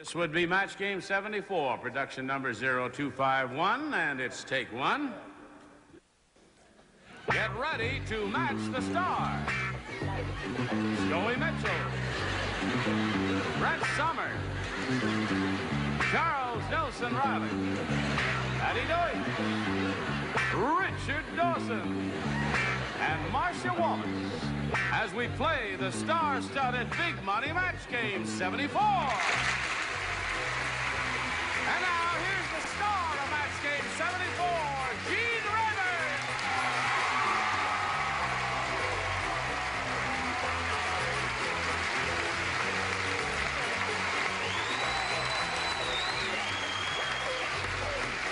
This would be match game 74, production number 0251, and it's take one. Get ready to match the star. Scoey Mitchllll, Brett Summers, Charles Nelson Riley, Patty Doyle, Richard Dawson, and Marcia Wallace as we play the star-studded big money match game 74. And now here's the star of match game 74, Gene Rivers.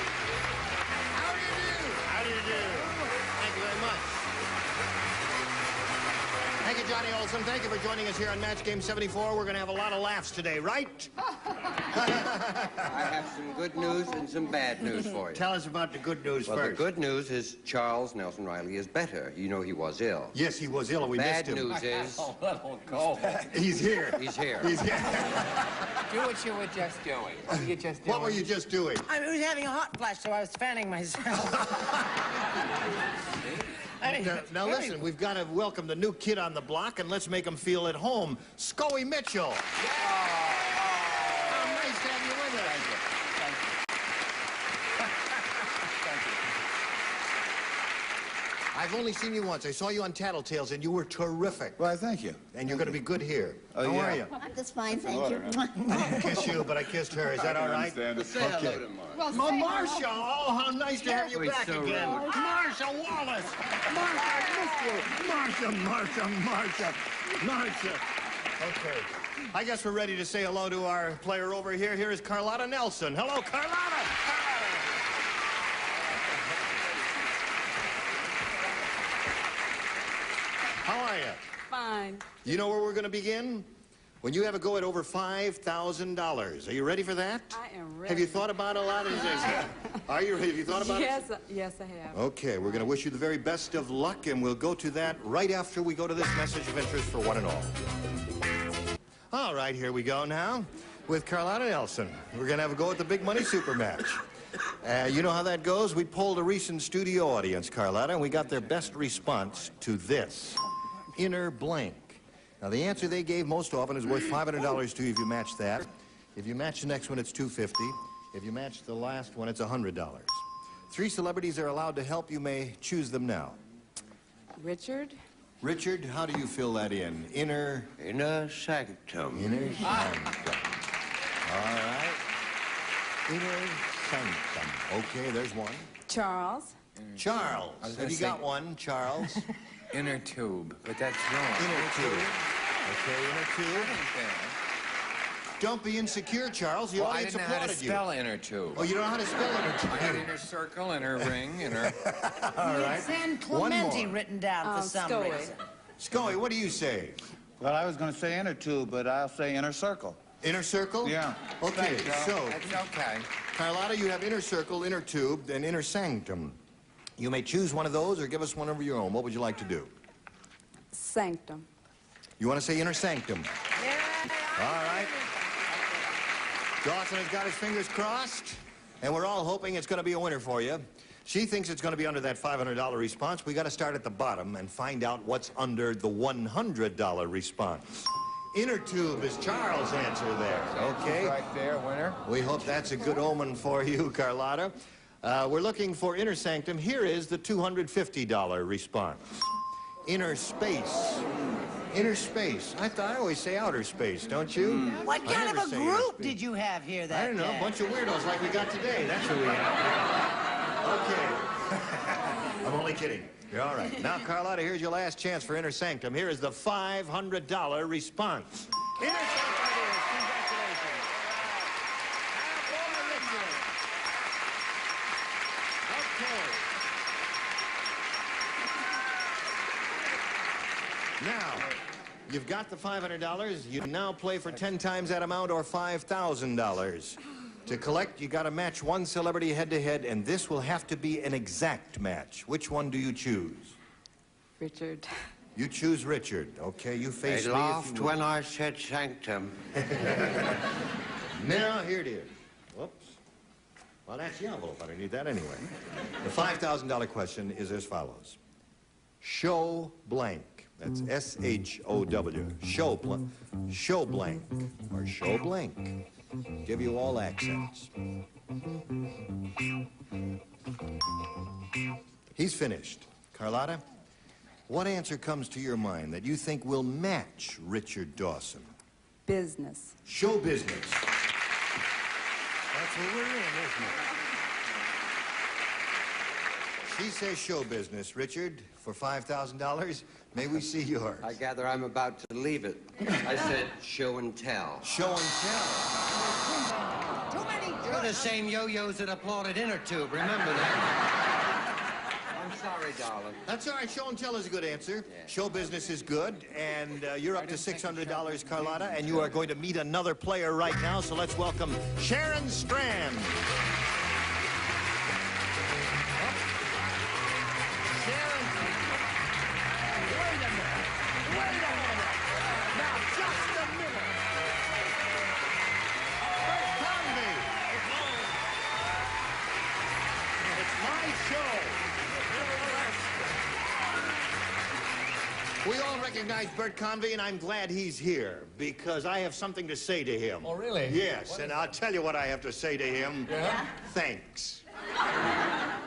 How do you do? How do you do? Thank you very much. Thank you, Johnny Olson. Thank you for joining us here on Match Game 74. We're going to have a lot of laughs today, right? I have some good news and some bad news for you. Tell us about the good news Well, first. the good news is Charles Nelson Riley is better. You know he was ill. Yes, he was ill and we missed him. Bad news is He's here. he's here. He's here. Do what you were just doing. What were you just doing? What were you just doing? I was having a hot flash, so I was fanning myself. Now listen, we've got to welcome the new kid on the block, and let's make him feel at home. Scoey Mitchllll. How nice to have you with us. Thank you. I've only seen you once. I saw you on Tattletales, and you were terrific. Well, thank you. And you're going to be good here. Oh, How yeah. are you? I'm just fine, thank you. I didn't kiss you, but I kissed her. Is that all right? Say hello to Mark. Well, Marcia! Oh, how nice to have you He's back so again. rude. Marcia Wallace! Marcia, I missed you. Marcia. Okay. I guess we're ready to say hello to our player over here. Here is Carlotta Nelson. Hello, Carlotta! How are you? Fine. You know where we're going to begin? When you have a go at over $5,000. Are you ready for that? I am ready. Have you thought about a lot of this? Are you ready? Have you thought about yes, it? yes, I have. Okay, we're going to wish you the very best of luck, and we'll go to that right after we go to this message of interest for one and all. All right, here we go now with Carlotta Nelson. We're going to have a go at the big money super match. You know how that goes? We polled a recent studio audience, Carlotta, and we got their best response to this. Inner blank. Now, the answer they gave most often is worth $500 to you if you match that. If you match the next one, it's $250. If you match the last one, it's $100. 3 celebrities are allowed to help. You may choose them now. Richard? Richard, how do you fill that in? Inner Sanctum. Inner sanctum. All right. Inner sanctum. Okay, there's one. Charles? Charles. Have you got one, Charles? Inner tube, but that's wrong. Inner tube. Okay, inner tube. Don't be insecure, Charles. The Well, I audience didn't know how to applauded you. spell inner tube. Oh, you don't know how to spell inner I got tube? inner circle, inner ring, inner... All right. San One Clemente more. written down for some Scoey. reason. Scoey, what do you say? Well, I was going to say inner tube, but I'll say inner circle. Inner circle? Yeah. Okay, Thanks, so, Joe. That's okay. Carlotta, you have inner circle, inner tube, and inner sanctum. You may choose one of those or give us one of your own. What would you like to do? Sanctum. You want to say inner sanctum? Yeah, All right. Dawson has got his fingers crossed, and we're all hoping it's going to be a winner for you. She thinks it's going to be under that $500 response. We got to start at the bottom and find out what's under the $100 response. Inner tube is Charles' answer there. Okay. Right there, winner. We hope that's a good omen for you, Carlotta. We're looking for inner sanctum. Here is the $250 response. Inner space. Inner space. I always say outer space, don't you? What I kind never of a say inner group space. did you have here that I don't know, day? a bunch of weirdos like we got today. That's who we have. Okay. I'm only kidding. You're all right. Now, Carlotta, here's your last chance for inner sanctum. Here is the $500 response. Inner sanctum it is. Congratulations. Attaboy, Richard. Okay. Now, you've got the $500. You now play for 10 times that amount or $5,000. To collect, you got to match one celebrity head-to-head, and this will have to be an exact match. Which one do you choose? Richard. You choose Richard. Okay, you face They me. laughed when I said sanctum. Now, here it is. Whoops. Well, that's the envelope. I don't need that anyway. The $5,000 question is as follows. Show blank. That's S-H-O-W. Show blank. Or show blank. Give you all accents. He's finished. Carlotta, what answer comes to your mind that you think will match Richard Dawson? Business. Show business. That's what we're in, isn't it? She says show business. Richard, for $5,000, may we see yours? I gather I'm about to leave it. I said show and tell. Show and tell. Too many You're the same yo-yos that applauded Inner Tube. Remember that? I'm sorry, darling. That's all right. Show and tell is a good answer. Yeah. Show business is good. And you're up to $600, Carlotta. And you are going to meet another player right now. So let's welcome Sharon Strand. Sharon. Wait a minute. Wait a minute. Now, just a minute. Bert Convy. It's my show. We all recognize Bert Convy, and I'm glad he's here because I have something to say to him. Oh, really? Yes, and I'll tell you what I have to say to him. Yeah? Thanks.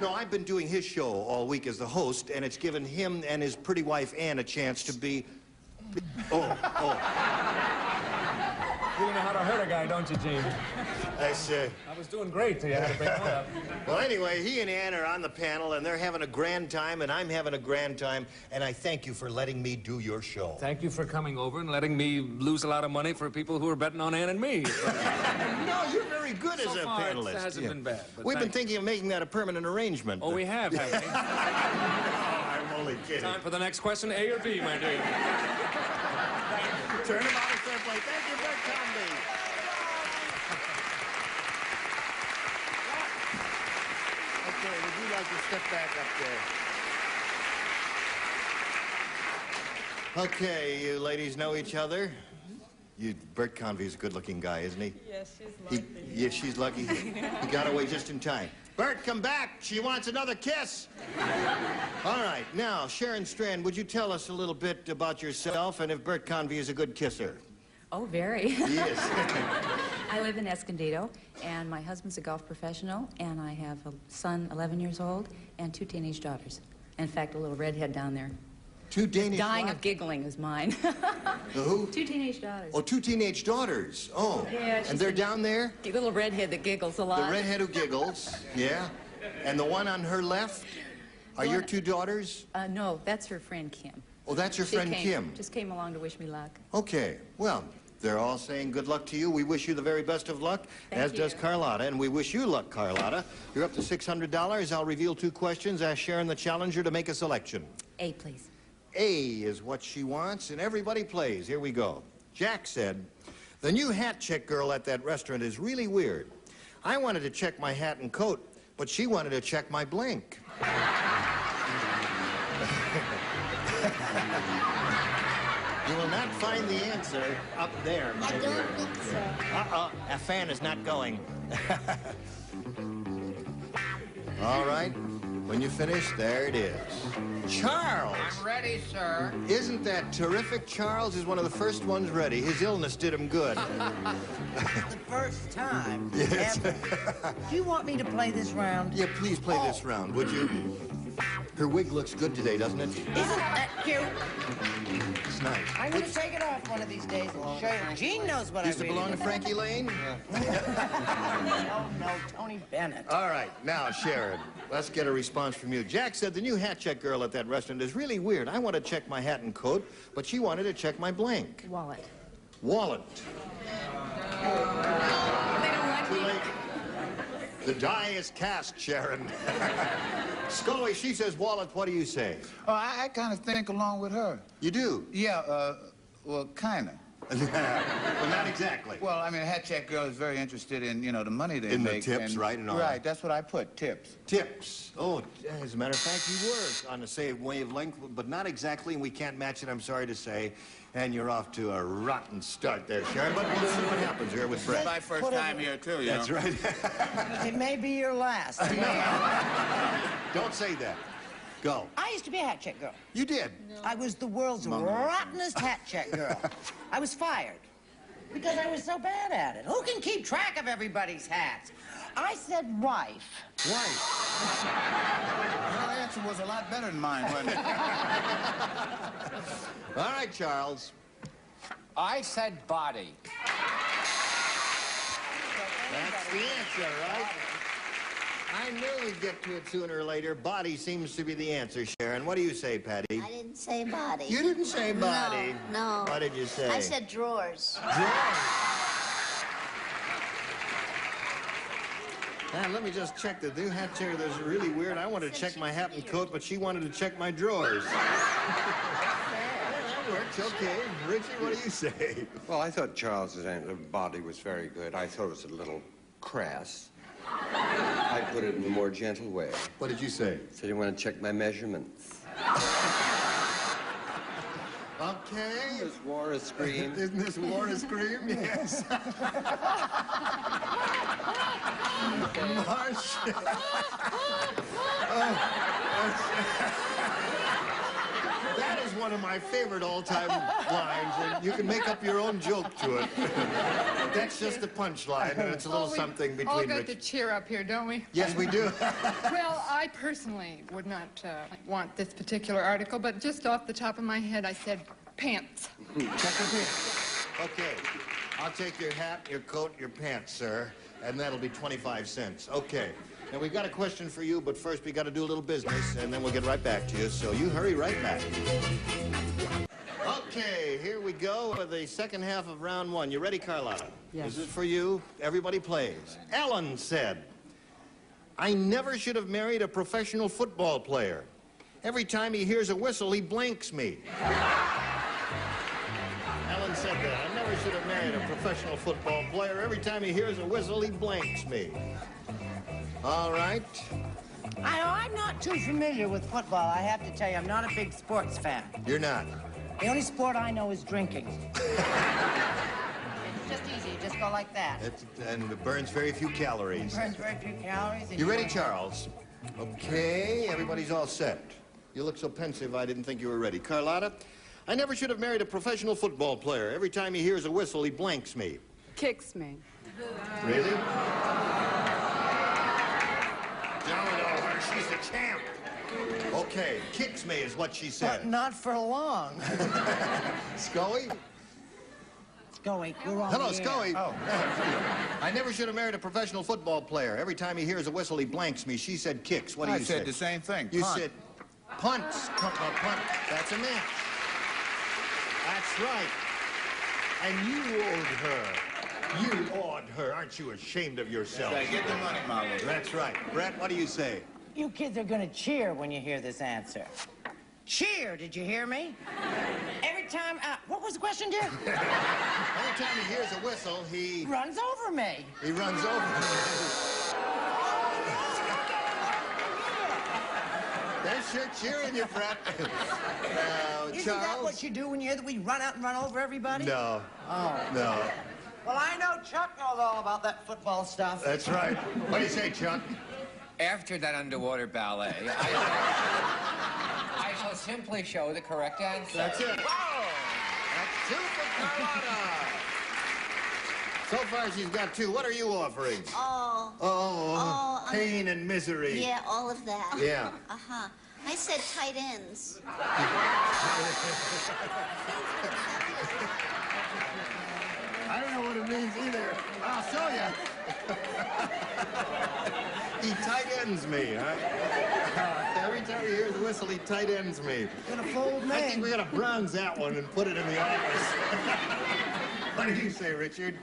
No, I've been doing his show all week as the host, and it's given him and his pretty wife Ann a chance to be... Oh. You know how to hurt a guy, don't you, Gene? I say... I was doing great till you had to bring one up. Well, anyway, he and Ann are on the panel, and they're having a grand time, and I'm having a grand time, and I thank you for letting me do your show. Thank you for coming over and letting me lose a lot of money for people who are betting on Ann and me. No, you're very good as a panelist. It hasn't been bad. We've been thinking of making that a permanent arrangement. Oh, we have, haven't we? I'm only kidding. Time for the next question, A or B, my dear. Turn him out of fair play. Thank you, Bert Convy. Okay, would you like to step back up there? Okay, you ladies know each other? Bert Convy's a good-looking guy, isn't he? Yes, she's lucky. Yes, she's lucky. He got away just in time. Bert, come back. She wants another kiss. All right. Now, Sharon Strand, would you tell us a little bit about yourself and if Bert Convy is a good kisser? Oh, very. Yes. I live in Escondido, and my husband's a golf professional, and I have a son, 11 years old, and 2 teenage daughters. In fact, a little redhead down there. 2 Danish Dying what? of giggling is mine. Who? 2 teenage daughters. Oh, 2 teenage daughters. Oh. Yeah, and they're down there? The little redhead that giggles a lot. The redhead who giggles, yeah. And the one on her left? Are your 2 daughters? No, that's her friend Kim. Oh, that's your friend Kim. Just came along to wish me luck. Okay, well, they're all saying good luck to you. We wish you the very best of luck, as does Carlotta, and we wish you luck, Carlotta. You're up to $600. I'll reveal 2 questions. Ask Sharon the challenger to make a selection. A, please. A is what she wants, and everybody plays. Here we go. Jack said, the new hat check girl at that restaurant is really weird. I wanted to check my hat and coat, but she wanted to check my blank. You will not find the answer up there, my dear. I don't think so. Uh-oh, a fan is not going. All right, when you finish, there it is. Charles! I'm ready, sir. Isn't that terrific? Charles is one of the first ones ready. His illness did him good. The first time Yes. ever. Do you want me to play this round? Yeah, please play this round, would you? Her wig looks good today, doesn't it? Isn't that cute? It's nice. I'm going to take it off one of these days and show you. Gene knows what Used I to really belong to Frankie Lane? No, Tony Bennett. All right, now, Sharon, let's get a response from you. Jack said the new hat check girl at that restaurant is really weird. I want to check my hat and coat, but she wanted to check my blank. Wallet. Wallet. They don't like Too me. late. The die is cast, Sharon. Scoey, she says wallet. What do you say? Oh, I kind of think along with her. You do? Yeah, well, kind of. Well, not exactly. exactly. Well, I mean, a hat check girl is very interested in, you know, the money they In the make. tips, right, and all Right, that. that's what I put, tips. Tips. Oh, as a matter of fact, you were on the same wavelength, but not exactly, and we can't match it, I'm sorry to say. And you're off to a rotten start there, Sharon, but we'll see what happens here with Brett. My first time here, too, you know. That's right. It may be your last. Don't say that. Go. I used to be a hat check girl. You did. I was the world's rottenest hat check girl. I was fired because I was so bad at it. Who can keep track of everybody's hats? I said wife. Wife. Her answer was a lot better than mine, wasn't it? All right, Charles. I said body. That's the answer, right? I knew we'd get to it sooner or later. Body seems to be the answer, Sharon. What do you say, Patty? I didn't say body. You didn't say body. No. What did you say? I said drawers. Drawers. Now, let me just check the new hat chair. There's really weird. I wanted to check my hat and coat, but she wanted to check my drawers. That works, okay. Richie, what do you say? Well, I thought Charles's body was very good. I thought it was a little crass. I put it in a more gentle way. What did you say? Said you want to check my measurements. Okay. This war a scream. Isn't this war a scream? Yes. Marsh. That is one of my favorite all-time lines, and you can make up your own joke to it. That's just the punchline, and it's a little something between all got Rich. to cheer up here, don't we? Yes, we do. Well, I personally would not want this particular article, but just off the top of my head, I said pants. Okay, I'll take your hat, your coat, your pants, sir, and that'll be 25 cents. Okay. Now, we've got a question for you, but first we got to do a little business, and then we'll get right back to you, so you hurry right back. Okay, here we go with the second half of round one. You ready, Carlotta? Yes. This is for you. Everybody plays. Ellen said, I never should have married a professional football player. Every time he hears a whistle, he blanks me. Ellen said that. I never should have married a professional football player. Every time he hears a whistle, he blanks me. All right. I'm not too familiar with football. I have to tell you, I'm not a big sports fan. You're not. The only sport I know is drinking. It's just easy. You just go like that. And it burns very few calories. Burns very few calories. You ready, Charles? Okay, everybody's all set. You look so pensive, I didn't think you were ready. Carlotta, I never should have married a professional football player. Every time he hears a whistle, he blanks me. Kicks me. Really? No, she's the champ. Okay, kicks me is what she said. But not for long. Scoey? Scoey, you're on Hello, the air. Scoey. Oh. I never should have married a professional football player. Every time he hears a whistle, he blanks me. She said kicks. What do you say? I said the same thing. You punt. said punts. Punt. That's a match. That's right. And you owed her. You awed her. Aren't you ashamed of yourself? That's right. Get the money, Molly. That's right. Brett, what do you say? You kids are gonna cheer when you hear this answer. Cheer, did you hear me? Every time, what was the question, dear? Every time he hears a whistle, he Runs over me. runs over. They're sure cheering you, Brett. Isn't Charles? that what you do when you hear that we run out and run over everybody? No. Oh. No. Well, I know Chuck knows all about that football stuff. That's right. What do you say, Chuck? After that underwater ballet, I shall simply show the correct answer. That's it. Whoa! That's two for Carlotta. So far, she's got two. What are you offering? Oh, Pain and misery. yeah, all of that. Yeah. Uh-huh. I said tight ends. I don't know what it means either. I'll show you. He tight ends me, huh? Every time he hears the whistle, he tight ends me. Gonna fold me. I think we gotta bronze that one and put it in the office. What do you say, Richard?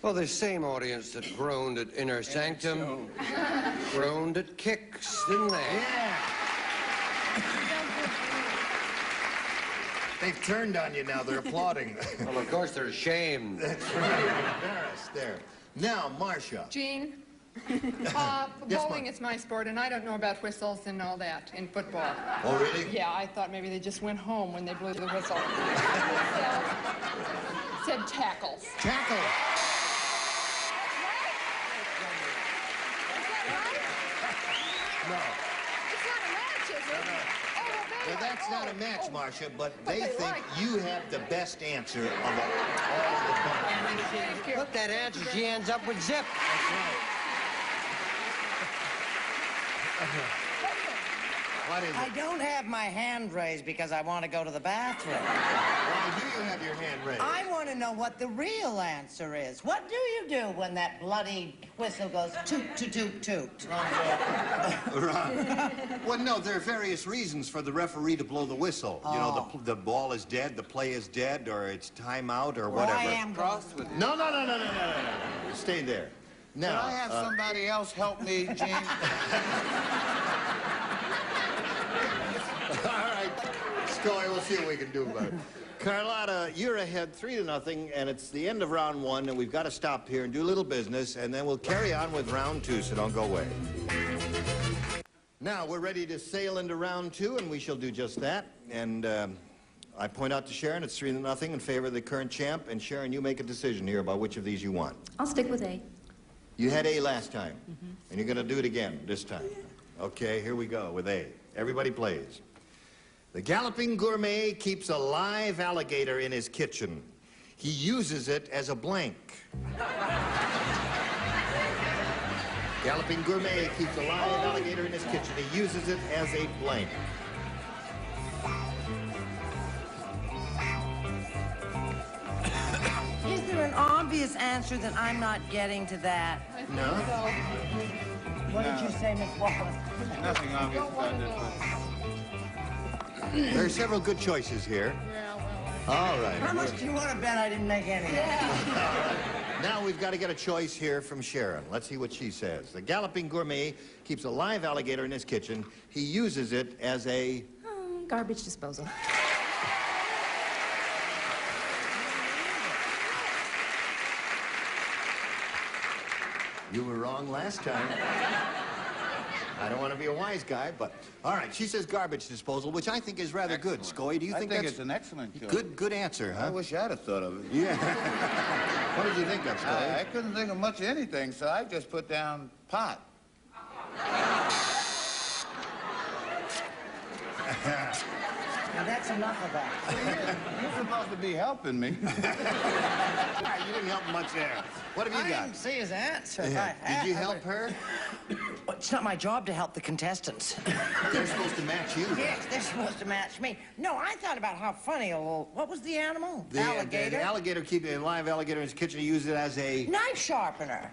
Well, the same audience that groaned at Inner Sanctum groaned at Kicks, didn't they? Yeah. They've turned on you now. They're applauding. Well, of course they're ashamed. That's right. Embarrassed there. Now, Marcia. Jean, Yes, bowling ma'am. is my sport, and I don't know about whistles and all that in football. Oh, really? Yeah, I thought maybe they just went home when they blew the whistle. Said tackles. Tackle. No. It's not a match, is it? Well, that's not a match, Marcia, but they they think like- you have the best answer of all the bunch. Look, that answer, she ends up with zip. What is I it? don't have my hand raised because I want to go to the bathroom. Why do you have your hand raised? I want to know what the real answer is. What do you do when that bloody whistle goes toot, toot, toot, toot? Right. Well, no, there are various reasons for the referee to blow the whistle. You know, the ball is dead, the play is dead, or it's timeout, or Well, whatever. I am Cross with you. No. Stay there. Now, Can I have somebody else help me, Gene? all right, Scoey, we'll see what we can do about it. Carlotta, you're ahead 3-0, and it's the end of round 1, and we've got to stop here and do a little business, and then we'll carry on with round 2, so don't go away. Now, we're ready to sail into round 2, and we shall do just that. And I point out to Sharon it's 3-0 in favor of the current champ, and Sharon, you make a decision here about which of these you want. I'll stick with A. You had A last time, and you're going to do it again this time. Okay, here we go with A. Everybody plays. The Galloping Gourmet keeps a live alligator in his kitchen. He uses it as a blank. Galloping Gourmet keeps a live alligator in his kitchen. He uses it as a blank. Is there an obvious answer that I'm not getting to that? No? What did you say, Miss Wallace? Nothing obvious about this one. There are several good choices here. All right. How much do you want to bet I didn't make any? Now we've got to get a choice here from Sharon. Let's see what she says. The Galloping Gourmet keeps a live alligator in his kitchen. He uses it as a... Garbage disposal. You were wrong last time. I don't want to be a wise guy, but... All right, she says garbage disposal, which I think is rather good. Scoey, do you think I think that's... it's an excellent choice. Good answer, huh? I wish I'd have thought of it. Yeah. What did you think of, Scoey? I couldn't think of much of anything, so I just put down pot. Now, that's enough of that. You're supposed to be helping me. You didn't help much there. What have I you got? didn't see his answer. If Yeah. I had, Did you I help would- her? Well, it's not my job to help the contestants. They're supposed to match you. Yes, they're supposed to match me. No, I thought about how funny a little... What was the animal? The Alligator? The alligator, keeping a live alligator in his kitchen, he uses it as a... Knife sharpener.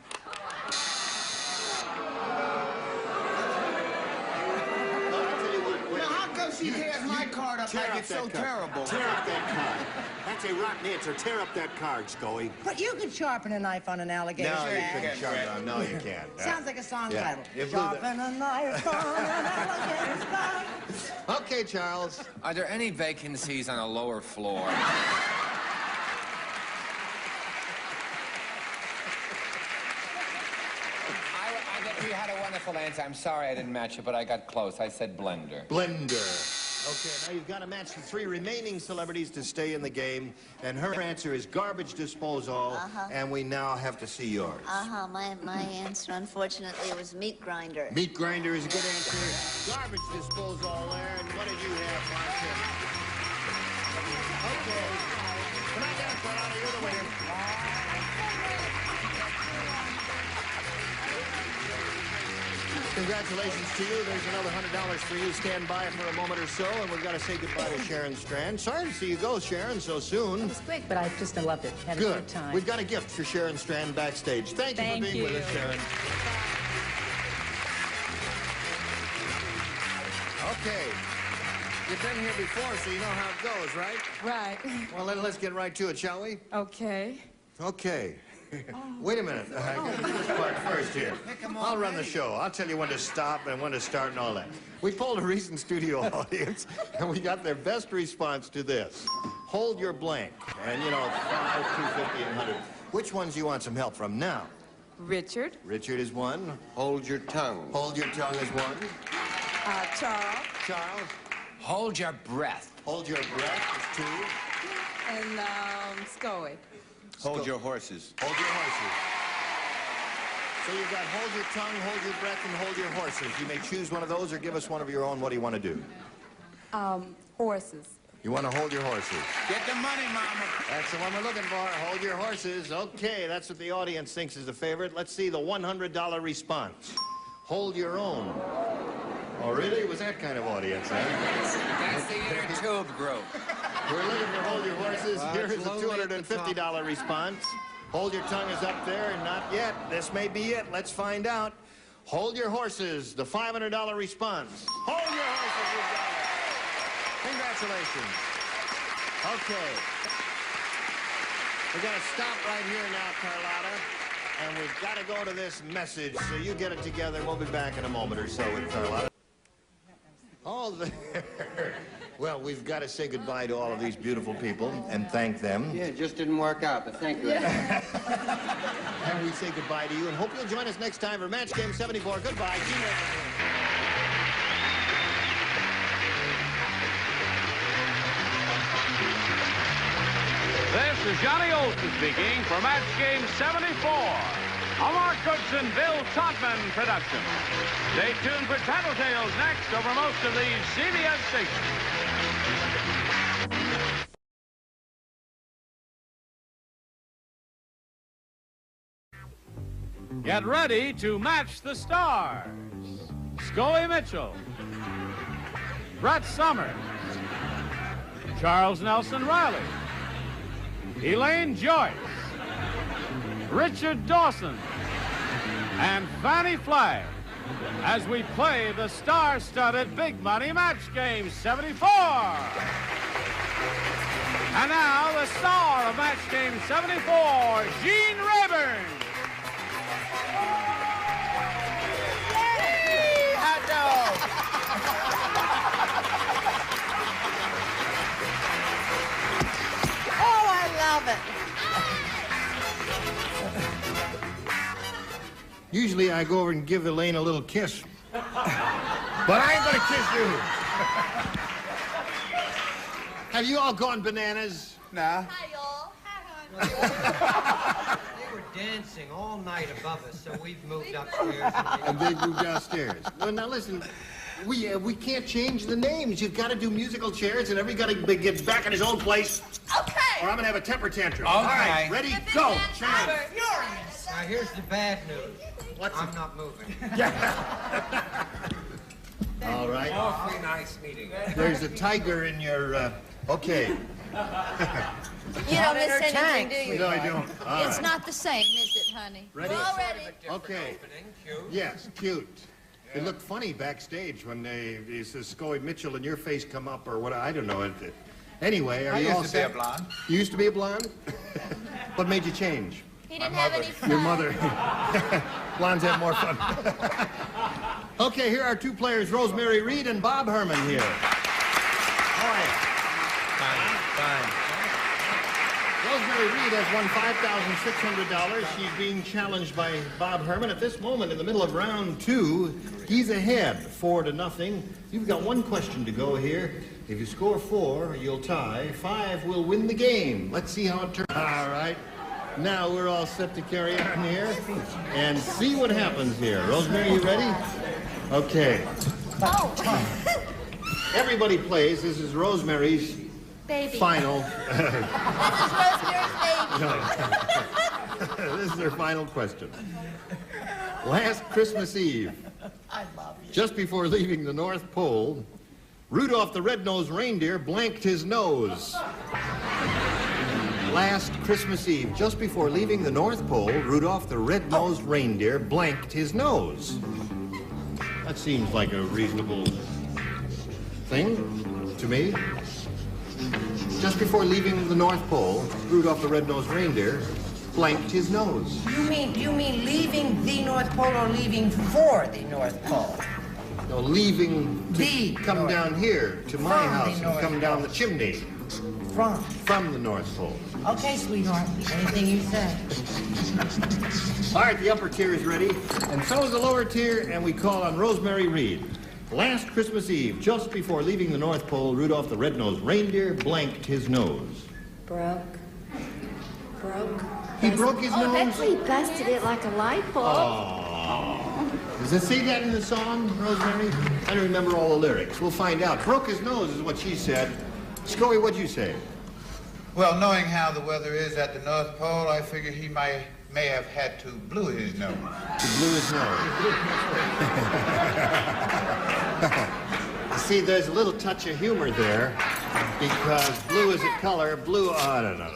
Now, how come she tears my card up like it's so terrible? Tear up that card. That's a rotten answer. Tear up that card, Scoey. But you could sharpen a knife on an alligator. No, you back. couldn't sharpen on. No, you can't. Sounds like a song Yeah. title. It blew the- Sharpen a knife on an alligator's back. Okay, Charles. Are there any vacancies on a lower floor? You had a wonderful answer. I'm sorry I didn't match it, but I got close. I said blender. Blender. Okay, now you've got to match the 3 remaining celebrities to stay in the game, and her answer is garbage disposal, and we now have to see yours. My answer, unfortunately, was meat grinder. Meat grinder is a good answer. Garbage disposal there, and what did you have, Marcia? Okay. Come on down, Carlotta, you're the winner. Congratulations to you. There's another $100 for you. Stand by for a moment or so, and we've got to say goodbye to Sharon Strand. Sorry to see you go, Sharon, so soon. It was quick, but I loved it. Had a good time. We've got a gift for Sharon Strand backstage. Thank you for being with us, Sharon. Okay. You've been here before, so you know how it goes, right? Right. Well, then let's get right to it, shall we? Okay. Okay. Wait a minute. Get this part first here. I'll run the show. I'll tell you when to stop and when to start and all that. We polled a recent studio audience, and we got their best response to this. Hold your blank. And, you know, 5, 250, and 100. Which ones do you want some help from now? Richard. Richard is one. Hold your tongue. Hold your tongue is one. Charles. Charles. Hold your breath. Hold your breath is two. And Scoey. Hold your horses. Hold your horses. So you've got hold your tongue, hold your breath, and hold your horses. You may choose one of those or give us one of your own. What do you want to do? Horses. You want to hold your horses. Get the money, Mama. That's the one we're looking for. Hold your horses. Okay, that's what the audience thinks is the favorite. Let's see the $100 response. Hold your own. Oh, really? It was that kind of audience, huh? That's the inner tube group. We're looking for hold your horses. Here is a $250 response. Hold your tongue is up there, and not yet. This may be it. Let's find out. Hold your horses, the $500 response. Hold your horses, you got it. Congratulations. Okay. We're going to stop right here now, Carlotta, and we've got to go to this message, so you get it together. We'll be back in a moment or so with Carlotta. Oh, there. Well, we've got to say goodbye to all of these beautiful people and thank them. Yeah, it just didn't work out, but thank you. And we say goodbye to you and hope you'll join us next time for Match Game 74. Goodbye. See you later. This is Johnny Olson speaking for Match Game 74. A Mark Goodson, Bill Todman production. Stay tuned for Tattletales next over most of these CBS stations. Get ready to match the stars. Scoey Mitchell, Brett Summers, Charles Nelson Riley, Elaine Joyce, Richard Dawson, and Fannie Flagg as we play the star-studded Big Money Match Game 74. And now, the star of Match Game 74, Gene Rayburn. Oh, I love it. Usually I go over and give Elaine a little kiss. But I ain't gonna kiss you. Have you all gone bananas? Nah. Hi, y'all. They were dancing all night above us, so we've moved upstairs. And they moved downstairs. Well, now listen, we can't change the names. You've got to do musical chairs, and everybody gets back in his own place. Okay. Or I'm gonna have a temper tantrum. Okay. All right, ready, go. Change. Now, here's the bad news. I'm not moving. All right. Awfully nice meeting. There's a tiger in your. Okay. You don't miss anything, do you? No, I don't. All It's right. not the same, is it, honey? Ready? We're all ready. Okay. Yes, cute. It looked funny backstage when he says Scoey Mitchell and your face come up or what, I don't know. Anyway, are you all set? I used to be a blonde. You used to be a blonde? What made you change? He didn't have any fun. Your mother. Blondes have more fun. Okay, here are two players, Rosemary Reed and Bob Herman here. How are you? Fine. Rosemary Reed has won $5,600. She's being challenged by Bob Herman. At this moment, in the middle of round 2, he's ahead 4-0. You've got one question to go here. If you score 4, you'll tie. 5 will win the game. Let's see how it turns. All right. Now we're all set to carry on here and see what happens here. Rosemary, you ready? Okay. Oh, Everybody plays. This is Rosemary's baby. final. This is Rosemary's baby. This is her final question. Last Christmas Eve, just before leaving the North Pole, Rudolph the Red-Nosed Reindeer blanked his nose. Last Christmas Eve, just before leaving the North Pole, Rudolph the Red-Nosed Reindeer blanked his nose. That seems like a reasonable thing to me. Just before leaving the North Pole, Rudolph the Red-Nosed Reindeer blanked his nose. You mean leaving the North Pole or leaving for the North Pole? No, leaving to come North. down here to my From the house and North come down Pole. the chimney. From the North Pole. Okay, sweetheart. Anything you say. All right, the upper tier is ready, and so is the lower tier, and we call on Rosemary Reed. Last Christmas Eve, just before leaving the North Pole, Rudolph the Red-Nosed Reindeer blanked his nose. Broke. He broke his nose? That's why he busted it like a light bulb. Oh. Does it say that in the song, Rosemary? I don't remember all the lyrics. We'll find out. Broke his nose is what she said. Scoey, what'd you say? Well, knowing how the weather is at the North Pole, I figure he may have had to blew his nose. He blew his nose. See, there's a little touch of humor there, because blue is a color. Blue, I don't know.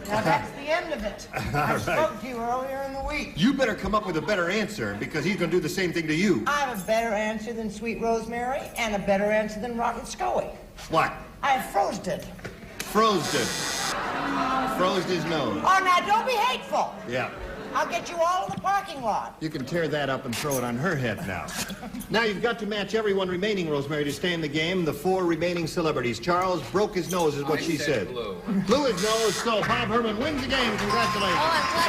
Now that's the end of it. I spoke to you earlier in the week. You better come up with a better answer, because he's going to do the same thing to you. I have a better answer than Sweet Rosemary and a better answer than Rotten Scoey. What? I have frozed it. Frozed it. Frozed his nose. Oh, now don't be hateful. Yeah. I'll get you all in the parking lot. You can tear that up and throw it on her head now. Now you've got to match everyone remaining, Rosemary, to stay in the game. The 4 remaining celebrities. Charles broke his nose, is what she said. Blue. Blew his nose, so Bob Herman wins the game. Congratulations. Oh, I'm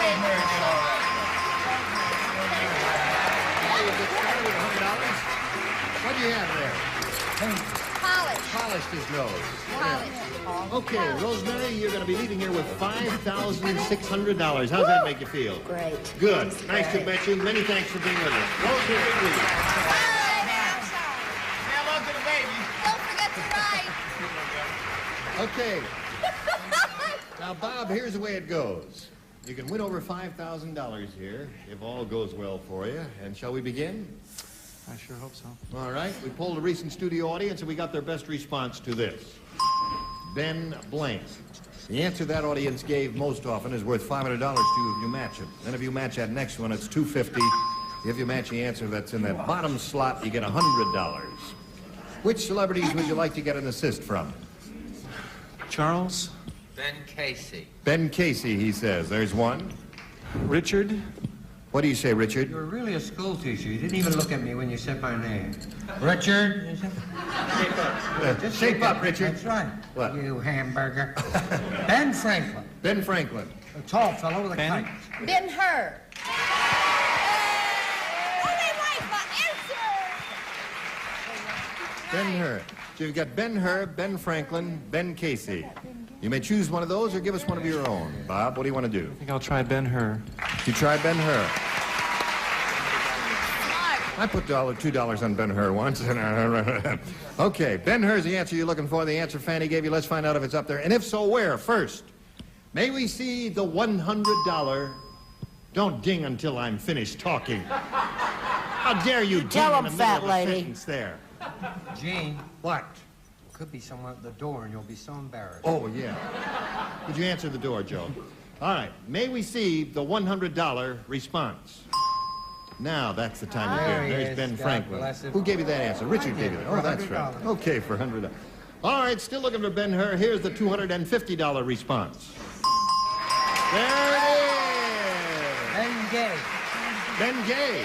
What do you have there? Polish. Polished his nose. Polish. Okay, Rosemary, you're going to be leaving here with $5,600. How's that make you feel? Great. Good. Nice to meet you. Many thanks for being with us. Rosemary, please. Hello to the baby. Don't forget to ride. Okay. Now, Bob, here's the way it goes. You can win over $5,000 here, if all goes well for you. And shall we begin? I sure hope so. All right. We polled a recent studio audience, and we got their best response to this. Ben blank. The answer that audience gave most often is worth $500 to you if you match it. Then if you match that next one, it's $250. If you match the answer that's in that bottom slot, you get $100. Which celebrities would you like to get an assist from? Charles? Ben Casey. Ben Casey, he says. There's one. Richard? What do you say, Richard? You're really a school teacher. You didn't even look at me when you said my name. Richard? Shape up, Richard. That's right. What? You hamburger. Ben Franklin. Ben Franklin. A tall fellow with a kite. Ben-Hur. Ben-Hur. So you've got Ben-Hur, Ben Franklin, Ben Casey. You may choose one of those or give us one of your own. Bob, what do you want to do? I think I'll try Ben-Hur. You try Ben-Hur. I put $2 on Ben-Hur once. Okay, Ben-Hur's the answer you're looking for. The answer Fanny gave you. Let's find out if it's up there. And if so, where? First, may we see the $100... Don't ding until I'm finished talking. How dare you ding tell in the him, middle fat of a lady. sentence there? Gene, What? could be someone at the door and you'll be so embarrassed. Oh, yeah. Would you answer the door, Joe? All right. May we see the $100 response? Now, that's the time to do There it. he There's is. Ben God Franklin. bless him. Who gave you that answer? Richard gave you that. Oh, that's right. Okay, for $100. All right, still looking for Ben-Hur. Here's the $250 response. There it is. Ben Gay. Ben Gay.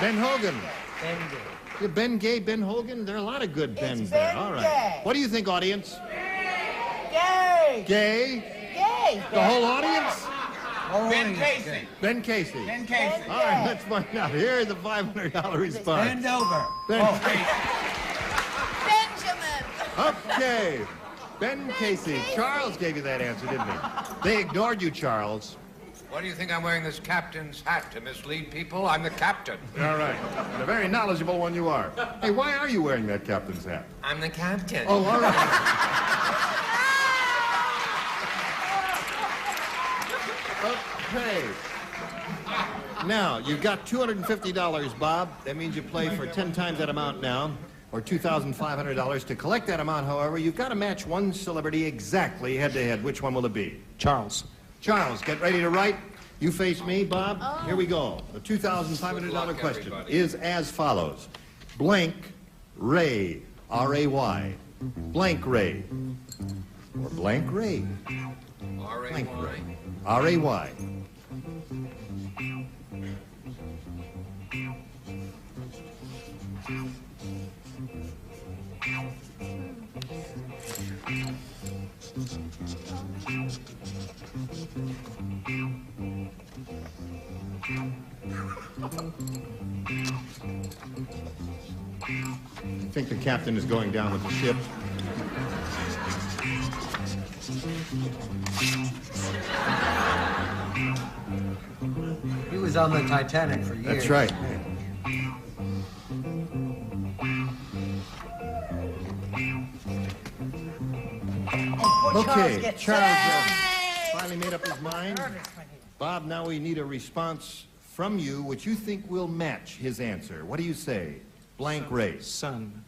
Ben Hogan. Ben Gay. Yeah, Ben Gay, Ben Hogan. There are a lot of good Bens It's there. Ben All right. Gay. What do you think, audience? Yay! Gay? Yay! The whole audience? Ben Casey. Ben Casey. Ben Casey. All right, let's find out. Here's the $500 response. Bend over. Ben Benjamin. Okay. Ben Casey. Charles gave you that answer, didn't he? They ignored you, Charles. What do you think I'm wearing this captain's hat to mislead people? I'm the captain. All right. And a very knowledgeable one you are. Hey, why are you wearing that captain's hat? I'm the captain. Oh, all right. Okay. Now, you've got $250, Bob. That means you play for 10 times that amount now, or $2,500. To collect that amount, however, you've got to match one celebrity exactly head-to-head. Which one will it be? Charles. Charles, get ready to write. You face me, Bob. Here we go. The $2,500 question is as follows. Blank Ray, R-A-Y. Blank Ray. or blank Ray? Blank Ray. R-A-Y. I think the captain is going down with the ship. He was on the Titanic for years. That's right. Okay, Charles finally made up his mind. Bob, now we need a response from you which you think will match his answer. What do you say? Blank Ray. Sun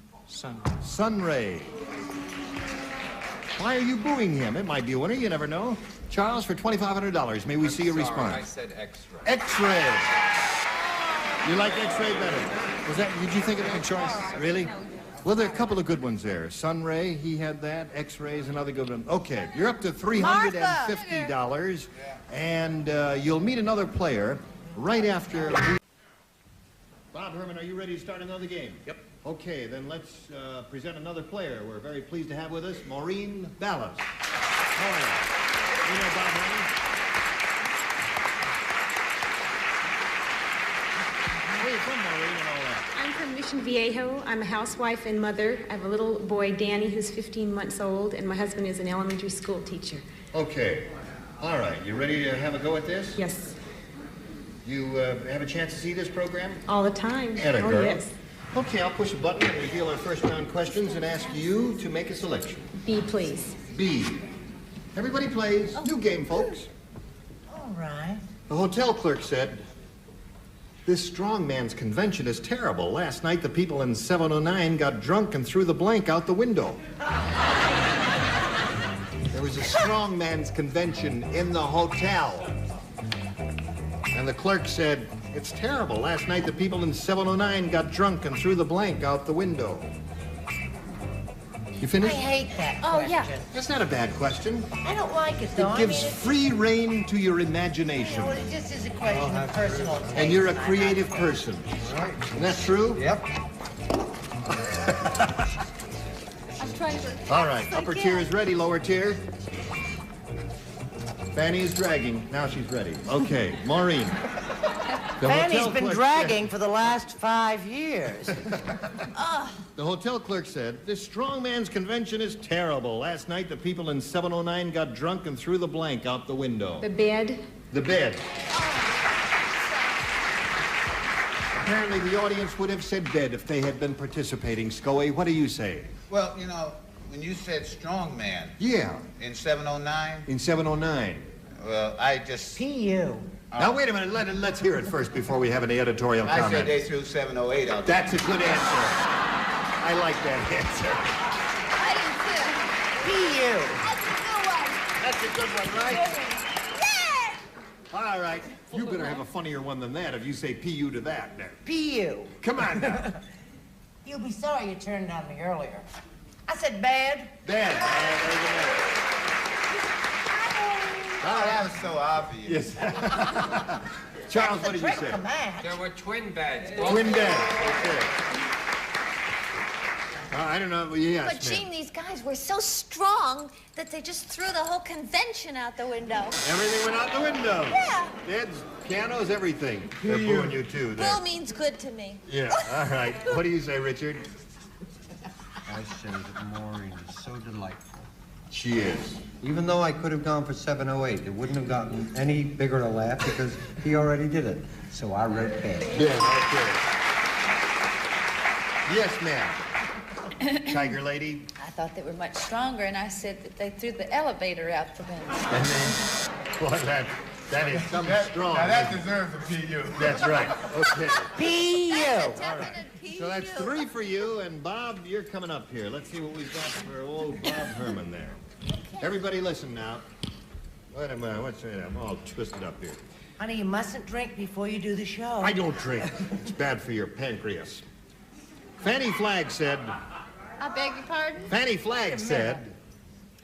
Ray. Why are you booing him? It might be a winner, you never know. Charles, for $2,500, may we see a response? I said X-ray. X-ray. You like X-ray better? Did you think of that choice? Really? Well, there are a couple of good ones there. Sunray, he had that. X-ray is another good one. Okay, you're up to $350, and you'll meet another player right after. Bob Herman, are you ready to start another game? Yep. Okay, then let's present another player we're very pleased to have with us, Maureen Ballas. Maureen, you know Bob Herman? Where are you from, Maureen, and all that? I'm from Mission Viejo. I'm a housewife and mother. I have a little boy, Danny, who's 15 months old, and my husband is an elementary school teacher. Okay. All right. You ready to have a go at this? Yes. You have a chance to see this program? All the time. Atta Oh, girl. yes. Okay, I'll push a button and reveal our first round questions and ask you to make a selection. B, please. B. Everybody plays. New game, folks. All right. The hotel clerk said, "This strongman's convention is terrible. Last night, the people in 709 got drunk and threw the blank out the window." There was a strongman's convention in the hotel. And the clerk said, "It's terrible. Last night, the people in 709 got drunk and threw the blank out the window." You I finished? hate that Oh, question. yeah. That's not a bad question. I don't like it, though. It gives I mean, free rein to your you imagination. know, it just is a question of personal taste. And you're a I like creative that. person. Isn't that true? Yep. I'm trying to... All right, upper tier is ready, lower tier. Fanny is dragging. Now she's ready. Okay, Maureen. The Fanny's hotel been clerk dragging for the last 5 years. The hotel clerk said, "This strongman's convention is terrible. Last night, the people in 709 got drunk and threw the blank out the window." The bed. The bed. Apparently, the audience would have said bed if they had been participating. Scoey, what do you say? Well, you know, when you said strong man Yeah, in 709, in 709. well, I just... P.U. Now, wait a minute. Let's hear it first before we have any editorial I comment. said they threw 708 out there. That's a good answer. I like that answer. P.U. That's a good one, right? All right. You better have a funnier one than that if you say P.U. to that. Now. P.U. Come on now. You'll be sorry you turned on me earlier. I said bad. Bad. Oh, that was so obvious. Yes. Charles, what did you say? There were twin beds. Twin bed. Okay. I don't know. Yes, But Gene, these guys were so strong that they just threw the whole convention out the window. Everything went out the window. Yeah. Beds, pianos, everything. They're booing you too. Bill means good to me. Yeah. All right. What do you say, Richard? I say that Maureen is so delightful. She is. Even though I could have gone for 708, it wouldn't have gotten any bigger a laugh because he already did it. So I wrote bad. Yeah, okay. Yes, ma'am. Tiger lady. I thought they were much stronger, and I said that they threw the elevator out the window. And then, boy, that is something strong. Now that deserves a P.U. That's right. Okay. P.U. All right. So that's 3 for you, and Bob, you're coming up here. Let's see what we've got for old Bob Herman there. Everybody listen now. Wait a minute, what's that? I'm all twisted up here. Honey, you mustn't drink before you do the show. I don't drink. It's bad for your pancreas. Fanny Flagg said... I beg your pardon? Fanny Flagg said...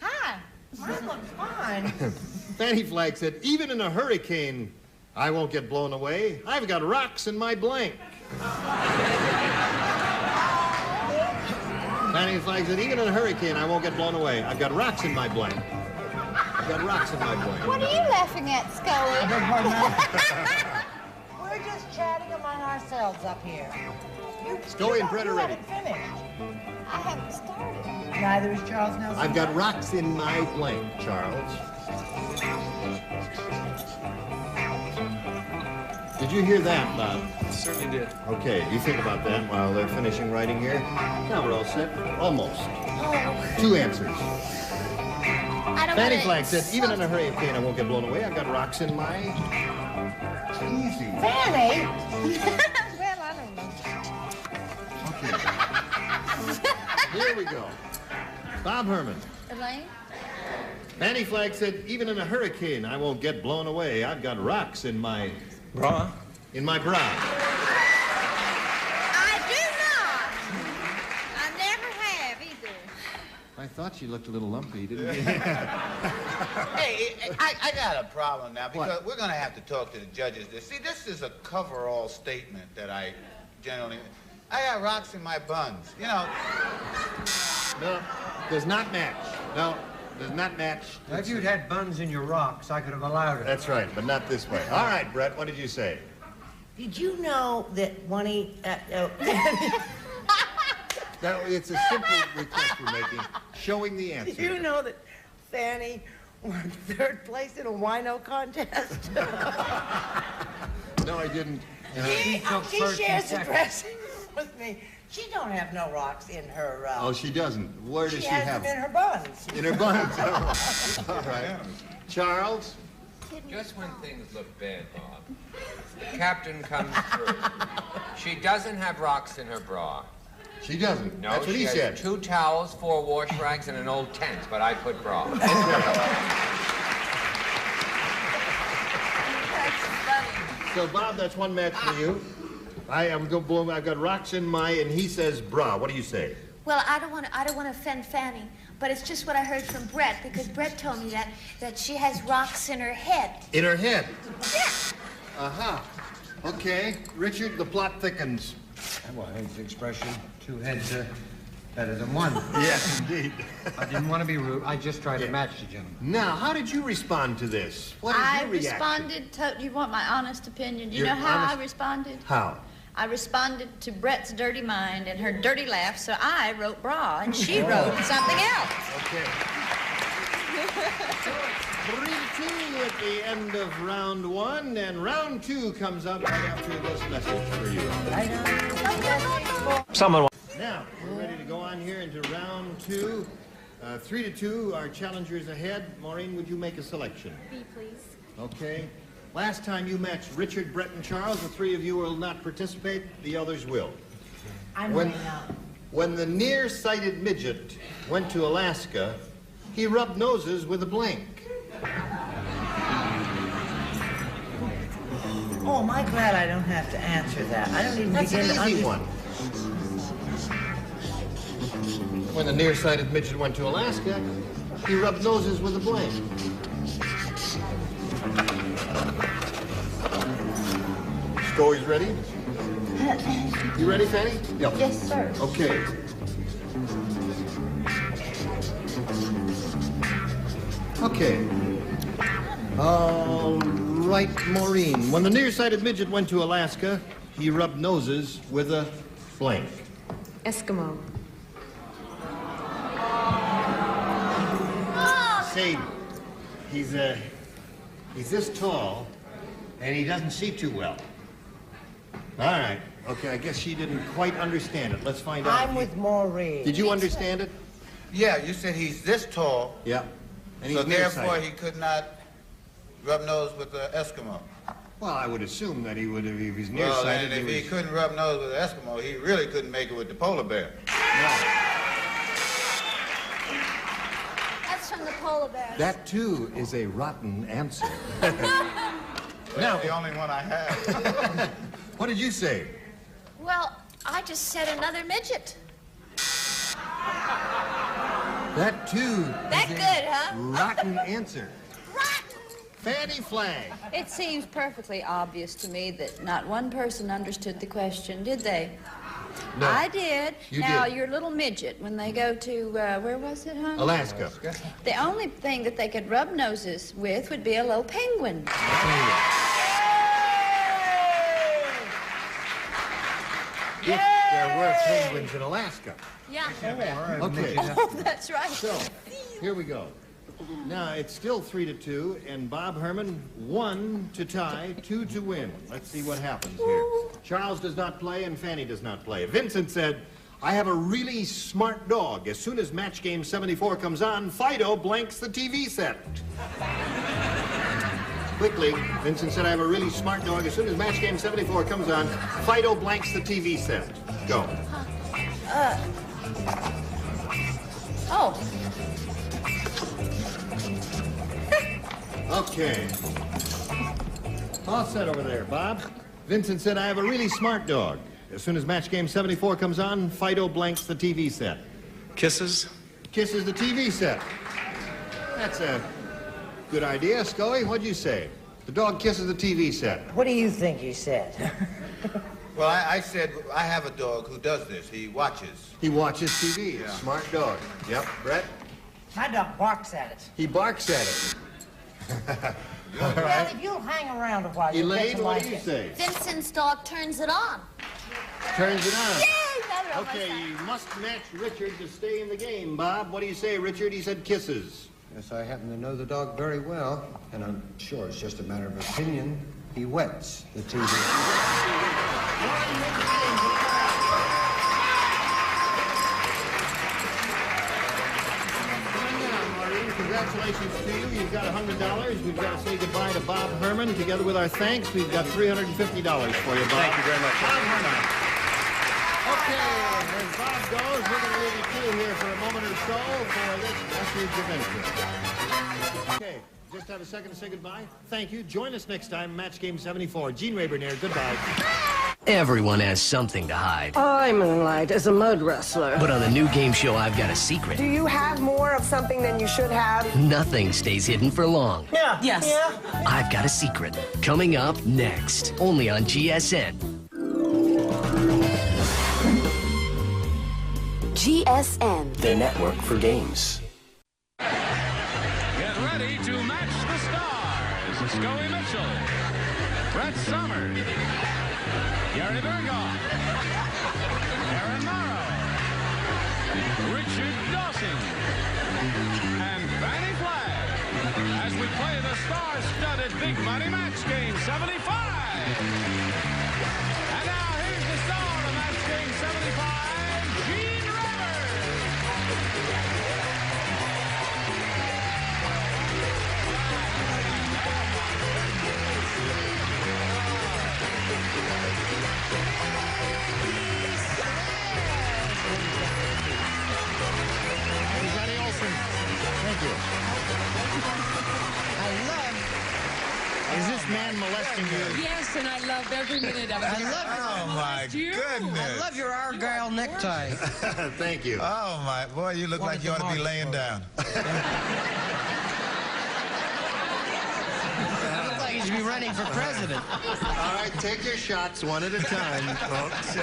Hi. Mine looks fine. Fanny Flag said, even in a hurricane, I won't get blown away. I've got rocks in my blank. Fanny Flag said, even in a hurricane, I won't get blown away. I've got rocks in my blank. I've got rocks in my blank. What are you laughing at, Scoey? We're just chatting among ourselves up here. Scoey and Brett are ready. I haven't started. Neither is Charles Nelson. I've got rocks in my blank, Charles. Did you hear that, Bob? Certainly did. Okay, you think about that while they're finishing writing here. Now we're all set. Almost. Oh. 2 answers. I don't Fanny wanna- Flag said, even in a hurricane, I won't get blown away. I've got rocks in my... Easy. Fanny? Well, I don't know. Okay. Here we go. Bob Herman. Elaine? Fanny Flag said, even in a hurricane, I won't get blown away. I've got rocks in my... Bra? In my bra. I do not. I never have either. I thought you looked a little lumpy, didn't you? Hey, I got a problem now because What? we're going to have to talk to the judges. See, this is a cover-all statement that I generally... I got rocks in my buns, you know. No, does not match. No, does not match. Now, if you'd had buns in your rocks, I could have allowed it. That's right, but not this way. All right, Brett, what did you say? Did you know that when he... No, it's a simple request we're making, showing the answer. Did you know that Fanny won 3rd place in a wino contest? No, I didn't. She first shares and the second. dressing with me. She don't have no rocks in her... Oh, she doesn't. Where does she has have them in her buns. In her buns. All right. Charles? Just when things look bad, Bob, the captain comes through. She doesn't have rocks in her bra. She doesn't. No, That's what he she said. has 2 towels, 4 wash rags, and an old tent, but I put bra. So, Bob, that's 1 match for you. I've got rocks in my, and he says bra. What do you say? Well, I don't want to offend Fanny, but it's just what I heard from Brett, because Brett told me that she has rocks in her head. In her head. Yeah. Uh-huh. Okay. Richard, the plot thickens. Well, hence the expression, 2 heads better than 1. Yes, indeed. I didn't want to be rude. I just tried to match the gentleman. Now, how did you respond to this? What is I your reaction? responded to, you want my honest opinion? Do you Your know how honest- I responded? How? I responded to Brett's dirty mind and her dirty laugh, so I wrote bra, and she wrote something else. Okay. 3-2 at the end of round 1, and round 2 comes up right after this message for you. Someone. Now, we're ready to go on here into round 2. 3-2, our challengers ahead. Maureen, would you make a selection? B, please. Okay. Last time you matched Richard, Brett, and Charles. The 3 of you will not participate. The others will. I'm When- running out. When the nearsighted midget went to Alaska, he rubbed noses with a blank. Oh, am I glad I don't have to answer that. I don't even That's begin an to easy understand. one. When the nearsighted midget went to Alaska, he rubbed noses with a blank. Scoey's ready? You ready, Fanny? Yep. Yes, sir. Okay. Okay. All right, Maureen. When the nearsighted midget went to Alaska, he rubbed noses with a blank. Eskimo. Say, he's this tall, and he doesn't see too well. All right. Okay, I guess she didn't quite understand it. Let's find out. I'm with Maureen. Did you understand it? Yeah, you said he's this tall, Yeah. And so he's therefore nearsighted. he could not rub nose with the Eskimo. Well, I would assume that he would have, if he's Well, nearsighted. then if he couldn't rub nose with the Eskimo, he really couldn't make it with the polar bear. That's from the polar bears. That, too, is a rotten answer. That's the only one I have. What did you say? Well, I just said another midget. That, too, That is good, a huh? rotten answer. Fanny Flagg. It seems perfectly obvious to me that not one person understood the question, did they? No. I did. You now, did. your little midget, when they go to, where was it, hon? Alaska. The only thing that they could rub noses with would be a little penguin. If there were penguins in Alaska. Yeah. Okay. Oh, that's right. So, here we go. Now, it's still 3-2, and Bob Herman, 1 to tie, 2 to win. Let's see what happens here. Charles does not play, and Fanny does not play. Vincent said, I have a really smart dog. As soon as match game 74 comes on, Fido blanks the TV set. Quickly, Vincent said, I have a really smart dog. As soon as match game 74 comes on, Fido blanks the TV set. Go. Oh. Okay. All set over there, Bob. Vincent said, I have a really smart dog. As soon as match game 74 comes on, Fido blanks the TV set. Kisses? Kisses the TV set. That's a good idea. Scoey, what'd you say? The dog kisses the TV set. What do you think he said? Well, I said I have a dog who does this. He watches. He watches TV. Yeah. Smart dog. Yep. Brett? My dog barks at it. He barks at it. All Well, right. if you'll hang around a while, you'll get Elaine, to what like do you it. say? Vincent's dog turns it on. Turns it on. Yay! Now they're on my Okay, side. you must match Richard to stay in the game. Bob, what do you say, Richard? He said kisses. Yes, I happen to know the dog very well, and I'm sure it's just a matter of opinion. He wets the TV. Congratulations to you. You've got $100. We've got to say goodbye to Bob Herman. Together with our thanks, we've got $350 for you, Bob. Thank you very much. Bob Herman. Okay, as Bob goes, we're going to leave you two here for a moment or so for this message of interest. Okay, just have a second to say goodbye. Thank you. Join us next time, Match Game 74. Gene Rayburn here. Goodbye. Everyone has something to hide. I moonlight as a mud wrestler. But on the new game show, I've Got a Secret. Do you have more of something than you should have? Nothing stays hidden for long. Yeah. Yes. Yeah. I've Got a Secret. Coming up next, only on GSN. GSN. The network for games. Get ready to match the stars. Scoey Mitchell, Brett Summers, Gary Berghoff, Aaron Morrow, Richard Dawson, and Fanny Flagg as we play the star-studded Big Money Match Game 75. And now here's the star of Match Game 75, Gene Rayburn. Johnny Olson. Thank you. Is this man molesting you? Yes, and I love every minute of it. Oh, my goodness. I love your Argyle necktie. Thank you. Oh, my. Boy, you look like you ought to be laying down. Like you should be running for president. All right, take your shots one at a time, folks.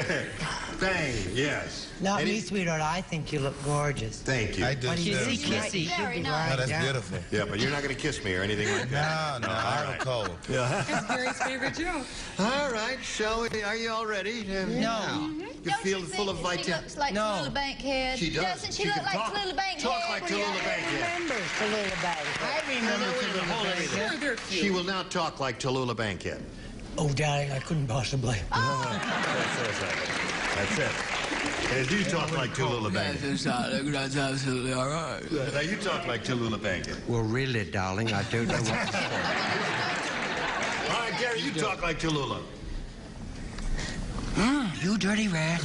Bang, yes. Not me, sweetheart. I think you look gorgeous. Thank you. I do, When you too. see kissy, Very you'll be nice. Oh, that's down. beautiful. Yeah, but you're not going to kiss me or anything like that. No, I have a cold. Yeah. That's Gary's favorite joke. All right, shall we? Are you all ready? No. You feel full of She vitality. looks like No. Tallulah Bankhead. She does. Doesn't she She look can like talk- Tallulah Bankhead? talk like Tallulah Bankhead. Remember Tallulah Bankhead. I remember Tallulah Bankhead. Sure, they're cute. She will now talk like Tallulah Bankhead. Oh, darling, I couldn't possibly. That's it. And you talk like Tallulah Bankhead. That's absolutely all right. Now you talk like Tallulah Bankhead. Well, really, darling, I don't know what to say. All right, Gary, you talk like Tallulah. You dirty rat.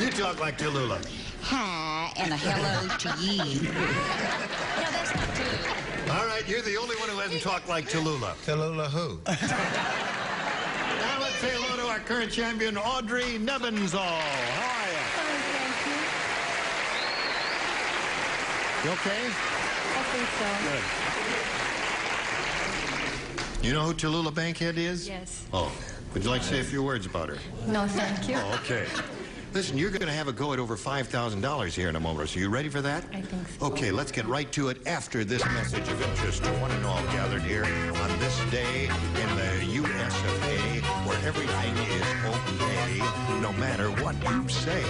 You talk like Tallulah. Hi, and a hello to you. No, that's not Tallulah. All right, you're the only one who hasn't talked like Tallulah. Tallulah who? Now let's say hello to our current champion, Audrey Nebenzahl. How are you? You okay? I think so. Good. You know who Tallulah Bankhead is? Yes. Oh. Would you like to say a few words about her? No, thank you. Oh, okay. Listen, you're going to have a go at over $5,000 here in a moment. So you ready for that? I think so. Okay, let's get right to it after this message of interest to one and all gathered here on this day in the U.S. of A, where everything is okay, no matter what you say.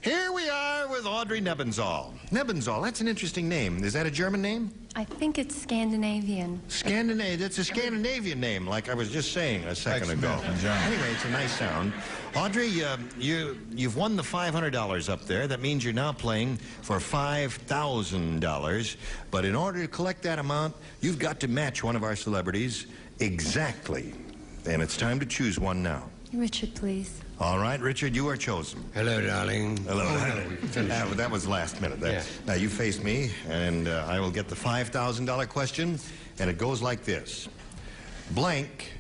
Here we are with Audrey Nebenzahl. Nebenzahl, that's an interesting name. Is that a German name? I think it's Scandinavian. That's a Scandinavian name, like I was just saying a second ago. Anyway, it's a nice sound. Audrey, you've won the $500 up there. That means you're now playing for $5,000. But in order to collect that amount, you've got to match one of our celebrities exactly. And it's time to choose one now. Richard, please. All right, Richard, you are chosen. Hello, darling. Hello. That was last minute. Now, you face me, and I will get the $5,000 question, and it goes like this. Blank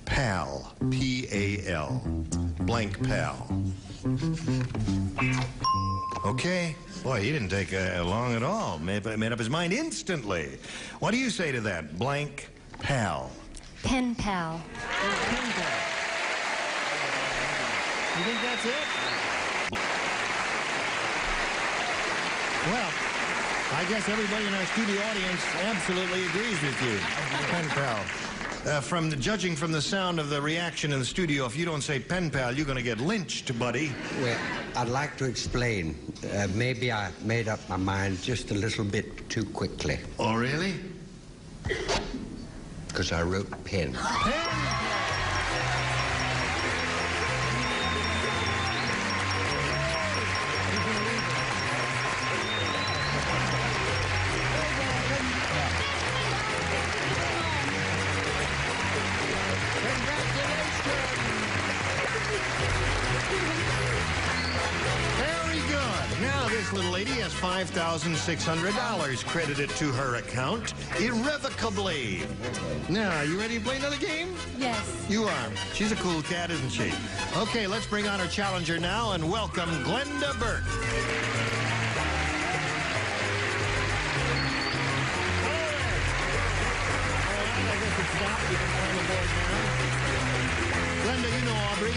pal, P-A-L, blank pal. Okay. Boy, he didn't take long at all. Made up his mind instantly. What do you say to that? Blank pal. Pen pal. Pen pal. You think that's it? Well, I guess everybody in our studio audience absolutely agrees with you. Pen pal. Judging from the sound of the reaction in the studio, if you don't say pen pal, you're going to get lynched, buddy. Well, I'd like to explain. Maybe I made up my mind just a little bit too quickly. Oh, really? Because I wrote pen. Little lady has $5,600 credited to her account irrevocably. Now, you ready to play another game? Yes. You are. She's a cool cat, isn't she? Okay, let's bring on our challenger now and welcome Glenda Burke. Glenda, you know Aubrey.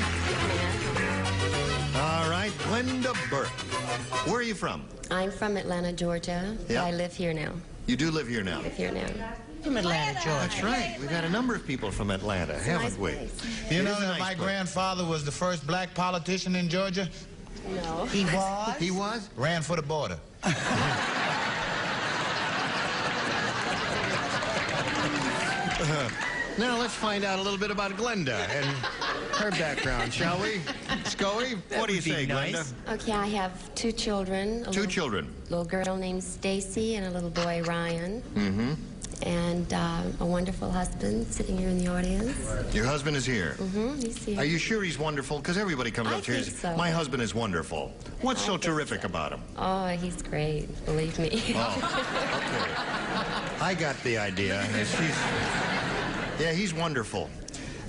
All right, Glenda Burke. Where are you from? I'm from Atlanta, Georgia. Yeah. I live here now. You do live here now? I live here now. From Atlanta, Georgia. That's right. We've had a number of people from Atlanta, haven't we? You know that my grandfather was the first black politician in Georgia? No. He was? He was? Ran for the border. Now let's find out a little bit about Glenda and her background, shall we? Scoey, what do you say, Glenda? Okay, I have two children. Two children. Little girl named Stacy and a little boy, Ryan. Mm-hmm. And a wonderful husband sitting here in the audience. Your husband is here? Mm-hmm, he's here. Are you sure he's wonderful? Because everybody comes up here and says, so. My husband is wonderful. What's so terrific about him? Oh, he's great, believe me. Oh, okay. I got the idea. Yeah, he's wonderful.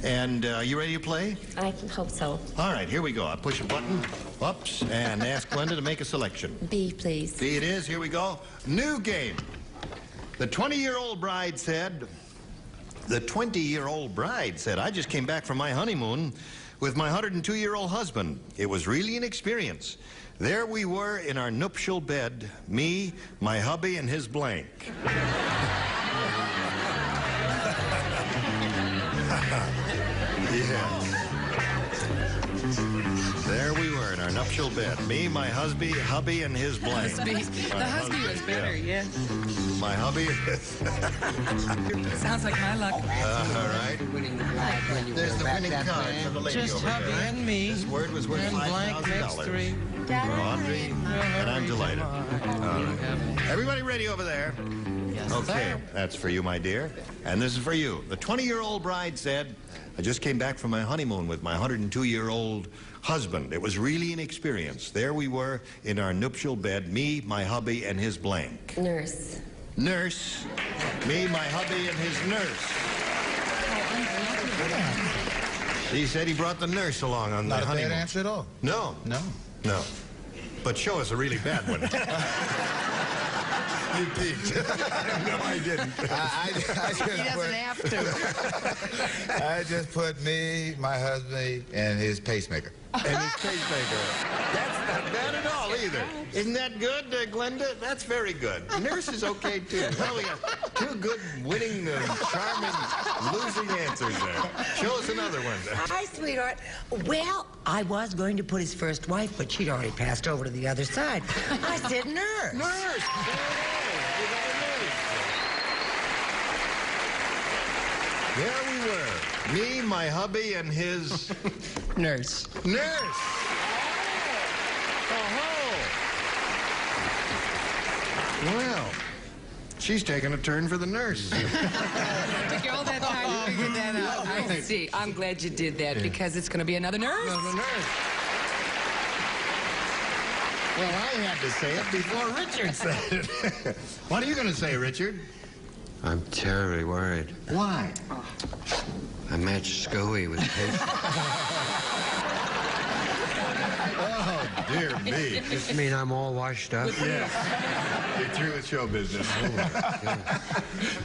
And you ready to play? I hope so. All right, here we go. I push a button, whoops, and ask Glenda to make a selection. B, please. B it is. Here we go. New game. The 20-year-old bride said, I just came back from my honeymoon with my 102-year-old husband. It was really an experience. There we were in our nuptial bed, me, my hubby, and his blank. Yes. There we were in our nuptial bed. Me, my hubby, and his blank. The husband was better, yeah. My hubby. Sounds like my luck. All right. There's the winning card for the lady Just over hubby there. and me. This word was worth And blank makes $5,000. three. For Audrey, and I'm delighted. All right. Everybody ready over there? Okay, that's for you, my dear. And this is for you. The 20-year-old bride said, I just came back from my honeymoon with my 102-year-old husband. It was really an experience. There we were in our nuptial bed, me, my hubby, and his blank. Nurse. Nurse. Me, my hubby, and his nurse. He said he brought the nurse along on the honeymoon. Not a bad answer at all. No. No. No. But show us a really bad one. You peeked. No, I didn't. I just He doesn't have to. I just put me, my husband, and his pacemaker. And his pacemaker. That's not bad at all either. Isn't that good, Glenda? That's very good. Nurse is okay, too. Well, we got two good, winning, charming, losing answers there. Show us another one. Hi, sweetheart. Well, I was going to put his first wife, but she'd already passed over to the other side. I said nurse. Nurse. There we were. Me, my hubby, and his... Nurse. Nurse! Oh-ho! Well, she's taking a turn for the nurse. Took you all that time to figure that out. I see. I'm glad you did that because it's going to be another nurse. Another nurse. Well, I had to say it before Richard said it. What are you going to say, Richard? I'm terribly worried. Why? I matched Scoey with patience. Oh, dear me. Does this mean I'm all washed up? Yes. You're through with show business.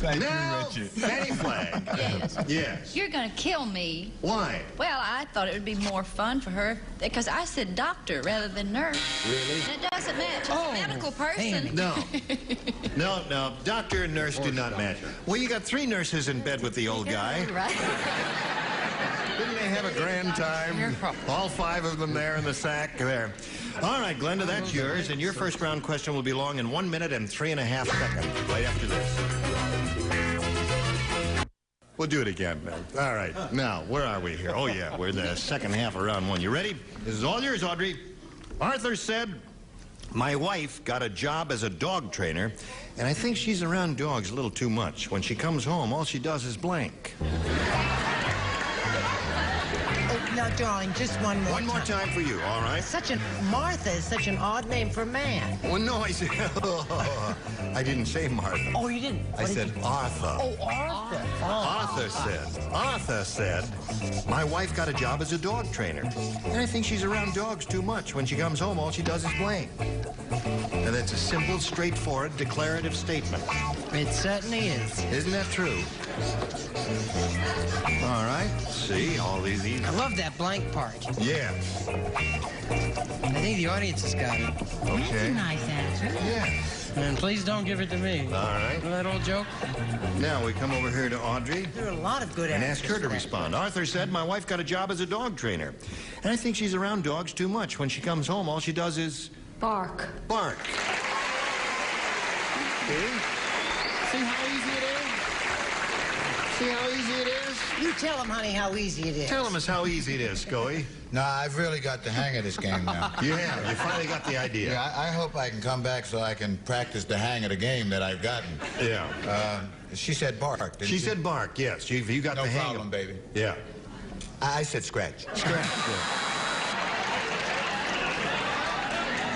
Thank you, Richard. Fanny Flag. Yes. Yes. You're going to kill me. Why? Well, I thought it would be more fun for her because I said doctor rather than nurse. Really? And it doesn't match. I'm a medical person. No. No. Doctor and nurse do not match. Well, you got 3 nurses in bed with the old guy. Right. Didn't they have a grand time? All 5 of them there in the sack there. All right, Glenda, that's yours. And your first round question will be long in 1 minute and 3.5 seconds. Right after this. We'll do it again, man. All right. Now, where are we here? Oh, yeah. We're in the second half of round 1. You ready? This is all yours, Audrey. Arthur said, my wife got a job as a dog trainer, and I think she's around dogs a little too much. When she comes home, all she does is blank. Now, darling, just one more One more time for you, all right? Martha is such an odd name for a man. Well, no, I said... I didn't say Martha. Oh, you didn't? I said Arthur. Oh, Arthur. Arthur said, my wife got a job as a dog trainer. And I think she's around dogs too much. When she comes home, all she does is blank. And that's a simple, straightforward, declarative statement. It certainly is. Isn't that true? All right. See, all these... I love that blank part. Yeah. I think the audience has got it. Okay. That's a nice answer. Yeah. And please don't give it to me. All right. That old joke? Now we come over here to Audrey. There are a lot of good and answers. ask her to respond. Arthur said, my wife got a job as a dog trainer. And I think she's around dogs too much. When she comes home, all she does is... Bark. Bark. See? See how easy it is? See how easy it is? You tell him, honey, how easy it is. Tell him how easy it is, Scoey. No, I've really got the hang of this game now. You have. You finally got the idea. Yeah, I hope I can come back so I can practice the hang of the game that I've gotten. Yeah. She said bark, didn't she? She said bark, yes. You got the hang No problem, baby. Yeah. I said scratch. Scratch, yeah.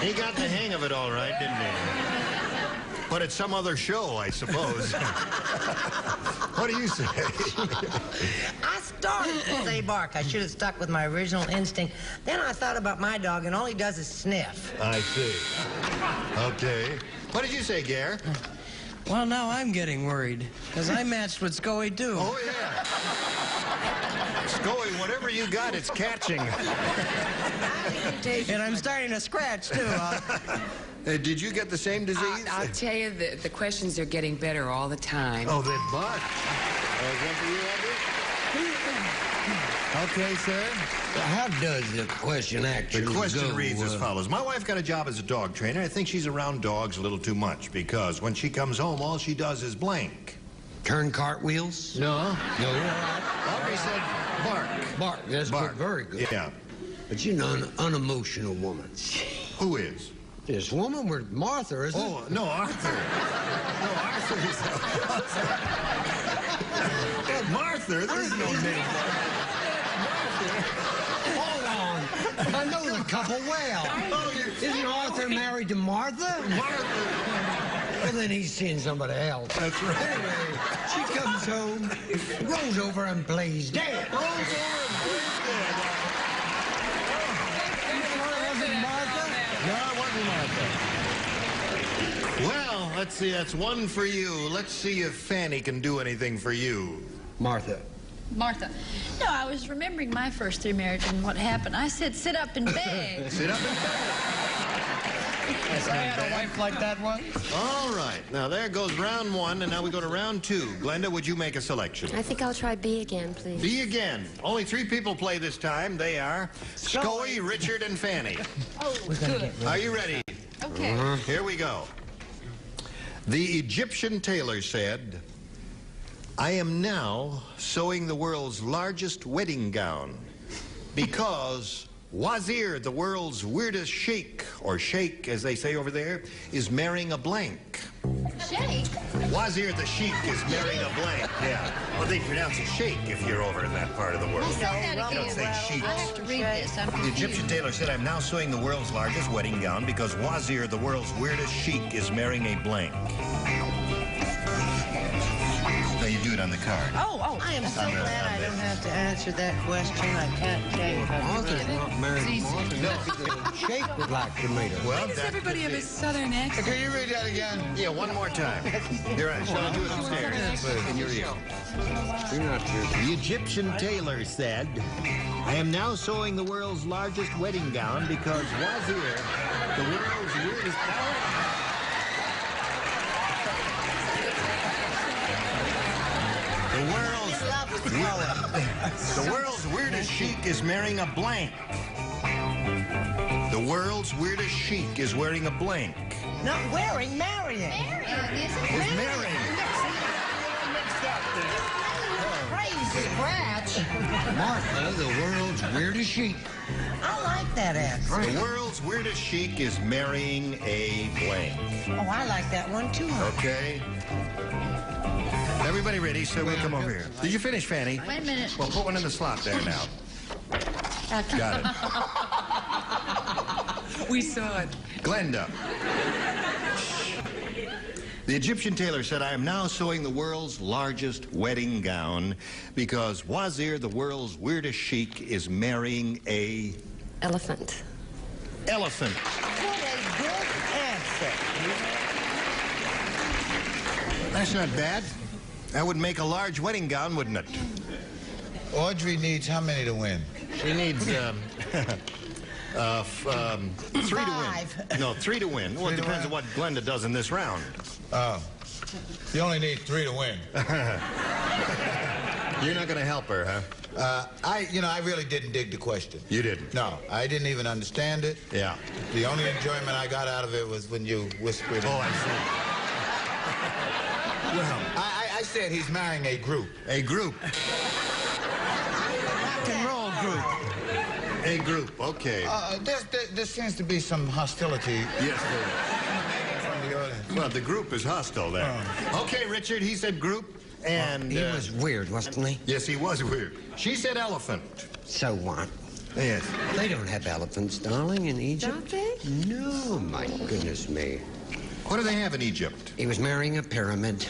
He got the hang of it all right, didn't he? But it's some other show, I suppose. What do you say? I started to say bark. I should have stuck with my original instinct. Then I thought about my dog, and all he does is sniff. I see. Okay. What did you say, Gare? Well, now I'm getting worried, because I matched with Scoey, too. Oh, yeah. Scoey, whatever you got, it's catching. And I'm starting to scratch, too. Did you get the same disease? I'll tell you, the questions are getting better all the time. Oh, they're but. Okay, sir. How does the question actually The question go? reads as follows. My wife got a job as a dog trainer. I think she's around dogs a little too much because when she comes home, all she does is blank. Turn cartwheels? No. No. Audrey said bark. Bark. That's Bark. good. Very good. Yeah. But you know, an unemotional woman. Who is? This woman with Martha, isn't it? Oh, no, Arthur. No, Arthur is... Martha? There's no name. Hold on. I know the couple well. Isn't Arthur married to Martha? Martha. Well, then he's seeing somebody else. That's right. Anyway, she comes home, rolls over and plays dead. Rolls over and plays dead. Wasn't Martha? Well, let's see, that's one for you. Let's see if Fanny can do anything for you. Martha. Martha. No, I was remembering my first three marriages and what happened. I said, sit up and beg. Sit up and beg. Yes, I had a wife like that one. All right. Now, there goes round one, and now we go to round two. Glenda, would you make a selection? I think I'll try B again, please. B again. Only 3 people play this time. They are Scoey, Richard, and Fanny. Oh, good. Are you ready? Okay. Here we go. The Egyptian tailor said, I am now sewing the world's largest wedding gown because Wazir, the world's weirdest sheik, or sheikh as they say over there, is marrying a blank. Sheikh? Wazir the sheik is marrying a blank, yeah. Well, they pronounce it sheik if you're over in that part of the world. Say that They don't again. say sheik. I have to read this. I'm The confused. Egyptian tailor said, I'm now sewing the world's largest wedding gown because Wazir, the world's weirdest sheik, is marrying a blank. No, you do it on the card. Oh, I am so glad I don't have to answer that question. I can't tell you how to Martha's not married. Martha. Sheikh would like to meet her. Well, Why does everybody have a southern accent? Can you read that again? Yeah, one more time. You're right. Shall I do it upstairs? In your ear. You're not here. The Egyptian tailor said, I am now sewing the world's largest wedding gown because Wazir, the world's weirdest... The world's weirdest sheik is marrying a blank. The world's weirdest sheik is wearing a blank. Not wearing, marrying. Is marrying. Crazy scratch. Martha, the world's weirdest sheik. I like that answer. The world's weirdest sheik is marrying a blank. Oh, I like that one too. Okay. Everybody ready? So we'll come over here. Did you finish, Fanny? Wait a minute. Well, put one in the slot there now. Got it. We saw it. Glenda. The Egyptian tailor said, I am now sewing the world's largest wedding gown because Wazir, the world's weirdest sheik, is marrying a... Elephant. Elephant. What a good answer. That's not bad. That would make a large wedding gown, wouldn't it? Audrey needs how many to win? She needs, 3 to win. No, 3 to win. Well, it depends on what Glenda does in this round. Oh. You only need 3 to win. You're not going to help her, huh? I really didn't dig the question. You didn't? No, I didn't even understand it. Yeah. The only enjoyment I got out of it was when you whispered. Oh, I see. Well, I said he's marrying a group. A group. Rock and roll group. A group, okay. There seems to be some hostility. Yes, there is. From the audience. Well, the group is hostile there. Okay, Richard, he said group, and... He was weird, wasn't he? Yes, he was weird. She said elephant. So what? Yes. They don't have elephants, darling, in Egypt. Don't they? No, my goodness me. What do they have in Egypt? He was marrying a pyramid.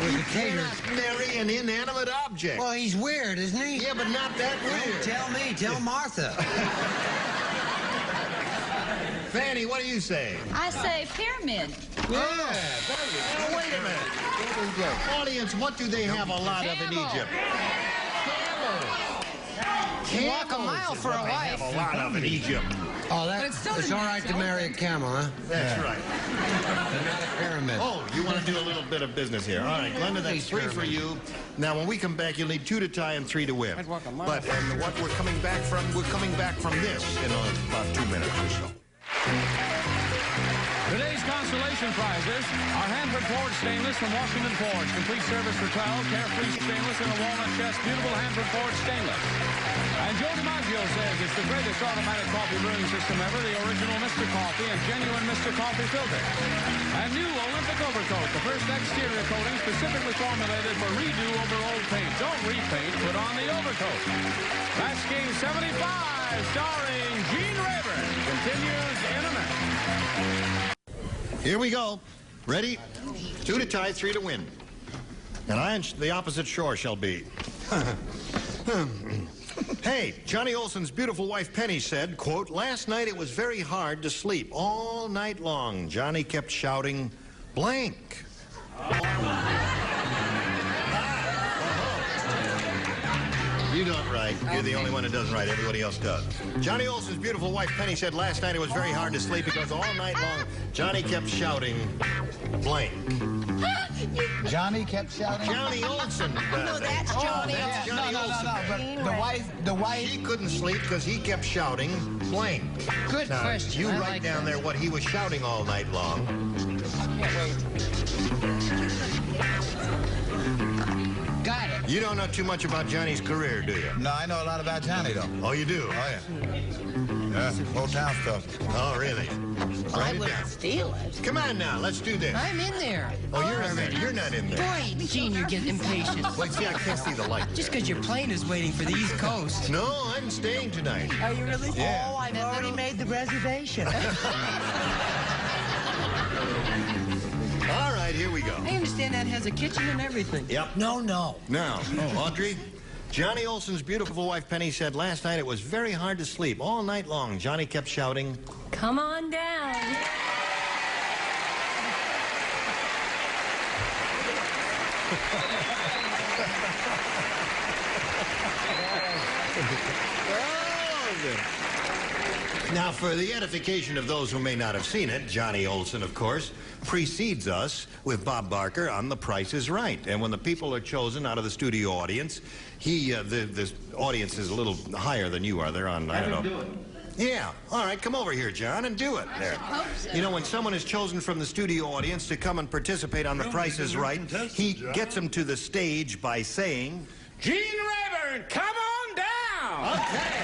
You cannot marry an inanimate object. Well, he's weird, isn't he? Yeah, but not that weird. Tell me, tell Martha. Fanny, what do you say? I say pyramid. Yeah, now, wait a minute. Audience, what do they have a lot of in Egypt? You walk a mile for a They wife. have a lot of in Egypt. Oh, But it's still it's all right to marry a camel, huh? That's right. But not a pyramid. Oh, you want to do a little bit of business here. All right, Glenda, that's 3 for you. Now, when we come back, you'll need 2 to tie and 3 to win. But and what we're coming back from this in about 2 minutes or so. Today's consolation prizes are Hanford Ford Stainless from Washington Forge. Complete service for 12, carefree stainless in a walnut chest. Beautiful Hanford Ford Stainless. And Joe DiMaggio says it's the greatest automatic coffee brewing system ever, the original Mr. Coffee and genuine Mr. Coffee filter. And new Olympic Overcoat, the first exterior coating specifically formulated for redo over old paint. Don't repaint, put on the overcoat. Match Game 75, starring Gene Rayburn, continues in a minute. Here we go. Ready? 2 to tie, 3 to win. And the opposite shore shall be. Hey, Johnny Olson's beautiful wife Penny said, quote, last night it was very hard to sleep. All night long, Johnny kept shouting, blank. You don't write. You're the only one that doesn't write. Everybody else does. Johnny Olson's beautiful wife Penny said last night it was very hard to sleep because all night long Johnny kept shouting blank. Johnny kept shouting? Johnny Olson. No, that's Johnny. That's Johnny Olson. But the wife... She couldn't sleep because he kept shouting blank. Good Now, question. You I write like down that. there what he was shouting all night long. Got it. You don't know too much about Johnny's career, do you? No, I know a lot about Johnny, though. Oh, you do? Oh, yeah. Yeah, old town stuff. Oh, really? I wouldn't steal it. Come on now, let's do this. I'm in there. Oh, you're in there. You're not in there. Boy, Gene, you're getting impatient. Wait, see, I can't see the light. Just because your plane is waiting for the East Coast. No, I'm staying tonight. Are you really? Yeah. Oh, I've already made the reservation. All right, here we go. I understand that has a kitchen and everything. Yep. No. Now, Audrey, Johnny Olson's beautiful wife Penny said last night it was very hard to sleep. All night long, Johnny kept shouting, Come on down. Now, for the edification of those who may not have seen it, Johnny Olson, of course, precedes us with Bob Barker on The Price is Right. And when the people are chosen out of the studio audience, the audience is a little higher than you are. They're on, I don't know. Do it. Yeah. All right, come over here, John, and do it. There. You know, when someone is chosen from the studio audience to come and participate on The Price is Right, he gets them to the stage by saying, Gene Rayburn, come on down! okay.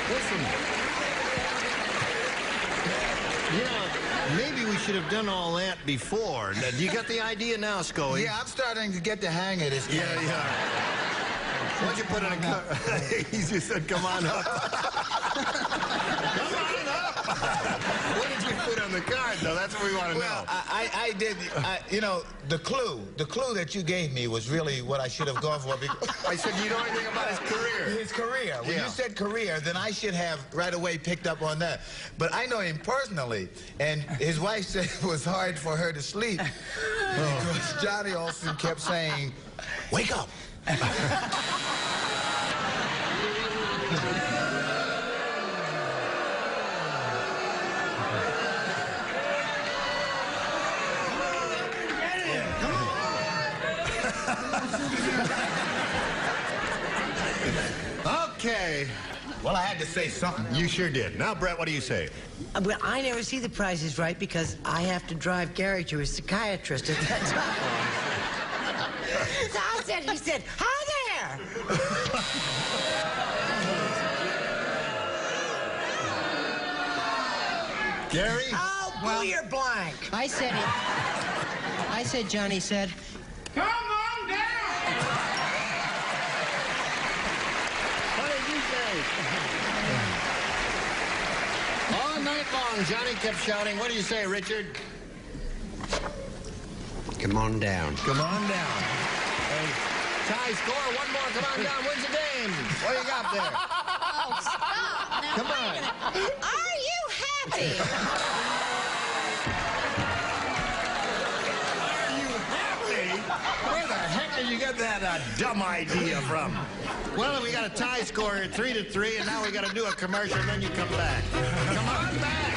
Listen. Yeah, maybe we should have done all that before. Do you get the idea now, Scoey? Yeah, I'm starting to get the hang of this. Yeah. Why'd you put in a car? He just said, come on up. Come on up. What did you put on the card, though? That's what we want to know. I did, you know, the clue that you gave me was really what I should have gone for. Because I said, you know anything about his career? His career. When you said career, then I should have right away picked up on that. But I know him personally, and his wife said it was hard for her to sleep because Johnny Olson kept saying, wake up. Okay. Well, I had to say something. You sure did. Now, Brett, what do you say? Well, I never see The Price is Right because I have to drive Gary to a psychiatrist at that time. So he said, hi there. Gary? Oh, well, you're blank. I said Johnny said, Come on down! What did you say? All night long, Johnny kept shouting. What do you say, Richard? Come on down. Come on down. Tie score. One more. Come on down. Wins the game. What do you got there? Oh, stop. Now, Come wait on. a minute. Are you happy? Where the heck did you get that dumb idea from? Well, we got a tie score at 3-3, and now we got to do a commercial, and then you come back. Come on back.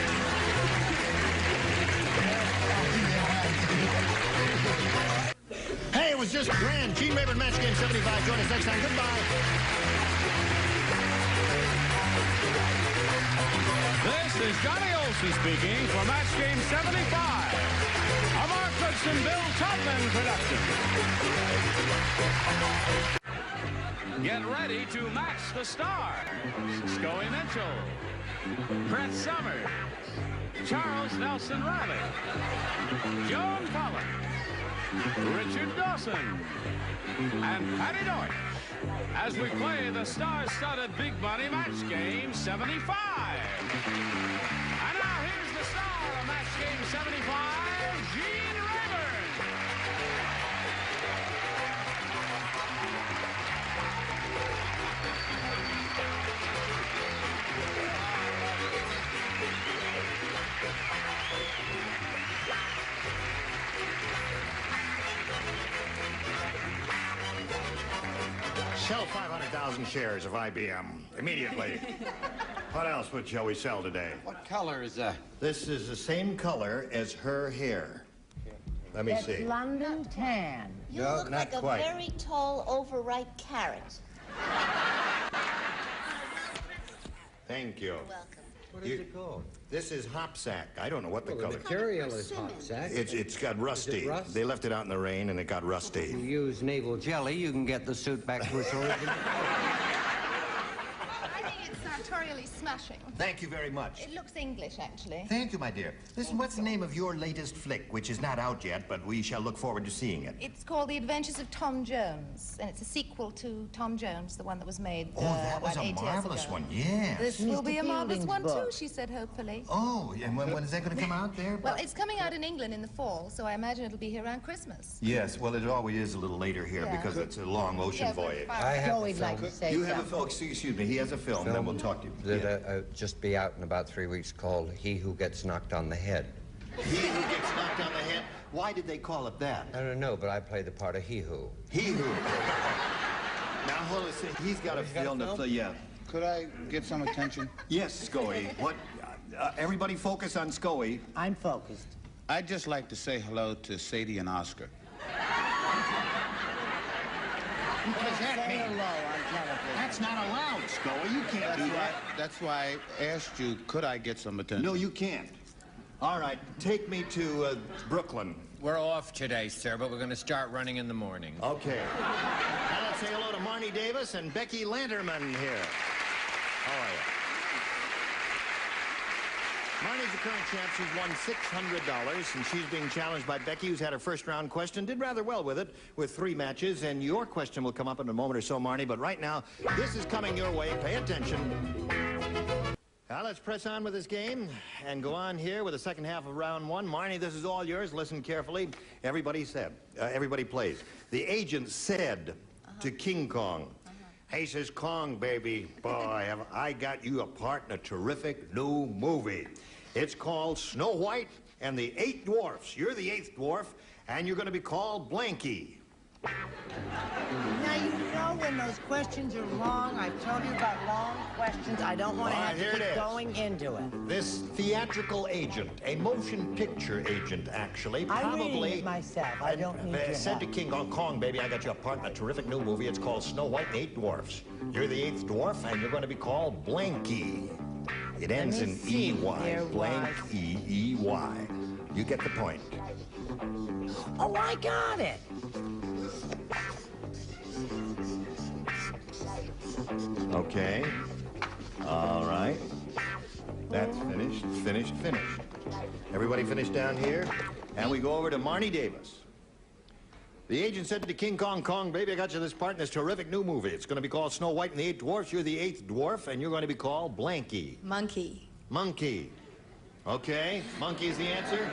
Hey, it was just grand. Gene Rayburn, Match Game 75. Join us next time. Goodbye. This is Johnny Olson speaking for Match Game 75. A Mark Goodson, Bill Tubman production. Get ready to match the stars. Scoey Mitchllll, Brett Summers, Charles Nelson Riley, Joan Collins, Richard Dawson, and Patty Deutsch. as we play the star-studded Big Money Match Game 75. And now here's the star of Match Game 75, Gene Rayburn. Sell 500,000 shares of IBM immediately. What else would Joey sell today? What color is that? This is the same color as her hair. Let me see. London tan. You No, look not like quite. a very tall, overripe carrot. Thank you. Welcome. What is it called? This is hopsack. I don't know what the Well, color. the material is hopsack. It's got rusty. Is it rust? They left it out in the rain and it got If rusty. you use naval jelly, you can get the suit back to its original. I think it's sartorially smashing. Thank you very much. It looks English, actually. Thank you, my dear. Listen, what's the name of your latest flick, which is not out yet, but we shall look forward to seeing it? It's called The Adventures of Tom Jones, and it's a sequel to Tom Jones, the one that was made Oh, that was about a 8 years marvelous ago. one, yes. This will Mr. be a marvelous Fielding's one, too, book. she said, hopefully. Oh, and when is that going to come out there? Well, it's coming out in England in the fall, so I imagine it'll be here around Christmas. Yes, well, it always is a little later here Yeah. because it's a long ocean Yeah, but voyage. I have Joey'd a like film. to say You have a something. film, excuse me, he has a film, then we'll talk to you. That'll just be out in about 3 weeks called He Who Gets Knocked on the Head. He Who Gets Knocked on the Head? Why did they call it that? I don't know, but I play the part of He Who. He Who. Now, hold on, he's got a film to play, yeah. Could I get some attention? Yes, Scoey. What? Everybody focus on Scoey. I'm focused. I'd just like to say hello to Sadie and Oscar. What does that Say mean? hello on television. That's not allowed, Scoey. You can't do that. That's why I asked you, could I get some attention? No, you can't. All right, take me to Brooklyn. We're off today, sir, but we're going to start running in the morning. Okay. Now let's say hello to Marnie Davis and Becky Lanterman here. How are you? Marnie's the current champ. She's won $600, and she's being challenged by Becky, who's had her first-round question. Did rather well with it, with 3 matches, and your question will come up in a moment or so, Marnie. But right now, this is coming your way. Pay attention. Now let's press on with this game and go on here with the second half of round 1. Marnie, this is all yours. Listen carefully. Everybody plays. The agent said to King Kong, he says, Kong, baby, boy, have I got you a part in a terrific new movie. It's called Snow White and the 8 Dwarfs. You're the 8th dwarf, and you're going to be called Blanky. Now, you know when those questions are long, I've told you about long questions. I don't want to All right, have to here it keep is. going into it. This theatrical agent, a motion picture agent, actually, I'm probably... reading it myself. I don't need your said to help. King Kong, baby, I got you a part in a terrific new movie. It's called Snow White and the 8 Dwarfs. You're the 8th dwarf, and you're going to be called Blanky. It ends in see. E-Y. There Blank was- E-E-Y. You get the point. Oh, I got it. Okay. All right. That's finished, finished, finished. Everybody finished down here? And we go over to Marnie Davis. The agent said to King Kong, baby, I got you this part in this terrific new movie. It's going to be called Snow White and the 8 Dwarfs. You're the 8th dwarf, and you're going to be called Blanky. Monkey. Monkey. Okay, monkey's the answer.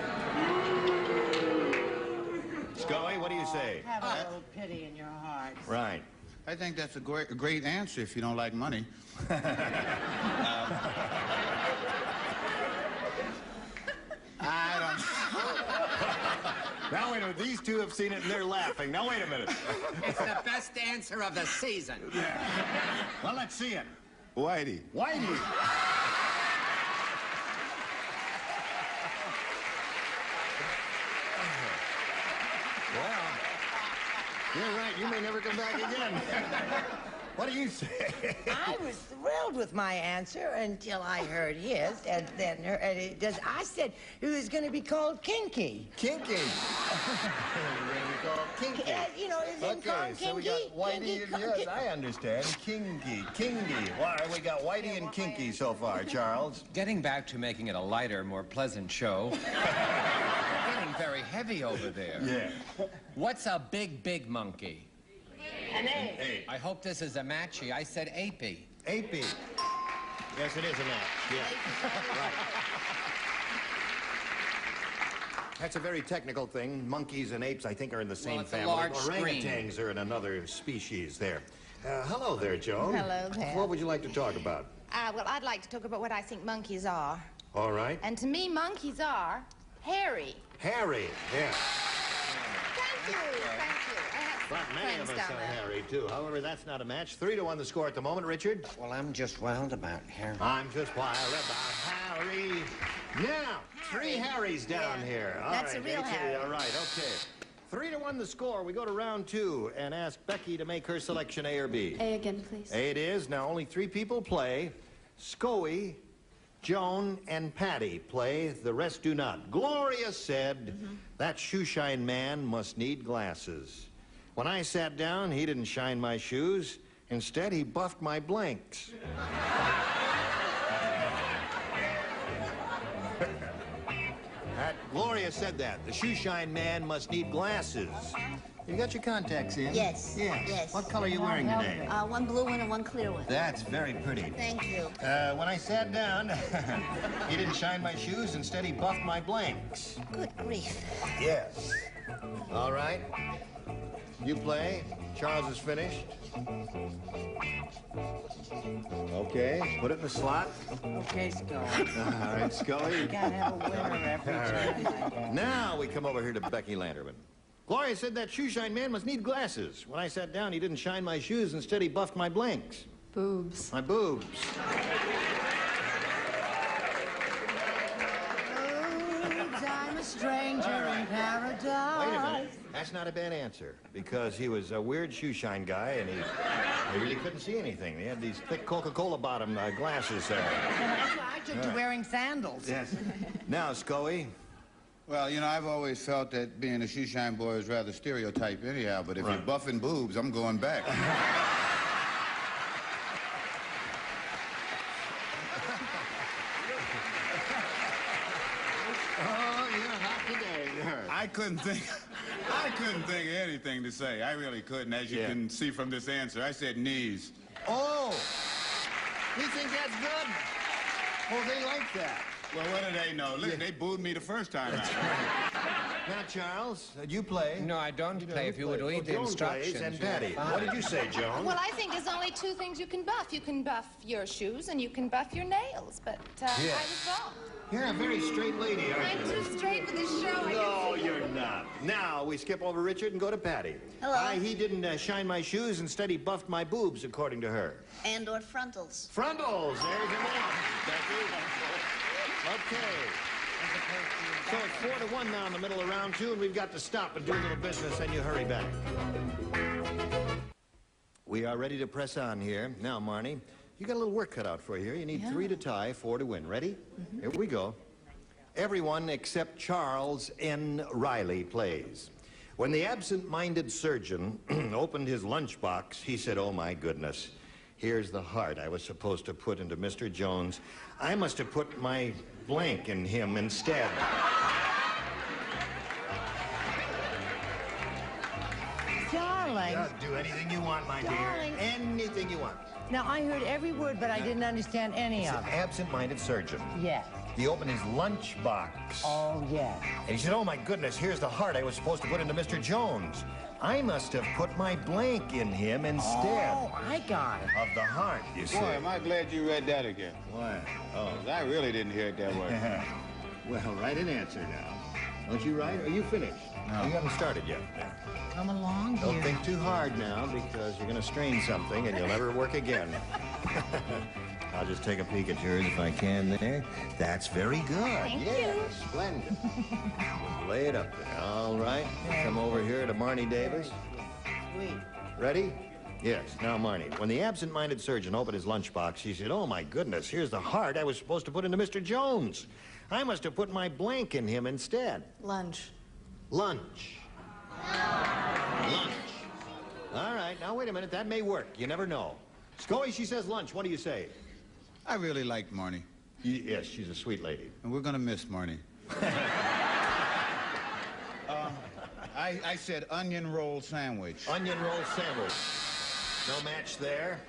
Scully, what do you say? Have a little pity in your heart. Right. I think that's a great answer if you don't like money. I don't... Now, wait a minute. These two have seen it, and they're laughing. Now, wait a minute. It's the best answer of the season. Well, let's see it. Whitey. Whitey. Well, you're right. You may never come back again. What do you say? I was thrilled with my answer until I heard his, and then I said it was going to be called Kinky. Kinky. Kinky. You know, is in Kong Okay, so we got Kinky? Whitey and yes, I understand. Kinky. Kinky. Why, we got Whitey and Kinky so far, Charles. Getting back to making it a lighter, more pleasant show. Getting very heavy over there. Yeah. What's a big monkey? An A. I hope this is a matchy. I said apey. Apey. Yes, it is a match. Yeah. Right. That's a very technical thing. Monkeys and apes, I think, are in the same it's a family. large Orangutans screen. are in another species there. Hello there, Joan. Hello there. What would you like to talk about? Well, I'd like to talk about what I think monkeys are. All right. And to me, monkeys are hairy. Harry, yeah. Thank you. I have But many of friends us down are there. Harry, too. However, that's not a match. 3-1 the score at the moment, Richard. Well, I'm just wild about Harry. I'm just wild about Harry. Now, 3 Harrys down here. All That's right, a real H- Harry. All right, okay. 3-1 the score. We go to round 2 and ask Becky to make her selection A or B. A again, please. A it is. Now, only 3 people play. Scoey, Joan, and Patty play. The rest do not. Gloria said, that shoeshine man must need glasses. When I sat down, he didn't shine my shoes. Instead, he buffed my blanks. Gloria said that. The shoeshine man must need glasses. You got your contacts in? Yes. Yes. What color are you wearing today? One blue one and one clear one. That's very pretty. Thank you. When I sat down, he didn't shine my shoes. Instead, he buffed my blanks. Good grief. Yes. All right. You play. Charles is finished. Okay. Put it in the slot. Okay, Scoey. All right, Scully. You gotta have a winner every time. Now we come over here to Becky Landerman. Gloria said that shoeshine man must need glasses. When I sat down, he didn't shine my shoes. Instead, he buffed my blanks. Boobs. My boobs. I'm a stranger in paradise. Wait a minute. That's not a bad answer, because he was a weird shoeshine guy, and he really couldn't see anything. He had these thick Coca-Cola bottom glasses there. And that's why I took to wearing sandals. Yes. Now, Scoey. Well, you know, I've always felt that being a shoeshine boy is rather stereotyped anyhow, but if you're buffing boobs, I'm going back. Oh, you're hot today. I couldn't think of anything to say. I really couldn't, as you can see from this answer. I said knees. Oh! You think that's good? Oh, they like that. Well, what do they know? Look, they booed me the first time out. Now, Charles, you play. No, I don't play. If you would read the Joan instructions. plays, and Patty. What did you say, Joan? Well, I think there's only 2 things you can buff. You can buff your shoes and you can buff your nails. But I was wrong. You're a very straight lady, aren't I'm you? too straight with this show. No, you're not. Now, we skip over Richard and go to Patty. Hello. He didn't shine my shoes. Instead, he buffed my boobs, according to her. And or frontals. Frontals. There's a one. Okay. So it's 4-1 now in the middle of round 2, and we've got to stop and do a little business, and you hurry back. We are ready to press on here. Now, Marnie, you got a little work cut out for you here. You need 3 to tie, 4 to win. Ready? Here we go. Everyone except Charles N. Riley plays. When the absent-minded surgeon opened his lunchbox, he said, "Oh, my goodness. Here's the heart I was supposed to put into Mr. Jones. I must have put my blank in him instead." Darling. Just do anything you want, my Darling. dear. Anything you want. Now, I heard every word, but I didn't understand any He's of an it. absent-minded surgeon. Yes. He opened his lunchbox. Oh, yes. And he said, "Oh, my goodness, here's the heart I was supposed to put into Mr. Jones. I must have put my blank in him instead." Oh, I got it. Of the heart, you see. Boy, am I glad you read that again. Why? Oh. 'Cause I really didn't hear it that way. Well, write an answer now. Don't you write? Are you finished? No. You haven't started yet. Come along Don't here. think too hard now, because you're going to strain something and you'll never work again. I'll just take a peek at yours if I can there. That's very good. Thank you. Splendid. Just lay it up there. All right. Come over here to Marnie Davis. Sweet. Ready? Yes. Now, Marnie, when the absent-minded surgeon opened his lunchbox, he said, "Oh, my goodness, here's the heart I was supposed to put into Mr. Jones. I must have put my blank in him instead." Lunch. Lunch. Lunch. All right. Now, wait a minute. That may work. You never know. Scoey, she says lunch. What do you say? I really liked Marnie. Yes, she's a sweet lady. And we're going to miss Marnie. I said onion roll sandwich. Onion roll sandwich. No match there.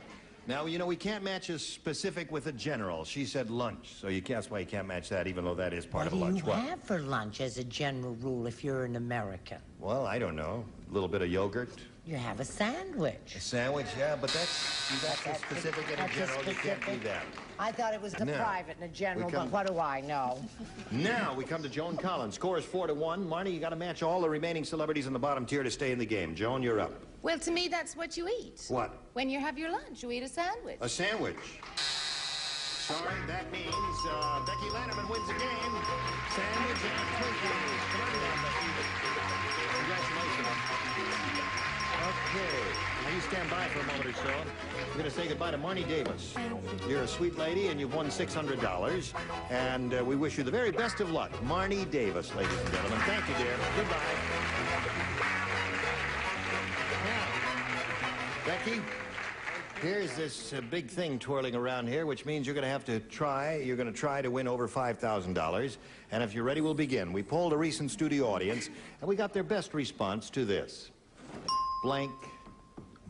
Now, you know, we can't match a specific with a general. She said lunch, so that's why you can't match that, even though that is part of a lunch. What do you have for lunch as a general rule if you're an American? Well, I don't know. A little bit of yogurt. You have a sandwich. A sandwich, yeah, but that's a specific and a general. You can't do that. I thought it was a private and a general, but what do I know? Now we come to Joan Collins. Score is 4-1. Marnie, you got to match all the remaining celebrities in the bottom tier to stay in the game. Joan, you're up. Well, to me, that's what you eat. What? When you have your lunch, you eat a sandwich. A sandwich. Sorry, that means Becky Lannerman wins the game. Sandwich and Twinkies. Come on down, Becky. Congratulations. Okay. Now you stand by for a moment or so. We're going to say goodbye to Marnie Davis. You're a sweet lady, and you've won $600. And we wish you the very best of luck. Marnie Davis, ladies and gentlemen. Thank you, dear. Goodbye. Becky, here's this big thing twirling around here, which means you're going to try to win over $5,000. And if you're ready, we'll begin. We polled a recent studio audience, and we got their best response to this. Blank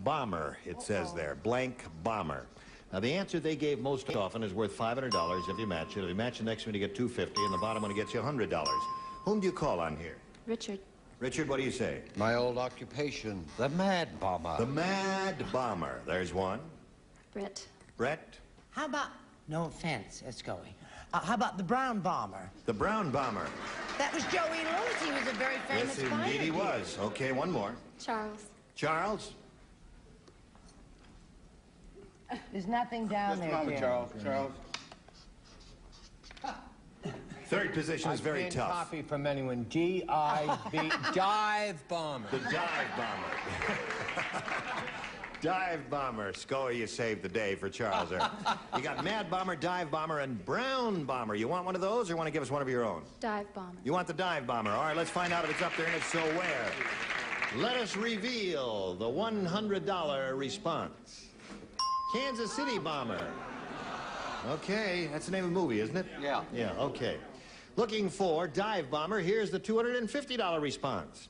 bomber, it says there. Blank bomber. Now, the answer they gave most often is worth $500 if you match it. If you match the next one, you get $250, and the bottom one gets you $100. Whom do you call on here? Richard. Richard, what do you say? My old occupation, the Mad Bomber. The Mad Bomber. There's one. Brett. Brett? How about, no offense, Scoey. How about the Brown Bomber? The Brown Bomber. That was Joey Lewis. He was a very famous Yes, indeed he was. Okay, one more. Charles. Charles? There's nothing down there, Just a moment, Charles. Third position is very I can't tough. copy from anyone. D-I-V, dive bomber. The dive bomber. Dive bomber. Scoey, you saved the day for Charles there. You got Mad Bomber, Dive Bomber, and Brown Bomber. You want one of those, or want to give us one of your own? Dive bomber. You want the Dive Bomber. All right, let's find out if it's up there, and if so, where. Let us reveal the $100 response. Kansas City Bomber. Okay, that's the name of the movie, isn't it? Yeah. Yeah, okay. Looking for Dive Bomber, here's the $250 response.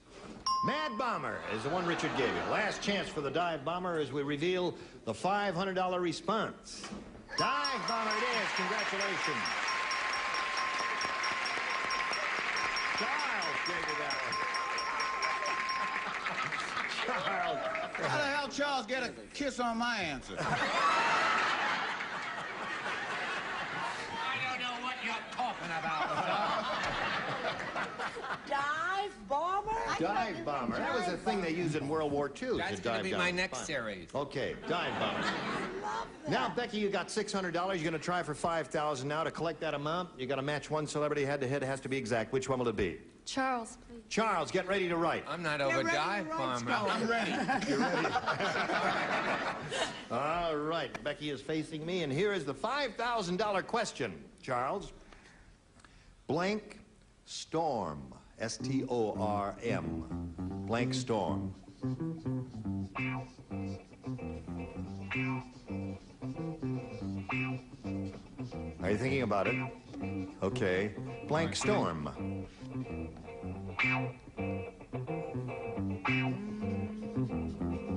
Mad Bomber is the one Richard gave you. Last chance for the Dive Bomber as we reveal the $500 response. Dive Bomber it is. Congratulations. Charles gave you that one. Charles. How the hell Charles get a kiss on my answer? Dive Bomber? Dive Bomber. That was a thing they used in World War II. That's going to be my next series. Okay, Dive Bomber. Now, Becky, you got $600. You're going to try for $5,000 now. To collect that amount, you got to match one celebrity head-to-head. It has to be exact. Which one will it be? Charles, please. Charles, get ready to write. I'm not over dive bomber. I'm ready. You're ready. All right, Becky is facing me, and here is the $5,000 question. Charles. Blank storm. S-T-O-R-M. Blank storm. Are you thinking about it? Okay. Blank storm.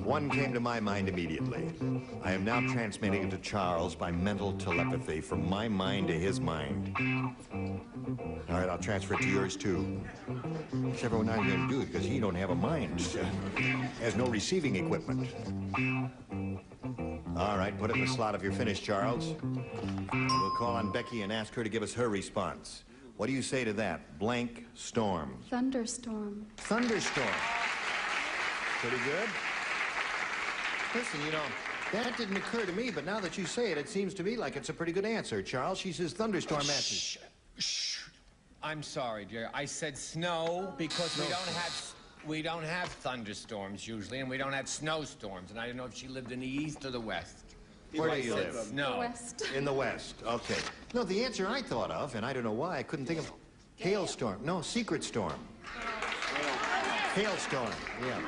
One came to my mind immediately. I am now transmitting it to Charles by mental telepathy from my mind to his mind. All right, I'll transfer it to yours, too. Except we're not going to do it because he don't have a mind. Has no receiving equipment. All right, put it in the slot if you're finished, Charles. And we'll call on Becky and ask her to give us her response. What do you say to that? Blank storm. Thunderstorm. Thunderstorm. Pretty good. Listen, you know, that didn't occur to me, but now that you say it, it seems to me like it's a pretty good answer, Charles. She says thunderstorm matches. Shh. I'm sorry, Jerry. I said snow because we don't have thunderstorms usually, and we don't have snowstorms. And I didn't know if she lived in the east or the west. Where do you live? No. The West. In the West. Okay. No, the answer I thought of, and I don't know why, I couldn't think of hailstorm. No, secret storm. Hailstorm, yeah.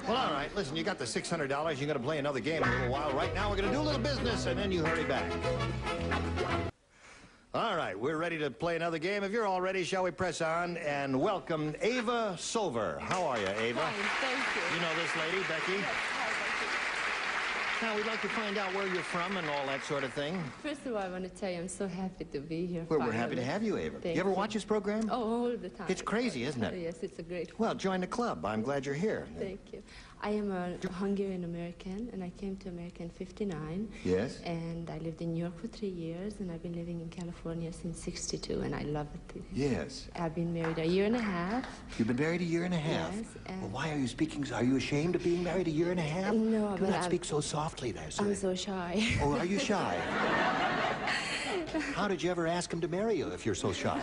Well, all right, listen, you got the $600. You're going to play another game in a little while. Right now, we're going to do a little business, and then you hurry back. All right, we're ready to play another game. If you're all ready, shall we press on and welcome Ava Silver. How are you, Ava? Fine, thank you. You know this lady, Becky? Yes, hi, Now, we'd like to find out where you're from and all that sort of thing. Becky. First of all, I want to tell you I'm so happy to be here. Well, we're happy to have you, Ava. Thank you ever you. watch this program? Oh, all the time. It's crazy, isn't it? Yes, it's a great one. Well, join the club. I'm glad you're here. Thank you. I am a Hungarian American, and I came to America in '59. Yes? And I lived in New York for 3 years, and I've been living in California since '62, and I love it. Yes. I've been married a year and a half. You've been married a year and a half? Yes. Well, why are you speaking? Are you ashamed of being married a year and a half? No, Do but not speak so softly there, sir. I'm so shy. Oh, are you shy? How did you ever ask him to marry you if you're so shy?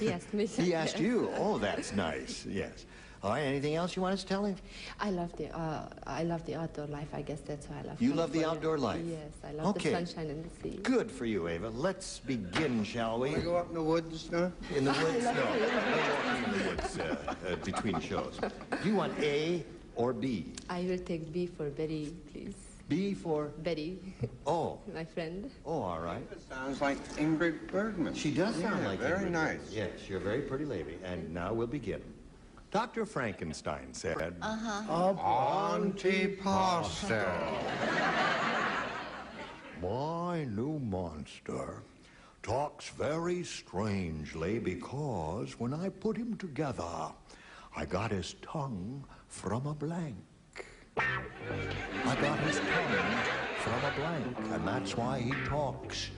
He asked me. He asked you? Oh, that's nice. Yes. All right, anything else you want us to tell him? I love the outdoor life. I guess that's why I love You love the California. outdoor life? Yes, I love the sunshine and the sea. Good for you, Ava. Let's begin, shall we? Want to go up in the woods, huh? In the woods? No. No walking in the woods between shows. Do you want A or B? I will take B for Betty, please. B for? Betty. Oh. My friend. Oh, all right. It sounds like Ingrid Bergman. She does sound like very Ingrid. nice. Yes, you're a very pretty lady. And now we'll begin. Dr. Frankenstein said, Antipasta. My new monster talks very strangely because when I put him together, I got his tongue from a blank. I got his tongue from a blank, and that's why he talks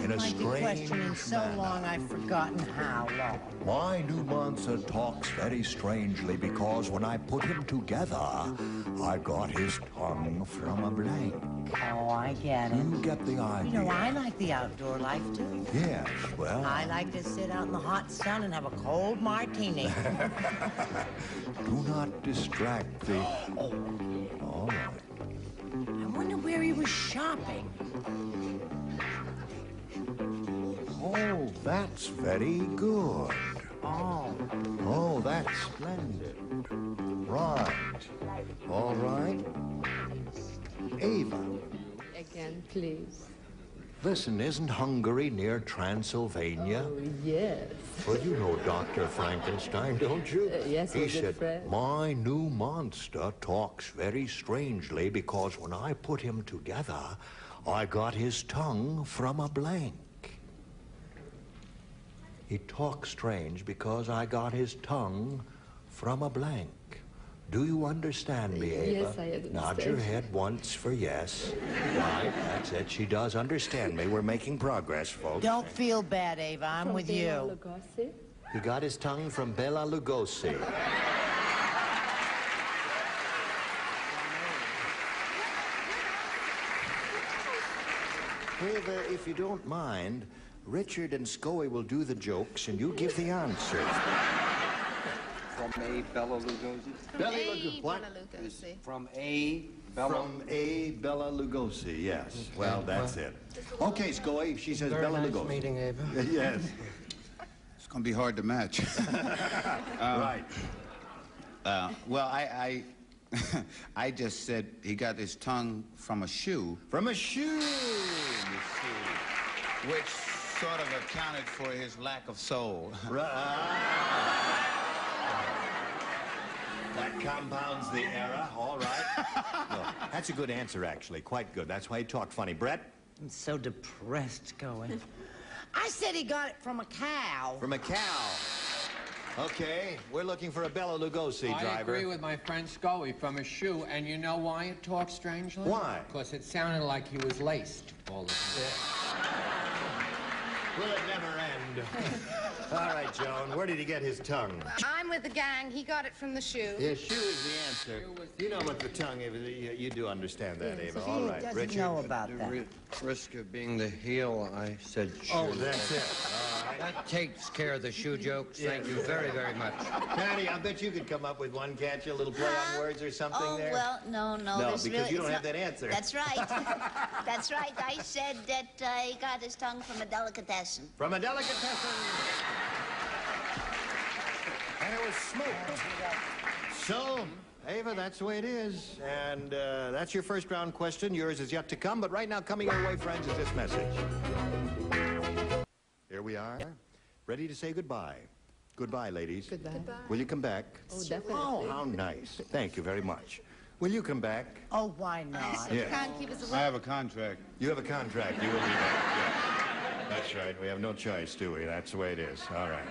in a strange in so manner. long I've forgotten how long. My new monster talks very strangely because when I put him together, I got his tongue from a blank. Oh, I get it. You get the idea. You know, I like the outdoor life, too. Yes, well... I like to sit out in the hot sun and have a cold martini. Do not distract the... All right. I wonder where he was shopping. Oh, that's very good. Oh. Oh, that's splendid. Right. All right. Ava. Again, please. Listen, isn't Hungary near Transylvania? Oh, yes. Well, you know Dr. Frankenstein, don't you? Yes, he we're good said, friends. my new monster talks very strangely because when I put him together, I got his tongue from a blank. He talks strange because I got his tongue from a blank. Do you understand me, Ava? Yes, I understand. Nod your head once for yes. Right, that's it. She does understand me. We're making progress, folks. Don't feel bad, Ava. I'm with you. Lugosi. He got his tongue from Bela Lugosi. Ava, if you don't mind, Richard and Scoey will do the jokes and you give the answers. From a Bela Lugosi? What? From a Bela... From a Bela Lugosi, yes. Well, that's it. Okay, Scoey, she says Bela Very nice Lugosi. meeting, Ava. Yes. It's going to be hard to match. Right. Well, I just said he got his tongue from a shoe. From a shoe, you see. Which sort of accounted for his lack of soul. That compounds the error, all right. No, that's a good answer, actually. Quite good. That's why he talked funny. Brett? I'm so depressed going. I said he got it from a cow. From a cow. Okay, we're looking for a Bela Lugosi driver. I agree with my friend Scoey, from a shoe, and you know why it talks strangely? Why? Because it sounded like he was laced all the time. Will it never end? All right, Joan, where did he get his tongue? I'm with the gang. He got it from the shoe. Yeah, shoe is the answer. You know what the tongue is. You do understand that, Ava. He All right, doesn't Richard. know about that. Risk of being the heel, I said shoe. Oh, that's it. That takes care of the shoe jokes. Thank you very, very much. Patty, I bet you could come up with one, can't you? A little play on words or something there? Well, no. No, there's because really, you don't it's have that answer. That's right. That's right. I said that he got his tongue from a delicatessen. From a delicatessen. And it was smoked. So, Ava, that's the way it is. And that's your first round question. Yours is yet to come. But right now, coming your way, friends, is this message. we are. Ready to say goodbye. Goodbye, ladies. Goodbye. Goodbye. Will you come back? Oh, definitely. Oh, how nice. Thank you very much. Will you come back? Oh, why not? Yes. Can't keep us I have a contract. You have a contract. You will be back. Yeah. That's right. We have no choice, do we? That's the way it is. All right.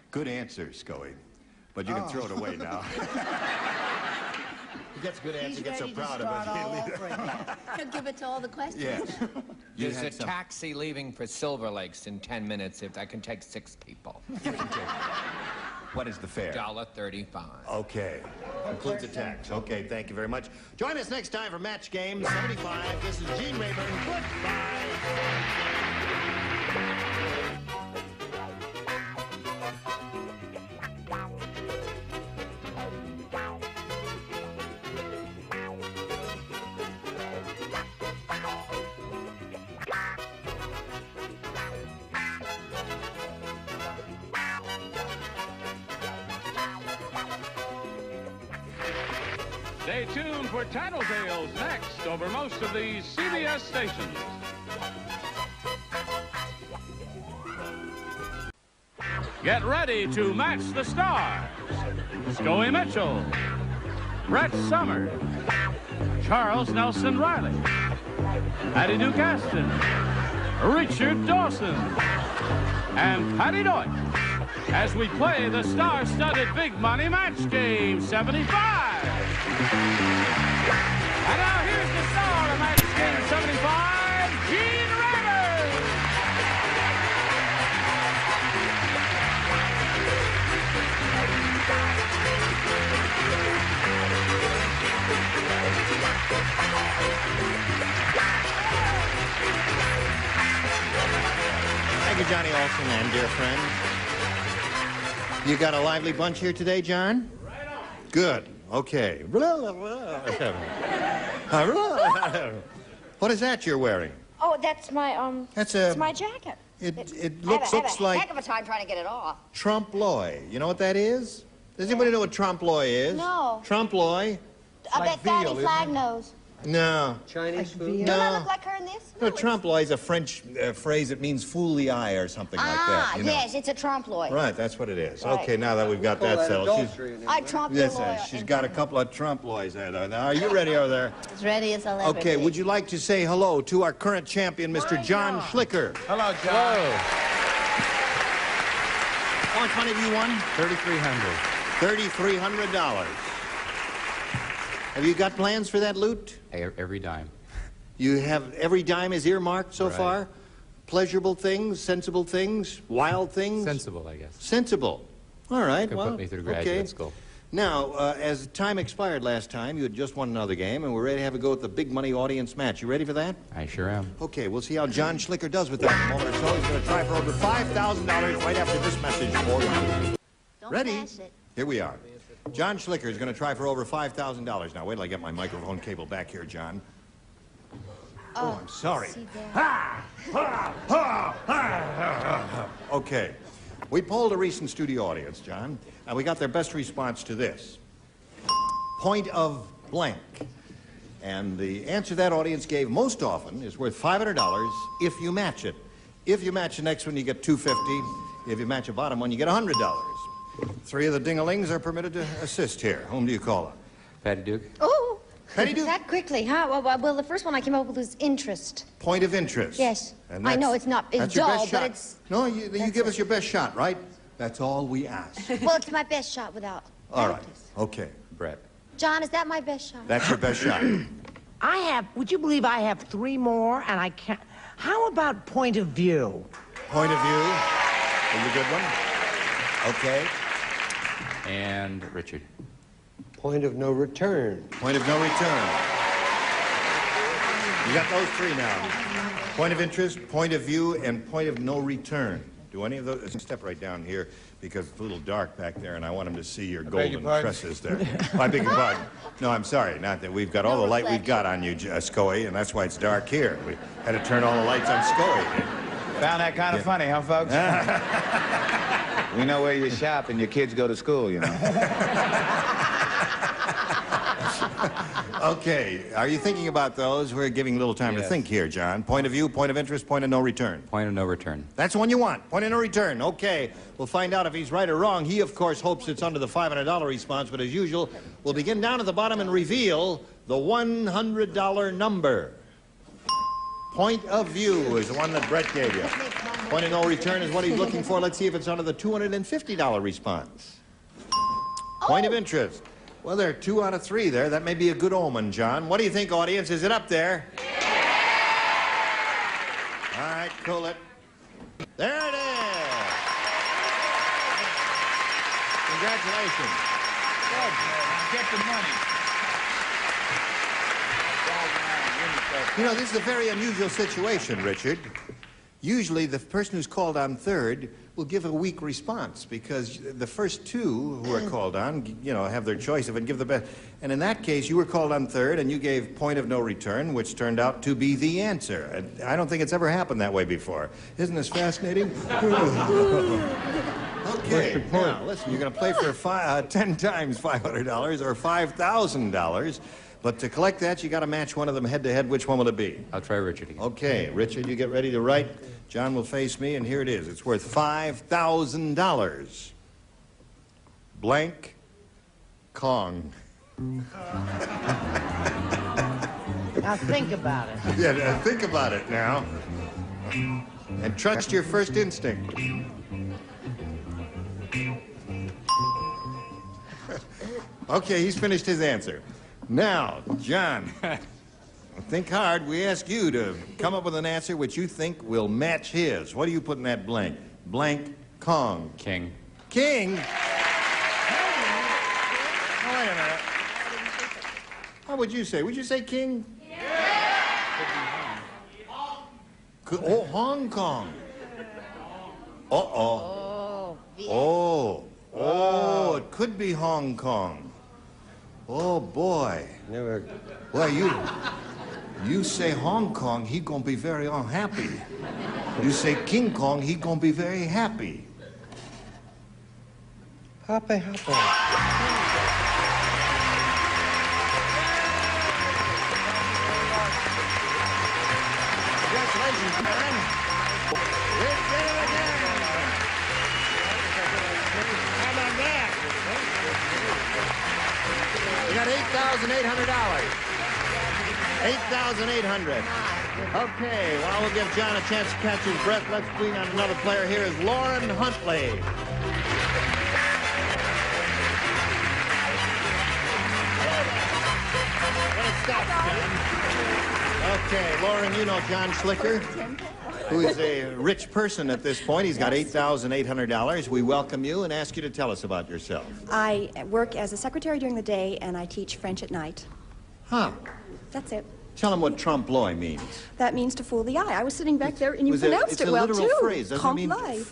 Good answer, Scoey. But you can throw it away now. He gets a good answer, gets so proud of it. He'll give it to all the questions. Yes. There's a taxi leaving for Silver Lakes in 10 minutes. If I can take 6 people. What is the fare? $1.35. Okay. Includes a tax. Okay, thank you very much. Join us next time for Match Game 75. This is Gene Rayburn. Goodbye. Stay tuned for Tattletales next over most of these CBS stations. Get ready to match the stars. Scoey Mitchell, Brett Summers, Charles Nelson Riley, Patty Duke Aston, Richard Dawson, and Patty Deutsch as we play the star-studded Big Money Match Game 75. And now here's the star of Match Game 75, Gene Rayburn. Thank you, Johnny Olson and dear friend. You got a lively bunch here today, John? Right on. Good. Okay. What is that you're wearing? Oh, that's my, That's it's my jacket. It I looks have a like heck of a time trying to get it off. trompe-l'oeil. You know what that is? Does anybody know what trompe-l'oeil is? No. Trompe-l'oeil? I bet Fanny Flagnose. No. Chinese food? No. Don't I look like her in this? No, trompe-l'oeil is a French phrase that means fool the eye or something like that. You know? Yes, it's a trompe-l'oeil. Right, that's what it is. Right. Okay, now that we've got that settled. I trompe Yes, l'oil. she's got a couple of trompe-l'oils there. Now, are you ready over there? As ready as I'll ever Okay, be. would you like to say hello to our current champion, Mr. John Schlicker? Hello, John. How much money have you won? $3,300. $3,300. Have you got plans for that loot? Every dime. You have every dime is earmarked so Right. far? Pleasurable things, sensible things, wild things? Sensible, I guess. Sensible. All right, Could well, put me through graduate okay. school. Now, as time expired last time, you had just won another game, and we're ready to have a go at the big money audience match. You ready for that? I sure am. Okay, we'll see how John Schlicker does with that in a moment or so. He's going to try for over $5,000 right after this message for you. Ready? Pass it. Here we are. John Schlicker is going to try for over $5,000. Now, wait till I get my microphone cable back here, John. Oh, I'm sorry. Okay. We polled a recent studio audience, John, and we got their best response to this. Point of blank. And the answer that audience gave most often is worth $500 if you match it. If you match the next one, you get $250. If you match a bottom one, you get $100. 3 of the ding-a-lings are permitted to assist here. Whom do you call? Patty Duke? Oh, Patty Duke? that quickly, huh? Well, the first one I came up with was interest. Point of interest. Yes. And I know that's- it's not, it's that's your best dull, shot. but it's... No, you give us your best shot, right? That's all we ask. Well, it's my best shot without... All right. Okay. Brett. John, is that my best shot? That's your best shot. I have, would you believe I have 3 more and I can't... How about point of view? Point of view is a good one. Okay. And Richard. Point of no return. Point of no return. You got those 3 now. Point of interest, point of view, and point of no return. Do any of those... Step right down here because it's a little dark back there, and I want them to see your golden tresses there. I beg your pardon. No, I'm sorry. Not that we've got all the light we've got on you, Scoey, and that's why it's dark here. We had to turn all the lights on Scoey. Found that kind of funny, huh, folks? We know where you shop and your kids go to school, you know. Okay, are you thinking about those? We're giving a little time to think here, John. Point of view, point of interest, point of no return. Point of no return. That's the one you want. Point of no return. Okay, we'll find out if he's right or wrong. He, of course, hopes it's under the $500 response, but as usual, we'll begin down at the bottom and reveal the $100 number. Point of view is the one that Brett gave you. Point of no return is what he's looking for. Let's see if it's under the $250 response. Point of interest. Well, there are 2 out of 3 there. That may be a good omen, John. What do you think, audience? Is it up there? All right, cool it. There it is. Congratulations. Good. Get the money. You know, this is a very unusual situation, Richard. Usually, the person who's called on third will give a weak response because the first 2 who are called on, you know, have their choice of it and give the best. And in that case, you were called on third and you gave point of no return, which turned out to be the answer. And I don't think it's ever happened that way before. Isn't this fascinating? Okay, now, listen, you're going to play for 10 times $500 or $5,000. But to collect that, you got to match one of them head-to-head. Which one will it be? I'll try Richard again. Okay, Richard, you get ready to write. John will face me, and here it is. It's worth $5,000. Blank Kong. Now think about it. Yeah, think about it now. And trust your first instinct. Okay, he's finished his answer. Now, John, think hard. We ask you to come up with an answer which you think will match his. What do you put in that blank? Blank Kong. King. King? Oh, wait a minute. How would you say? Would you say king? Yeah. Oh, Hong Kong. Uh-oh. Oh, it could be Hong Kong. Oh, boy. Never. Well, you say Hong Kong, he gonna be very unhappy. You say King Kong, he gonna be very happy. Happy, happy. Congratulations, man. We did it again. How about that? You got $8,800. $8,800. Okay, well, we'll give John a chance to catch his breath. Let's bring on another player. Here is Lauren Huntley. Okay, Lauren, you know John Schlicker, who is a rich person at this point. He's got $8,800. We welcome you and ask you to tell us about yourself. I work as a secretary during the day, and I teach French at night. Huh. That's it. Tell him what trompe-l'oeil means. That means to fool the eye. I was sitting back there, and you It's pronounced it well, too. It's a literal phrase, doesn't it mean? Trompe-l'oeil.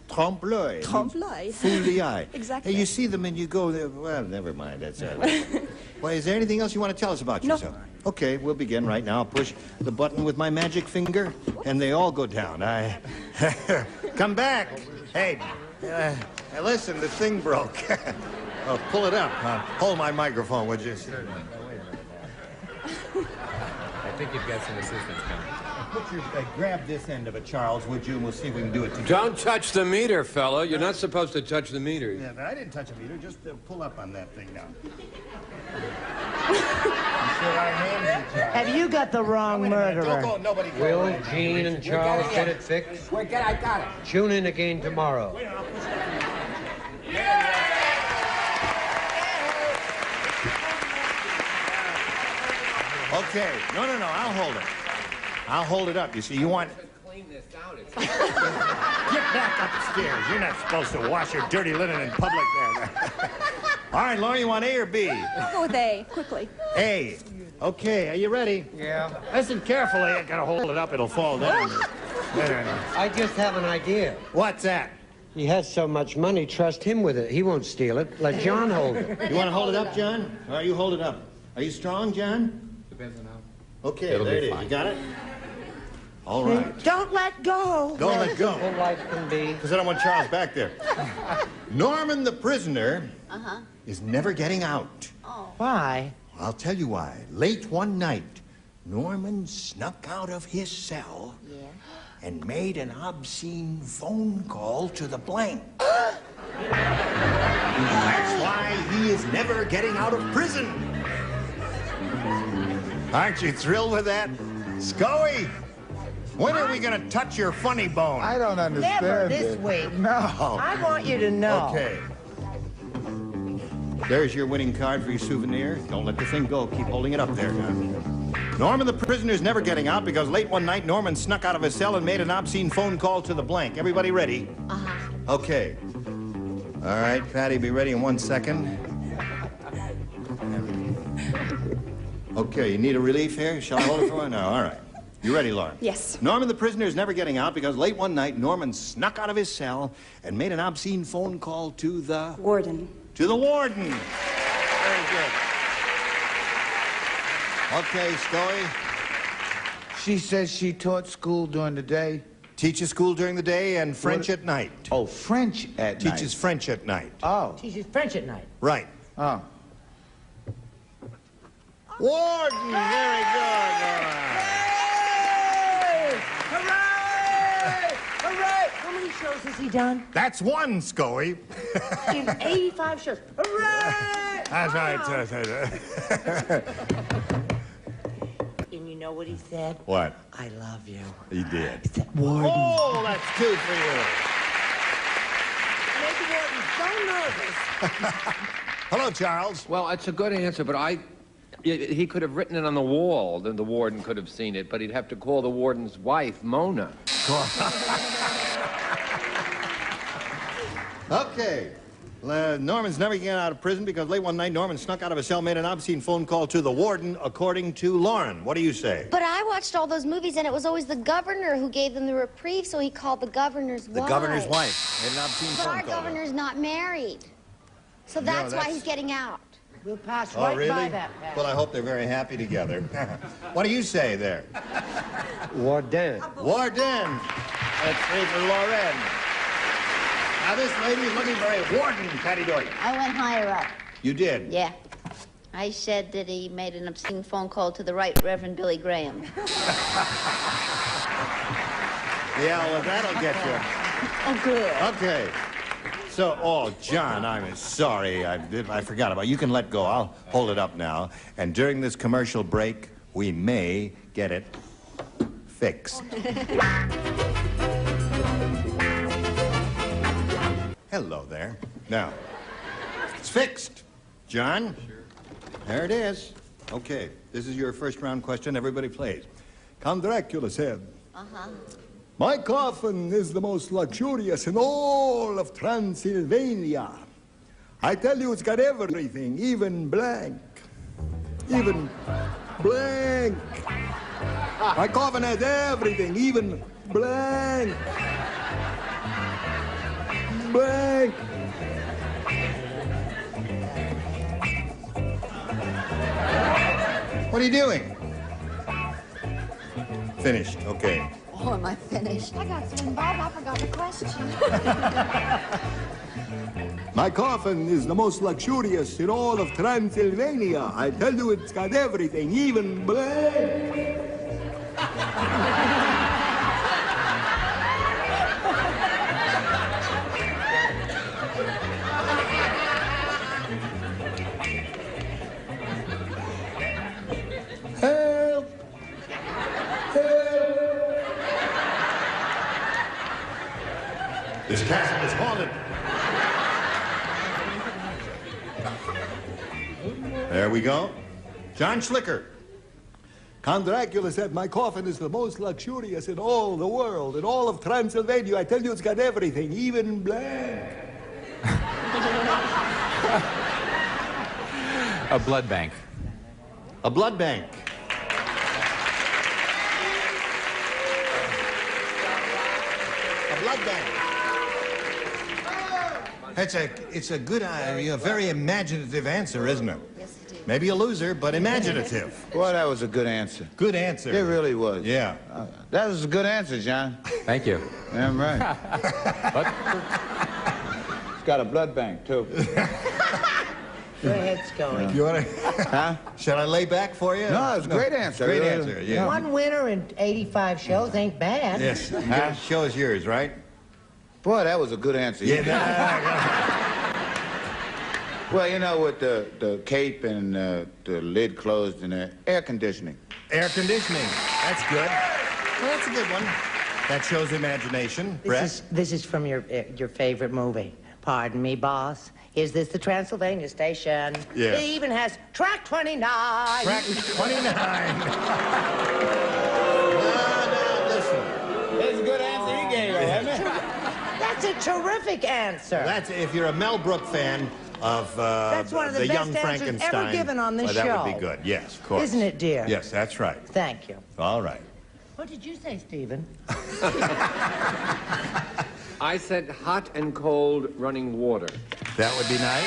Trompe-l'oeil. Trompe-l'oeil. Fool the eye. Exactly. Hey, you see them and you go there. Well, never mind. That's it. Well, is there anything else you want to tell us about yourself? Okay, we'll begin right now. I'll push the button with my magic finger, and they all go down. Come back. Hey, listen, the thing broke. Oh, pull it up. Hold my microphone, would you? I think you've got some assistance coming. Grab this end of it, Charles, would you? And we'll see if we can do it together. Don't touch the meter, fella. You're not supposed to touch the meter. Yeah, but I didn't touch a meter. Just pull up on that thing now. Have you got the wrong murderer? Don't go. Nobody go. Will, Gene, and Charles get it fixed? I got it. Tune in again tomorrow. Okay. No, I'll hold it. I'll hold it up. You see, you want... Clean this out. Get back upstairs. You're not supposed to wash your dirty linen in public there. All right, Lauren, you want A or B? I'll go with A, quickly. A. Okay, are you ready? Yeah. Listen carefully. I gotta hold it up. It'll fall down. I just have an idea. What's that? He has so much money, trust him with it. He won't steal it. Let John hold it. You want to hold it up, John? All right, you hold it up. Are you strong, John? Depends on how. Okay, It'll there be it is. fine. You got it? All right. Don't let go. Don't let go. Simple life can be. Because I don't want Charles back there. Norman the prisoner is never getting out. Why? I'll tell you why. Late one night, Norman snuck out of his cell and made an obscene phone call to the blank. That's why he is never getting out of prison. Aren't you thrilled with that? Scoey, when are we going to touch your funny bone? I don't understand. Never this week. No. I want you to know. Okay. There's your winning card for your souvenir. Don't let the thing go. Keep holding it up there. Norman the prisoner's never getting out because late one night Norman snuck out of his cell and made an obscene phone call to the blank. Everybody ready? Uh-huh. Okay. All right, Patty, be ready in 1 second. Okay, you need a relief here? Shall I hold it for you? No, all right. You ready, Lauren? Yes. Norman the prisoner is never getting out because late one night Norman snuck out of his cell and made an obscene phone call to the... Warden. To the warden. Very good. Okay, Scoey. She says she taught school during the day. Teaches school during the day and French at night. Oh, French at night. Teaches French at night. Oh. Teaches French at night. Right. Oh. Warden, very good. Hooray! Hooray! How many shows has he done? That's one, Scoey. In 85 shows. Hooray! That's right. And you know what he said? What? I love you. He did. He said, Warden. Oh, that's two for you. Made the warden so nervous. Hello, Charles. Well, it's a good answer, but he could have written it on the wall, then the warden could have seen it, but he'd have to call the warden's wife, Mona. Okay. Norman's never getting out of prison because late one night Norman snuck out of his cell, made an obscene phone call to the warden, according to Lauren. What do you say? But I watched all those movies, and it was always the governor who gave them the reprieve, so he called the governor's wife. The governor's wife made an obscene But phone our call. governor's not married. So that's why he's getting out. We'll pass Oh, right really? by that, Pat. Well, I hope they're very happy together. What do you say there? Warden. Warden. That's three for Lauren. Now, this lady is looking for a warden, Patty Doyle. I went higher up. You did? Yeah. I said that he made an obscene phone call to the Right Reverend Billy Graham. Yeah, well, that'll get you. Oh, good. Okay. So, oh, John, I'm sorry. I forgot about it. You can let go. I'll hold it up now. And during this commercial break, we may get it fixed. Hello there. Now, it's fixed. John? Sure. There it is. Okay, this is your first round question. Everybody plays. Count Dracula said, my coffin is the most luxurious in all of Transylvania. I tell you, it's got everything, even blank. Even blank. My coffin has everything, even blank. Blank. What are you doing? Finished, okay. Oh, am I finished? I got some involved. I forgot the question. My coffin is the most luxurious in all of Transylvania. I tell you, it's got everything, even blank. Help! Help! This castle is haunted. There we go. John Schlicker. Count Dracula said, my coffin is the most luxurious in all the world, in all of Transylvania. I tell you, it's got everything, even blank. A blood bank. A blood bank. A blood bank. It's a good, a very imaginative answer, isn't it? Yes, it is. Maybe a loser, but imaginative. Well, that was a good answer. Good answer. It really was. Yeah. That was a good answer, John. Thank you. Damn right. But it's got a blood bank, too. Go ahead, Scoey. You want to? Huh? Shall I lay back for you? No, it's a great answer. Great answer, yeah. One winner in 85 shows ain't bad. Yes. Show is yours, right? Boy, that was a good answer. Well, you know, with the cape and the lid closed and the air conditioning. Air conditioning. That's good. Well, that's a good one. That shows imagination. Brett? This is from your favorite movie. Pardon me, boss. Is this the Transylvania station? Yes. It even has track 29. Track 29. Now, listen. That's a good answer you gave, wasn't it? That's a terrific answer. That's if you're a Mel Brooks fan of That's one of the Young best answers Frankenstein. ever given on this that show. would be good. Yes, of course. Isn't it, dear? Yes, that's right. Thank you. All right. What did you say, Stephen? I said hot and cold running water. That would be nice.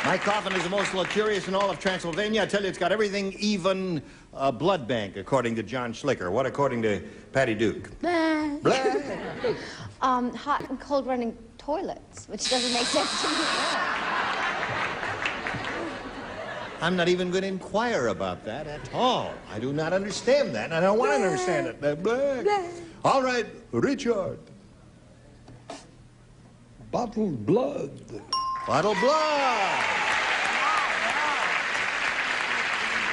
My coffin is the most luxurious in all of Transylvania. I tell you, it's got everything, even a blood bank, according to John Schlicker. What according to Patty Duke? Blah. Blah. Hot and cold running toilets, which doesn't make sense to me. I'm not even going to inquire about that at all. I do not understand that, and I don't want to understand it. Blah. All right, Richard. Bottled blood. Bottled blood.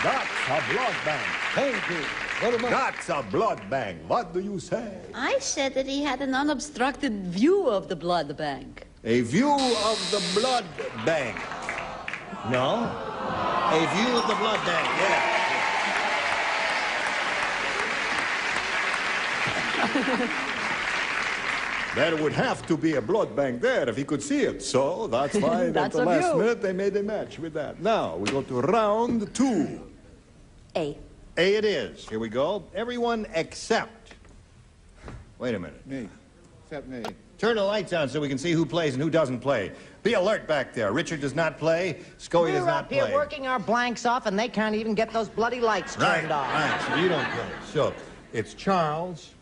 That's a blood bank. Thank you very much. That's a blood bank. What do you say? I said that he had an unobstructed view of the blood bank. A view of the blood bank. No? A view of the blood bank, yeah. There would have to be a blood bank there if he could see it. So that's why at That's the a last view. minute they made a match with that. Now we go to round 2. A. A it is. Here we go. Everyone except. Wait a minute. Me. Except me. Turn the lights on so we can see who plays and who doesn't play. Be alert back there. Richard does not play. Scoey does We're not up here play. working our blanks off, and they can't even get those bloody lights turned off. Right, so you don't play. So it's Charles,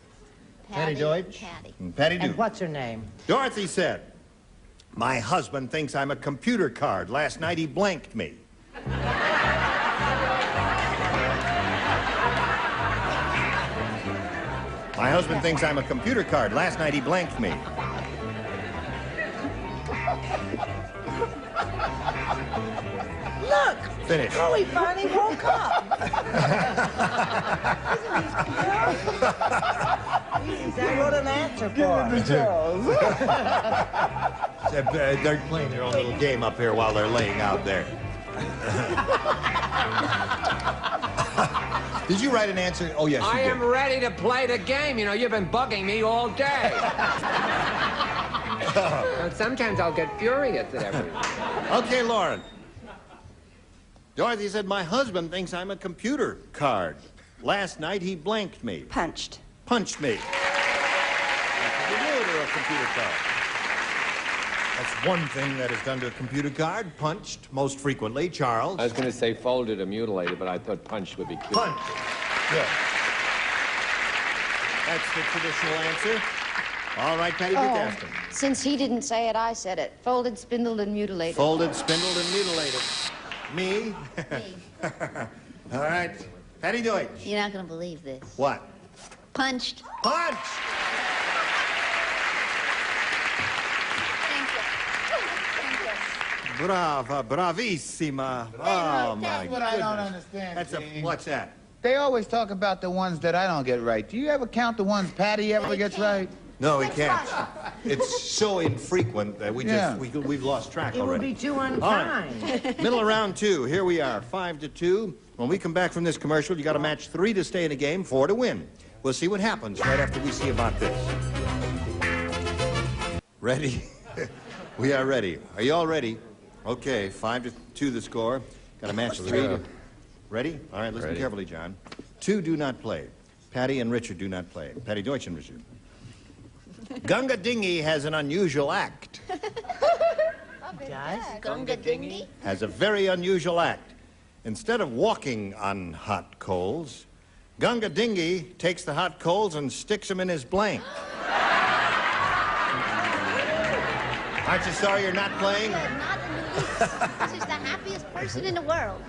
Patty Deutsch, and Patty Duke. And what's her name? Dorothy said, my husband thinks I'm a computer card. Last night he blanked me. My husband thinks I'm a computer card. Last night he blanked me. Look! Finish. Scoey finally woke up. I wrote an answer for him. They're playing their own little game up here while they're laying out there. Did you write an answer? Oh, yes, you I did. am ready to play the game. You know, you've been bugging me all day. And sometimes I'll get furious at everything. Okay, Lauren. Dorothy said, my husband thinks I'm a computer card. Last night he blanked me. Punched. Punched me. That's what you do to a computer card. That's one thing that is done to a computer card. Punched, most frequently. Charles? I was going to say folded or mutilated, but I thought punched would be cute. Punched. Good. That's the traditional answer. All right, Patty, Duke asked him. Since he didn't say it, I said it. Folded, spindled, and mutilated. Folded, spindled, and mutilated. Me? All right. Patty Deutsch. You're not going to believe this. What? Punched. Punch! Brava, bravissima. Oh, my That's what I don't goodness. understand, That's Gene. what's that? They always talk about the ones that I don't get right. Do you ever count the ones Patty ever gets right? No, we can't. It's so infrequent that we've lost track It would already. be too All unkind. right. Middle of round 2. Here we are, 5-2. When we come back from this commercial, you got to match 3 to stay in the game, 4 to win. We'll see what happens right after we see about this. Ready? We are ready. Are you all ready? Okay, 5-2 the score. Got to match 3 to... Ready? All right, listen carefully, John. 2 do not play. Patty and Richard do not play. Patty Deutsch and Richard. Gunga Dingy has an unusual act. Does? Gunga Dingy? Has a very unusual act. Instead of walking on hot coals, Gunga Dingy takes the hot coals and sticks them in his blank. Aren't you sorry you're not playing? Not in the least. She's the happiest person in the world.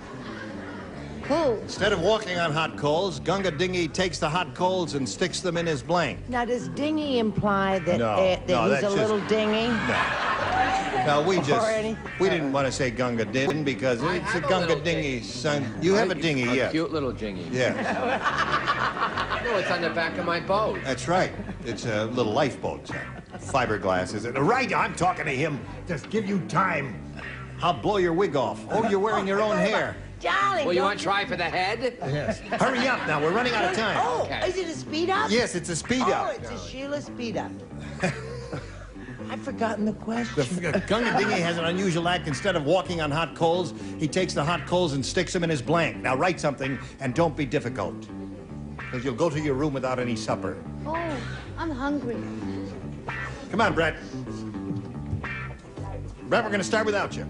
Who? Instead of walking on hot coals, Gunga Dingy takes the hot coals and sticks them in his blank. Now, does dingy imply that, No, that no, he's that's a just- little dingy? No, we Or we didn't want to say Gunga Din because I it's a have a Gunga little Dingy son. You have a dinghy, A yes. cute little dinghy. Yeah, No, it's on the back of my boat. that's right. It's a little lifeboat, son. Fiberglass, is it? Right, I'm talking to him. Just give you time. I'll blow your wig off. Oh, you're wearing your own hair. Johnny, Well, you don't want to try for the head? Yes. Hurry up now, we're running out of time. Oh, Okay. is it a speed up? Yes, it's a speed up. Oh, it's a Sheila speed up. I've forgotten the question. The Gunga Dingy has an unusual act. Instead of walking on hot coals, he takes the hot coals and sticks them in his blank. Now write something and don't be difficult. Because you'll go to your room without any supper. Oh, I'm hungry. Come on, Brett. Brett, we're going to start without you.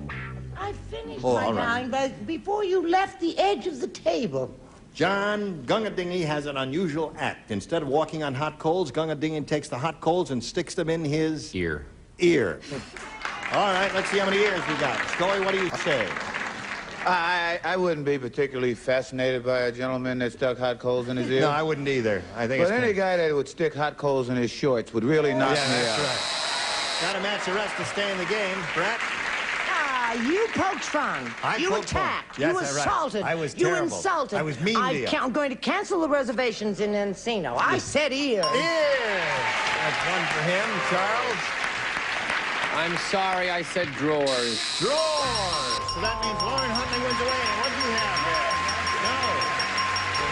I finished Oh, my all right. drawing, but before you left the edge of the table. John, Gunga Dingy has an unusual act. Instead of walking on hot coals, Gunga Dingy takes the hot coals and sticks them in his... Ear. Ear. All right, let's see how many ears we got. Scoey, what do you say? I wouldn't be particularly fascinated by a gentleman that stuck hot coals in his ear. No, I wouldn't either. I think But it's... any guy that would stick hot coals in his shorts would really knock Yeah, me that's out. right. Got to match the rest to stay in the game. Brett? Ah, you poked fun. I You poked fun. attacked. Yes, You that's right. assaulted. I was You terrible. insulted. I was mean to you. I'm going to cancel the reservations in Encino. I said ear. Ear! That's one for him. Charles? I'm sorry I said drawers. Drawers! So that means Lauren Huntley wins away. And what do you have there? No.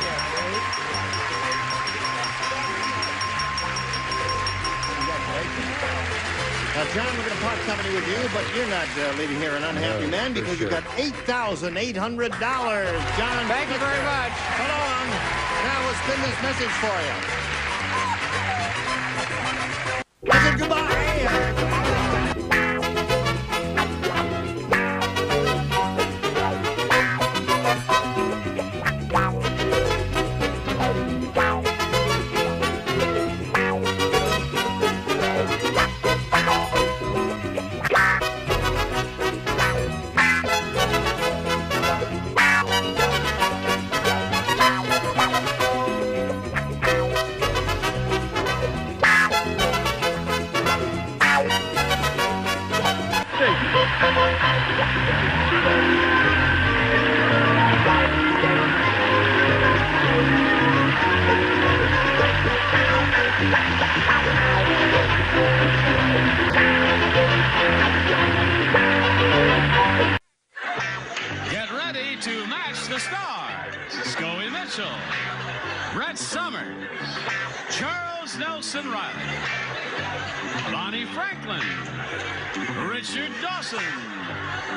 Now, John, we're going to part company with you, but you're not leaving here an unhappy man because you got $8,800. John, Thank you very much. So long. Now we'll spin this message for you. I said goodbye. Get ready to match the stars. Scoey Mitchell, Brett Summers, Charles Nelson Riley, Bonnie Franklin, Richard Dawson,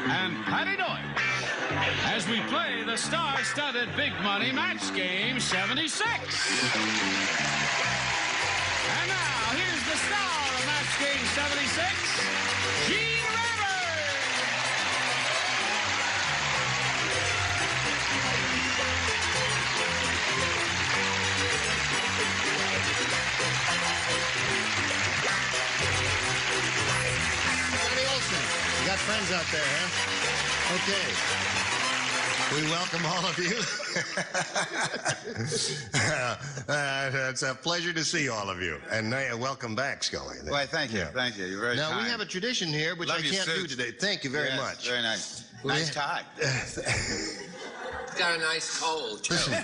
and Patty Deutsch as we play the star-studded Big Money Match Game 76. And now, here's the star of Match Game 76, Gene Rivers. Johnny Olson, you got friends out there, huh? Okay. We welcome all of you. It's a pleasure to see all of you. And welcome back, Scully. Why, thank you. Yeah. Thank you. You're very Now, kind. we have a tradition here, which Love I your can't do suits. today. Thank you very Yes, much. Very nice. We Nice ha- tie. Got a nice cold, too. Listen,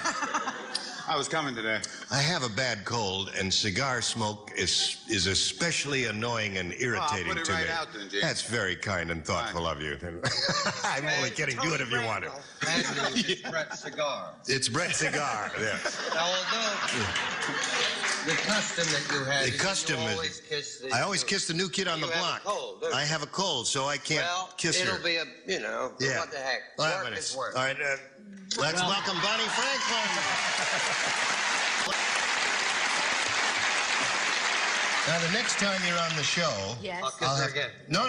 I was coming today. I have a bad cold, and cigar smoke is especially annoying and irritating put it to right me. out then, James. That's very kind and thoughtful of you. I'm only kidding. Do it if you want to. It's Brett's cigar. It's Brett Cigar, yes. Now, although the custom that you had, The custom you is- always kiss the... I always kiss the new kid on the You have a block. cold, don't you? I have a cold, so I can't Well, kiss her. it'll be a, you know, Yeah. what the heck. All right, Work but is work. all right, let's welcome Bonnie Franklin. Now, the next time you're on the show... Yes. I'll kiss her again. No.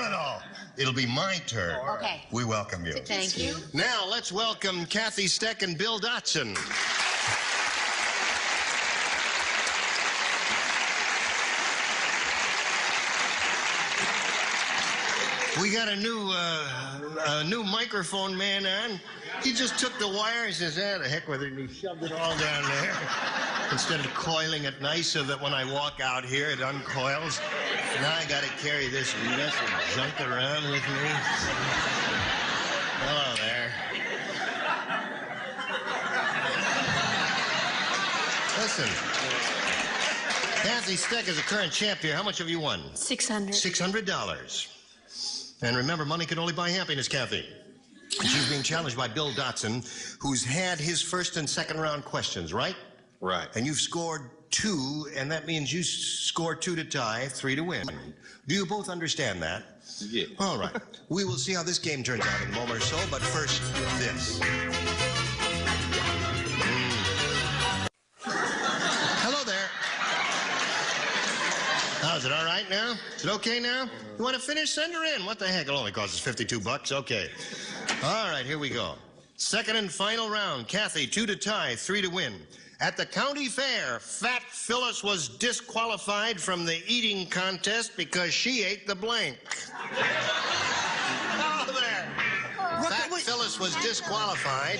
It'll be my turn. Okay. We welcome you. Thank you. Now, let's welcome Kathy Steck and Bill Dotson. We got a new microphone man on. He just took the wire and says, the heck with it, and he shoved it all down there. Instead of coiling it nice so that when I walk out here, it uncoils. Now I got to carry this mess of junk around with me. Hello there. Listen. Kathy Steck is a current champ here. How much have you won? $600. $600. And remember, money can only buy happiness, Kathy. She's being challenged by Bill Dotson, who's had his first and second round questions, right? Right. And you've scored 2, and that means you score 2 to tie, 3 to win. Do you both understand that? Yeah. All right. We will see how this game turns out in a moment or so, but first, this. Hello there. How's it, all right now? Is it okay now? You want to finish? Send her in. What the heck? It'll only cost us $52. Okay. All right, here we go. Second and final round. Kathy, 2 to tie, 3 to win. At the county fair, Fat Phyllis was disqualified from the eating contest because she ate the blank. Oh, there. Fat Phyllis was disqualified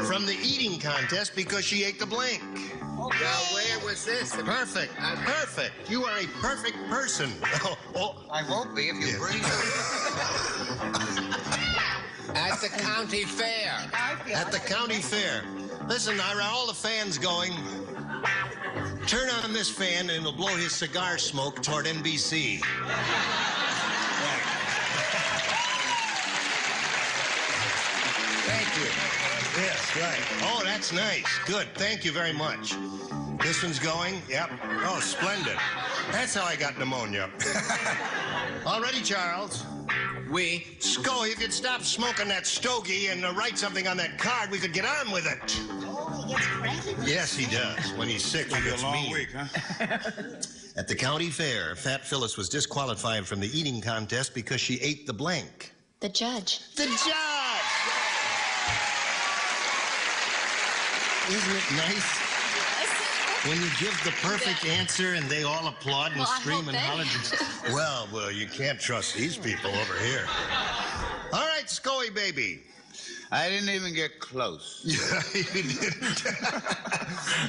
from the eating contest because she ate the blank. Now, where was this? Perfect. Perfect. You are a perfect person. I won't be if you breathe. At the county fair. At the county fair. Listen, Ira, all the fans going, turn on this fan and it'll blow his cigar smoke toward NBC. Thank you. Yes, right. Oh, that's nice. Good. Thank you very much. This one's going. Yep. Oh, splendid. That's how I got pneumonia. All ready, Charles? We. Scoey, if you'd stop smoking that stogie and write something on that card, we could get on with it. Oh, he gets cranky? Yes, he does. When he's sick, he gets mean. Week, huh? At the county fair, Fat Phyllis was disqualified from the eating contest because she ate the blank. The judge. The judge! Isn't it nice? When you give the perfect answer and they all applaud and scream and holler. Well, you can't trust these people over here. All right, Scoey, baby. I didn't even get close. Yeah, you didn't.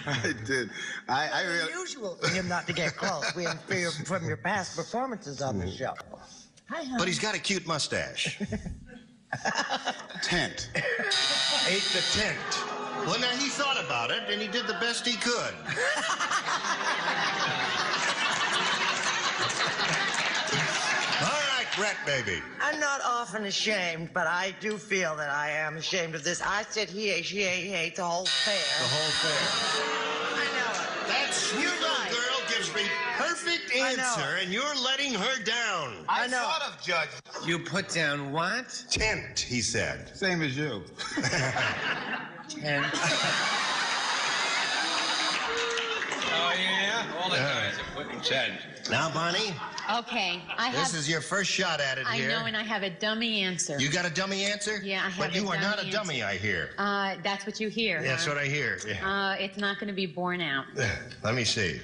I did. I really... Unusual for him not to get close. We infer from your past performances on the show. Hi, honey. But he's got a cute mustache. Tent. Ate the tent. Well, now, he thought about it, and he did the best he could. All right, Brett, baby. I'm not often ashamed, but I do feel that I am ashamed of this. I said he ate, she ate, he ate the whole fair. The whole fair. I know it. That sweet little girl gives me perfect answer, and you're letting her down. I thought of Judge. You put down what? Tent, he said. Same as you. Tent. Oh, yeah? All the guys are putting tent. Now, Bonnie, Okay, this is your first shot at it here. I know, and I have a dummy answer. You got a dummy answer? Yeah, I have But you a are not a dummy dummy, I hear. That's what you hear. That's what I hear. Yeah. It's not going to be borne out. Let me see.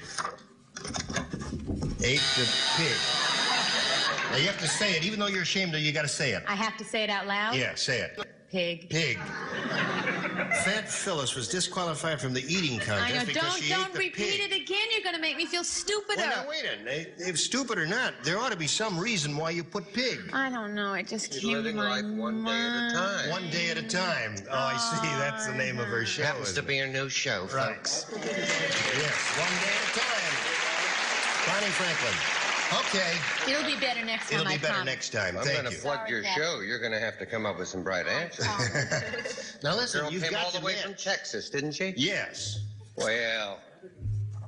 Ate the pig. Now, you have to say it. Even though you're ashamed of it, you got to say it. I have to say it out loud? Yeah, say it. Pig. Pig. Fat Phyllis was disqualified from the eating contest I know. because she ate Don't the repeat pig. it again. You're going to make me feel stupider. Well, now, wait a minute. If stupid or not, there ought to be some reason why you put pig. I don't know. It just came to my mind. One day at a time. One day at a time. Oh, I see. That's the name of her show. Happens to be her new show, Right. folks. Yes, one day at a time. Bonnie Franklin. Okay. It'll be better next time. It'll be I better promise. next time. I'm Thank going to you. plug your show. You're going to have to come up with some bright answers. Now listen, Girl you've came got all the to way admit- from Texas, didn't she? Yes. Well,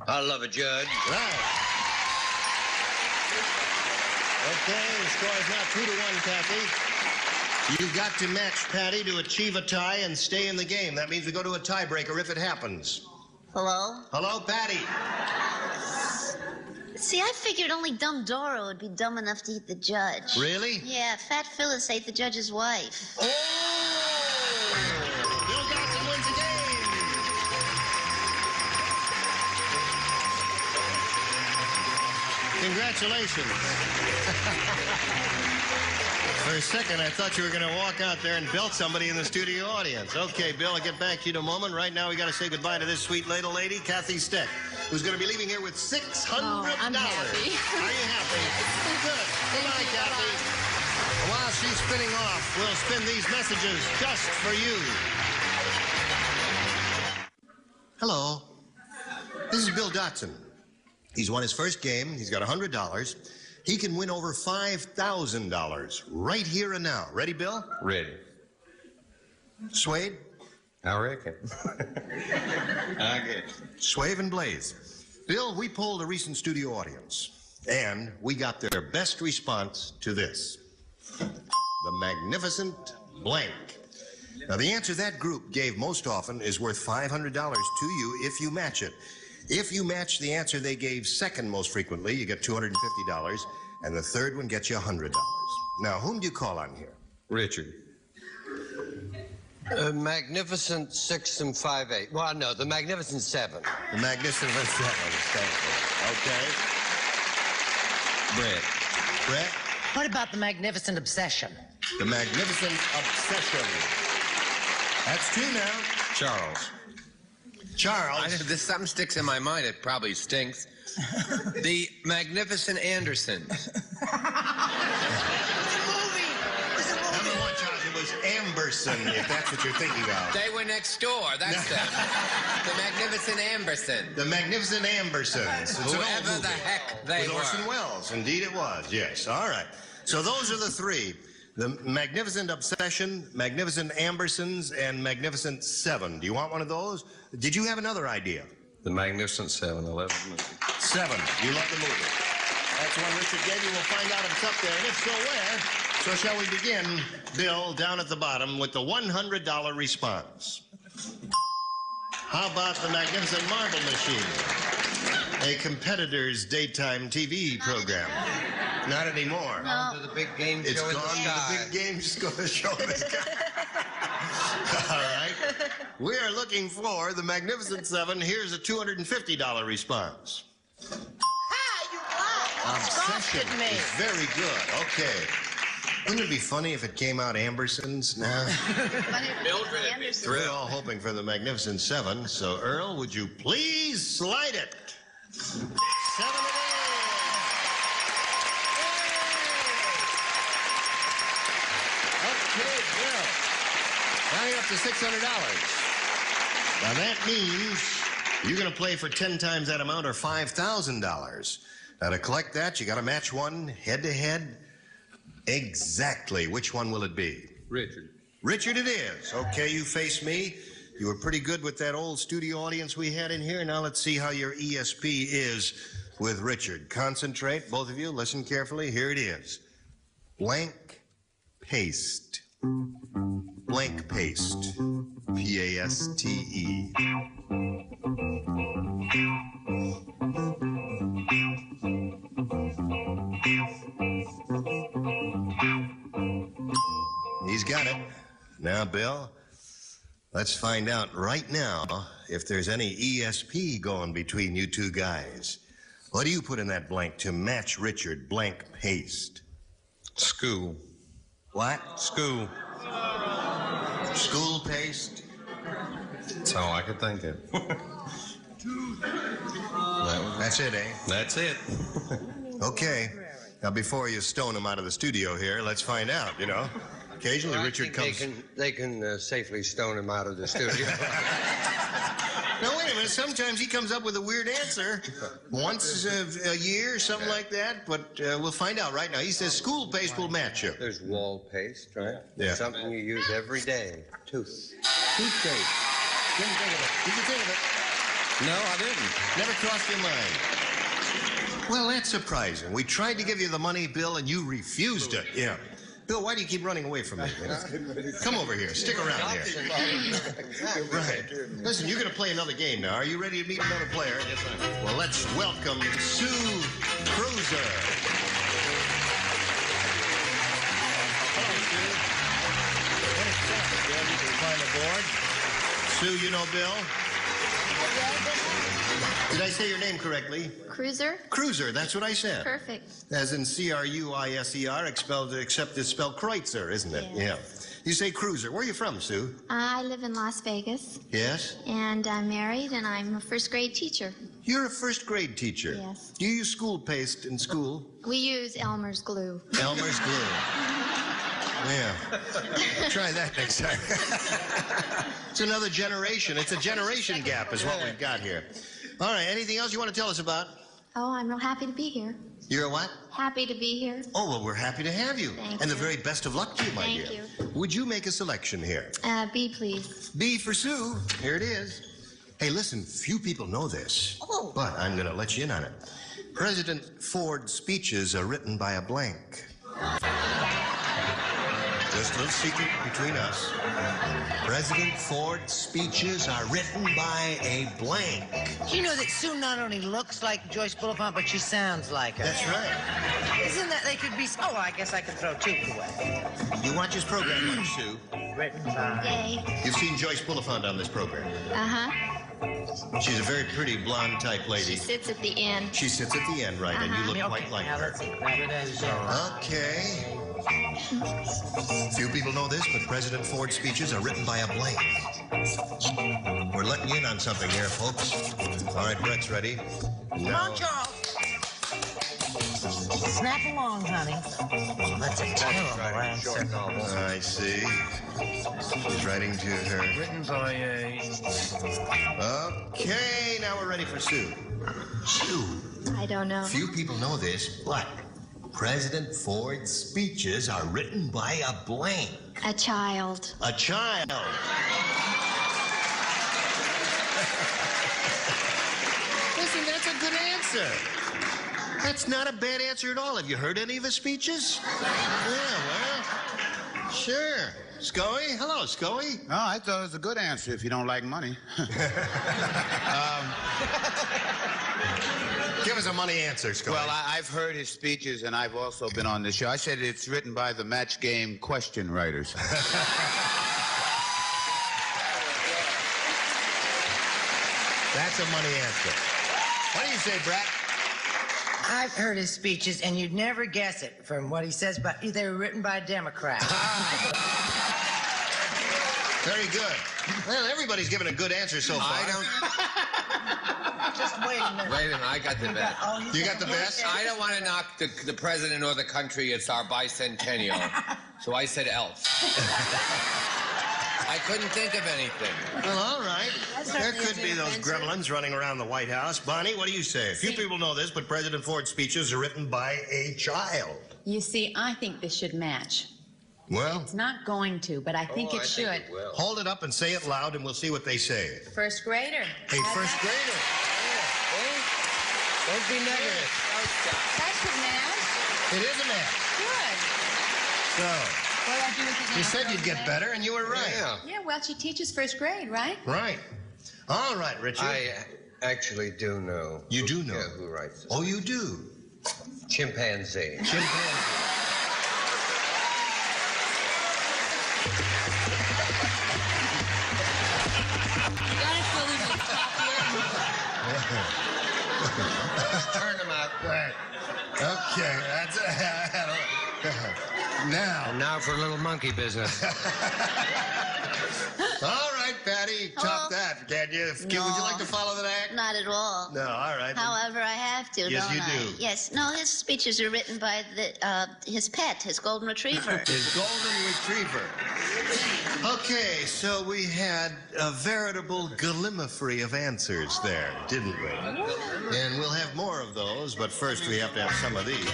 I love a judge. Right. Okay, the score is now 2-1, Kathy. You've got to match Patty to achieve a tie and stay in the game. That means we go to a tiebreaker if it happens. Hello? Hello, Patty. See, I figured only dumb Dora would be dumb enough to eat the judge. Really? Yeah, Fat Phyllis ate the judge's wife. Oh! Bill Dotson wins the game. Congratulations. For a second, I thought you were going to walk out there and belt somebody in the studio audience. Okay, Bill, I'll get back to you in a moment. Right now, we got to say goodbye to this sweet little lady, Kathy Steck, who's going to be leaving here with $600. I'm happy. Are you happy? Good. Goodbye, Kathy. While she's spinning off, we'll spin these messages just for you. Hello. This is Bill Dotson. He's won his first game. He's got $100. He can win over $5,000 right here and now. Ready, Bill? Ready. Swade? I reckon. I guess. Swave and Blaze. Bill, we polled a recent studio audience, and we got their best response to this. The magnificent blank. Now, the answer that group gave most often is worth $500 to you if you match it. If you match the answer they gave second most frequently, you get $250, and the third one gets you $100. Now, whom do you call on here? Richard. Magnificent 6 and 5 8. Well, no, the Magnificent 7. The Magnificent 7. Okay. Brett. Brett? What about the Magnificent Obsession? The Magnificent Obsession. That's 2 now. Charles. Charles. Something sticks in my mind. It probably stinks. The Magnificent Andersons. Number 1, Charles, it was Amberson, if that's what you're thinking of. They were next door. That's them. The Magnificent Amberson. The Magnificent Ambersons. It's an old Whoever the movie. heck they With were. Orson Welles. Indeed it was, yes. All right. So those are the 3. The Magnificent Obsession, Magnificent Ambersons, and Magnificent 7. Do you want one of those? Did you have another idea? The Magnificent 7. I love the movie. 7. You love the movie. That's the one Richard gave you. We'll find out if it's up there. And if so, where? So shall we begin, Bill, down at the bottom with the $100 response. How about the Magnificent Marble Machine? A competitor's daytime TV program. Not anymore. Gone to the big game It's show in gone the to sky. the big game show in the sky. All right. We are looking for the Magnificent 7. Here's a $250 response. Obsession is very good. Okay. Wouldn't it be funny if it came out Ambersons now? We're all hoping for the Magnificent 7. So, Earl, would you please slide it? 7 it is. Okay, Bill. Now you're up to $600. Now that means you're going to play for 10 times that amount or $5,000. Now to collect that, you got to match one head-to-head. Exactly. Which one will it be? Richard. Richard it is. Okay, you face me. You were pretty good with that old studio audience we had in here. Now let's see how your ESP is with Richard. Concentrate, both of you. Listen carefully. Here it is. Blank paste. Blank paste. P-A-S-T-E. He's got it. Now, Bill, let's find out right now if there's any ESP going between you two guys. What do you put in that blank to match Richard? Blank paste. School. What? School. School paste? That's all I could think of. That's it, eh? That's it. Okay. Now, before you stone him out of the studio here, let's find out, you know. Occasionally, Well, I Richard think comes... They can safely stone him out of the studio. Now, wait a minute. Sometimes he comes up with a weird answer. Once a year, something like that. But we'll find out right now. He says school paste will match you. There's wall paste, right? Yeah. Something you use every day. Toothpaste. Didn't think of it. Did you think of it? No, I didn't. Never crossed your mind. Well, that's surprising. We tried to give you the money, Bill, and you refused it. Yeah. Bill, why do you keep running away from me? Come over here. Stick around here. Right. Listen, you're going to play another game now. Are you ready to meet another player? Yes, I am. Well, let's welcome Sue Cruiser. Hello, Sue. What a step, Bill. You can climb aboard. Sue, you know Bill? Did I say your name correctly? Cruiser? Cruiser, that's what I said. Perfect. As in C-R-U-I-S-E-R, except it's spelled Kreutzer, isn't it? Yes. Yeah. You say Cruiser. Where are you from, Sue? I live in Las Vegas, Yes? and I'm married, and I'm a first-grade teacher. You're a first-grade teacher. Yes. Do you use school paste in school? We use Elmer's glue. Elmer's glue. Yeah. Try that next time. It's another generation. It's a generation gap is what we've got here. All right, anything else you want to tell us about? Oh, I'm real happy to be here. You're a what? Happy to be here. Oh, well, we're happy to have you. Thank and you. the very best of luck to you, my Thank dear. you. Would you make a selection here? B, please. B for Sue. Here it is. Hey, listen, few people know this, but I'm going to let you in on it. President Ford's speeches are written by a blank. Just a little secret between us. President Ford's speeches are written by a blank. You know that Sue not only looks like Joyce Bulifant, but she sounds like her. That's right. Isn't that they could be... Oh, I guess I can throw two away. You watch this program much, Sue? Written by... Yay. You've seen Joyce Bulifant on this program. Uh-huh. She's a very pretty blonde type lady. She sits at the end. She sits at the end, right, and you look quite like now her. let's see. Grab it as Okay. Few people know this, but President Ford's speeches are written by a blank. We're letting you in on something here, folks. All right, Brett's ready. Come on, Charles. Snap along, honey. That's a terrible answer. I see. She's writing to her. Written by a... Okay, now we're ready for Sue. Sue. I don't know. Few people know this, but President Ford's speeches are written by a blank. A child. A child. Listen, that's a good answer. That's not a bad answer at all. Have you heard any of his speeches? Yeah, well, sure. Scoey? Hello, Scoey. Oh, I thought it was a good answer if you don't like money. Give us a money answer, Scoey. Well, I've heard his speeches, and I've also been on the show. I said it's written by the match game question writers. That's a money answer. What do you say, Brett? I've heard his speeches, and you'd never guess it from what he says, but they were written by a Democrat. Very good. Well, everybody's given a good answer so far. I don't... Just wait a minute. Wait a minute, I got the best. You got the best? I don't want to knock the president or the country. It's our bicentennial. So I said elf. I couldn't think of anything. Well, all right. There could be those gremlins running around the White House. Bonnie, what do you say? Few people know this, but President Ford's speeches are written by a child. You see, I think this should match. Well, It's not going to, but I think it should. hold it up and say it loud, and we'll see what they say. First grader. Hey, first grader. Don't be negative. That should match. It is a match. Good. So, What do I do with the you said you'd get better, and you were right. Yeah, well, she teaches first grade, right? Right. All right, Richard. I actually do know. You do know? Yeah, who writes this. Oh, you do? Chimpanzee. Chimpanzee. Turn them out. Right. Okay, that's now. And now for a little monkey business. All right, Patty, top that, can you? Would you like to follow that act? Not at all. No, all right. However, I have to, Yes, don't you I? do. Yes. No, his speeches are written by his pet, his golden retriever. His golden retriever. Okay, so we had a veritable gallimifery of answers there, didn't we? And we'll have more of those, but first we have to have some of these.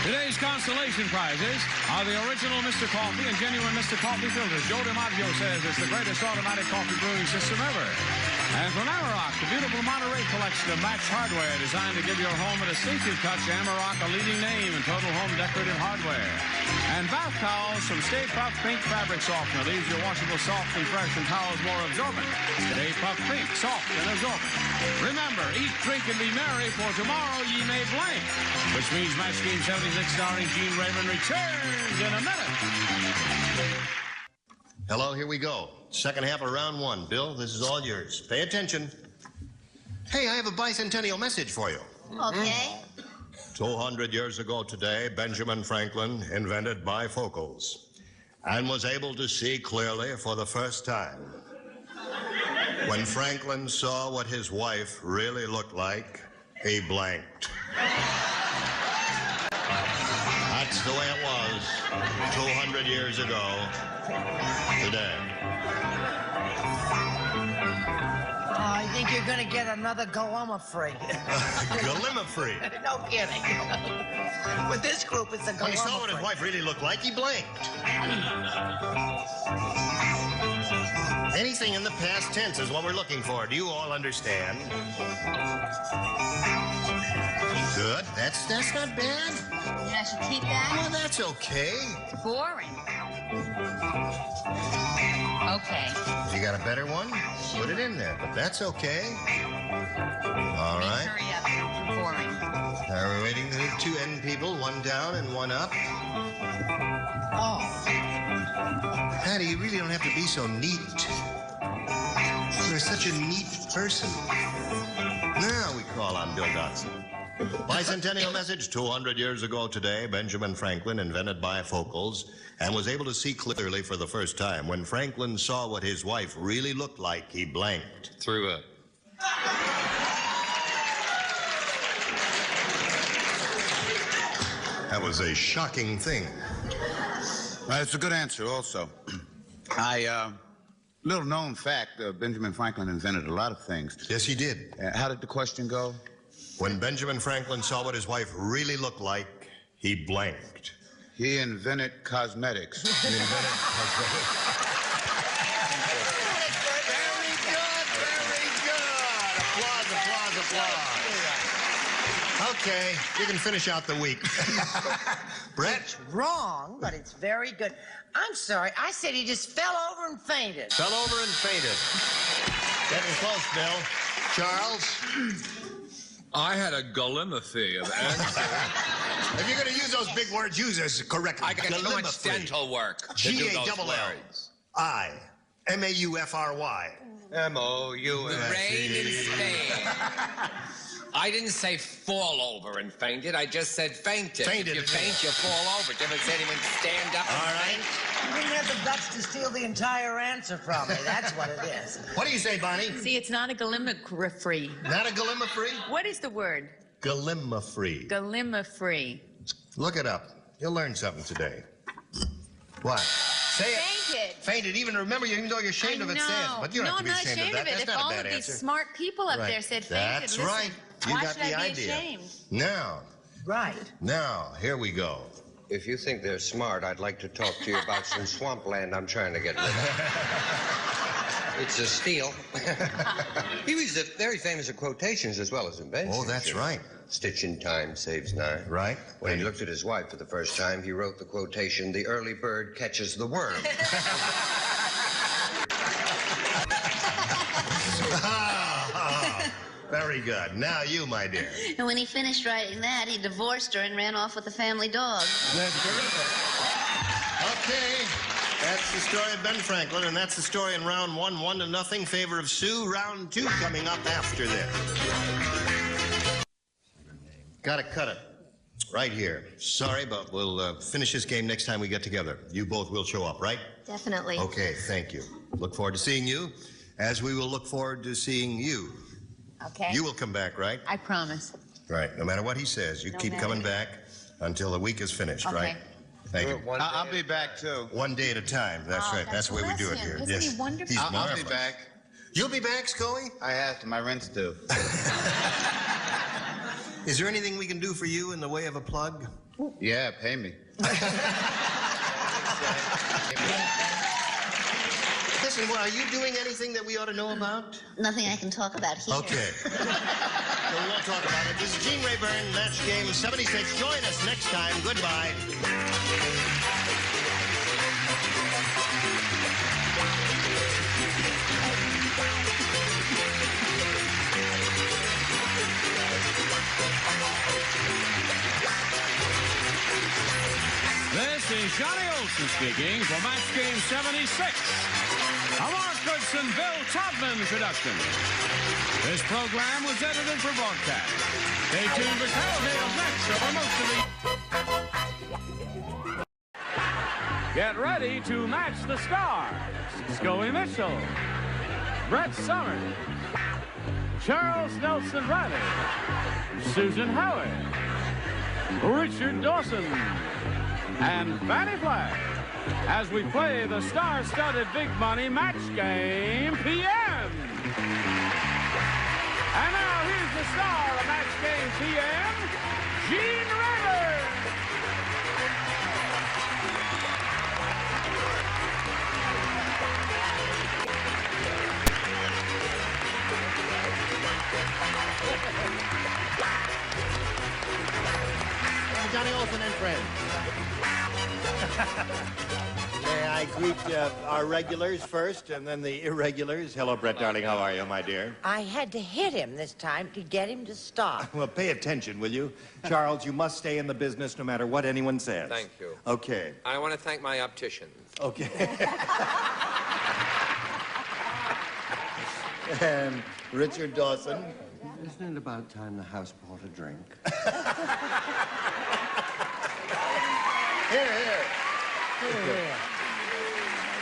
Today's consolation prizes are the original Mr. Coffee and genuine Mr. Coffee filters. Joe DiMaggio says it's the greatest automatic coffee brewing system ever. And from Amarok, the beautiful Monterey collection of match hardware designed to give your home a distinctive touch. Amarok, a leading name in total home decorative hardware. And bath towels from Stay Puft Pink Fabric Softener leaves your washable soft and fresh and towels more absorbent. Stay Puft Pink, soft and absorbent. Remember, eat, drink, and be merry, for tomorrow ye may blank. Which means Match Game 76 starring Gene Raymond returns in a minute. Hello, here we go. Second half of round one. Bill, this is all yours. Pay attention. Hey, I have a bicentennial message for you. Okay. 200 years ago today, Benjamin Franklin invented bifocals and was able to see clearly for the first time. When Franklin saw what his wife really looked like, he blanked. That's the way it was 200 years ago today. Oh, I think you're gonna get another Gallimafree. Gallimafree? No kidding. With this group, it's a Gallimafree. When he saw what his wife really looked like, he blinked. Anything in the past tense is what we're looking for. Do you all understand? Good. That's not bad. And I should keep that? Well, that's okay. It's boring. Okay. You got a better one? Put it in there, but that's okay. All right. Hurry up. It's boring. Now we're waiting for the two end people, one down and one up. Oh. Patty, you really don't have to be so neat. You're such a neat person. Now we call on Bill Dotson. Bicentennial message. 200 years ago today, Benjamin Franklin invented bifocals and was able to see clearly for the first time. When Franklin saw what his wife really looked like, he blanked. Threw up. That was a shocking thing. It's a good answer also. Little known fact, Benjamin Franklin invented a lot of things. Yes, he did. How did the question go? When Benjamin Franklin saw what his wife really looked like, he blanked. He invented cosmetics. He invented cosmetics. Very good, very good. Applause. Okay, you can finish out the week. Brett? It's wrong, but it's very good. I'm sorry. I said he just fell over and fainted. Fell over and fainted. Getting close, Bill. Charles? I had a gallimafee of answers. If you're going to use those big words, use as correctly. I got too much dental work to do those words. G-A-L-L-I-M-A-U-F-R-Y. The rain in Spain. I didn't say fall over and fainted. I just said fainted. Fainted. If you faint, you fall over. Didn't say anyone stand up and faint. You didn't have the guts to steal the entire answer from me. That's what it is. What do you say, Bonnie? See, it's not a gallimafree. Not a gallimafree? What is the word? Gallimafree. Gallimafree. Look it up. You'll learn something today. What? Say it. Fainted. Fainted. Even remember, even though you're ashamed of it, say it. But you don't have to be ashamed of that. That's If not all a bad of these answer. smart people up there said fainted, That's listen, right. You why got should the I be idea. ashamed? Now. Right. Now, here we go. If you think they're smart, I'd like to talk to you about some swampland I'm trying to get rid of. It's a steal. He was very famous at quotations as well as inventions. Oh, that's right. Stitch in time saves nine. Right. When he looked at his wife for the first time, he wrote the quotation, "The early bird catches the worm." Very good. Now you, my dear. And when he finished writing that, he divorced her and ran off with the family dog. That's terrific. Okay. That's the story of Ben Franklin, and that's the story in round one, 1-0, favor of Sue. Round two coming up after this. Gotta cut it. Right here. Sorry, but we'll finish this game next time we get together. You both will show up, right? Definitely. Okay, thank you. Look forward to seeing you, as we will look forward to seeing you. Okay. You will come back, right? I promise. Right. No matter what he says, you No keep matter. coming back until the week is finished, Okay. right? Thank you. I'll be back, too. One day at a time. That's Oh, right. That's the way we do it bless here. him. Isn't he wonderful? He's I'll be marvelous. back. You'll be back, Scoey? I have to. My rent's due. Is there anything we can do for you in the way of a plug? Yeah, pay me. Listen, well, are you doing anything that we ought to know about? Nothing I can talk about here. Okay. So we won't talk about it. This is Gene Rayburn, Match Game 76. Join us next time. Goodbye. This This is Johnny Olson speaking for Match Game 76. A Mark Goodson, Bill Todman production. This program was edited for broadcast. Stay tuned for Carol Dale's next over most of the... Get ready to match the stars. Scoey Mitchell, Brett Summers, Charles Nelson Riley, Susan Howard, Richard Dawson, and Fanny Flagg as we play the star-studded Big Money Match Game PM. And now here's the star of Match Game PM, Gene Raymer. Johnny Olson and friends. May I greet our regulars first and then the irregulars? Hello, Brett, darling. How are you, my dear? I had to hit him this time to get him to stop. Well, pay attention, will you? Charles, you must stay in the business no matter what anyone says. Thank you. Okay. I want to thank my opticians. Okay. And Richard Dawson. Isn't it about time the house bought a drink? Here.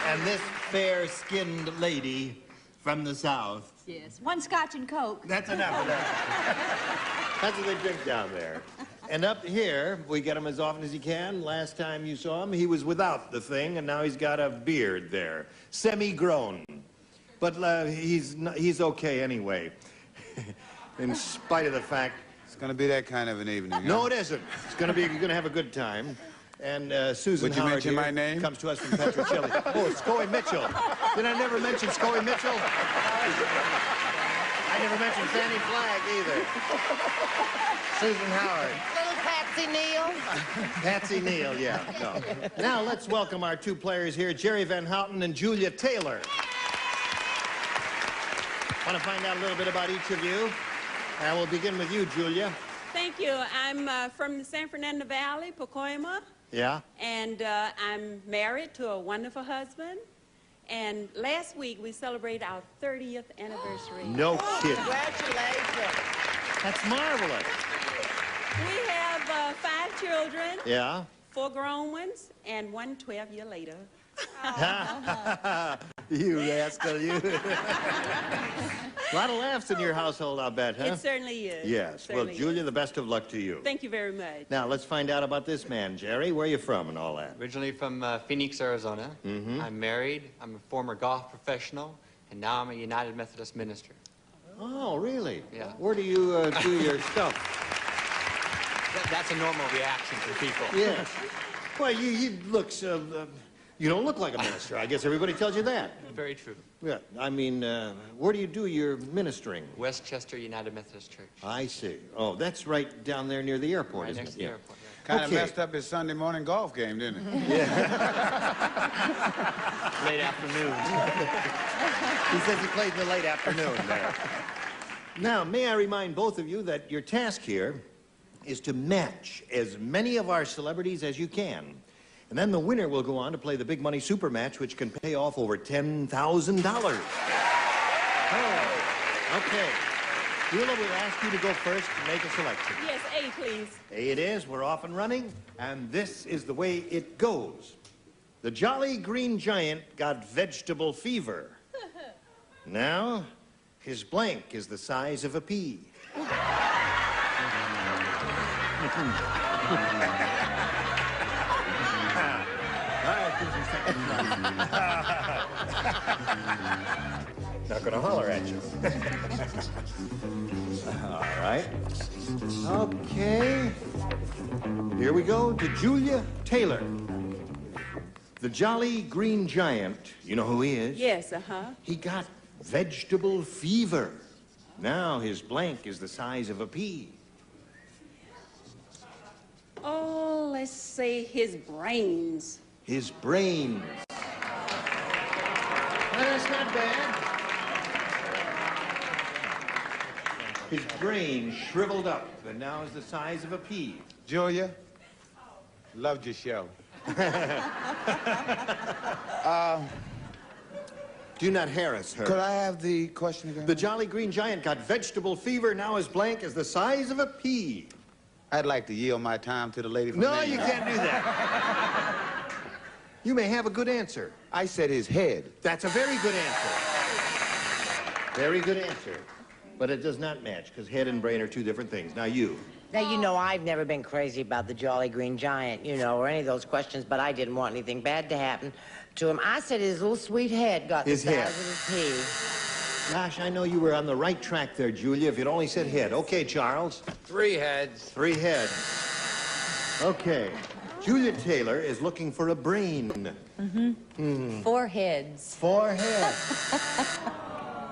And this fair-skinned lady from the South. Yes, one scotch and Coke. That's enough of that. That's what they drink down there. And up here, we get him as often as he can. Last time you saw him, he was without the thing, and now he's got a beard there. Semi-grown. But he's okay anyway. In spite of the fact... It's going to be that kind of an evening. No, it isn't. It's going to be, you're going to have a good time. And Susan Howard mention my name? Comes to us from Petrocelli. Oh, Scoey Mitchell. Did I never mention Scoey Mitchell? I never mentioned Fanny Flagg either. Susan Howard. Little Patsy Neal. Patsy Neal, yeah. No. Now let's welcome our two players here, Jerry Van Houten and Julia Taylor. Want to find out a little bit about each of you? And we'll begin with you, Julia. Thank you. I'm from the San Fernando Valley, Pacoima. Yeah? And I'm married to a wonderful husband. And last week, we celebrated our 30th anniversary. No kidding. Congratulations. That's marvelous. We have 5 children. Yeah? 4 grown ones, and 1 12-year later. You rascal, you. A lot of laughs in your household, I bet, huh? It certainly is. Yes. Certainly Well, Julia, the best of luck to you. Thank you very much. Now, let's find out about this man, Jerry. Where are you from and all that? Originally from Phoenix, Arizona. Mm-hmm. I'm married. I'm a former golf professional, and now I'm a United Methodist minister. Oh, really? Yeah. Where do you do your stuff? That's a normal reaction from people. Yes. Well, you look so... you don't look like a minister. I guess everybody tells you that. Very true. Yeah. I mean, where do you do your ministering? Westchester United Methodist Church. I see. Oh, that's right down there near the airport, Right isn't next it? to the airport. Kind of messed up his Sunday morning golf game, didn't it? Late afternoon. He says he played in the late afternoon there. Now, may I remind both of you that your task here is to match as many of our celebrities as you can. And then the winner will go on to play the Big Money Super Match, which can pay off over $10,000. Oh, okay. Beulah, we'll ask you to go first to make a selection. Yes, A, please. A it is. We're off and running. And this is the way it goes. The Jolly Green Giant got vegetable fever. Now, his blank is the size of a pea. Not gonna holler at you. All right. Okay. Here we go to Julia Taylor. The Jolly Green Giant, you know who he is? Yes, uh-huh. He got vegetable fever. Now his blank is the size of a pea. Oh, let's say his brains. His brains. Well, that's not bad. His brain shriveled up and now is the size of a pea. Julia, loved your show. Do not harass her. Could I have the question again? The Jolly Green Giant got vegetable fever, now as blank as the size of a pea. I'd like to yield my time to the lady from No, Maine. you can't do that. You may have a good answer. I said his head. That's a very good answer. Very good answer. But it does not match, because head and brain are two different things. Now you. Now, you know, I've never been crazy about the Jolly Green Giant, you know, or any of those questions, but I didn't want anything bad to happen to him. I said his little sweet head got His the size head. of his pea. Gosh, I know you were on the right track there, Julia, if you'd only said head. Okay, Charles. 3 heads. 3 heads. Okay. Julia Taylor is looking for a brain. Mm-hmm. 4 heads. 4 heads.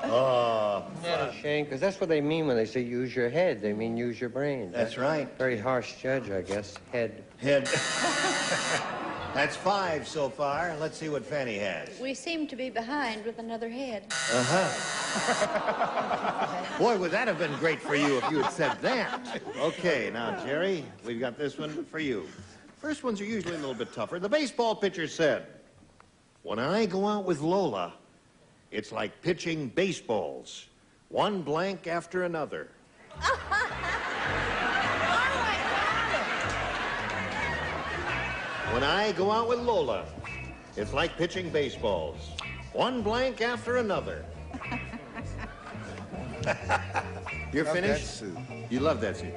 Oh, Not a shame, because that's what they mean when they say use your head. They mean use your brain. That's right. Very harsh judge, I guess. Head. Head. That's 5 so far. Let's see what Fanny has. We seem to be behind with another head. Boy, would that have been great for you if you had said that. Okay, now, Jerry, we've got this one for you. First ones are usually a little bit tougher. The baseball pitcher said, "When I go out with Lola, it's like pitching baseballs, one blank after another." When I go out with Lola, it's like pitching baseballs, one blank after another. You're Love finished? that suit. You love that suit.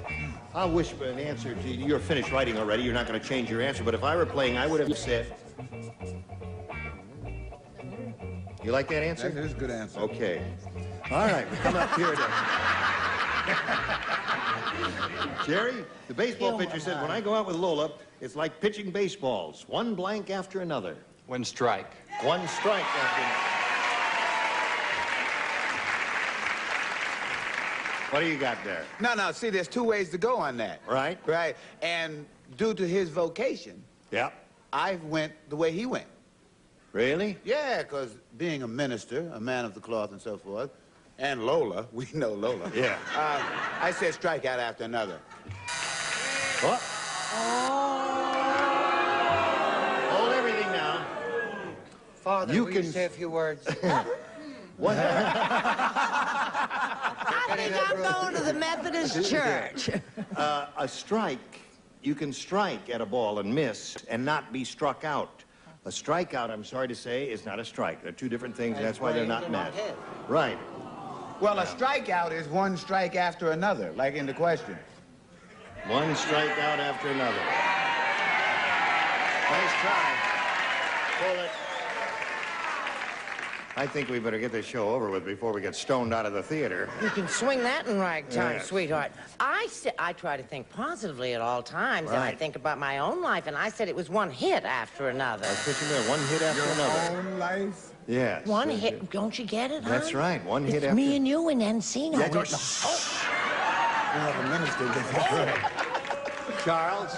I wish for an answer to you're finished writing already. You're not going to change your answer. But if I were playing, I would have said. You like that answer? That is a good answer. Okay. All right, we come up here to Jerry. The baseball pitcher said, "When I go out with Lola, it's like pitching baseballs, one blank after another." One strike. One strike after another. What do you got there? No, see, there's 2 ways to go on that. Right? Right. And due to his vocation, Yeah. I went the way he went. Really? Yeah, because being a minister, a man of the cloth and so forth, and Lola, we know Lola. Yeah. I said strike out after another. What? Hold everything now. Father, You will can you say a few words? What? I think I'm going to the Methodist church. A strike, you can strike at a ball and miss and not be struck out. A strikeout, I'm sorry to say, is not a strike. They're 2 different things, and that's why they're not matched. Right. Well, a strikeout is one strike after another, like in the question. One strikeout after another. Nice try. Pull it. I think we better get this show over with before we get stoned out of the theater. You can swing that in ragtime, Yes. sweetheart. I try to think positively at all times, and I Right. think about my own life, and I said it was one hit after another. I was pitching there, one hit after another. Own life? Yes. One hit, don't you get it, huh? That's right, one hit It's after... me and you and Encino. Yeah, We're- You have a minister with that. Charles?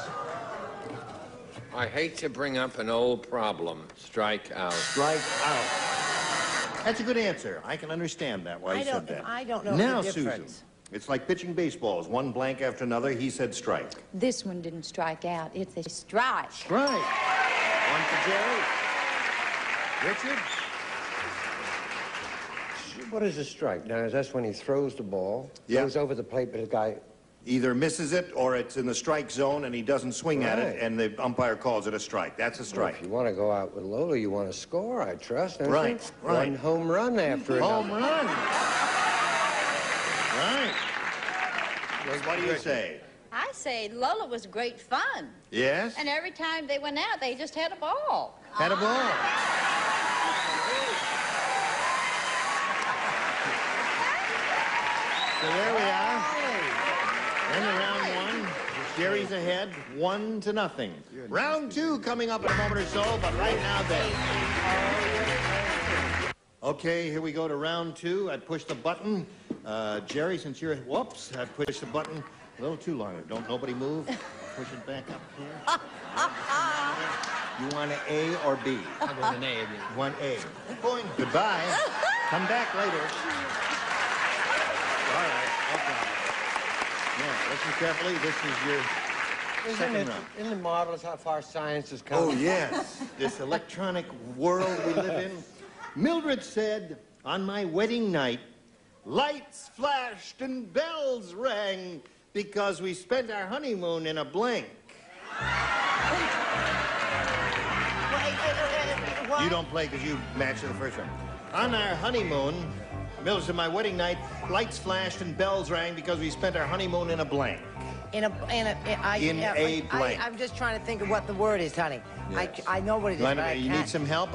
I hate to bring up an old problem. Strike out. Strike out. That's a good answer. I can understand that, why he said that. I don't know Now, the Susan, difference. it's like pitching baseballs, one blank after another. He said strike. This one didn't strike out. It's a strike. Strike. One for Jerry. Richard? What is a strike? Now, that's when he throws the ball, Yeah. goes over the plate, but the guy... Either misses it or it's in the strike zone and he doesn't swing at it Right. and the umpire calls it a strike. That's a Well, strike. if you want to go out with Lola, you want to score, I trust, don't Right, you? right. One home run after Home another. run. Right. What do you say? I say Lola was great fun. Yes? And every time they went out, they just had a ball. Had a ball. So there we are. End of round 1. Jerry's ahead, 1-0. Round 2 coming up in a moment or so, but right now then. Okay, here we go to round 2. I'd push the button. Jerry, since you're, whoops, I pushed the button a little too long. Don't nobody move. Push it back up here. You want an A or B? I want an A. You want A. Going. Goodbye. Come back later. All right. Okay. Now, listen carefully. This is your Isn't it marvelous how far science has come? Oh, yes. This electronic world we live in. Mildred said, on my wedding night, lights flashed and bells rang because we spent our honeymoon in a blank. You don't play because you matched the first one. On our honeymoon, Mildred said, my wedding night, lights flashed and bells rang because we spent our honeymoon in a blank. In a blank. I'm just trying to think of what the word is, honey. Yes. I know what it is, but I You can't. need some help?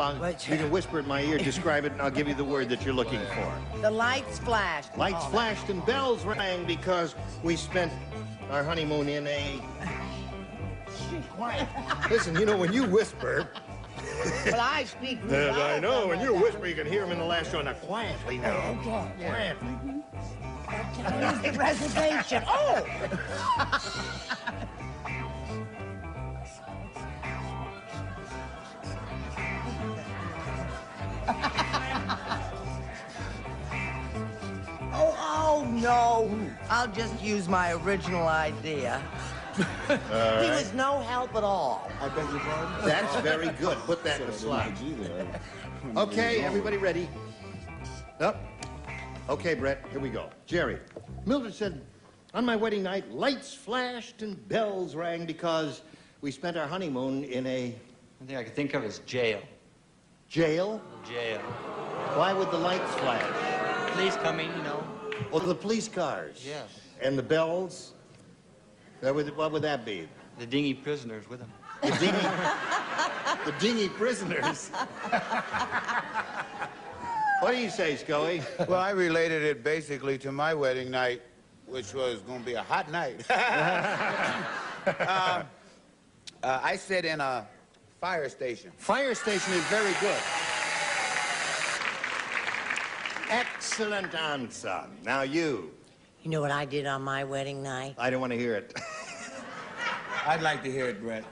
You can whisper in my ear, describe it, and I'll give you the word that you're looking for. The lights flashed. Lights flashed and bells rang because we spent our honeymoon in a... Quiet. Listen, you know, when you whisper... Well, I speak. Yes, I know. When you whisper, you can hear him in the last one. Now, quietly now. Okay. Quietly. The reservation. Oh! Oh, no. I'll just use my original idea. He was no help at all. I beg your pardon? That's very good. Put that in the slot. Okay, everybody ready? Up. Okay, Brett, here we go. Jerry, Mildred said, on my wedding night, lights flashed and bells rang because we spent our honeymoon in a... The thing I could think of is jail. Jail? Jail. Why would the lights flash? Police coming, you know. Oh, the police cars? Yes. And the bells? What would that be? The dingy prisoners with them. The dingy prisoners? What do you say, Scoey? Well, I related it basically to my wedding night, which was going to be a hot night. I said in a fire station. Fire station is very good. Excellent answer. Now you. You know what I did on my wedding night? I don't want to hear it. I'd like to hear it, Brett.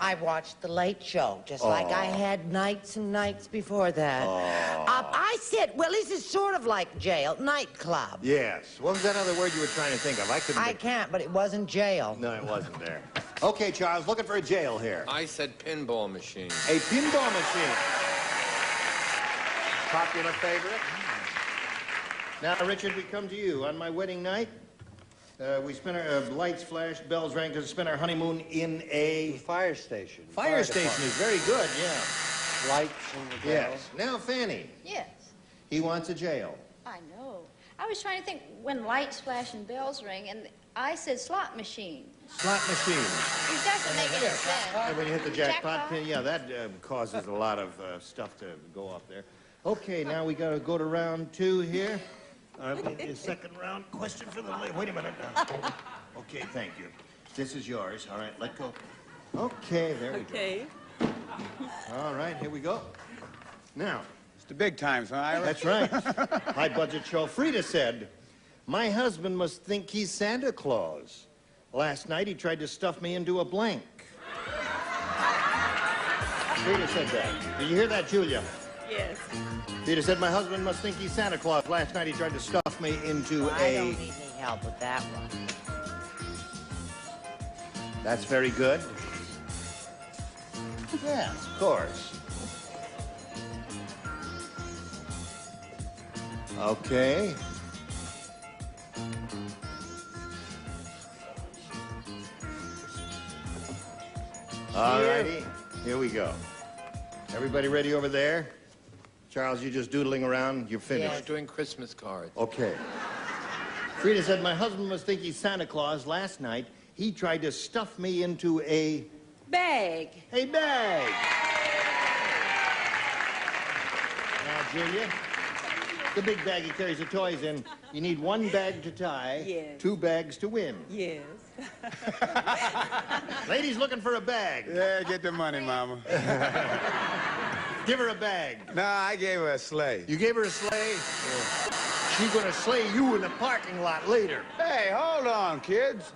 I watched The Late Show, just like I had nights and nights before that. I said, well, this is sort of like jail, nightclub. Yes. What was that other word you were trying to think of? I can't, but it wasn't jail. No, it wasn't there. Okay, Charles, looking for a jail here. I said pinball machine. A pinball machine. Popular favorite. Now, Richard, we come to you. On my wedding night, we spent our lights flashed, bells rang, because we spent our honeymoon in a... fire station. Fire station is very good, yeah. Lights and the bells. Yes. Now, Fanny. Yes, He wants a jail. I know. I was trying to think when lights flash and bells ring, and I said slot machine. Slot machine. It doesn't make any sense. And when you hit the jackpot pin, yeah, that causes a lot of stuff to go up there. Okay, now we got to go to round 2 here. Second round question for the lady. Wait a minute. Okay, thank you. This is yours. All right, let go. Okay, there we go. Okay. All right, here we go. Now. It's the big times, huh, Ira? That's right. High budget show. Frida said, my husband must think he's Santa Claus. Last night he tried to stuff me into a blank. Frida said that. Did you hear that, Julia? Yes. Peter said, my husband must think he's Santa Claus. Last night he tried to stuff me into I don't need any help with that one. That's very good. Yes, of course. Okay. All righty. Here we go. Everybody ready over there? Charles, you're just doodling around. You're finished. We're doing Christmas cards. Okay. Frida said, my husband must think he's Santa Claus. Last night, he tried to stuff me into a... Bag. A bag. Now, Julia, the big bag he carries the toys in, you need 1 bag to tie, Yes. 2 bags to win. Yes. Ladies looking for a bag. Yeah, get the money, Mama. Give her a bag. No, I gave her a sleigh. You gave her a sleigh? Yeah. She's gonna slay you in the parking lot later. Hey, hold on, kids.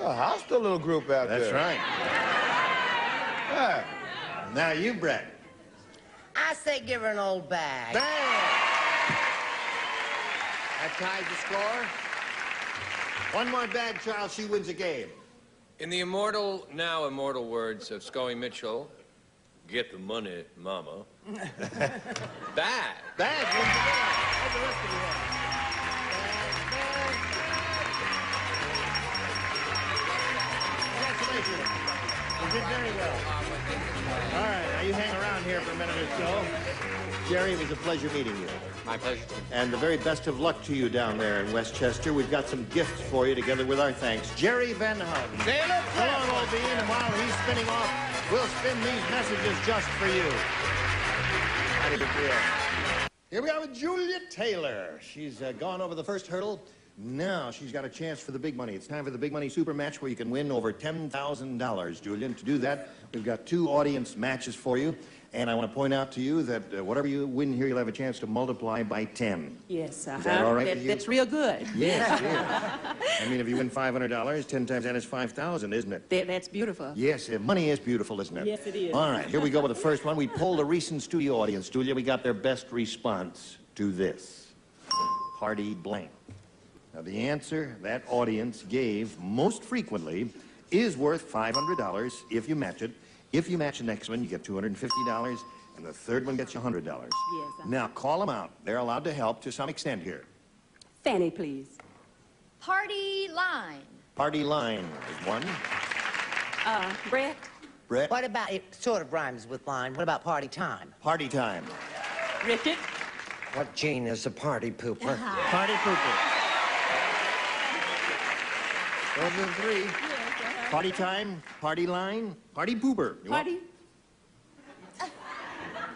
A hostile little group out there. That's right. Yeah. Now you, Brett. I say give her an old bag. Bag! That ties the score. One more bag, Charles, she wins a game. In the now immortal words of Scoey Mitchllll, get the money, mama. Bad. Bad wins the game. How's the rest of you all? Congratulations. You did very well. All right, now you hang around here for a minute or so. Jerry, it was a pleasure meeting you. My pleasure. And the very best of luck to you down there in Westchester. We've got some gifts for you together with our thanks. Jerry Van Houten. Say hello, So long, old bean, and while he's spinning off, we'll spin these messages just for you. Here we are with Julia Taylor. She's gone over the first hurdle. Now she's got a chance for the big money. It's time for the big money super match where you can win over $10,000, Julian. To do that, we've got 2 audience matches for you. And I want to point out to you that whatever you win here, you'll have a chance to multiply by 10. Yes, Is that all right with you? That's real good. Yes, yeah. I mean, if you win $500, 10 times that is 5,000, isn't it? That's beautiful. Yes, money is beautiful, isn't it? Yes, it is. All right, here we go with the first one. We polled a recent studio audience, Julia. We got their best response to this. Party blank. Now, the answer that audience gave most frequently is worth $500 if you match it. If you match the next one, you get $250, and the third one gets you $100. Yes. Now, call them out. They're allowed to help to some extent here. Fanny, please. Party line. Party line is one. Brett. Brett. What about, it sort of rhymes with line, what about party time? Party time. Richard. What gene is a party pooper? Party pooper. Those are the 3. Party time, party line, party pooper. Party.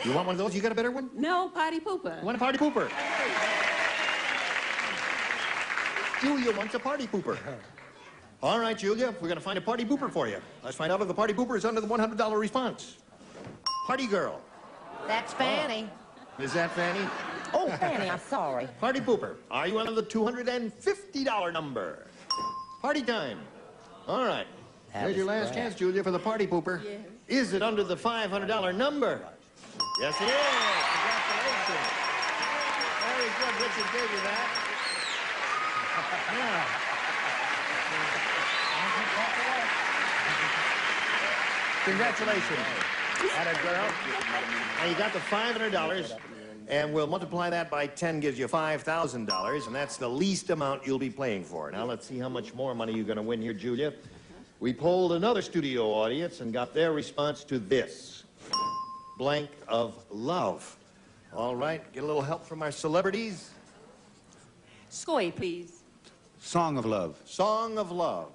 You want one of those? You got a better one? No, party pooper. You want a party pooper? Julia wants a party pooper. All right, Julia, we're going to find a party pooper for you. Let's find out if the party pooper is under the $100 response. Party girl. That's Fanny. Is that Fanny? Oh, Fanny, I'm sorry. Party pooper. Are you under the $250 number? Party time. All right. Here's your last chance, Julia, for the party pooper. Yes. Is it under the $500 number? Yes, it is. Congratulations. Very good. Richard gave you that. Now. Congratulations. Atta girl. Now, you got the $500, and we'll multiply that by 10 gives you $5,000, and that's the least amount you'll be playing for. Now, let's see how much more money you're going to win here, Julia. We polled another studio audience and got their response to this. Blank of love. All right, get a little help from our celebrities. Scoey, please. Song of love. Song of love.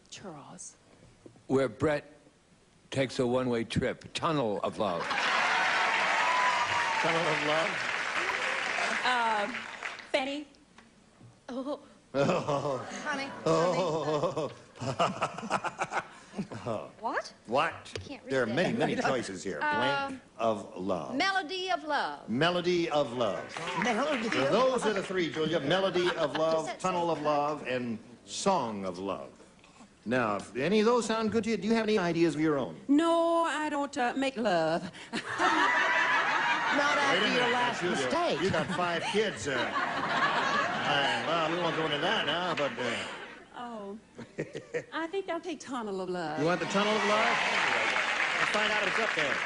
Charles. Where Brett takes a one-way trip. Tunnel of love. Tunnel of love. Fanny. Oh. Oh. Honey. Oh. What? What? Can't read There are that. many, many choices here. Blank of love. Melody of love. Melody of love. Melody So of those are the 3, Julia. Melody of love, tunnel of love, and song of love. Now, if any of those sound good to you, do you have any ideas of your own? No, I don't make love. Not after your last Julia, mistake. you got 5 kids. Well, we won't go into that now, but... Oh. I think I'll take Tunnel of Love. You want the tunnel of love? Let's find out if it's up there.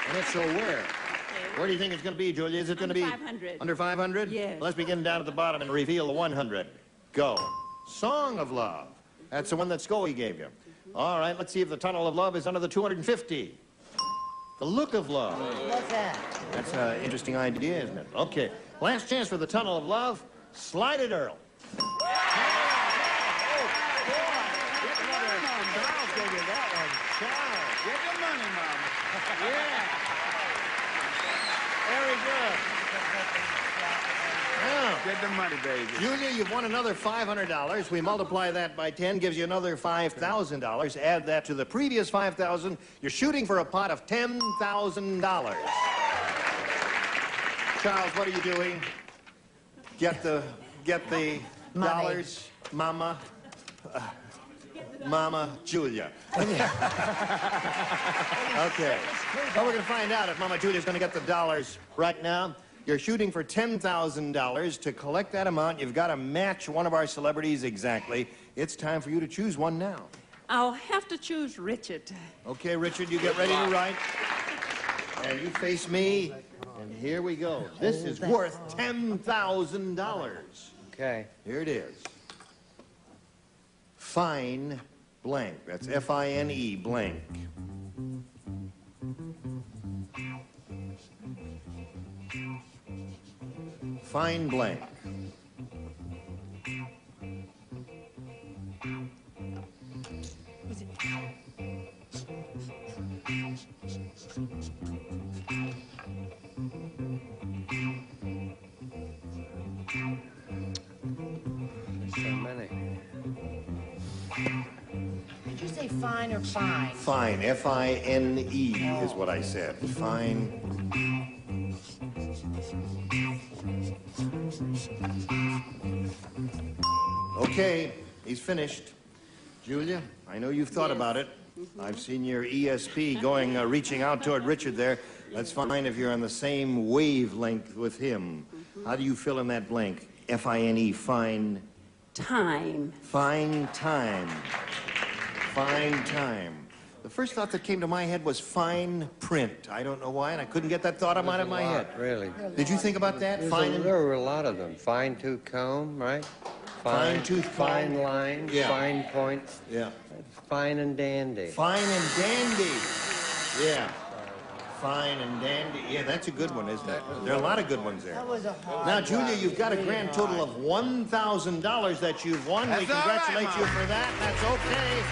And if so, where? Where do you think it's going to be, Julia? Is it going to be... Under 500. Under 500? Yes. Let's begin down at the bottom and reveal the 100. Go. Song of love. That's the one that Scoey gave you. All right, let's see if the tunnel of love is under the 250. The look of love. What's that? That's an interesting idea, isn't it? Okay. Last chance for the tunnel of love. Slide it, Earl. Charles gave you that one. Charles. Get the money, Mama. Yeah. Very good. Now, Get the money, baby. Julia, you've won another $500. We multiply that by 10, gives you another $5,000. Add that to the previous $5,000. You're shooting for a pot of $10,000. Charles, what are you doing? Get the dollars, Mama. Mama Julia. Okay. Well, we're going to find out if Mama Julia's going to get the dollars right now. You're shooting for $10,000. To collect that amount, you've got to match one of our celebrities exactly. It's time for you to choose one now. I'll have to choose Richard. Okay, Richard, you get ready to write. And you face me. And here we go. This is worth $10,000. Okay. Here it is. Fine blank. That's F-I-N-E blank. Fine blank. So many. Did you say fine or fine? Fine. F-I-N-E is what I said. Fine. Okay, he's finished. Julia, I know you've thought about it. I've seen your ESP going, reaching out toward Richard there. That's fine if you're on the same wavelength with him. How do you fill in that blank? F-I-N-E, fine. Time. Fine time. Fine time. The first thought that came to my head was fine print. I don't know why, and I couldn't get that thought out of my head. Really. Did you think about that? There were a lot of them. Fine-tooth comb, right? Fine-tooth comb. Fine lines, Yeah. fine points. Yeah. Fine and dandy. Fine and dandy. Yeah. Fine and dandy. Yeah, that's a good one, isn't it? There are a lot of good ones there. That was a hard Now, Julia, one. you've got a grand total of $1,000 that you've won. We That's all right, congratulate you Mom. for that. That's okay.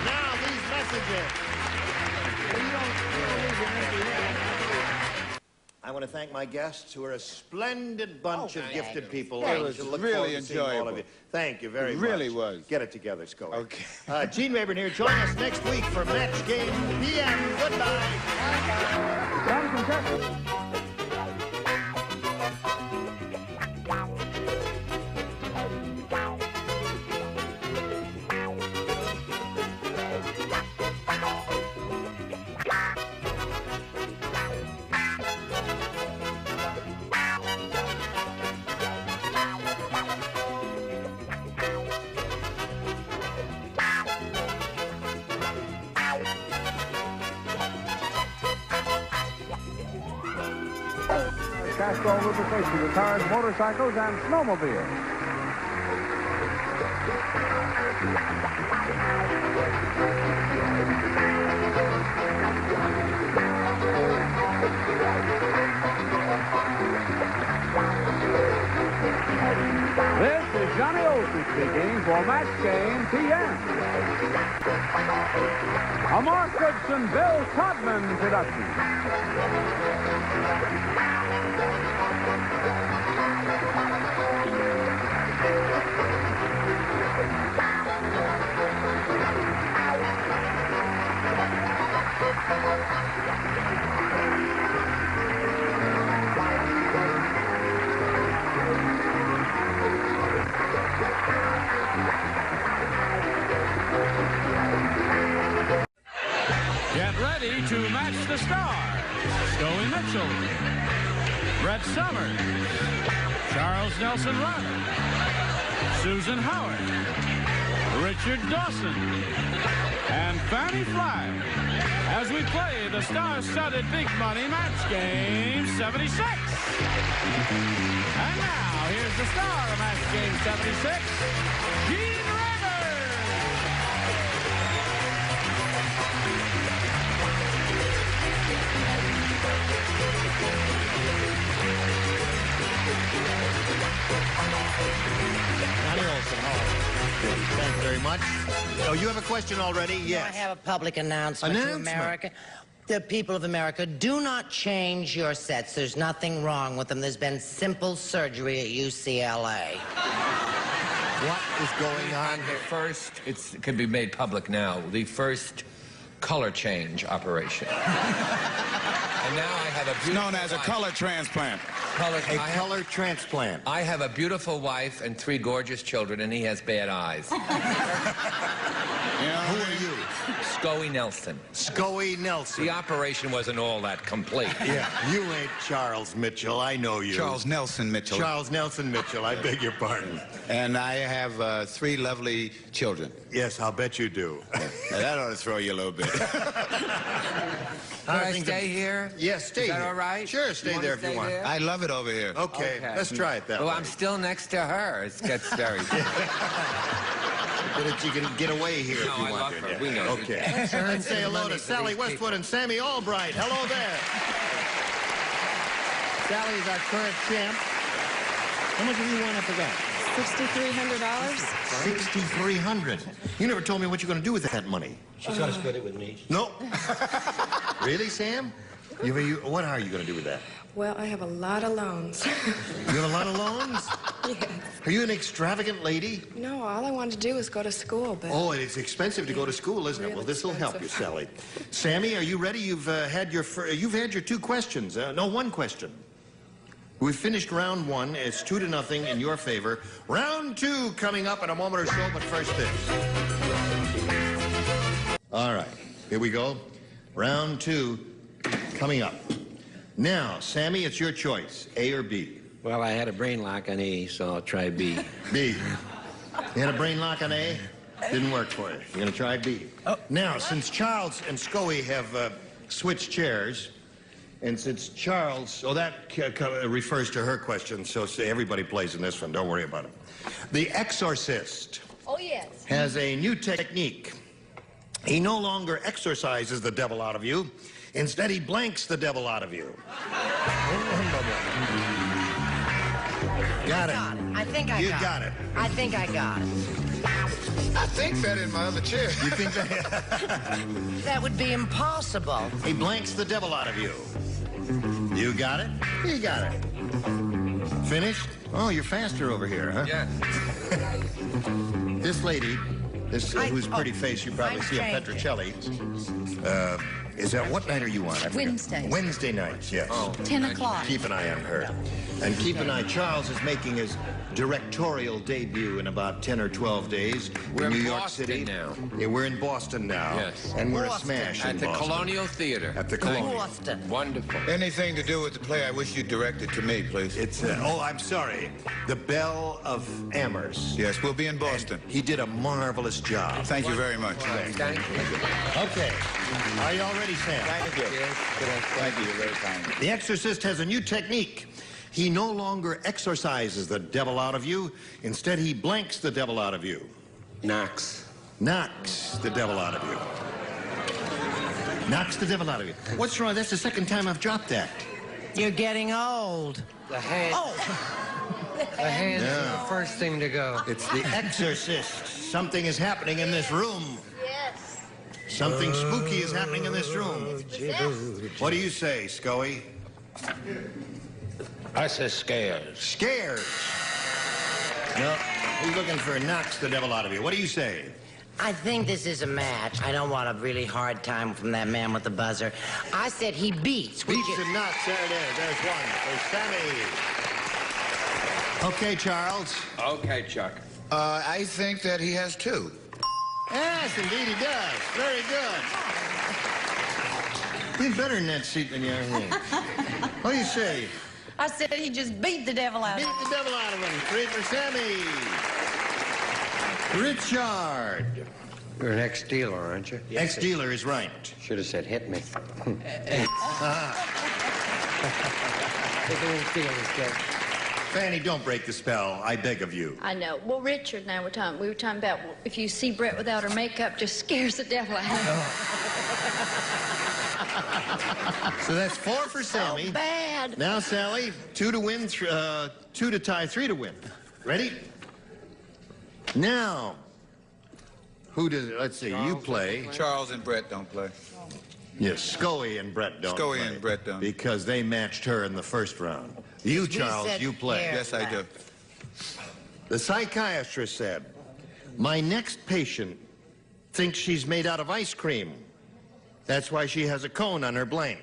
Now, these messages. I want to thank my guests, who are a splendid bunch of gifted people. It was I look really forward to seeing all of enjoyable. you. Thank you very much. It really was. Get it together, Scoey. Okay. Gene Rayburn here. Join us next week for Match Game PM. Goodbye. Castrol lubrication with cars, motorcycles, and snowmobiles. This is Johnny Olsen speaking for Match Game PM. A Mark Goodson, Bill Todman production. Get ready to match the stars. Scoey Mitchell, Brett Summers, Charles Nelson Riley, Susan Howard, Richard Dawson, and Fanny Flagg as we play the star-studded big money match game 76. And now, here's the star of match game 76, Gene Rayburn. Johnny Olsen, thank you very much. Oh, you have a question already? Yes. I have a public announcement to America. The people of America, do not change your sets. There's nothing wrong with them. There's been simple surgery at UCLA. What is going on here? It could be made public now. The first color change operation. And now I have a beautiful Known as a color transplant. color transplant. I have a beautiful wife and 3 gorgeous children, and he has bad eyes. Who are you? Scoey Nelson. Scoey Nelson. The operation wasn't all that complete. Yeah, you ain't Charles Mitchell. I know you. Charles Nelson Mitchell. Charles Nelson Mitchell. I beg your pardon. And I have 3 lovely children. Yes, I'll bet you do. Now, that ought to throw you a little bit. Can I stay here? Yes, stay here. Is that here. all right? Sure, stay there if you want. I love it over here. Okay, let's try it that well, way. I'm still next to her. It gets very... So that you can get away here if you I want love to. her. Yeah. We know. Okay. Let's say hello to Sally Westwood and Sammy Albright. Hello there. Sally is our current champ. How much have you won up for that? $6,300. $6,300. You never told me what you're going to do with that money. She's going to split it with me. No. Really, Sam? What are you going to do with that? Well, I have a lot of loans. You have a lot of loans? Yes. Are you an extravagant lady? No, all I wanted to do was go to school, but... Oh, it's expensive to go to school, isn't it? Well, this will help you, Sally. Sammy, are you ready? You've had your 2 questions. No, 1 question. We've finished round 1. It's 2-0 in your favor. Round 2 coming up in a moment or so, but first this. All right, here we go. Round 2 coming up. Now, Sammy, it's your choice, A or B. Well, I had a brain lock on A, so I'll try B. B. You had a brain lock on A? Didn't work for you. You're going to try B. Oh. Now, since Charles and Scoey have switched chairs, and since Charles... Oh, that refers to her question, so say everybody plays in this one. Don't worry about it. The Exorcist Oh, yes. has a new technique. He no longer exorcises the devil out of you. Instead, he blanks the devil out of you. Got it. I think I got it. You got it. I think I got it. I think that in my other chair. You think that? That would be impossible. He blanks the devil out of you. You got it? You got it. Finished? Oh, you're faster over here, huh? Yes. This lady, whose pretty face you probably see on Petrocelli, is that, what night are you on? I forget. Wednesdays. Wednesday nights, yes. Oh, 10 o'clock. Keep an eye on her. And keep an eye, Charles is making his directorial debut in about 10 or 12 days We're in New in York Boston City. now. Yeah, we're in Boston now. Yes. And we're Boston. a smash At in the Boston. Colonial Theater. At the Colonial. Boston. Wonderful. Anything to do with the play, I wish you'd direct it to me, please. It's, I'm sorry. The Belle of Amherst. Yes, we'll be in Boston. And he did a marvelous job. Thank you very much. Thank you. Okay. Are you all ready, Sam? Thank you. Thank you. You're very kind. The Exorcist has a new technique. He no longer exorcises the devil out of you. Instead, he blanks the devil out of you. Knocks. Knocks the devil out of you. Knocks the devil out of you. What's wrong? That's the second time I've dropped that. You're getting old. The hand. Oh! The hand's the first thing to go. It's the Exorcist. Something is happening in this room. Yes. Something spooky is happening in this room. What do you say, Scoey? I said scares. Scares. No, he's looking for knocks the devil out of you. What do you say? I think this is a match. I don't want a really hard time from that man with the buzzer. I said he beats. Beats and knocks. There it is. There's one for Sammy. Okay, Charles. Okay, Chuck. I think that he has 2. Yes, indeed he does. Very good. He's better in that seat than you are here. What do you say? I said he just beat the devil out of him. Beat the devil out of him. 3 for Sammy. Richard. You're an ex-dealer, aren't you? Ex-dealer is right. Should have said hit me. Fanny, don't break the spell. I beg of you. I know. Well, Richard and I we were talking about if you see Brett without her makeup, just scares the devil out of him. So that's 4 for Sammy. So bad. Now, Sally, 2 to win, 2 to tie, 3 to win. Ready? Now, who does it? Let's see, you play. Charles and Brett don't play. Yes, Scoey and Brett don't Scoey play. and Brett don't. Because they matched her in the first round. You, Charles, you play. Yes, I do. The psychiatrist said, my next patient thinks she's made out of ice cream. That's why she has a cone on her blank.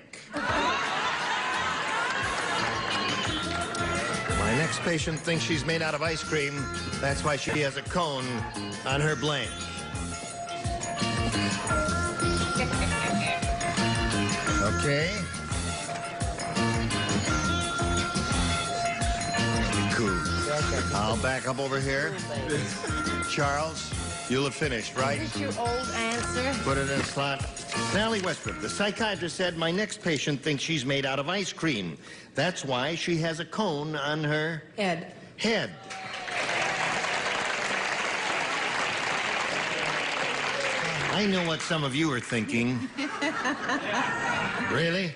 Next patient thinks she's made out of ice cream. That's why she has a cone on her blank. Okay. Cool. I'll back up over here. Charles, you'll have finished, right? Is this your old answer? Put it in a slot. Sally Westbrook, the psychiatrist said, my next patient thinks she's made out of ice cream. That's why she has a cone on her Ed. head. I know what some of you are thinking. Really?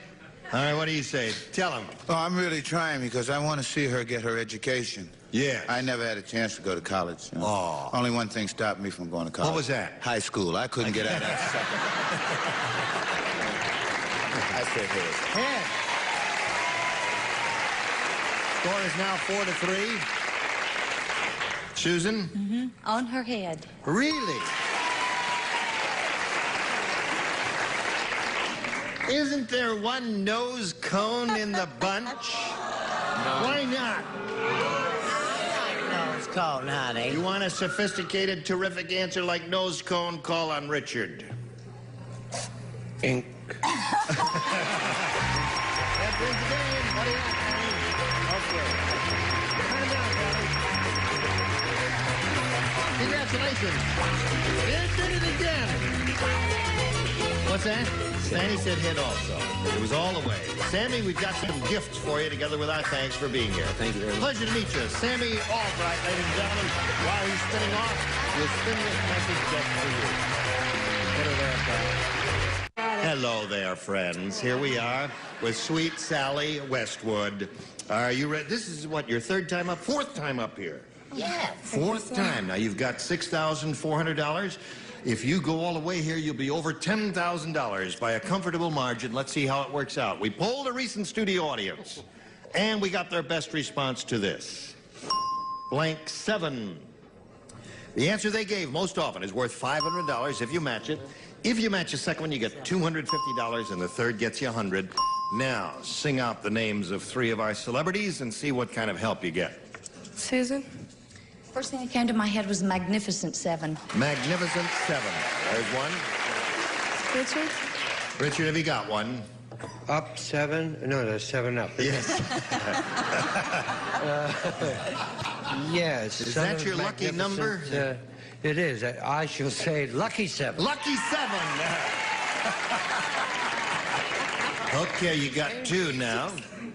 All right, what do you say? Tell him. Oh, I'm really trying because I want to see her get her education. Yeah. I never had a chance to go to college. You know? Oh. Only one thing stopped me from going to college. What was that? High school. I couldn't get out of that sucker. I said head. Score is now 4-3. Susan? Mm-hmm. On her head. Really? Isn't there one nose cone in the bunch? No. Why not? Nose cone, honey. You want a sophisticated, terrific answer like nose cone? Call on Richard. Ink. That brings the game. What do you got, Danny? Okay. Turn it down, Danny. Congratulations. You did it again. What's that? Danny said head also. It was all the way. Sammy, we've got some gifts for you together with our thanks for being here. Thank you very much. Pleasure to meet you. Sammy Albright, ladies and gentlemen. While he's spinning off, we'll spin this message just for you. Put her there, pal. Hello there, friends. Here we are with sweet Sally Westwood. Are you ready? This is what, your third time up? Fourth time up here. Yeah. Fourth time. Now, you've got $6,400. If you go all the way here, you'll be over $10,000 by a comfortable margin. Let's see how it works out. We polled a recent studio audience, and we got their best response to this. Blank 7. The answer they gave most often is worth $500 if you match it. If you match the second one, you get $250, and the third gets you $100. Now, sing out the names of 3 of our celebrities and see what kind of help you get. Susan? First thing that came to my head was Magnificent Seven. Magnificent 7. There's one. Richard? Richard, have you got one? Up 7? No, there's 7 up. Yes. Yes. Is that your lucky number? It is. I shall say lucky 7. Lucky 7. Okay, you got 2 now.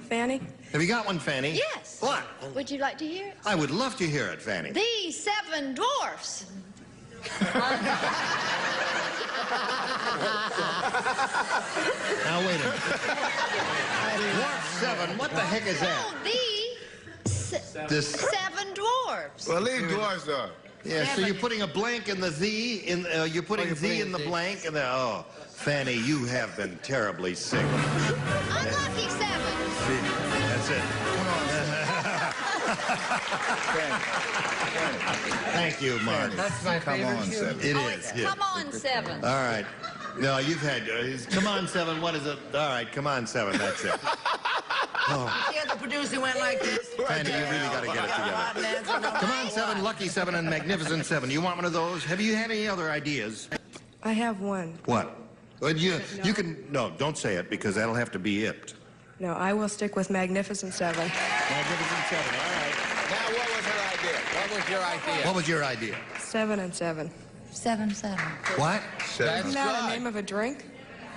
Fanny? Have you got one, Fanny? Yes. What? Would you like to hear it? I would love to hear it, Fanny. The 7 dwarfs. Now, wait a minute. Dwarf 7, what the heck is that? No, the 7 dwarfs. Well, leave dwarfs off. Yeah, so you're putting a blank in the you're putting the in the blank, and oh, Fanny, you have been terribly sick. Unlucky 7. That's it. Thank you, Mark. That's my favorite. It is. Yeah. Come on, 7. All right. No, you've had. Come on, 7. What is it? All right, come on, 7. That's it. Oh. Yeah, the producer went like this. Fanny, you really got to get it together. Come on, 7, Lucky 7, and Magnificent 7. You want one of those? Have you had any other ideas? I have one. What? Well, you can. No, don't say it because that'll have to be it. No, I will stick with Magnificent 7. Magnificent 7. All right. Now, what was her idea? What was your idea? What was your idea? 7 and 7. 7, 7. What? Isn't that the name of a drink?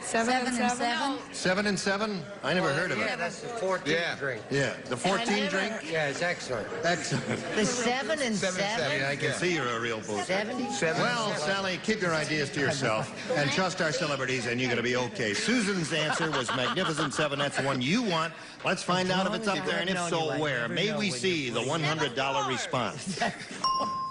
7 and 7? 7 and 7? I never heard of it. Yeah, that's the 14 drink. Yeah, the 14 drink? Yeah, it's excellent. Excellent. The 7 and 7? Yeah, I can see you're a real booster. 77. Well, Sally, keep your ideas to yourself and trust our celebrities, and you're going to be okay. Susan's answer was Magnificent 7. That's the one you want. Let's find out if it's up there, and if so, where. May we see the $100 response.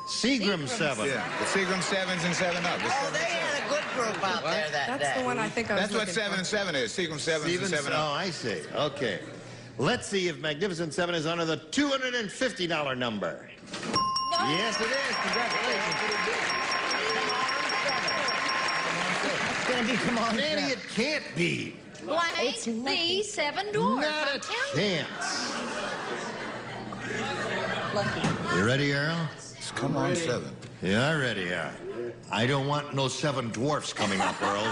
Seagram 7. Yeah, the Seagram 7s and 7 up. Oh, they had a good group out there that day. That's the one I think I was That's what looking 7 for. and 7 is. Seagram 7s and 7 up. Oh, I see. Okay. Let's see if Magnificent 7 is under the $250 number. Yes, it is. Congratulations. It's going to be come on. Nanny, it can't be. Blank the 7 dwarfs. Not a chance. Lucky. You ready, Earl? Come on, 7. Yeah, ready, yeah. I don't want no 7 dwarfs coming up, Earl.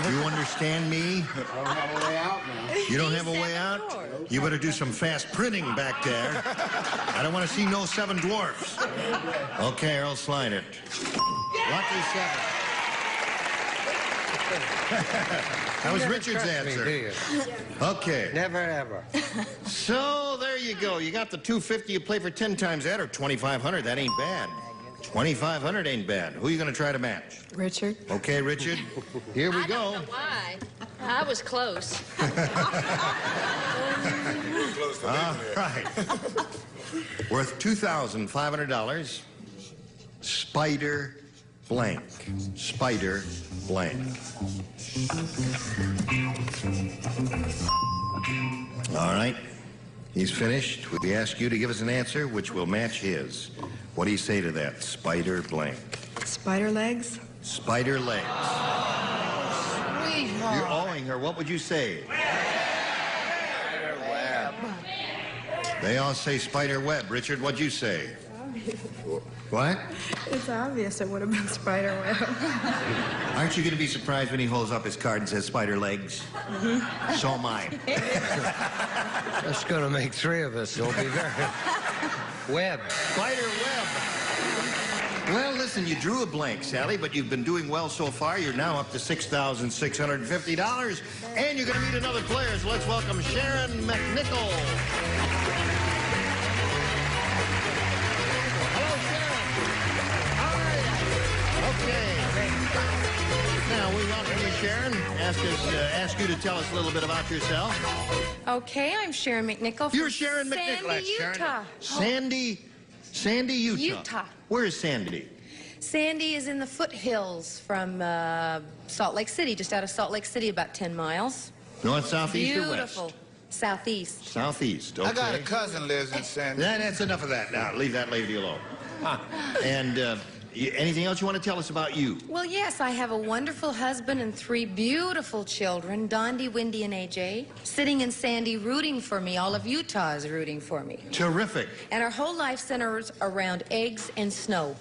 You understand me? I don't have a way out now. You don't have a way out? You better do some fast printing back there. I don't want to see no 7 dwarfs. Okay, Earl, slide it. Lucky 7. That was Richard's answer. Okay. Never ever. So there you go. You got the 250. You play for 10 times that, or 2,500. That ain't bad. 2,500 ain't bad. Who are you going to try to match? Richard. Okay, Richard. Here we go. I don't know why. I was close. All right. Worth $2,500. Spider blank. Spider blank. All right. He's finished. We ask you to give us an answer which will match his. What do you say to that? Spider blank. Spider legs. Spider legs. You're owing her. What would you say? Spider web. They all say spider web. Richard, what'd you say? What? It's obvious it would have been spider web. Aren't you going to be surprised when he holds up his card and says spider legs? Mm-hmm. So am I. That's going to make 3 of us. It'll be very... Web. Spider web. Well, listen, you drew a blank, Sally, but you've been doing well so far. You're now up to $6,650, and you're going to meet another player. So let's welcome Sharon McNichol. Hello, Sharon. All right. Okay. Now, we welcome you, Sharon. Ask you to tell us a little bit about yourself. Okay, I'm Sharon McNichol. You're Sharon McNichol. Sandy, Utah. Sandy, Utah. Utah. Where is Sandy? Sandy is in the foothills from Salt Lake City, just out of Salt Lake City, about 10 miles. North, south, east, or west? Beautiful. Southeast. Southeast, okay. I got a cousin lives in San Diego. That's enough of that now. Leave that lady alone. And anything else you want to tell us about you? Well, yes, I have a wonderful husband and 3 beautiful children, Dondi, Wendy, and AJ, sitting in Sandy rooting for me. All of Utah is rooting for me. Terrific. And our whole life centers around eggs and snow.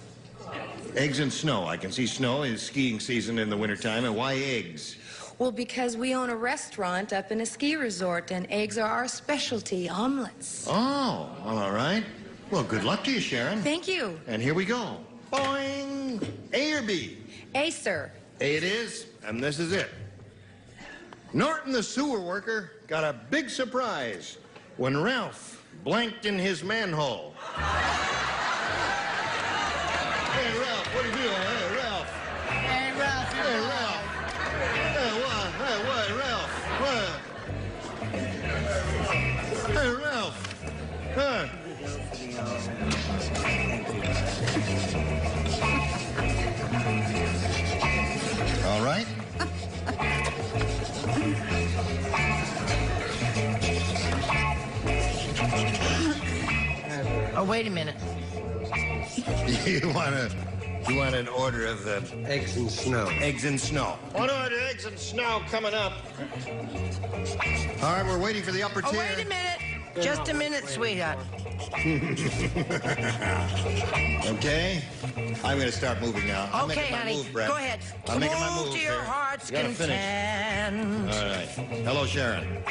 Eggs and snow. I can see snow is skiing season in the wintertime. And why eggs? Well, because we own a restaurant up in a ski resort, and eggs are our specialty, omelets. Oh, well, all right. Well, good luck to you, Sharon. Thank you. And here we go. Boing! A or B? A, sir. A it is, and this is it. Norton, the sewer worker, got a big surprise when Ralph blanked in his manhole. Hey, Ralph, what are you doing? Hey, Ralph. Hey, Ralph. Hey, Ralph. Hey, what, Ralph? What? Hey, Ralph. Huh? All right. Oh, wait a minute. You want an order of eggs and snow. Eggs and snow. One order, eggs and snow coming up. All right, we're waiting for the upper tier. Oh, wait a minute. Just a minute, sweetheart. Okay. I'm going to start moving now. I'm Okay, making my honey. move, Brett. Go ahead. I'm making my Move move to your here. heart's Gotta content. All right. Hello, Sharon.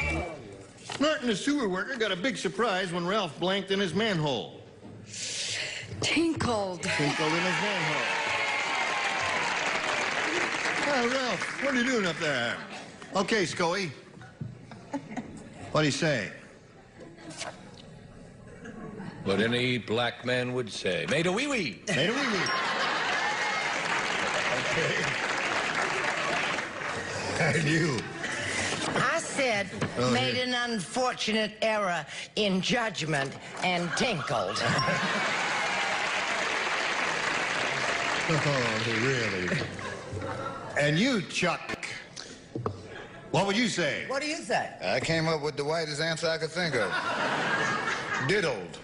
Norton, the sewer worker, got a big surprise when Ralph blanked in his manhole. Tinkled. Tinkled in his manhole. Hi, Ralph. What are you doing up there? Okay, Scoey. What'd he say? What any black man would say. Made a wee-wee. Made a wee-wee. Okay. And you? I said, made an unfortunate error in judgment and tinkled. Oh, really? And you, Chuck? What would you say? What do you say? I came up with the whitest answer I could think of. Diddled.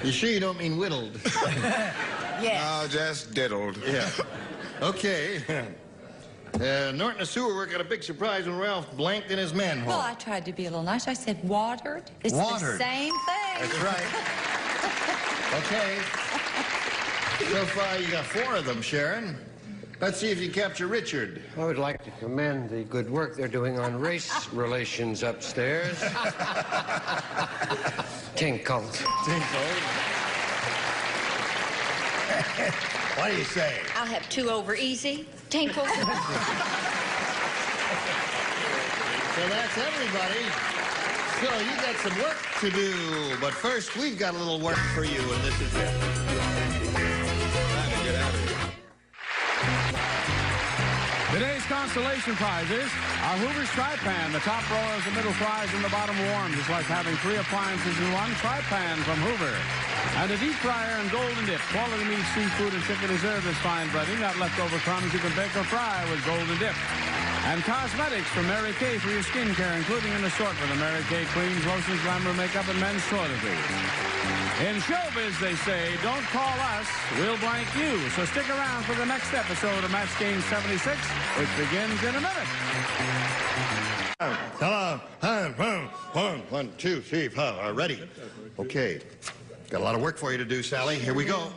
You sure you don't mean whittled? Yes. No, just diddled. Yeah. Okay. Norton and Sue were working a big surprise when Ralph blanked in his manhole. Well, I tried to be a little nice. I said watered. It's Watered. the same thing. That's right. Okay. So far, you got 4 of them, Sharon. Let's see if you capture Richard. I would like to commend the good work they're doing on race relations upstairs. Tinkle. Tinkle. What do you say? I'll have 2 over easy. Tinkle. So that's everybody. So you got some work to do. But first, we've got a little work for you, and this is it. Today's consolation prizes are Hoover's Tri-Pan. The top row is the middle fries and the bottom warm. It's like having 3 appliances in one. Tri-Pan from Hoover. And a deep fryer and golden dip. Quality meat, seafood, and chicken deserve this fine breading. Not leftover crumbs you can bake or fry with golden dip. And cosmetics from Mary Kay for your skincare, including an assortment of Mary Kay creams, lotions, glamour makeup, and men's toiletries. In showbiz, they say, don't call us, we'll blank you. So stick around for the next episode of Match Game 76, which begins in a minute. Hello. 1, 2, 3, 4. Ready? Okay. Got a lot of work for you to do, Sally. Here we go.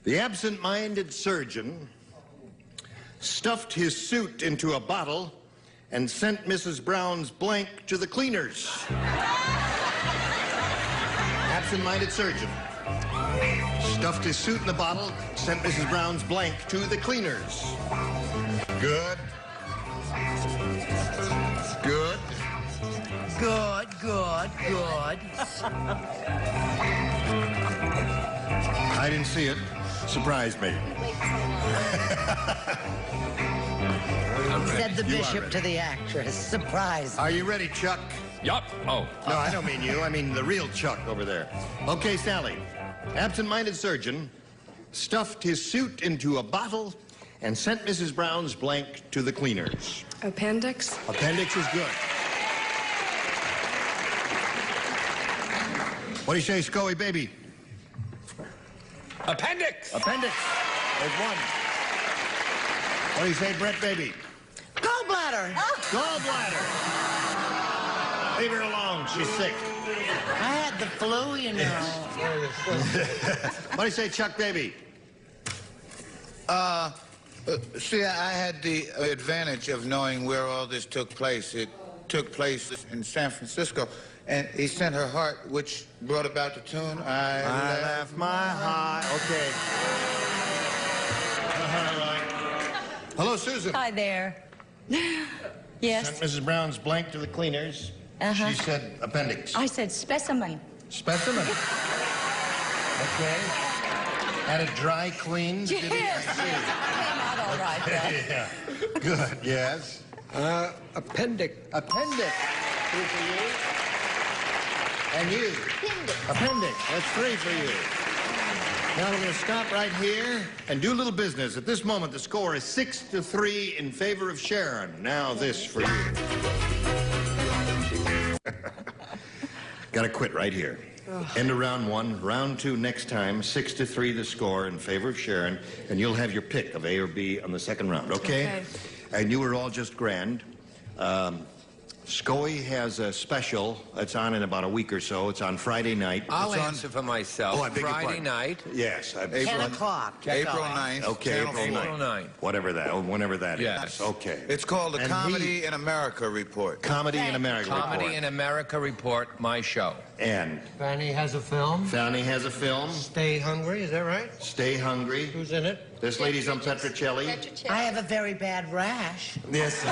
The absent-minded surgeon stuffed his suit into a bottle and sent Mrs. Brown's blank to the cleaners. Absent-minded surgeon stuffed his suit in the bottle, sent Mrs. Brown's blank to the cleaners. Good. Good. Good, good, good. I didn't see it. Surprised me. Said the You are bishop ready. to the actress. Surprise. Are you ready, Chuck? Yup. Oh. No, I don't mean you. I mean the real Chuck over there. Okay, Sally. Absent-minded surgeon stuffed his suit into a bottle and sent Mrs. Brown's blank to the cleaners. Appendix? Appendix is good. What do you say, Scoey, baby? Appendix! Appendix. There's 1. What do you say, Brett, baby? Gallbladder. Gallbladder. Leave her alone. She's sick. I had the flu, you know. What do you say, Chuck, baby? See, I had the advantage of knowing where all this took place. It took place in San Francisco, and he sent her heart, which brought about the tune, I left my heart. Okay. All right. Hello, Susan. Hi there. Yes. Sent Mrs. Brown's blank to the cleaners. Uh-huh. She said appendix. I said specimen. Specimen. Okay. Had it dry cleaned? Yes. Came out all right then. Yeah. Good. Yes. Appendix. Appendix. 2 for you. And you. Appendix. That's 3 for you. Now we're going to stop right here and do a little business. At this moment, the score is 6-3 in favor of Sharon. Now this for you. Got to quit right here. End of round 1. Round 2 next time. 6-3 the score in favor of Sharon. And you'll have your pick of A or B on the second round, okay? And you were all just grand. Scoey has a special that's on in about a week or so. It's on Friday night. I'll It's on answer for myself. Oh, I beg your Friday pardon. night. Yes. 10 o'clock. April 9th. Okay, April 9th. 9th. Whatever that, whenever that Yes. is. Okay. It's called the And Comedy in America Report. Comedy in America Comedy report. in America Report, my show. And Fanny has a film. Fanny has a film. Stay Hungry, is that right? Stay Hungry. Who's in it? This lady's on Petrocelli. I have a very bad rash. Yes.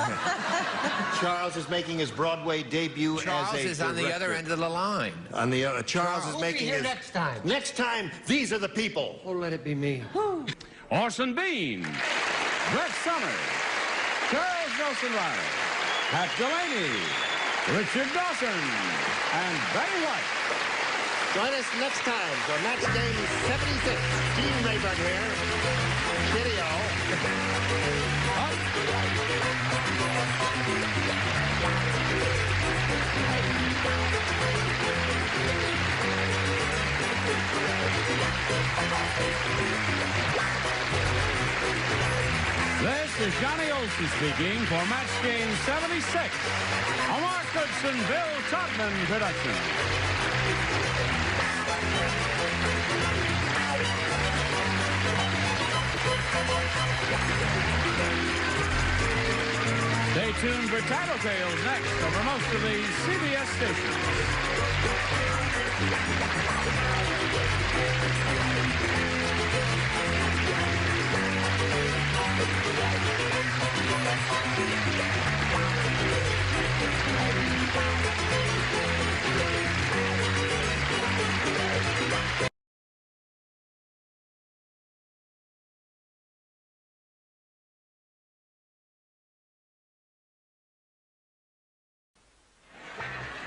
Charles is making his Broadway debut Charles as a is on the other end of the line. On the Charles is Who'll making be here his next time? Next time, these are the people. Oh, let it be me. Orson Bean, Brett Summers, Charles Nelson Riley, Pat Delaney, Richard Dawson, and Betty White. Join us next time for Match Game 76. Gene Rayburn here. Video. This is Johnny Olson speaking for Match Game 76, a Mark Goodson, Bill Todman production. Stay tuned for Tattletales next over most of the CBS stations.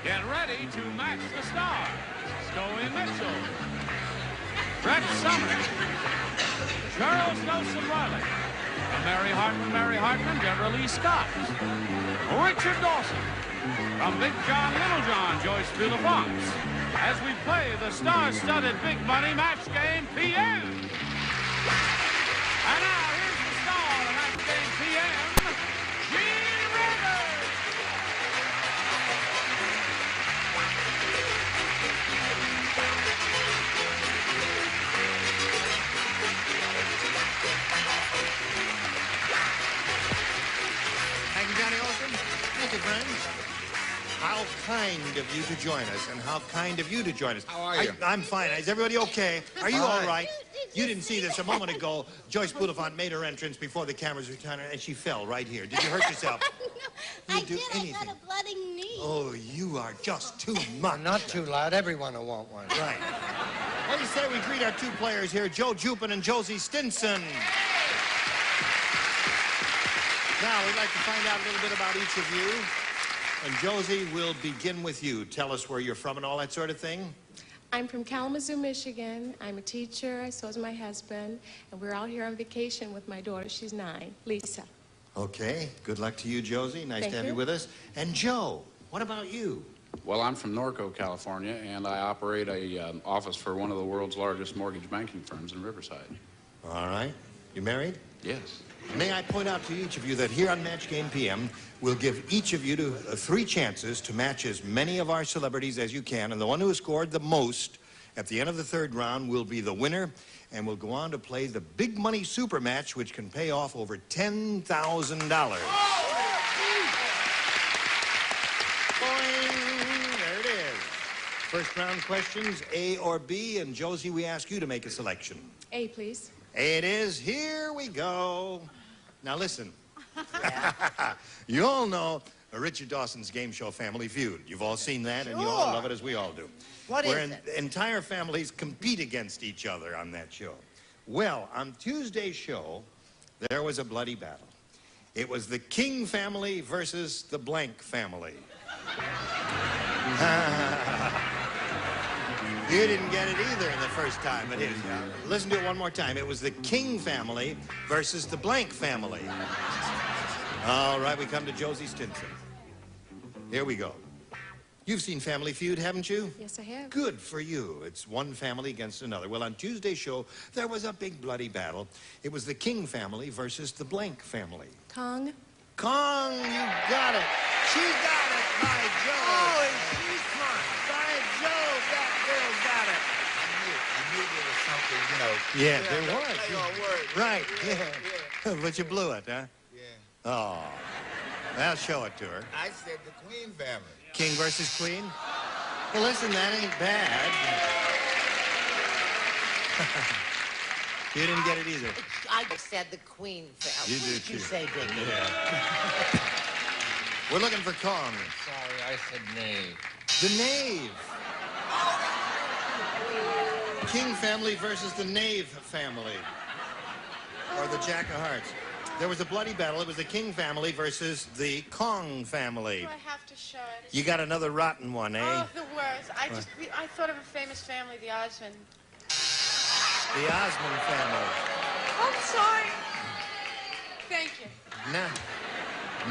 Get ready to match the stars. Scoey Mitchell, Brett Summers, Charles Nelson Riley, Mary Hartman, Deborah Lee Scott, Richard Dawson, from Big John, Little John, Joyce Villafance, as we play the star-studded Big Money Match Game PM. And now here's the star of Match Game PM, Gene Rivers. Thank you, Johnny Olson. Thank you, friends. How kind of you to join us, and how kind of you to join us. How are you? I'm fine. Is everybody okay? Are you all right? You didn't see this a moment ago. Joyce Boulafant made her entrance before the cameras returned, and she fell right here. Did you hurt yourself? No, I did. I got a bloody knee. Oh, you are just too much. Not too loud. Everyone will want one. Right. What do you say we greet our two players here, Joe Jupin and Josie Stinson? Now, we'd like to find out a little bit about each of you. And Josie, we'll begin with you. Tell us where you're from and all that sort of thing. I'm from Kalamazoo, Michigan. I'm a teacher, so is my husband, and we're out here on vacation with my daughter. She's 9, Lisa. Okay. Good luck to you, Josie. Nice Thank to have you you. with us. And Joe, what about you? Well, I'm from Norco, California, and I operate an office for one of the world's largest mortgage banking firms in Riverside. All right. You married? Yes. May I point out to each of you that here on Match Game PM, we'll give each of you 3 chances to match as many of our celebrities as you can, and the one who has scored the most at the end of the 3rd round will be the winner, and we'll go on to play the Big Money Super Match, which can pay off over $10,000. Boing! There it is. First round questions, A or B, and Josie, we ask you to make a selection. A, please. A it is. Here we go. Now listen. You all know Richard Dawson's game show Family Feud. You've all seen that, and you all love it as we all do. What Where is it? entire families compete against each other on that show. Well, on Tuesday's show, there was a bloody battle. It was the King family versus the blank family. You didn't get it either in the first time, but here's, listen to it one more time. It was the King family versus the blank family. All right, we come to Josie Stinson. Here we go. You've seen Family Feud, haven't you? Yes, I have. Good for you. It's one family against another. Well, on Tuesday's show, there was a big bloody battle. It was the King family versus the blank family. Kong. Kong, you got it. She got it, by Joe. Oh, is she smart? By Joe, that girl got it. I knew there was something, you know. Yeah, there was. Play on words. Right, Yeah. But you blew it, huh? Yeah. Oh. Well, show it to her. I said the Queen family. King versus Queen? Well, listen, that ain't bad. You didn't get it either. I said the Queen family. You did, What did you too. say, Dickie? Yeah. We're looking for Kong. Sorry, I said knave. The knave. King family versus the knave family. Or the Jack of Hearts. There was a bloody battle. It was the King family versus the Kong family. Do I have to show it? You got another rotten one, eh? Oh, the worst. I thought of a famous family, the Osmond. The Osmond family. I'm sorry. Thank you.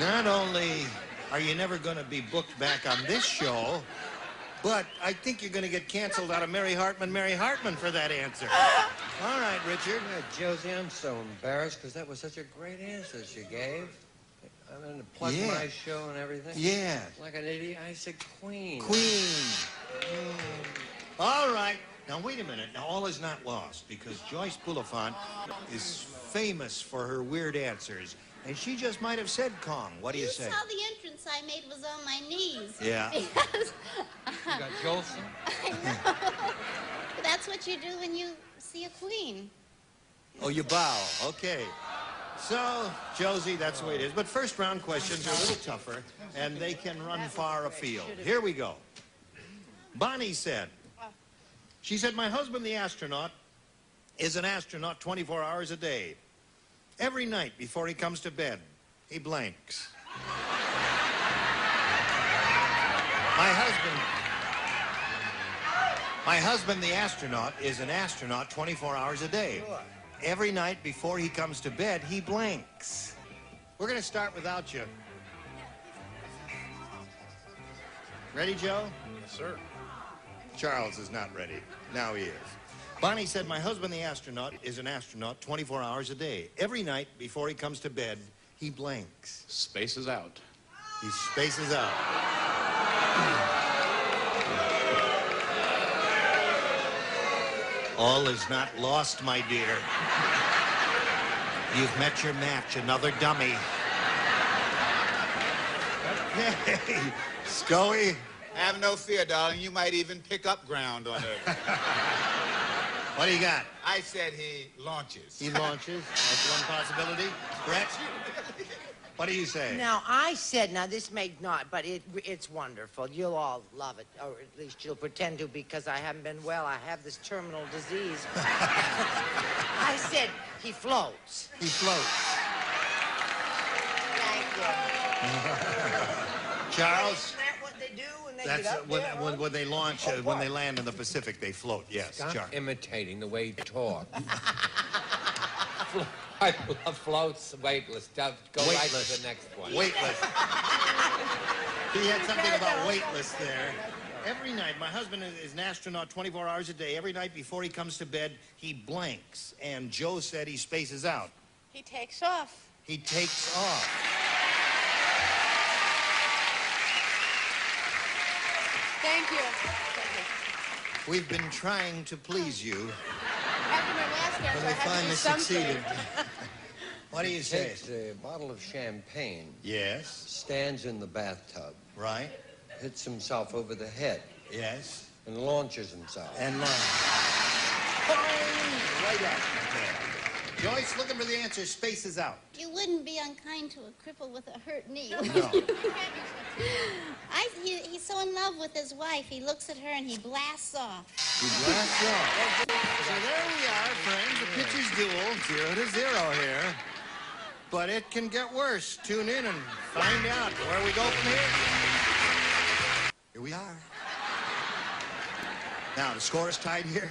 Not only are you never going to be booked back on this show, but I think you're going to get canceled out of Mary Hartman for that answer. All right, Richard. Josie, I'm so embarrassed because that was such a great answer she gave. I'm going to plug Yeah. my show and everything. Yeah. Like an idiot, I said Queen. Queen. All right. Now, wait a minute. Now, all is not lost because Joyce Bulifant is famous for her weird answers. And she just might have said Kong. What do you say? You saw the entrance I made was on my knees. Yeah. Because You got Jolson? I know. That's what you do when you see a queen. Oh, you bow. Okay. So, Josie, that's the way it is. But first round questions are a little tougher, and they can run far afield. Here we go. Bonnie said, she said, my husband, the astronaut, is an astronaut 24 hours a day. Every night before he comes to bed, he blanks. My husband, the astronaut, is an astronaut 24 hours a day. Every night before he comes to bed, he blanks. We're going to start without you. Ready, Joe? Yes, sir. Charles is not ready. Now he is. Bonnie said, my husband, the astronaut, is an astronaut 24 hours a day. Every night before he comes to bed, he blanks. Spaces out. He spaces out. All is not lost, my dear. You've met your match, another dummy. Hey, Scoey. Have no fear, darling. You might even pick up ground on it. What do you got? I said he launches. He launches. That's one possibility. Brett? What do you say? Now, I said, now this may not, but it's wonderful. You'll all love it, or at least you'll pretend to because I haven't been well. I have this terminal disease. I said he floats. He floats. Thank you. Charles? Isn't that what they do when they That's get up when, there? when they launch, when they land in the Pacific, they float. Yes, Stop Charles. imitating the way you talk. I love floats, weightless stuff. Go right Weightless. to the next one. Weightless. He had something about weightless there. Every night, my husband is an astronaut 24 hours a day. Every night before he comes to bed, he blanks. And Joe said he spaces out. He takes off. He takes off. Thank you. We've been trying to please you, After my last answer, but I we had to finally do something. succeeded. What do you He say? takes a bottle of champagne, Yes. stands in the bathtub, Right. hits himself over the head, Yes. and launches himself. And right at there. Joyce, looking for the answer. Spaces out. You wouldn't be unkind to a cripple with a hurt knee. No. He's so in love with his wife, he looks at her and he blasts off. He blasts off. So there we are, friends. The pitcher's duel, 0-0 here. But it can get worse. Tune in and find out where we go from here. Here we are. Now, the score is tied here.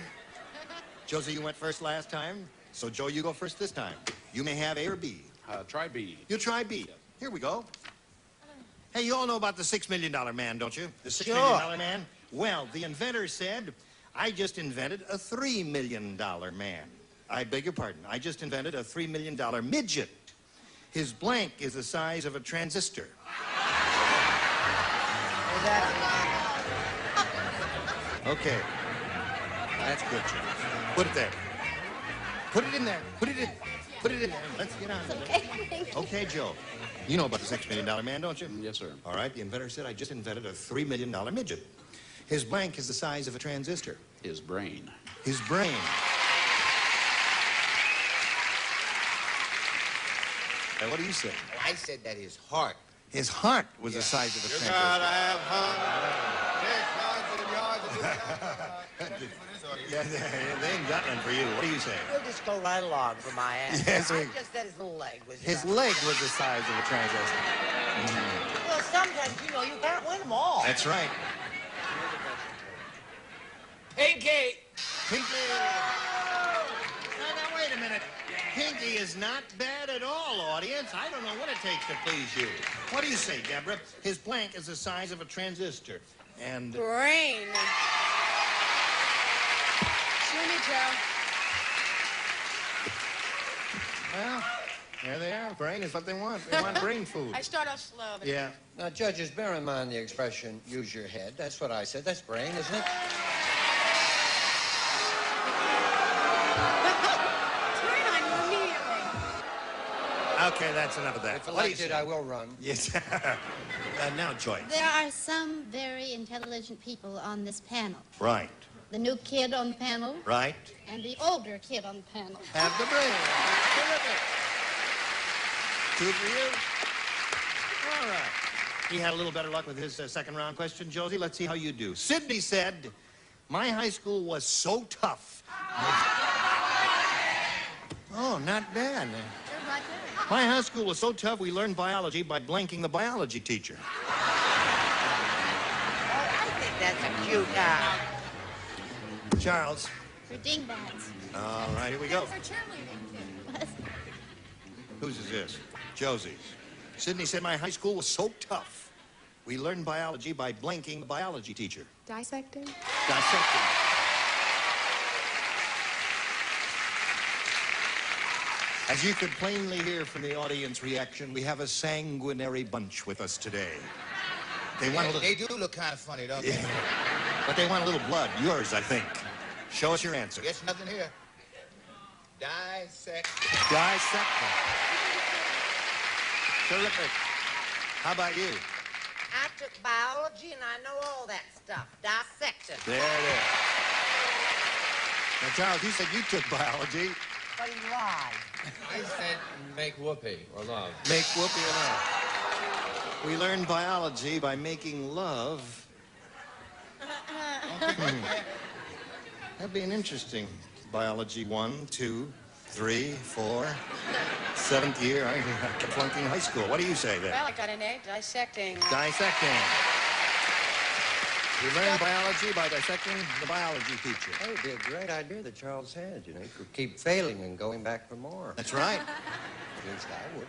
Josie, you went first last time. So, Joe, you go first this time. You may have A or B. Try B. You try B. Here we go. Hey, you all know about the $6 million man, don't you? The $6 million man? Well, the inventor said, I just invented a $3 million man. I beg your pardon. I just invented a $3 million midget. His blank is the size of a transistor. Okay. That's good, Joe. Put it there. Put it in there. Put it in. Put it in there. Let's get on with it. Okay, Joe. You know about the $6 million man, don't you? Yes, sir. All right. The inventor said, I just invented a $3 million midget. His blank is the size of a transistor. His brain. His brain. And what do you say? I said that his heart. His heart was the size of a You transistor. gotta have Yeah, they ain't got none for you. What do you say? We'll just go right along for my answer. Yes, I just said his little leg was His enough. leg was the size of a transistor. Well, sometimes, you can't win them all. That's right. Pinky! Pinky! Now, wait a minute. Pinky is not bad at all, audience. I don't know what it takes to please you. What do you say, Deborah? His blank is the size of a transistor. And... Brain. Shoot me, Joe. Well, there they are. Brain is what they want. They want brain food. I start off slow. But Yeah. Now, judges, bear in mind the expression, use your head. That's what I said. That's brain, isn't it? Turn on you immediately. Okay, that's enough of that. If What do you elected, say? I will run. Yes. Now, Joyce. There are some very intelligent people on this panel. Right. The new kid on the panel. Right. And the older kid on the panel. Have the brain. Terrific. 2 for you. All right. He had a little better luck with his second round question, Josie. Let's see how you do. Sydney said, my high school was so tough. Oh, not bad. My high school was so tough, we learned biology by blanking the biology teacher. I think that's a cute Charles. For dingbats. All right, here we go. For cheerleading. What? Whose is this? Josie's. Sydney said, my high school was so tough. We learned biology by blanking the biology teacher. Dissecting? Dissecting. As you could plainly hear from the audience reaction, we have a sanguinary bunch with us today. They want a little... They do look kind of funny, don't they? Yeah. But they want a little blood. Yours, I think. Show us your answer. Guess nothing here. Dissect. Dissecting. Terrific. How about you? I took biology and I know all that stuff. Dissection. There it is. Now, Charles, you said you took biology. But he lied. I said make whoopee or love. Make whoopee or love. We learned biology by making love. That'd be an interesting biology 1, 2, 3, 4, 7th year. I kept flunking high school. What do you say there? Well, I got an A, dissecting. Dissecting. We learned biology by dissecting the biology teacher. That would be a great idea that Charles had, you know. He could keep failing and going back for more. That's right. At least I would.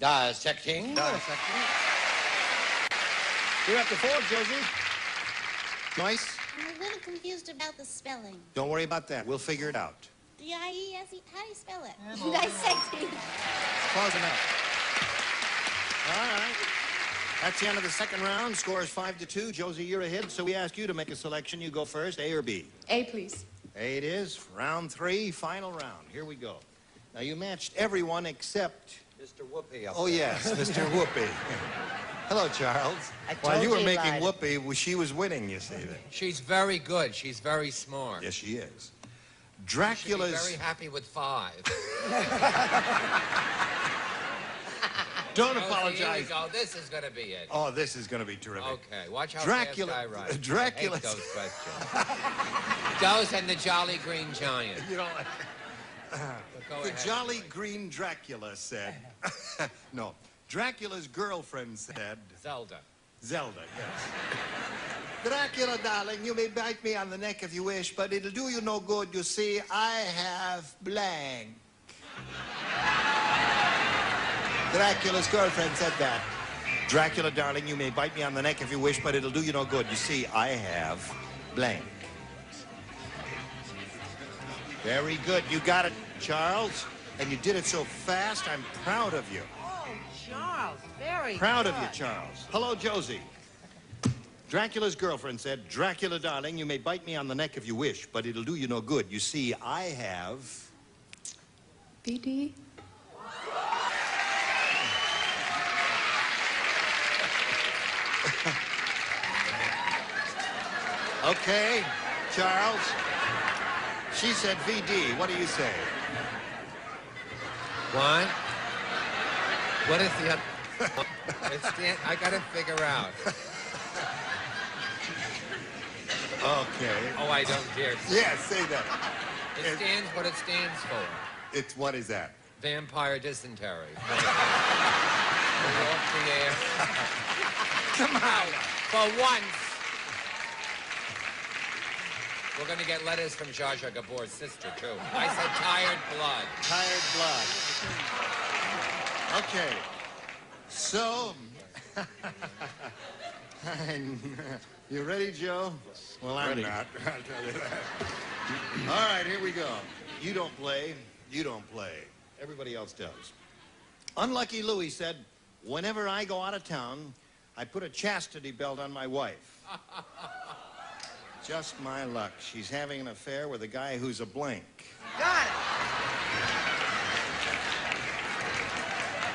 Dissecting. Dissecting. You're up to 4, Josie. Joyce? I'm a little confused about the spelling. Don't worry about that. We'll figure it out. D-I-E-S-E, how do you spell it? Dissecting. Close enough. All right. That's the end of the second round. Score is 5-2. Josie, you're ahead, so we ask you to make a selection. You go first, A or B? A, please. A it is. Round 3, final round. Here we go. Now, you matched everyone except... Mr. Whoopi up Oh, there. yes, Mr. Whoopi. Hello, Charles. While you were making Whoopi, she was winning, you see. She's very good. She's very smart. Yes, she is. Dracula's... Dracula's... very happy with 5. Don't Here we apologize. go. This is going to be it. Oh, this is going to be terrific. Okay, watch how Dracula, fast I write. Dracula. I hate those questions. Those and the Jolly Green Giant. You know, Go the ahead. Jolly Green Dracula said... No, Dracula's girlfriend said... Zelda. Zelda, yes. Dracula, darling, you may bite me on the neck if you wish, but it'll do you no good. You see, I have blank. Dracula's girlfriend said that. Dracula, darling, you may bite me on the neck if you wish, but it'll do you no good. You see, I have blank. Very good. You got it, Charles. And you did it so fast. I'm proud of you. Oh, Charles, very Proud of good. you, Charles. Hello, Josie. Dracula's girlfriend said, Dracula, darling, you may bite me on the neck if you wish, but it'll do you no good. You see, I have... BD. Okay, Charles. She said VD. What do you say? What? What is the... I got to figure out. Okay. Oh, I don't dare. Yes, say that. It stands what it stands for. It's, what is that? Vampire dysentery. Off the air. Come on. For once. We're going to get letters from Zsa Zsa Gabor's sister, too. I said tired blood. Tired blood. Okay. So... You ready, Joe? Well, I'm not. I'll tell you that. All right, here we go. You don't play. You don't play. Everybody else does. Unlucky Louie said, whenever I go out of town, I put a chastity belt on my wife. Just my luck. She's having an affair with a guy who's a blank. Got it.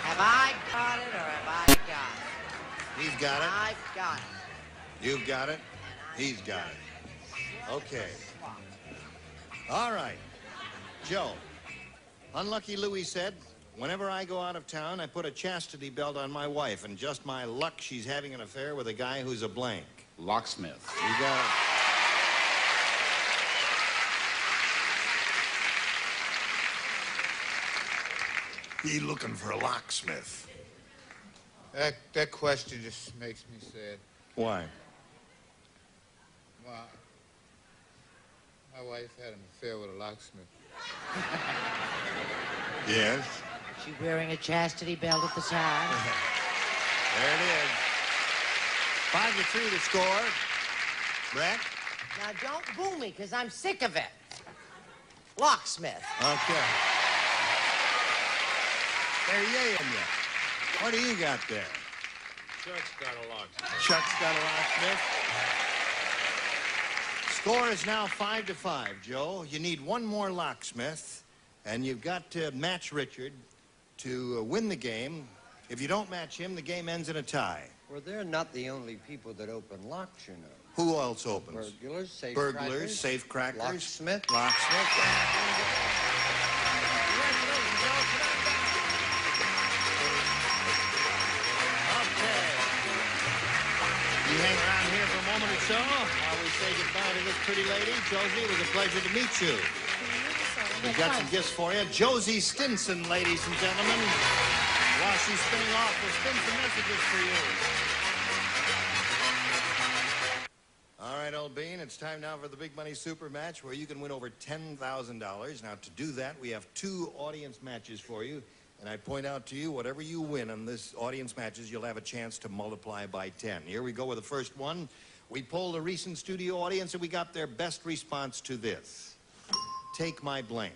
Have I got it or have I got it? He's got it. I've got it. You've got it. He's got it. Okay. All right. Joe. Unlucky Louie said, whenever I go out of town, I put a chastity belt on my wife, and just my luck, she's having an affair with a guy who's a blank. Locksmith. You got it. He looking for a locksmith. That question just makes me sad. Why? Well, my wife had an affair with a locksmith. Yes? Is she wearing a chastity belt at the time? There it is. 5-3 to score. Brett? Now, don't boo me, because I'm sick of it. Locksmith. Okay. They're yaying you. What do you got there? Chuck's got a locksmith. Chuck's got a locksmith. Score is now 5-5, Joe. You need one more locksmith, and you've got to match Richard to win the game. If you don't match him, the game ends in a tie. Well, they're not the only people that open locks, you know. Who else opens? Burglars, safe Burglars, crackers, safe crackers. Locksmith. Locksmith. You hang around here for a moment or so while we say goodbye to this pretty lady. Josie, it was a pleasure to meet you. We've got some gifts for you. Josie Stinson, ladies and gentlemen. While she's spinning off, we'll spin some messages for you. All right, old bean, it's time now for the Big Money Super Match where you can win over $10,000. Now, to do that, we have 2 audience matches for you. And I point out to you, whatever you win on this audience matches, you'll have a chance to multiply by 10. Here we go with the first one. We polled a recent studio audience, and we got their best response to this. Take my blank.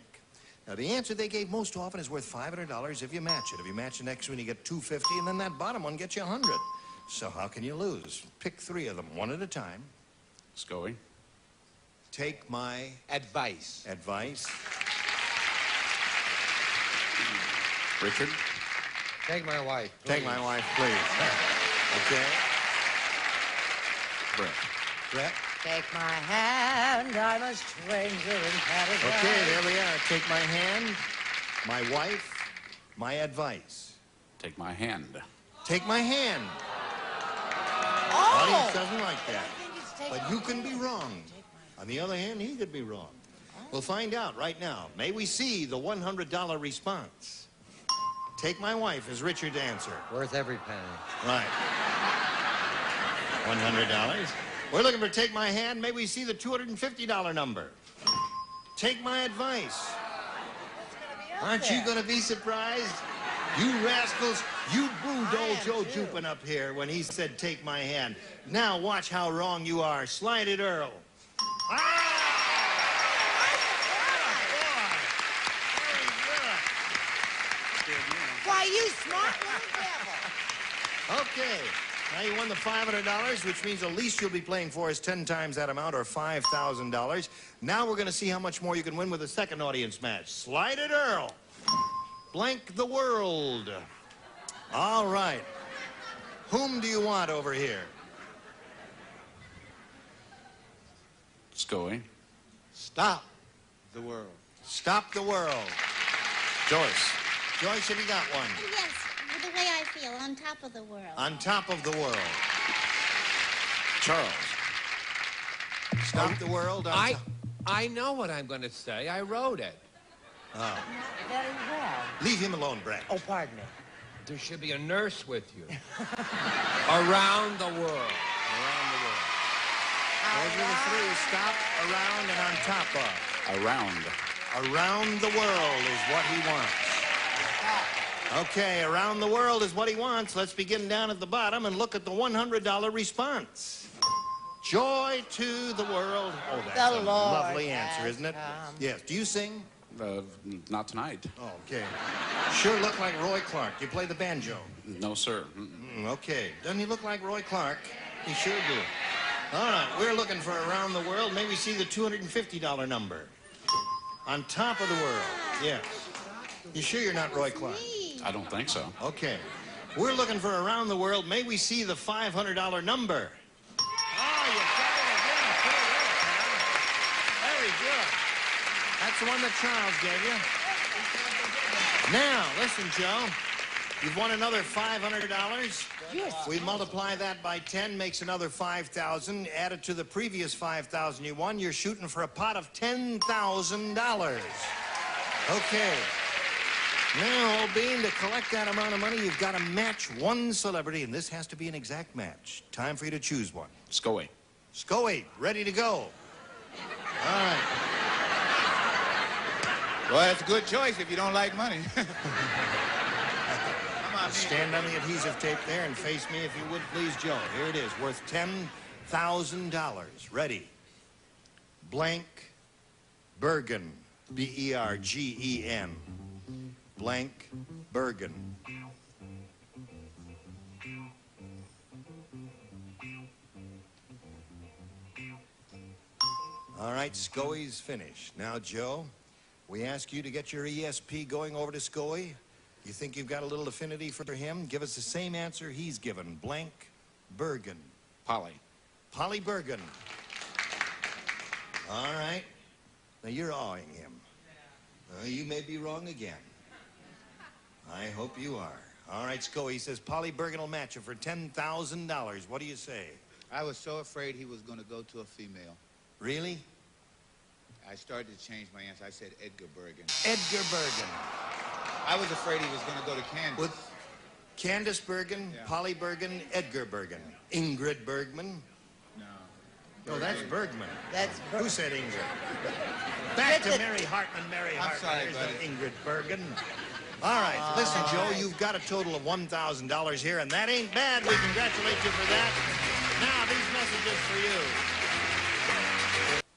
Now, the answer they gave most often is worth $500 if you match it. If you match the next one, you get $250, and then that bottom one gets you $100. So how can you lose? Pick 3 of them, one at a time. Scoey. Take my... Advice. Advice. Richard. Take my wife. Take my wife, please. Okay. Brett. Brett. Take my hand, I'm a stranger in paradise. Okay, there we are. Take my hand, my wife, my advice. Take my hand. Take my hand. Oh! Audience doesn't like that. But you can be wrong. On the other hand, he could be wrong. We'll find out right now. May we see the $100 response. Take my wife is Richard's answer. Worth every penny. Right. $100. We're looking for Take My Hand. May we see the $250 number. Take my advice. Aren't you going to be surprised? You rascals, you booed old Joe Jupin up here when he said, take my hand. Now watch how wrong you are. Slide it, Earl. Why, you smart little devil. Okay. Now you won the $500, which means the least you'll be playing for is 10 times that amount, or $5,000. Now we're going to see how much more you can win with the second audience match. Slide it, Earl. Blank the world. All right. Whom do you want over here? Scoey. Stop the world. Stop the world. Joyce. Joyce, have you got one? Yes, the way I feel, on top of the world. On top of the world. Charles. Stop the world on top. I know what I'm going to say. I wrote it. Oh. Very well. Leave him alone, Brett. Oh, pardon me. There should be a nurse with you. Around the world. Around the world. Those are the 3. Stop, around, and on top of. Around. Around the world is what he wants. Okay, around the world is what he wants. Let's begin down at the bottom and look at the $100 response. Joy to the world. Oh, that's a lovely answer, isn't it? Yes. Do you sing? Not tonight. Oh, okay. Sure look like Roy Clark. You play the banjo? No, sir. Okay. Doesn't he look like Roy Clark? He sure do. All right, we're looking for Around the World. May we see the $250 number? On top of the world, yes. You sure you're not Roy Clark? I don't think so. Okay. We're looking for Around the World. May we see the $500 number? Oh, you got it again. Very good. That's the one that Charles gave you. Now, listen, Joe. You've won another $500. Yes. We multiply that by 10, makes another 5,000. Added to the previous 5,000 you won, you're shooting for a pot of $10,000. Okay. Now, old Bean, to collect that amount of money, you've got to match one celebrity, and this has to be an exact match. Time for you to choose one. Scoey. Scoey, ready to go. All right. Well, that's a good choice if you don't like money. Stand on the adhesive tape there and face me, if you would, please, Joe. Here it is, worth $10,000. Ready. Blank Bergen. B-E-R-G-E-N. Blank Bergen. All right, Scoey's finished. Now, Joe, we ask you to get your ESP going over to Scoey. You think you've got a little affinity for him? Give us the same answer he's given. Blank Bergen. Polly. Polly Bergen. All right. Now, you're awing him. You may be wrong again. I hope you are. All right, Scoey says Polly Bergen will match it for $10,000. What do you say? I was so afraid he was going to go to a female. Really? I started to change my answer. I said Edgar Bergen. Edgar Bergen. I was afraid he was going to go to Candace. With Candace Bergen, Yeah. Polly Bergen, Edgar Bergen. Ingrid Bergman. No. No, that's Bergman. That's Who said Ingrid? Back to Mary Hartman, Mary I'm Hartman. sorry, There's buddy. no Ingrid Bergen. All right, listen, Joe, you've got a total of $1,000 here, and that ain't bad. We congratulate you for that. Now, these messages for you.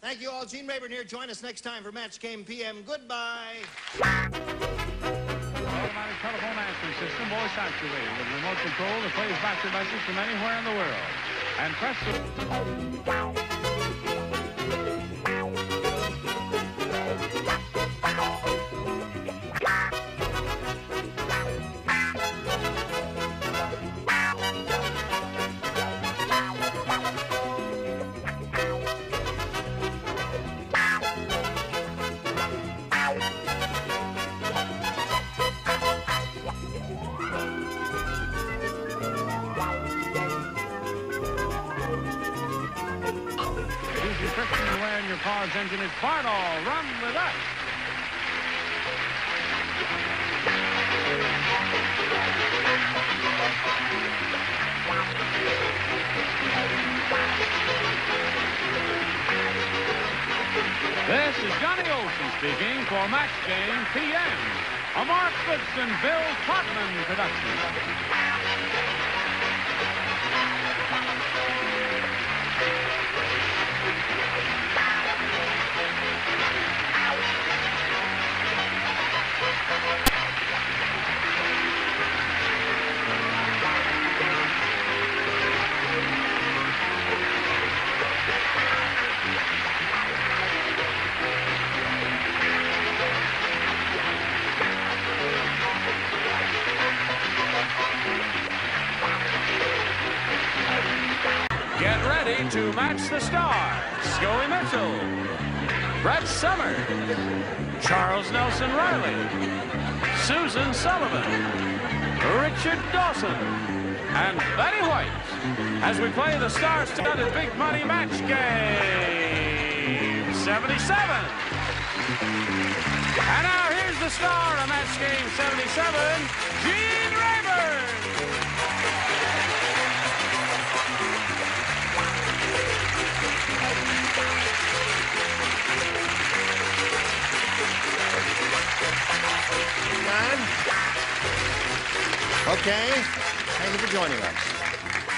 Thank you all. Gene Rayburn here. Join us next time for Match Game PM. Goodbye. Automatic telephone answering system, voice activated with remote control that plays back your message from anywhere in the world. And press the... Your car's engine is Bardol. Run with us. This is Johnny Olson speaking for Match Game PM, a Mark Goodson, Bill Todman production. Get ready to match the stars. Scoey Mitchell, Brett Summers, Charles Nelson Riley, Susan Sullivan, Richard Dawson, and Betty White as we play the star-studded Big Money Match Game 77. And now here's the star of Match Game 77, Gene Rayburn. Okay. Thank you for joining us.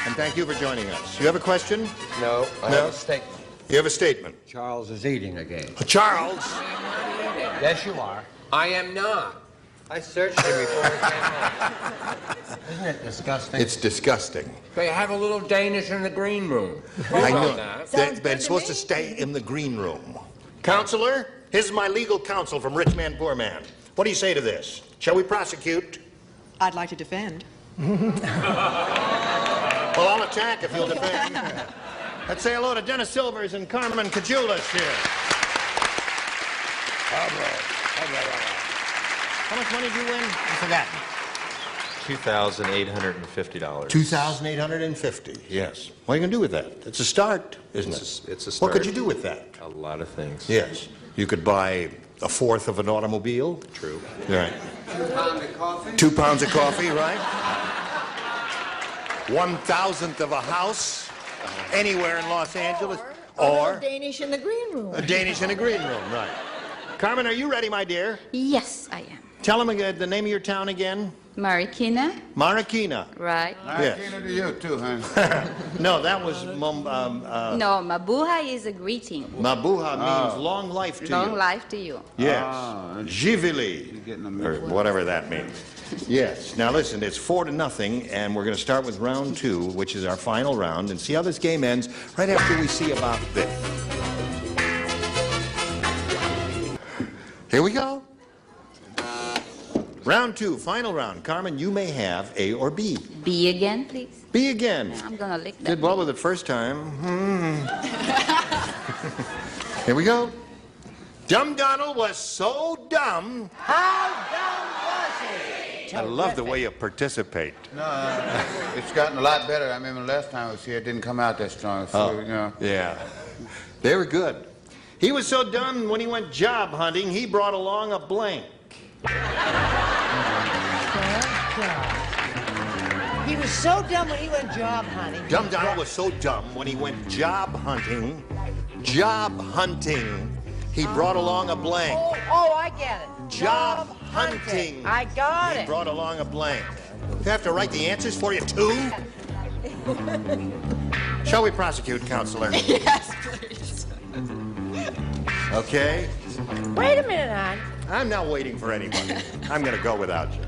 And thank you for joining us. You have a question? No, I have a statement. You have a statement. Charles is eating again. Charles? Yes, you are. I am not. I searched him before he came home. Isn't it disgusting? It's disgusting. They have a little Danish in the green room. I know. That. They're supposed to stay in the green room. Counselor, here's my legal counsel from Rich Man, Poor Man. What do you say to this? Shall we prosecute? I'd like to defend. Well, I'll attack if you'll defend. Let's say hello to Dennis Silvers and Carmen Cajulas here. How much money did you win? I forgot. $2,850. $2,850, yes. What are you going to do with that? It's a start, isn't it? It's a start. What could you do with that? A lot of things. Yes. You could buy a fourth of an automobile. True. Right. 2 pounds of coffee. 2 pounds of coffee, right? 1,000th of a house anywhere in Los Angeles. Or a Danish in the green room. A Danish in a green room, right. Carmen, are you ready, my dear? Yes, I am. Tell them again the name of your town again. Marikina. Marikina. Right. Yes. Marikina to you, too, huh? No, that was... No, Mabuha is a greeting. Mabuha means long life to you. Long life to you. Yes. Jivili. Or whatever that means. Yes. Now listen, it's 4-0, and we're going to start with round 2, which is our final round, and see how this game ends right after we see about this. Here we go. Round 2, final round. Carmen, you may have A or B. B again, please. B again. I'm going to lick that. Did well with it first time. Here we go. Dumb Donald was so dumb. How dumb was he? I love the way you participate. No, it's gotten a lot better. I remember last time I was here, it didn't come out that strong. So, you know. Yeah. They were good. He was so dumb when he went job hunting, he brought along a blank. He was so dumb when he went job hunting. Dumb Donald was so dumb when he went job hunting. Job hunting. He brought along a blank. Oh, I get it. Job hunting. I got He it. brought along a blank. Do I have to write the answers for you, too? Shall we prosecute, counselor? Yes, please. Okay. Wait a minute, hon. I'm not waiting for anybody. I'm going to go without you.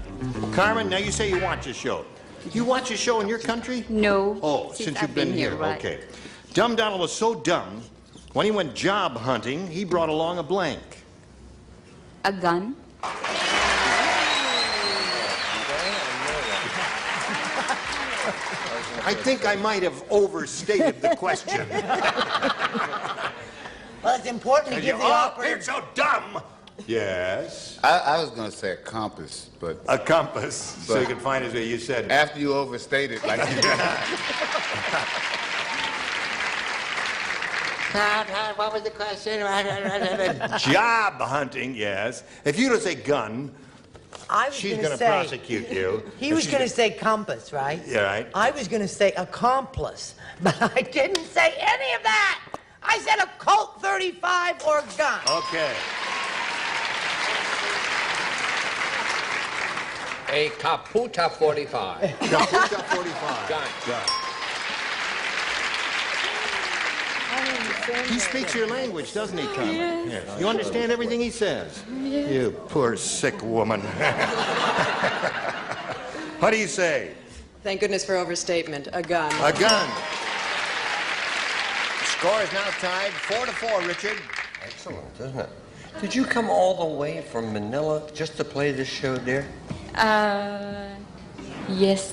Carmen, now you say you watch a show. You watch a show in your country? No. Oh, since you've been here. Right. Okay. Dumb Donald was so dumb, when he went job hunting, he brought along a blank. A gun. I think I might have overstated the question. Well, it's important to give the operator... You're so dumb! Yes. I was going to say a compass, but... A compass, so you can find his way, you said... After you overstate it, like you did. What was the question? Job hunting, yes. If you don't say gun, she's going to prosecute you. He was going to say compass, right? Yeah, right. I was going to say accomplice, but I didn't say any of that. I said a Colt 35 or gun. Okay. A Caputa 45. Caputa 45. Gun. He speaks your language, doesn't he, Carmen? Yes. You understand everything he says? Yes. You poor sick woman. What do you say? Thank goodness for overstatement. A gun. A gun. Score is now tied 4-4, Richard. Excellent, isn't it? Did you come all the way from Manila just to play this show, dear? Yes.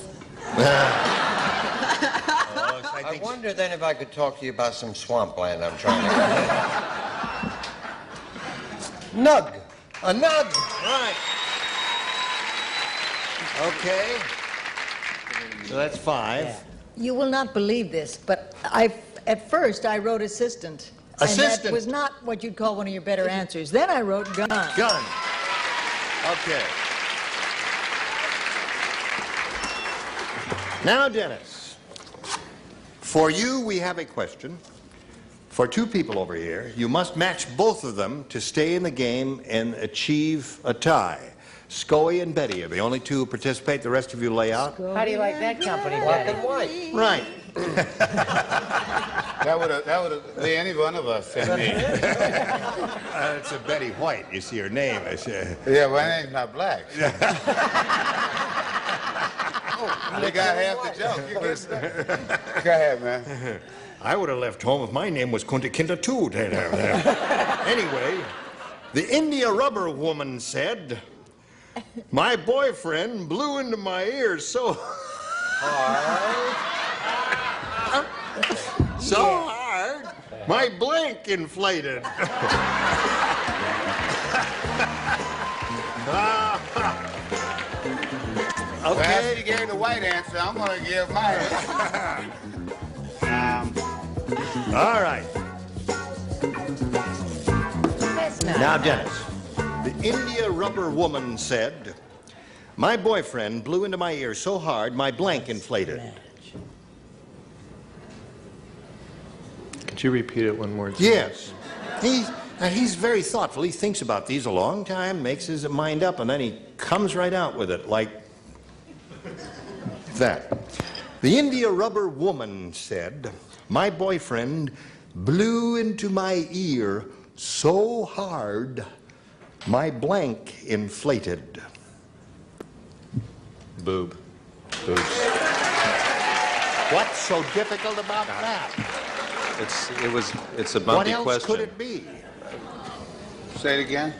I wonder then if I could talk to you about some swampland I'm trying to get. Nug. A nug. Right. Okay. So that's 5. Yeah. You will not believe this, but at first I wrote assistant. Assistant? And that was not what you'd call one of your better answers. Then I wrote gun. Gun. Okay. Now, Dennis, for you, we have a question. For 2 people over here, you must match both of them to stay in the game and achieve a tie. Scoey and Betty are the only 2 who participate. The rest of you lay out. How do you like that company, Black Betty? and white. Right. That would have been any one of us and me. It's a Betty White. You see her name. Yeah, well, my name's not black. You got half the joke. Go ahead, man. I would have left home if my name was Kunta Kinta too. Anyway, the India rubber woman said, my boyfriend blew into my ears so hard. So hard, my blank inflated. Okay. Well, after you gave the white answer, I'm going to give mine. All right. Now, Dennis, the India rubber woman said, my boyfriend blew into my ear so hard, my blank inflated. Could you repeat it one more time? Yes. He's very thoughtful. He thinks about these a long time, makes his mind up, and then he comes right out with it like that. The India rubber woman said, my boyfriend blew into my ear so hard, my blank inflated. Boob. Boobs. What's so difficult about that? It's a bumpy question. What else could it be? Say it again.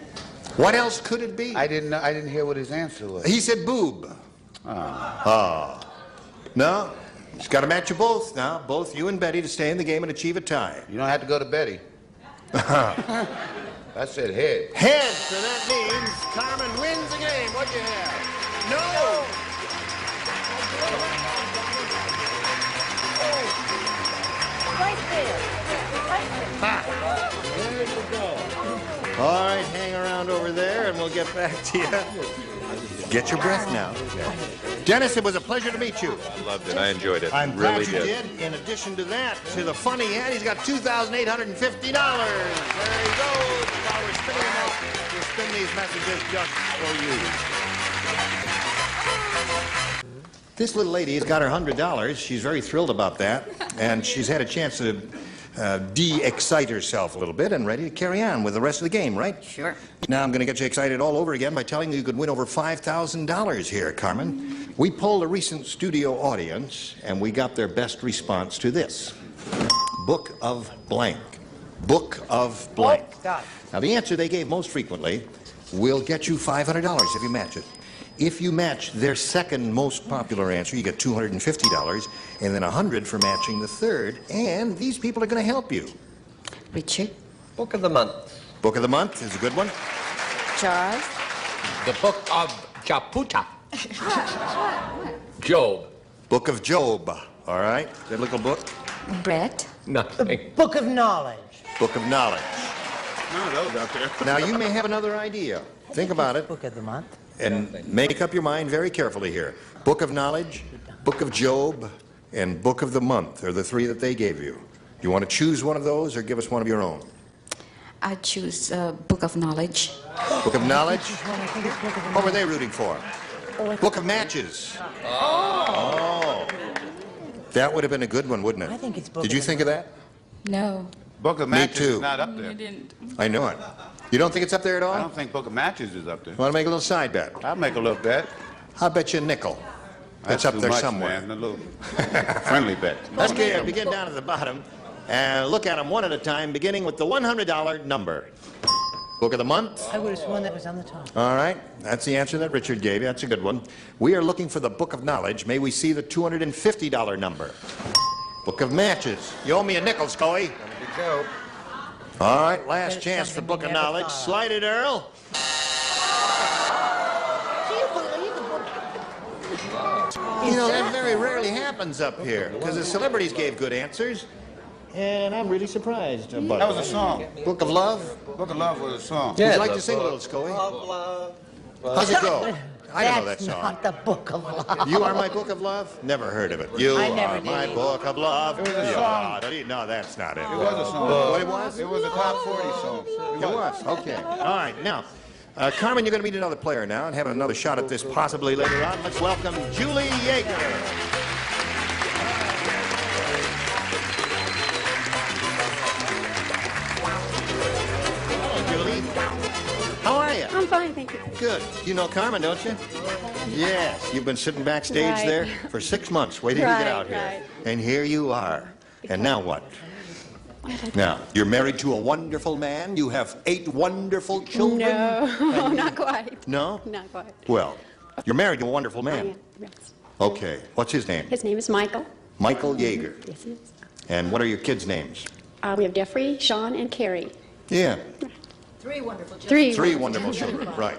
What else could it be? I didn't hear what his answer was. He said boob. No, it's got to match you both now. Both you and Betty to stay in the game and achieve a tie. You don't have to go to Betty. I said head. Head, so that means Carmen wins the game. What'd you have? No! Right there. There you go. All right, hang around over there and we'll get back to you. Get your breath now. Dennis, it was a pleasure to meet you. I loved it. I enjoyed it. I'm really glad you did. In addition to that, to the fun he had, he's got $2,850. There he goes. While we're spinning them up, we'll spin these messages just for you. This little lady has got her $100. She's very thrilled about that, and she's had a chance to de-excite herself a little bit and ready to carry on with the rest of the game, right? Sure. Now I'm going to get you excited all over again by telling you could win over $5,000 here, Carmen. We polled a recent studio audience, and we got their best response to this. Book of blank. Book of blank. Oh, God. Now, the answer they gave most frequently will get you $500 if you match it. If you match their second most popular answer, you get $250, and then $100 for matching the third, and these people are going to help you. Richard? Book of the month. Book of the month is a good one. Charles? The book of Japuta. Job. Book of Job. All right, that little book. Brett? Nothing. Book of knowledge. Book of knowledge. None of those out there. Now, you may have another idea. Think about it. Book of the month. And make up your mind very carefully here. Book of knowledge, Book of Job, and Book of the month are the three that they gave you. You want to choose one of those or give us one of your own? I choose Book of Knowledge. Book of knowledge? What were they rooting for? Book of matches. Oh. That would have been a good one, wouldn't it? I think it's Book Did of you the think of that? No. Book of Me Matches too. is not up there. You didn't. I know it. You don't think it's up there at all? I don't think Book of Matches is up there. Want to make a little side bet? I'll make a little bet. I'll bet you a nickel. That's up too there much, somewhere. Man. A little friendly bet. Let's begin down at the bottom and look at them one at a time, beginning with the $100 number. Book of the month. I would have sworn that was on the top. All right. That's the answer that Richard gave you. That's a good one. We are looking for the Book of Knowledge. May we see the $250 number? Book of Matches. You owe me a nickel, Scoey. All right, last chance for Book of Knowledge. Slide it, Earl. You know, that very rarely happens up here, because the celebrities gave good answers, and I'm really surprised about That was a song. Book of Love? Book of Love was a song. Would you like to sing a little, Scoey? How's it go? I don't know that song. That's not the Book of Love. You Are My Book of Love? Never heard of it. You I never Are did My either. Book of Love. It was a You song. are- No, that's not it. It was a song. What it was? It was a top 40 song. It was. Okay. All right. Now, Carmen, you're going to meet another player now and have another shot at this possibly later on. Let's welcome Julie Yeager. I'm fine, thank you. Good. You know Carmen, don't you? Yes. You've been sitting backstage Right. there for 6 months waiting to Right, get out here. right. And here you are. And now what? Now, you're married to a wonderful man. You have 8 wonderful children. No, not quite. No? Not quite. Well, you're married to a wonderful I man. am, yes. Okay. What's his name? His name is Michael. Michael Yeager. Yes, he is. And what are your kids' names? We have Jeffrey, Sean, and Carrie. Yeah. 3 wonderful children. 3 wonderful children. Right.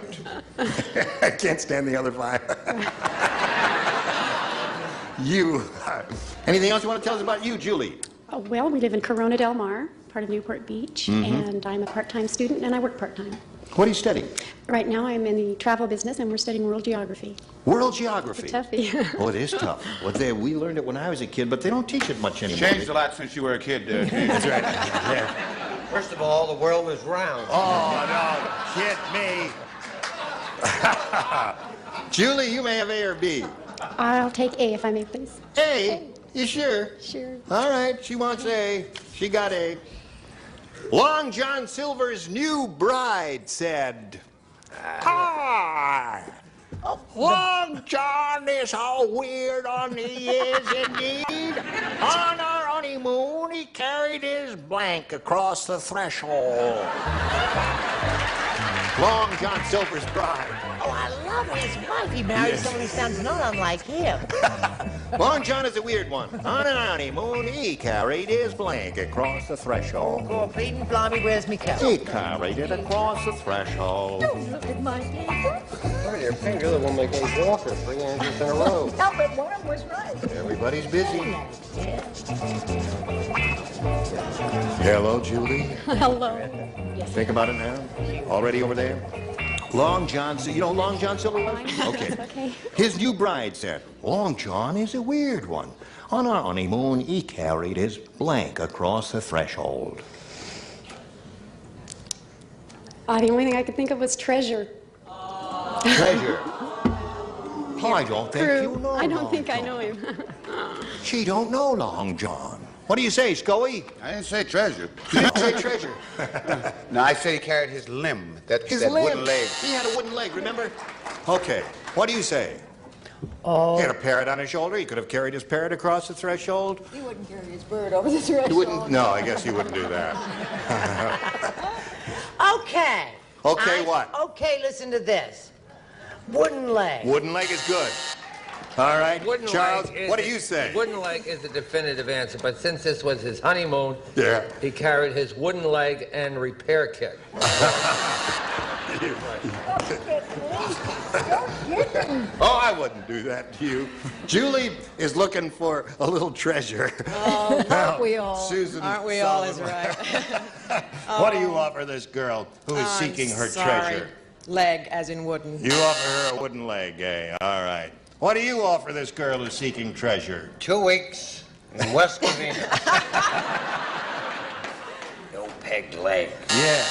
I can't stand the other 5. You. Anything else you want to tell us about you, Julie? Well, we live in Corona Del Mar, part of Newport Beach, and I'm a part-time student, and I work part-time. What are you studying? Right now, I'm in the travel business, and we're studying world geography. World geography. It's a toughie. Oh, it is tough. Well, we learned it when I was a kid, but they don't teach it much anymore. Changed a lot since you were a kid, That's right. Yeah. First of all, the world was round. Oh, no. Kid me. Julie, you may have A or B. I'll take A, if I may, please. A? You sure? Sure. All right, she wants A. She got A. Long John Silver's new bride said, Long John is how weird on he is indeed. On our honeymoon, he carried his blank across the threshold. Long John Silver's bride. Oh, I love his wife. He married someone who sounds not unlike him. Long John is a weird one. On an honeymoon, he carried his blank across the threshold. Go, Pete and Blommy, where's me coat? He carried it across the threshold. Don't look at my paper. Oh, your finger, you're the one making walk 3 answers in a row. No, but one of them was right. Everybody's busy. Hello, Julie. Hello. Think about it now. Already over there? Long John, you know who Long John Silver was? Okay. Okay. His new bride said, Long John is a weird one. On our honeymoon, he carried his blank across the threshold. The only thing I could think of was treasure. Treasure. Oh, I don't think True. you know I don't Long think I John. know him. She don't know Long John. What do you say, Scoey? I didn't say treasure. You didn't say treasure. No, I said he carried his limb. That His that leg. wooden leg. He had a wooden leg, remember? Okay. What do you say? Oh. He had a parrot on his shoulder. He could have carried his parrot across the threshold. He wouldn't carry his bird over the threshold. He wouldn't. No, I guess he wouldn't do that. Okay. Okay, what? Okay, listen to this. Wooden leg. Wooden leg is good. All right, Wooden Charles, leg is what do you say? Wooden leg is the definitive answer, but since this was his honeymoon, Yeah. he carried his wooden leg and repair kit. Oh, I wouldn't do that to you. Julie is looking for a little treasure. Oh, aren't we all? Susan, Aren't we all is Sullivan. right? What do you offer this girl who is seeking her treasure? Leg, as in wooden. You offer her a wooden leg, eh? All right. What do you offer this girl who's seeking treasure? 2 weeks in West Covina. No pegged leg. Yeah.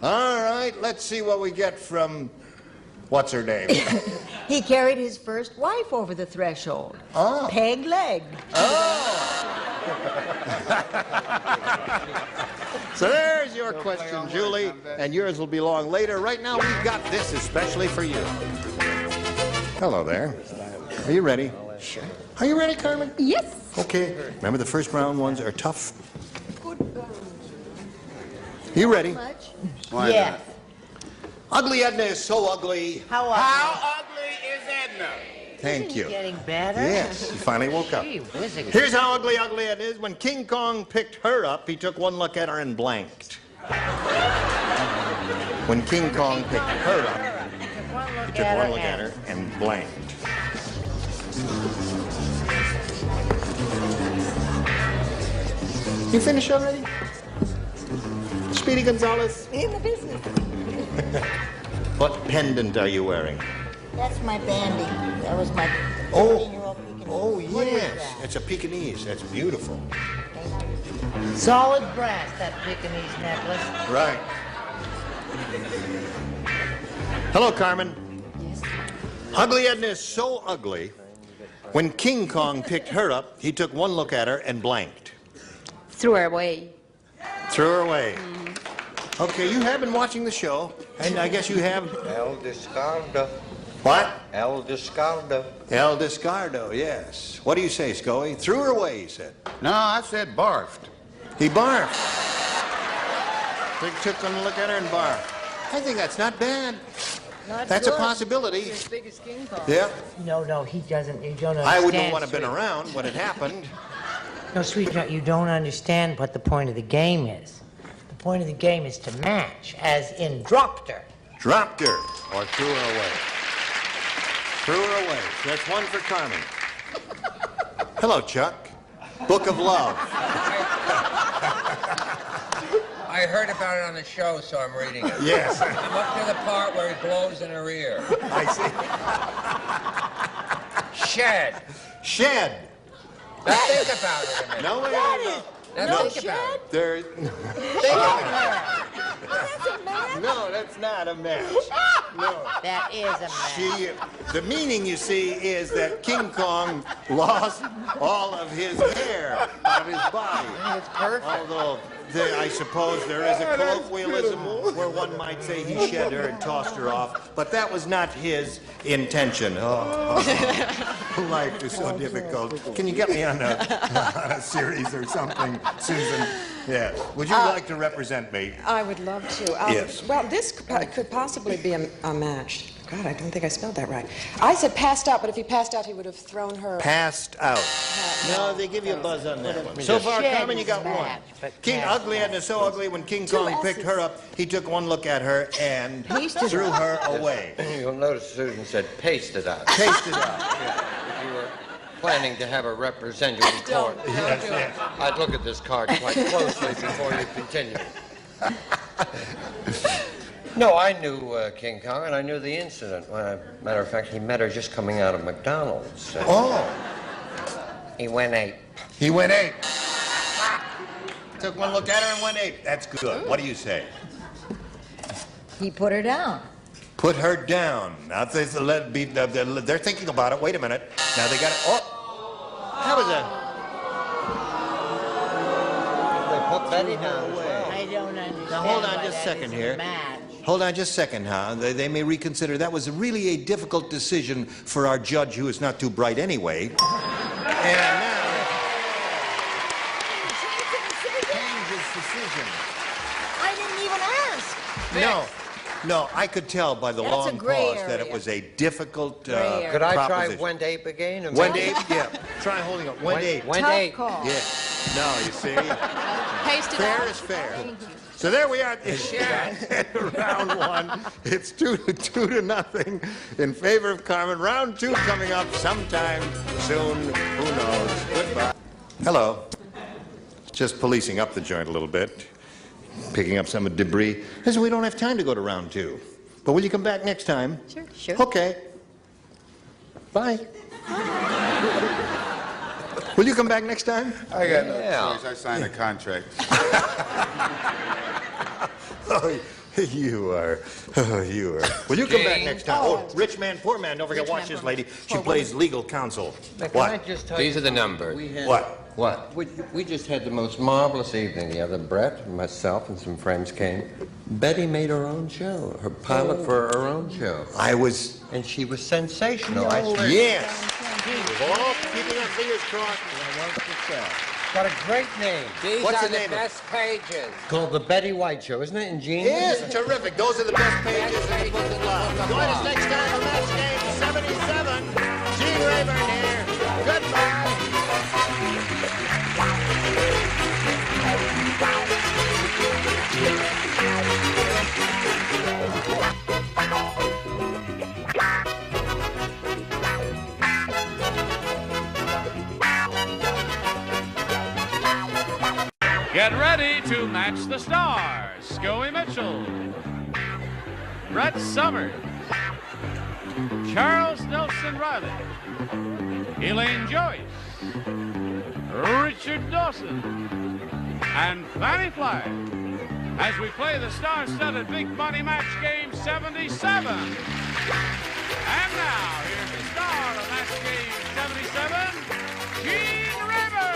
All right, let's see what we get from, what's her name? He carried his first wife over the threshold. Oh. Peg-legged. So there's your question, Julie, and yours will belong later. Right now, we've got this especially for you. Hello there. Are you ready? Sure. Are you ready, Carmen? Yes. Okay. Remember, the first round ones are tough. You ready? Why Yes. Ugly Edna is so ugly. How ugly is Edna? Thank you. Getting better? Yes, you finally woke up. Gee whiz. Here's how ugly Edna is. When King Kong picked her up, he took one look at her and blanked. When King Kong picked her up, he took one look at her and blanked. You finished already? Speedy Gonzalez? In the business. What pendant are you wearing? That's my bandy. That was my 15-year-old Pekingese. Oh, yes. It's a Pekingese. That's beautiful. Solid brass, that Pekingese necklace. Right. Hello, Carmen. Yes. Ugly Edna is so ugly, when King Kong picked her up, he took one look at her and blanked. Threw her away. Threw her away. Okay, you have been watching the show, and I guess you have... El Descardo. What? El Descardo. El Descardo, yes. What do you say, Scoey? Threw her away, he said. No, I said barfed. He barfed. They took a look at her and barfed. I think that's not bad. That's a possibility. As big as King Kong. Yeah. No, he doesn't. You don't understand. I wouldn't want to have been around when it happened. No, sweetheart, you don't understand what the point of the game is. The point of the game is to match, as in dropped her. Dropped her. Or threw her away. Threw her away. That's one for Carmen. Hello, Chuck. Book of Love. I heard about it on the show, so I'm reading it. Yes. I'm up to the part where he blows in her ear. I see. Shed. Shed. Now think about it a minute. No, wait, Now think about it. There. Think about No, that's not a match. No. That is a match. The meaning, you see, is that King Kong lost all of his hair out of his body. It's perfect. Although, I suppose there is a colloquialism where one might say he shed her and tossed her off, but that was not his intention. Life is so difficult. Can you get me on a series or something, Susan? Yes. Would you like to represent me? I would love to. Yes. Well, this could possibly be a match. God, I don't think I spelled that right. I said passed out, but if he passed out, he would have thrown her. Passed out. No, they give you a buzz on that one. So far, Carmen, you got one. King Ugly and so ugly when King Kong picked her up, he took one look at her and threw her away. You'll notice Susan said pasted out. Pasted out. Yeah. If you were planning to have a representative in court, I'd look at this card quite closely before you continue. No, I knew King Kong, and I knew the incident. Matter of fact, he met her just coming out of McDonald's. He went ape. He went ape. Took one look at her and went ape. That's good. What do you say? He put her down. Put her down. Now, they're thinking about it. Wait a minute. Now they got it. Oh! How was that? They put Betty down. I don't understand. Now, hold on just a second here. Hold on just a second, huh? They may reconsider. That was really a difficult decision for our judge, who is not too bright anyway. And now, change his decision. I didn't even ask. No, I could tell by the long pause that it was a difficult Could I try proposition. went ape again? Went ape? Yeah. Try holding up. Went ape. Went ape. Yeah. No, you see? Pasted Fair out. is fair. So there we are at round one. It's 2-0 in favor of Carmen. Round two coming up sometime soon. Who knows? Goodbye. Hello. Just policing up the joint a little bit. Picking up some debris. Listen, we don't have time to go to round two. But will you come back next time? Sure. Okay. Bye. Will you come back next time? I got no choice. I signed a contract. Oh, you are. Will you come back next time? Oh, rich man, poor man. Don't forget, watch this lady. She plays legal counsel. What? These are the numbers. What? We just had the most marvelous evening the other. Brett, myself, and some friends came. Betty made her own show, her pilot for her own show. And she was sensational. Yes. All keeping our fingers crossed. Got a great name. What's the name? Best pages. Called The Betty White Show, isn't it, Ingenious? Yes, terrific. Those are the best pages in the book of love. Join us next time on Match Game 77. Gene Rayburn here. Goodbye. Get ready to match the stars. Scoey Mitchell, Brett Summers, Charles Nelson Riley, Elaine Joyce, Richard Dawson, and Fanny Flagg as we play the star-studded Big Money Match Game 77. And now, here's the star of Match Game 77, Gene Rayburn.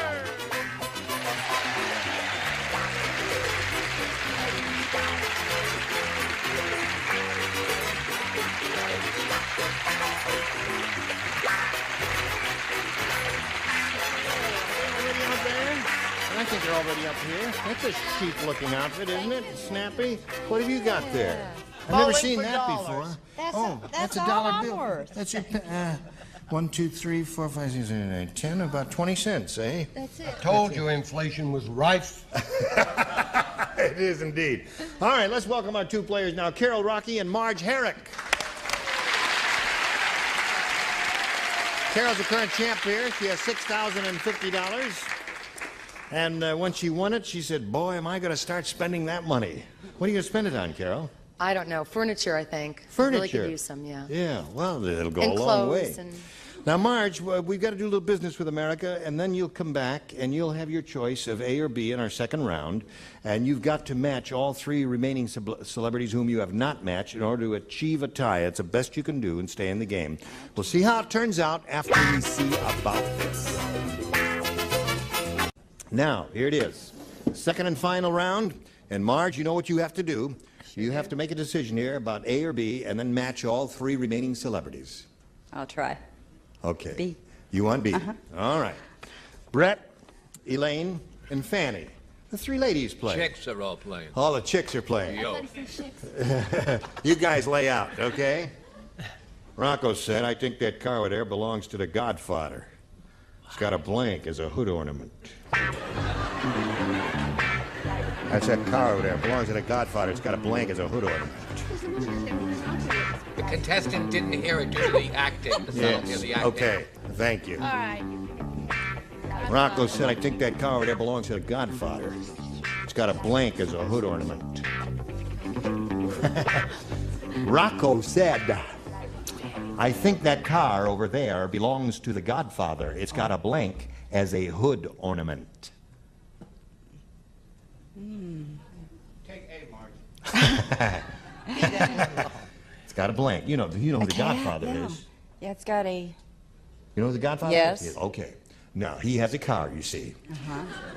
already up here. That's a chic-looking outfit, isn't it? Snappy. What have you got there? I've never seen that before. That's a dollar bill. That's your 1, 2, 3, 4, 5, 6, 7, 8, 10, about 20 cents, eh? That's it. I told you inflation was rife. It is indeed. All right, let's welcome our two players now, Carol Rocky and Marge Herrick. Carol's the current champ here. She has $6,050. And when she won it, she said, boy, am I going to start spending that money. What are you going to spend it on, Carol? I don't know. Furniture, I think. Furniture? Really could use some, yeah. Yeah, well, it'll go And a long way. clothes and... Now, Marge, we've got to do a little business with America, and then you'll come back, and you'll have your choice of A or B in our second round, and you've got to match all three remaining celebrities whom you have not matched in order to achieve a tie. It's the best you can do and stay in the game. We'll see how it turns out after we see about this. Now, here it is. Second and final round, and Marge, you know what you have to do. You have to make a decision here about A or B, and then match all three remaining celebrities. I'll try. Okay. B. You want B? All right. Brett, Elaine, and Fanny. The three ladies play. Chicks are all playing. All the chicks are playing. Yo. You guys lay out, okay? Rocco said, I think that car over there belongs to the Godfather. It's got a blank as a hood ornament. That's that car over there. It belongs to the Godfather. It's got a blank as a hood ornament. The contestant didn't hear it due to the acting. The subtlety of the acting. Okay. Thank you. All right. Rocco said, I think that car over there belongs to the Godfather. It's got a blank as a hood ornament. Rocco said, I think that car over there belongs to the Godfather. It's got a blank as a hood ornament. Take A, Marge. It's got a blank. You know who the Godfather is. Yeah, it's got a... You know who the Godfather Yes. is? Okay. Now, he has a car, you see.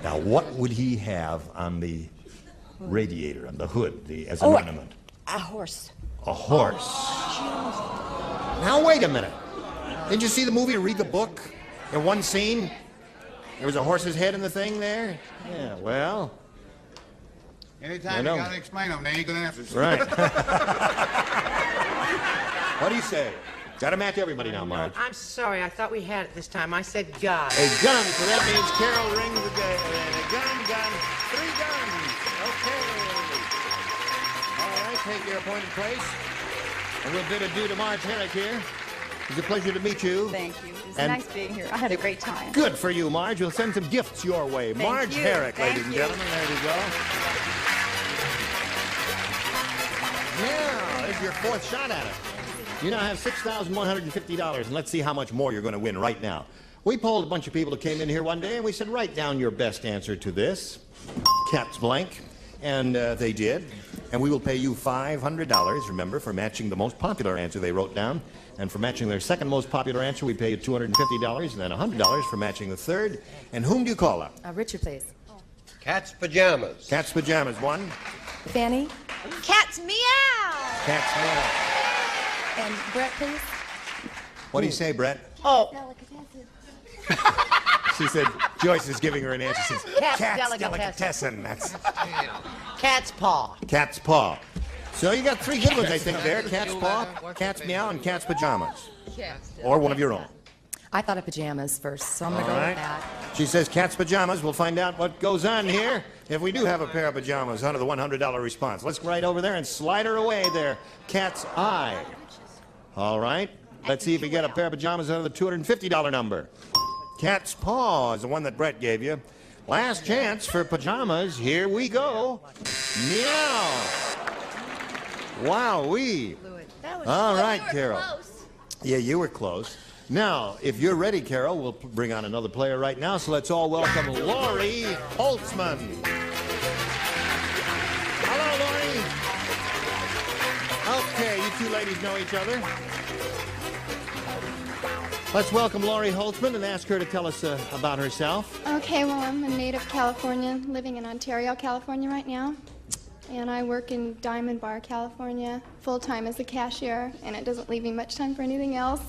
Now, what would he have on the radiator, on the hood, as an ornament? A horse. A horse. Now, wait a minute. Didn't you see the movie or read the book? In one scene, there was a horse's head in the thing there? Yeah, well... Anytime you gotta explain them, they ain't gonna answer. Right. What do you say? Gotta match everybody now, Marge. I'm sorry, I thought we had it this time. I said gun. A gun, so that means Carol rings a gun, 3 guns. Okay. All right, take your appointed place. And we'll bid adieu to Marge Herrick here. It's a pleasure to meet you. Thank you. It's nice being here. I had a great time. Good for you, Marge. We'll send some gifts your way. Marge Herrick, ladies and gentlemen. There we go. Yeah, there's your fourth shot at it. You now have $6,150, and let's see how much more you're going to win right now. We polled a bunch of people who came in here one day, and we said, write down your best answer to this. Cat's blank. And they did. And we will pay you $500, remember, for matching the most popular answer they wrote down. And for matching their second most popular answer, we pay you $250, and then $100 for matching the third. And whom do you call up? Richard, please. Cat's pajamas. Cat's pajamas, one. Fanny. Cat's meow. Cat's meow. And Brett, please. What do you say, Brett? Oh. She said Joyce is giving her an answer. She says, Cat's delicatessen. That's Cat's paw. Cat's paw. So you got 3 good ones, I think, there. Cat's paw, cat's meow, and cat's pajamas. Or one of your own. I thought of pajamas first, so I'm going to go with that. She says cat's pajamas. We'll find out what goes on here if we do have a pair of pajamas under the $100 response. Let's go right over there and slide her away there. Cat's eye. All right. Let's see if we get a pair of pajamas under the $250 number. Cat's paw is the one that Brett gave you. Last chance for pajamas. Here we go. Meow. Wowee. All right, Carol. Yeah, you were close. Now, if you're ready, Carol, we'll bring on another player right now. So let's all welcome Laurie Holtzman. Hello, Laurie. Okay, you two ladies know each other. Let's welcome Laurie Holtzman and ask her to tell us about herself. Okay, well, I'm a native Californian living in Ontario, California right now. And I work in Diamond Bar, California, full-time as a cashier, and it doesn't leave me much time for anything else.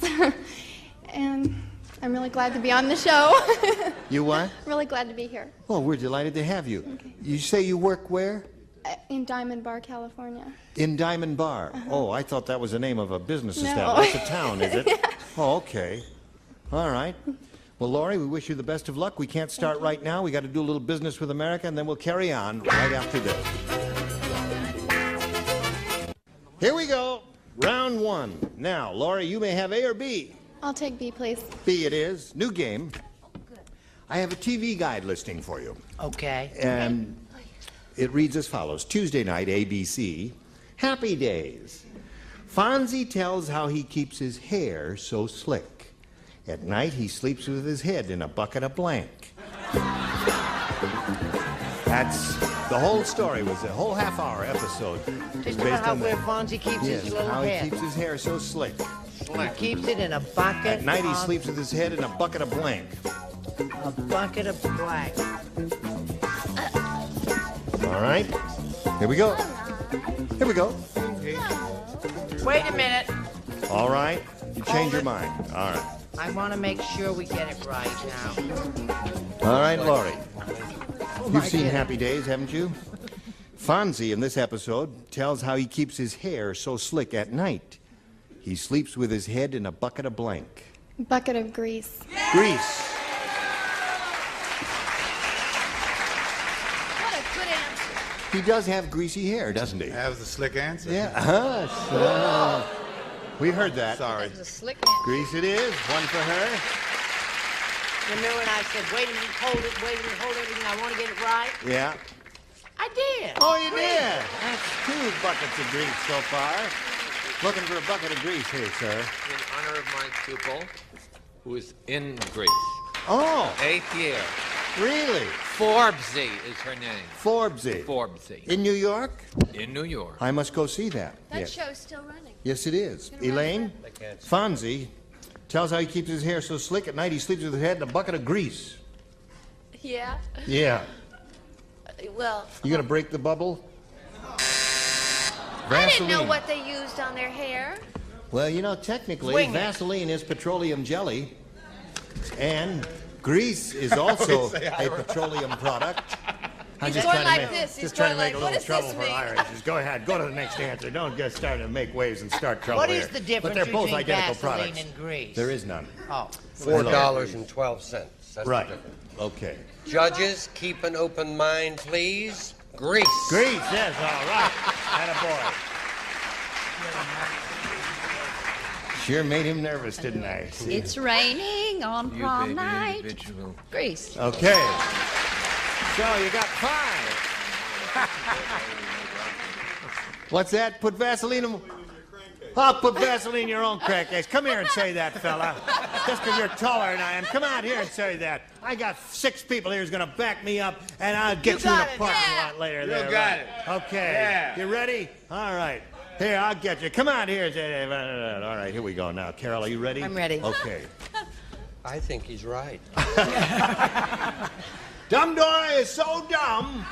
And I'm really glad to be on the show. You what? I'm really glad to be here. Well, we're delighted to have you. You say you work where? In Diamond Bar, California. In Diamond Bar. Oh, I thought that was the name of a business No. establishment. That's a town, is it? Yeah. Oh, okay. All right. Well, Laurie, we wish you the best of luck. We can't start right now. We got to do a little business with America, and then we'll carry on right after this. Here we go. Round one. Now, Laurie, you may have A or B. I'll take B, please. B it is. New game. I have a TV guide listing for you. Okay. And it reads as follows. Tuesday night, ABC. Happy Days. Fonzie tells how he keeps his hair so slick. At night, he sleeps with his head in a bucket of blank. That's the whole story. Was a whole half-hour episode. Just about how where Fonzie keeps his little how head. he keeps his hair so slick. He keeps it in a bucket. At night, he of- sleeps with his head in a bucket of blank. A bucket of black. All right. Here we go. Here we go. Wait a minute. All right. You change your mind. All right. I want to make sure we get it right now. All right, Laurie. You've I seen get it. Happy Days, haven't you? Fonzie, in this episode, tells how he keeps his hair so slick at night. He sleeps with his head in a bucket of blank. Bucket of grease. Grease. What a good answer. He does have greasy hair, doesn't he? That was a slick answer. Yeah. We heard that. Sorry. That was a slick answer. Grease it is. One for her. Remember when I said, wait a minute, hold it, wait a minute, hold everything, I want to get it right? Yeah. I did. Oh, you did. That's 2 buckets of grease so far. Looking for a bucket of grease here, sir. In honor of my pupil, who is in Greece. Oh. 8th year. Really? Forbesy is her name. Forbesy. Forbesy. In New York? In New York. I must go see that. That Yes. show's still running. Yes, it is. Elaine, Fonzie tells how he keeps his hair so slick. At night, he sleeps with his head in a bucket of grease. Yeah? Yeah. Well, You gonna break the bubble? I didn't know Vaseline. what they used on their hair. Well, you know, technically, Swing it. Vaseline is petroleum jelly, and grease is also Say a Ira. petroleum product. I'm He's just going trying to like make, this. He's just trying to going make a like, little what trouble does for this mean? Irish. Just go ahead, go to the next answer. Don't get starting to make waves and start trouble What here. is the difference But they're both between identical Vaseline products. and grease? There is none. Oh. $4.12. That's Right. the difference. Okay. Judges, keep an open mind, please. Grease. Grease, yes, all right. Attaboy. Sure made him nervous, didn't I? It's raining on You prom baby night. individual. Grease. Okay. So you got 5. What's that? Put Vaseline in... I'll put Vaseline in your own crankcase. Come here and say that, fella. Just because you're taller than I am. Come out here and say that. I got 6 people here who's going to back me up, and I'll get you in got the it, parking yeah. lot later. You there, got right? it. Okay. Yeah. You ready? All right. Here, I'll get you. Come out here and say that. All right, here we go now. Carol, are you ready? I'm ready. Okay. I think he's right. Dumb Dora is so dumb.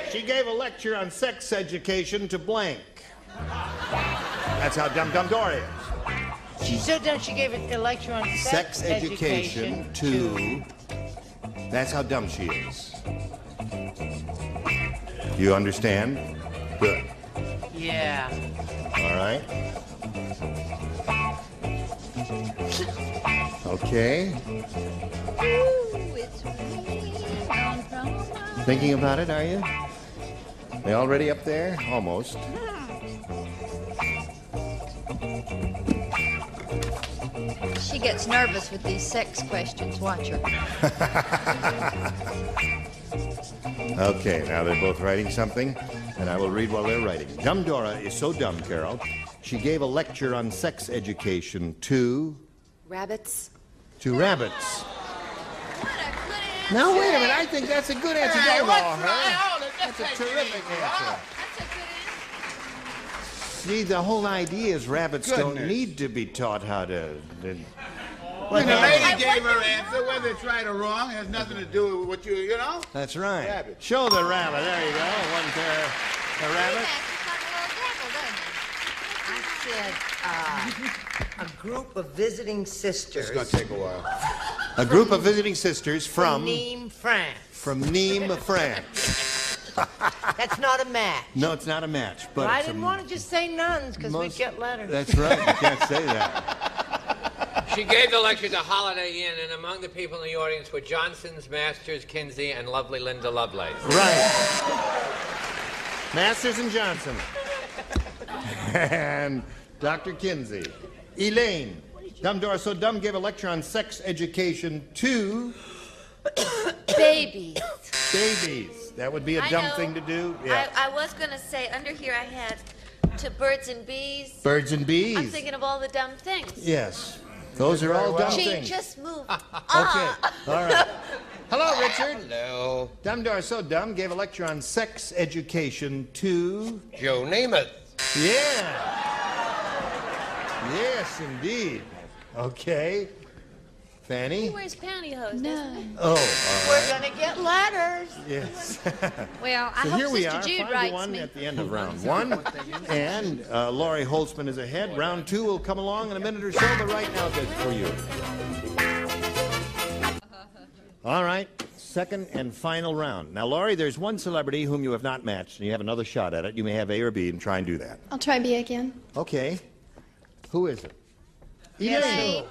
She gave a lecture on sex education to blank. That's how dumb Dora is. She's so done, she gave a lecture on Sex education to... That's how dumb she is. You understand? Good. Yeah. All right. Okay. Ooh, it's raining on prom night. Thinking about it, are you? They all ready up there? Almost. She gets nervous with these sex questions. Watch her. Okay, now they're both writing something, and I will read while they're writing. Dumb Dora is so dumb, Carol. She gave a lecture on sex education to Rabbits. rabbits. What a good answer. Now wait a minute, I think that's a good answer. Hey, Don't what's all her. wrong? That's a terrific answer. That's a good answer. See, the whole idea is rabbits don't Goodness. need to be taught how to. When the lady gave her answer, whether it's right or wrong, it has nothing to do with what you know? That's right. Rabbit. Show the rabbit. There you go. One pair of rabbit. He acts like a little devil, doesn't he? said a group of visiting sisters. It's going to take a while. A group of visiting sisters from Nîmes, France. From Nîmes, France. That's not a match. No, it's not a match. But Well, I it's didn't a- want to just say nuns because we most- get letters. That's right. You can't say that. She gave the lecture to Holiday Inn, and among the people in the audience were Johnson's, Masters, Kinsey, and lovely Linda Lovelace. Right. Masters and Johnson. And Dr. Kinsey. Elaine. Dumb Dora So Dumb gave a lecture on sex education to Babies. babies. That would be a I dumb know. thing to do. Yeah. I was going to say, under here I had to birds and bees. Birds and bees. I'm thinking of all the dumb things. Yes. Those are all dumb Gee, things. just move. Okay. All right. Hello, Richard. Hello. Dumb Dora So Dumb gave a lecture on sex education to Joe Namath. Yeah. Yes, indeed. Okay. Fanny? He wears pantyhose, doesn't he? Oh, all We're right. going to get letters. Yes. Well, I So hope here we Sister are, Jude 5-1 writes me. at the end of round one. And Laurie Holtzman is ahead. Round two will come along in a minute or so, but right now that's for you. All right, second and final round. Now, Laurie, there's one celebrity whom you have not matched, and you have another shot at it. You may have A or B and try and do that. I'll try B again. Okay. Who is it? Elaine.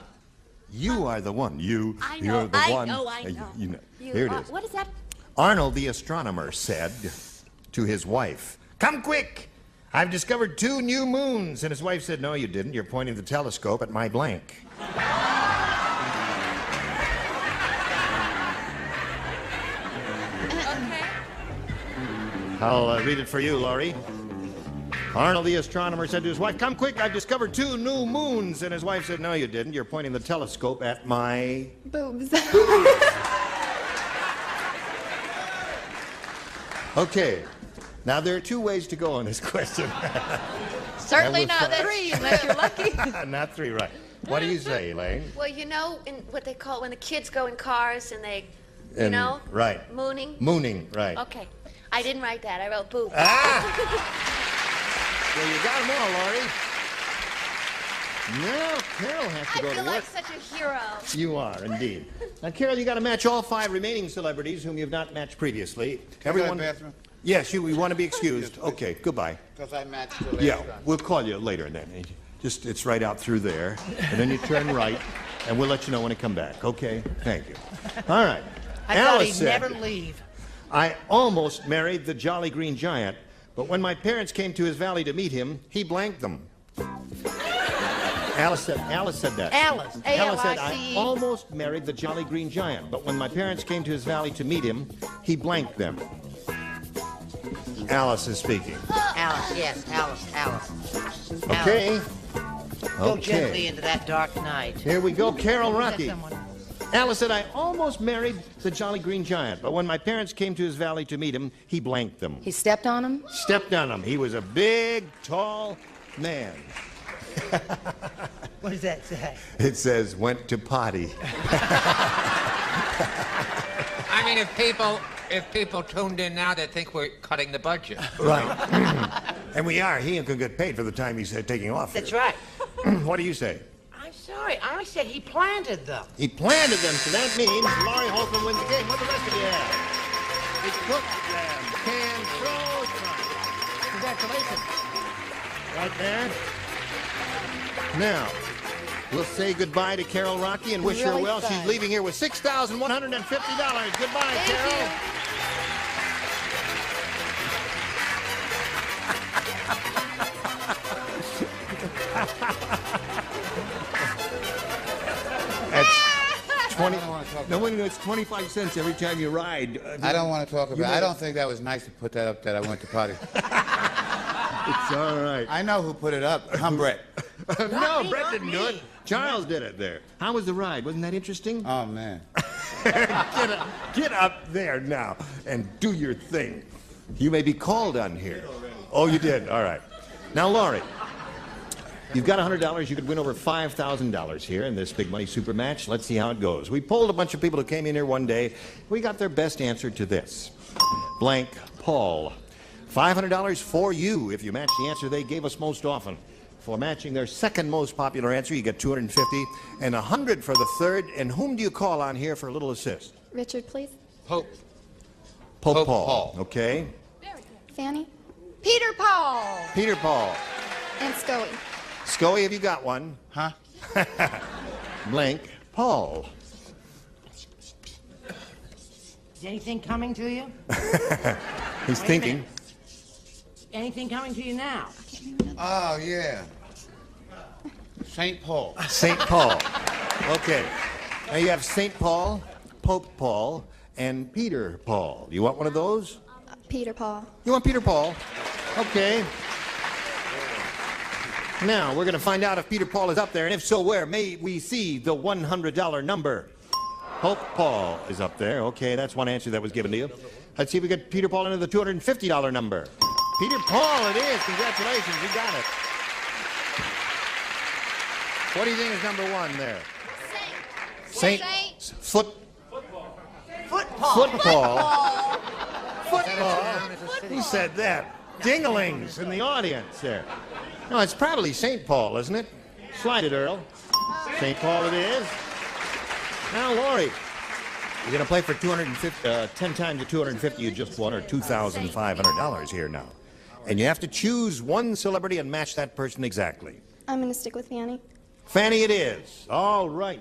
You are the one. You're the one. I know. You know. You Here it are- is. What is that? Arnold the astronomer said to his wife, "Come quick! I've discovered 2 new moons." And his wife said, "No, you didn't. You're pointing the telescope at my blank." Okay. I'll read it for you, Laurie. Arnold the astronomer said to his wife, "Come quick, I've discovered 2 new moons." And his wife said, "No, you didn't. You're pointing the telescope at my..." Boobs. Okay. Now, there are 2 ways to go on this question. Certainly That was not fun. 3, unless you're lucky. Not 3, right. What do you say, Elaine? Well, you know, in what they call when the kids go in cars and they, you And- know, right. mooning. Mooning, right. Okay, I didn't write that. I wrote boob. Well, you got them all, Laurie. Now, Carol has to I go to feel work. like such a hero. You are, indeed. Now, Carol, you got to match all 5 remaining celebrities whom you've not matched previously. Can I go to the bathroom? Yes, we want to be excused. Okay, goodbye. Because I matched the last Yeah, round. we'll call you later then. Just, it's right out through there. And then you turn right, and we'll let you know when to come back. Okay? Thank you. All right. I thought Alice he'd said, never leave. "I almost married the Jolly Green Giant, but when my parents came to his valley to meet him, he blanked them." Alice said that. Alice, Alice said, A-L-I-C-E. "I almost married the Jolly Green Giant, but when my parents came to his valley to meet him, he blanked them." Alice is speaking. Alice, yes, Alice. Okay. Go gently Okay. into that dark night. Here we go, Carol Rocky. Someone. Alice said, "I almost married the Jolly Green Giant, but when my parents came to his valley to meet him, he blanked them." He stepped on him? Stepped on him. He was a big, tall man. What does that say? It says, "Went to potty." I mean, if people tuned in now, they'd think we're cutting the budget. Right. And we are. He can get paid for the time he's taking off. That's right. What do you say? I'm sorry. I said he planted them. He planted them, so that means Laurie Holtzman wins the game. What the rest of you have? He cooked them. Can throw time. Congratulations. Right there. Now, we'll say goodbye to Carol Rocky and wish her Really well. fun. She's leaving here with $6,150. Goodbye, Carol. That's 20. No, wait a minute, it's 25 cents every time you ride. I don't want to talk You about it. made I don't think that was nice to put that up that I went to potty. It's all right. I know who put it up. I'm Brett. No, Brett didn't do it. Charles did it there. How was the ride? Wasn't that interesting? Oh, man. Get up there now and do your thing. You may be called on here. Oh, you did? All right. Now, Laurie, you've got $100. You could win over $5,000 here in this big money super match. Let's see how it goes. We polled a bunch of people who came in here one day. We got their best answer to this. Blank Paul. $500 for you if you match the answer they gave us most often. For matching their second most popular answer, you get 250 and 100 for the third. And whom do you call on here for a little assist? Richard, please. Pope Pope Paul. Paul. Okay. Fanny. Peter Paul. Peter Paul. And Scoey. Scoey, have you got one? Huh? Blank. Paul. Is anything coming to you? He's Wait a thinking. minute. Anything coming to you now? Oh, yeah. St. Paul. St. Paul. Okay. Now you have St. Paul, Pope Paul, and Peter Paul. You want one of those? Peter Paul. You want Peter Paul? Okay. Now, we're going to find out if Peter Paul is up there, and if so, where may we see the $100 number? Pope Paul is up there. Okay, that's one answer that was given to you. Let's see if we get Peter Paul into the $250 number. Peter Paul it is. Congratulations, you got it. What do you think is number one there? Saint. Football. Who said that? Dinglings in the audience there. No, it's probably St. Paul, isn't it? Slide it, Earl. St. Paul it is. Now, Lori, you're going to play for 10 times the 250 you just won, or $2,500 here now. And you have to choose one celebrity and match that person exactly. I'm going to stick with Fanny. Fanny it is. All right.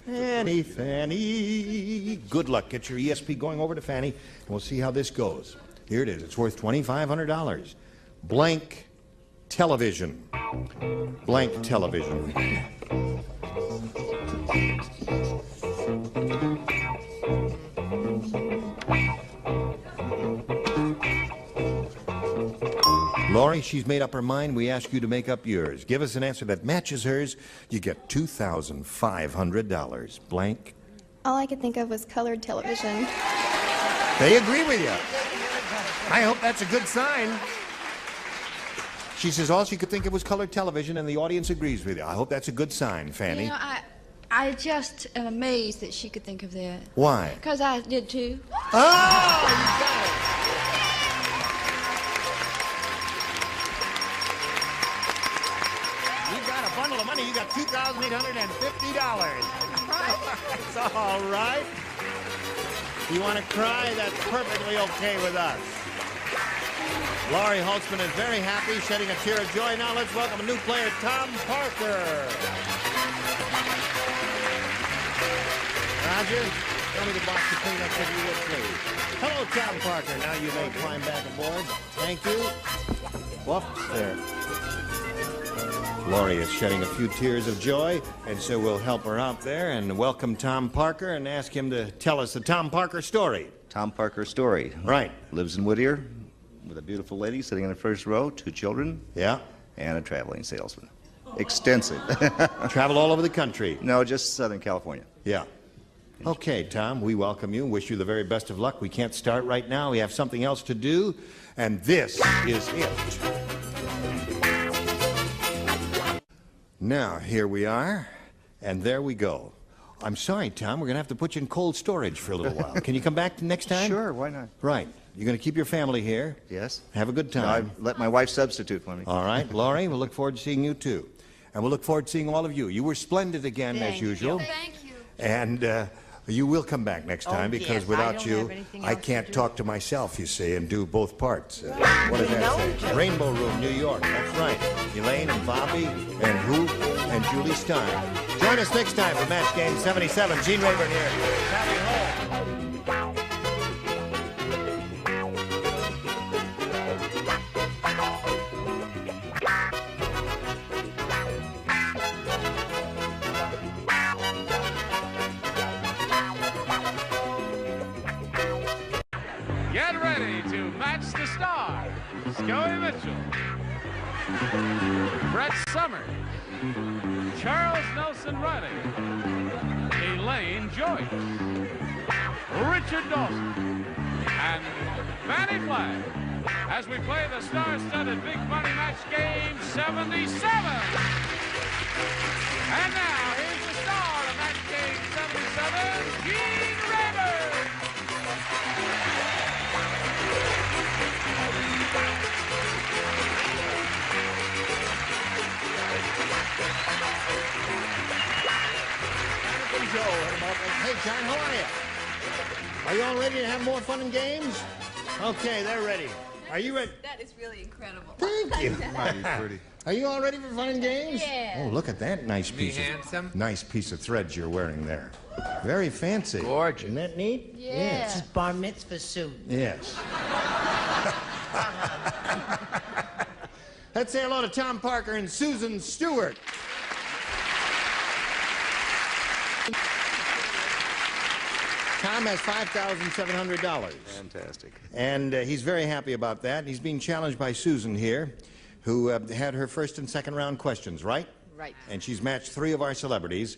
Fanny, Fanny. Good luck. Get your ESP going over to Fanny, and we'll see how this goes. Here it is. It's worth $2,500. Blank television. Blank television. Lori, she's made up her mind. We ask you to make up yours. Give us an answer that matches hers. You get $2,500. Blank. All I could think of was colored television. They agree with you. I hope that's a good sign. She says all she could think of was colored television, and the audience agrees with you. I hope that's a good sign, Fanny. You know, I just am amazed that she could think of that. Why? Because I did too. Oh, you got it. You got a bundle of money. You got $2,850. That's all right. You want to cry? That's perfectly okay with us. Laurie Holtzman is very happy, shedding a tear of joy. Now let's welcome a new player, Tom Parker. Roger, tell me the box to clean up if you would, please. Hello, Tom Parker. Now you may climb back aboard. Thank you. Whoops, there. Laurie is shedding a few tears of joy, and so we'll help her out there and welcome Tom Parker and ask him to tell us the Tom Parker story. Tom Parker story. Right. Lives in Whittier with a beautiful lady sitting in the first row, 2 children. Yeah. And a traveling salesman. Extensive. Travel all over the country? No, just Southern California. Yeah. Okay, Tom, we welcome you. Wish you the very best of luck. We can't start right now. We have something else to do, and this is it. Now, here we are, and there we go. I'm sorry, Tom, we're going to have to put you in cold storage for a little while. Can you come back next time? Sure, why not? Right. You're going to keep your family here? Yes. Have a good time. No, I let my wife substitute for me. All right, Laurie, we'll look forward to seeing you, too. And we'll look forward to seeing all of you. You were splendid again, as usual. Thank you. And you will come back next time, because yes, without you, I can't talk to myself, you see, and do both parts. What does that say? Rainbow Room, New York. That's right. Elaine and Bobby and who? And Julie Stein. Join us next time for Match Game 77. Gene Rayburn here. Happy home. Get ready to match the stars. Scoey Mitchell, Brett Summers, Charles Nelson Riley, Elaine Joyce, Richard Dawson, and Fanny Flagg as we play the star-studded Big Money Match Game 77. And now, here's the star of Match Game 77, Gene Rayburn. Sunshine. How are you? Are you all ready to have more fun and games? Okay, they're ready. Are you ready? That is really incredible. Thank you. Mighty pretty. Are you all ready for fun and games? Yeah. Oh, look at that nice Me piece. handsome? Nice piece of thread you're wearing there. Very fancy. Gorgeous. Isn't that neat? Yeah. This is bar mitzvah suit. Yes. Let's say hello to Tom Parker and Susan Stewart. Tom has $5,700. Fantastic. And he's very happy about that. He's being challenged by Susan here, who had her first and second round questions, right? Right. And she's matched 3 of our celebrities,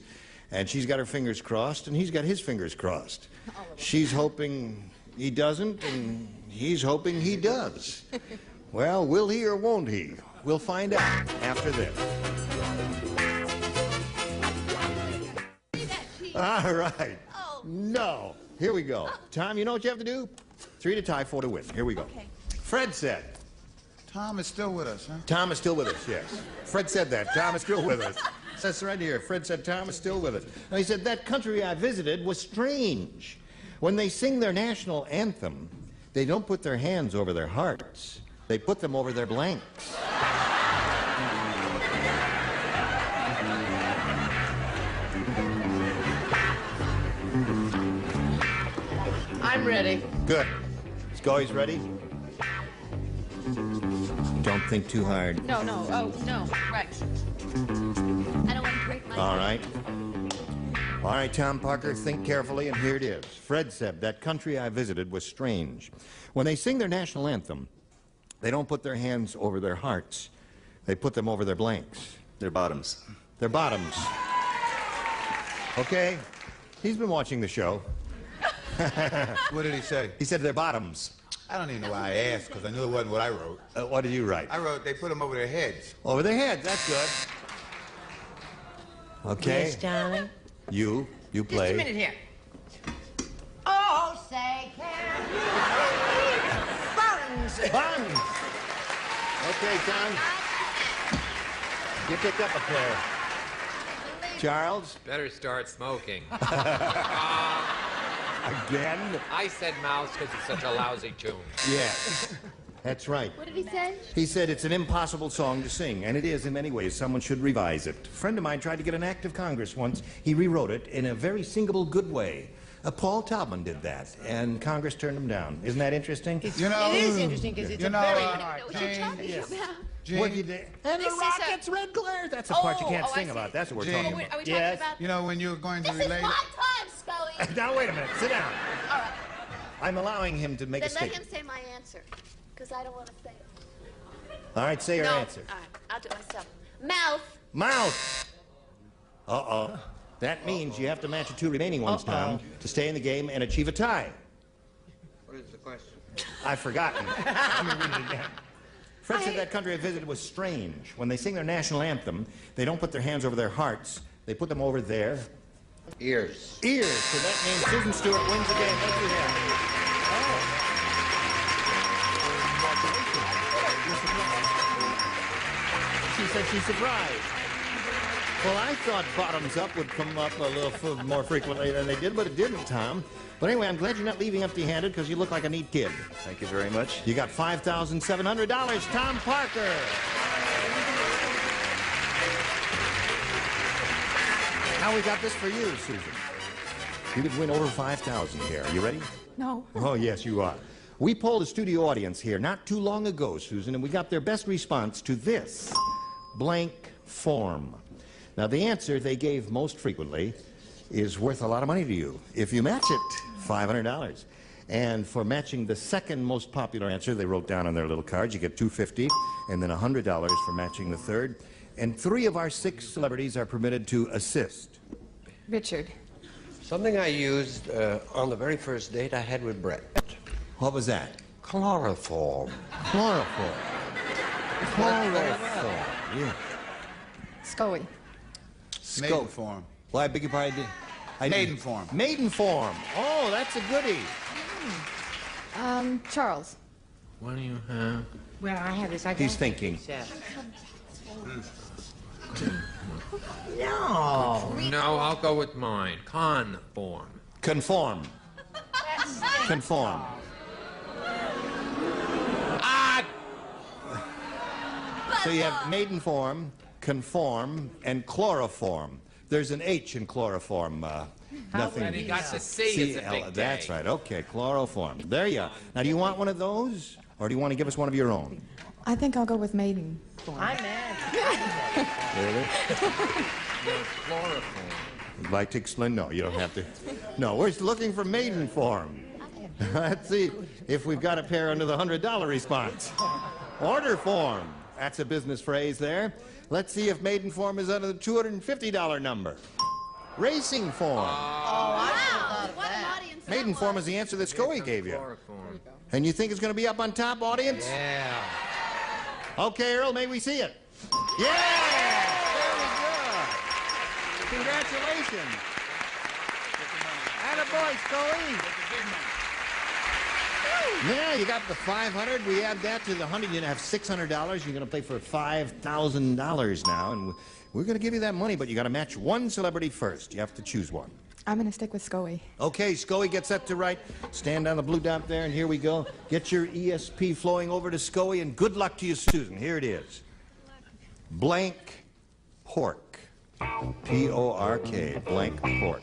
and she's got her fingers crossed, and he's got his fingers crossed. She's hoping he doesn't, and he's hoping he does. Well, will he or won't he? We'll find out after this. All right. No. Here we go. Tom, you know what you have to do? 3 to tie, 4 to win. Here we go. Okay. Fred said. Tom is still with us, huh? Tom is still with us, yes. Fred said that. Tom is still with us. It says right here. Fred said Tom is still with us. Now, he said, that country I visited was strange. When they sing their national anthem, they don't put their hands over their hearts. They put them over their blanks. I'm ready. Good. Scoey's ready? Don't think too hard. No, no. Oh, no. Right. I don't want to break my All right. All right, Tom Parker, think carefully, and here it is. Fred said, that country I visited was strange. When they sing their national anthem, they don't put their hands over their hearts. They put them over their blanks. Their bottoms. Their bottoms. Okay? He's been watching the show. What did he say? He said their bottoms. I don't even know why I asked, because I knew it wasn't what I wrote. What did you write? I wrote they put them over their heads. Over their heads, that's good. Okay. Yes, darling. You play. Just a minute here. Oh, say can buns. Buns. Okay, Tom. You picked up a pair. Charles? Better start smoking. Again? I said mouse because it's such a lousy tune. Yes. That's right. What did he say? He said it's an impossible song to sing, and it is in many ways. Someone should revise it. A friend of mine tried to get an act of Congress once. He rewrote it in a very singable, good way. Paul Taubman did that, and Congress turned him down. Isn't that interesting? You know, It is interesting because it's a very hard what you're thing. talking Yes. about. Gene, What you did? And This the is rockets, red glare. That's the part you can't I sing see. about. That's what we're Gene. talking Are we about. talking Yes. about? you know, when you're going to This is my relate... time, Scully. Now, wait a minute. Sit down. All right. I'm allowing him to make Then a let statement. him say my answer, because I don't want to say it. All right, say your No. answer. All right. I'll do it myself. Mouth. Mouth. Uh-oh. That means you have to match the 2 remaining ones, Tom, to stay in the game and achieve a tie. What is the question? I've forgotten. Let me read it again. Fred said that country I visited was strange. When they sing their national anthem, they don't put their hands over their hearts. They put them over their Ears. ears. So that means Susan Stewart wins the game. Thank you, Harry. She said she's surprised. Well, I thought bottoms up would come up a little more frequently than they did, but it didn't, Tom. But anyway, I'm glad you're not leaving empty-handed because you look like a neat kid. Thank you very much. You got $5,700, Tom Parker. Now we got this for you, Susan. You could win over $5,000 here. Are you ready? No. Oh, yes, you are. We polled a studio audience here not too long ago, Susan, and we got their best response to this blank form. Now, the answer they gave most frequently is worth a lot of money to you. If you match it, $500. And for matching the second most popular answer, they wrote down on their little cards, you get $250, and then $100 for matching the third. And 3 of our 6 celebrities are permitted to assist. Richard. Something I used on the very first date I had with Brett. What was that? Chloroform. Chloroform. Chloroform. Yeah. Scoey. Maiden form. Well, I beg your pardon. Maiden form. Maiden form. Oh, that's a goodie. Charles. What do you have? Well, I have this. I He's got thinking. No. No, I'll go with mine. Conform. Conform. Conform. So you have maiden form, conform, and chloroform. There's an H in chloroform. Nothing. And he got the C. It's a big day. That's right. Okay, chloroform. There you are. Now, do you want one of those, or do you want to give us one of your own? I think I'll go with maiden form. I'm mad. Really? Chloroform. Would like to explain? No, you don't have to. No, we're looking for maiden form. Let's see if we've got a pair under the $100 response. Order form. That's a business phrase there. Let's see if maiden form is under the $250 number. Racing form. Wow, what an audience. Maiden form is the answer that Scoey gave you. And you think it's going to be up on top, audience? Yeah. Okay, Earl, may we see it? Yeah! Very good. Congratulations. Attaboy, Scoey. Yeah, you got the 500. We add that to the 100. You have $600. You're going to play for $5,000 now, and we're going to give you that money, but you got to match one celebrity first. You have to choose one. I'm going to stick with Scoey. Okay, Scoey, get set to write. Stand on the blue dot there, and here we go. Get your ESP flowing over to Scoey, and good luck to you, Susan. Here it is. Blank pork. P-O-R-K. Blank pork.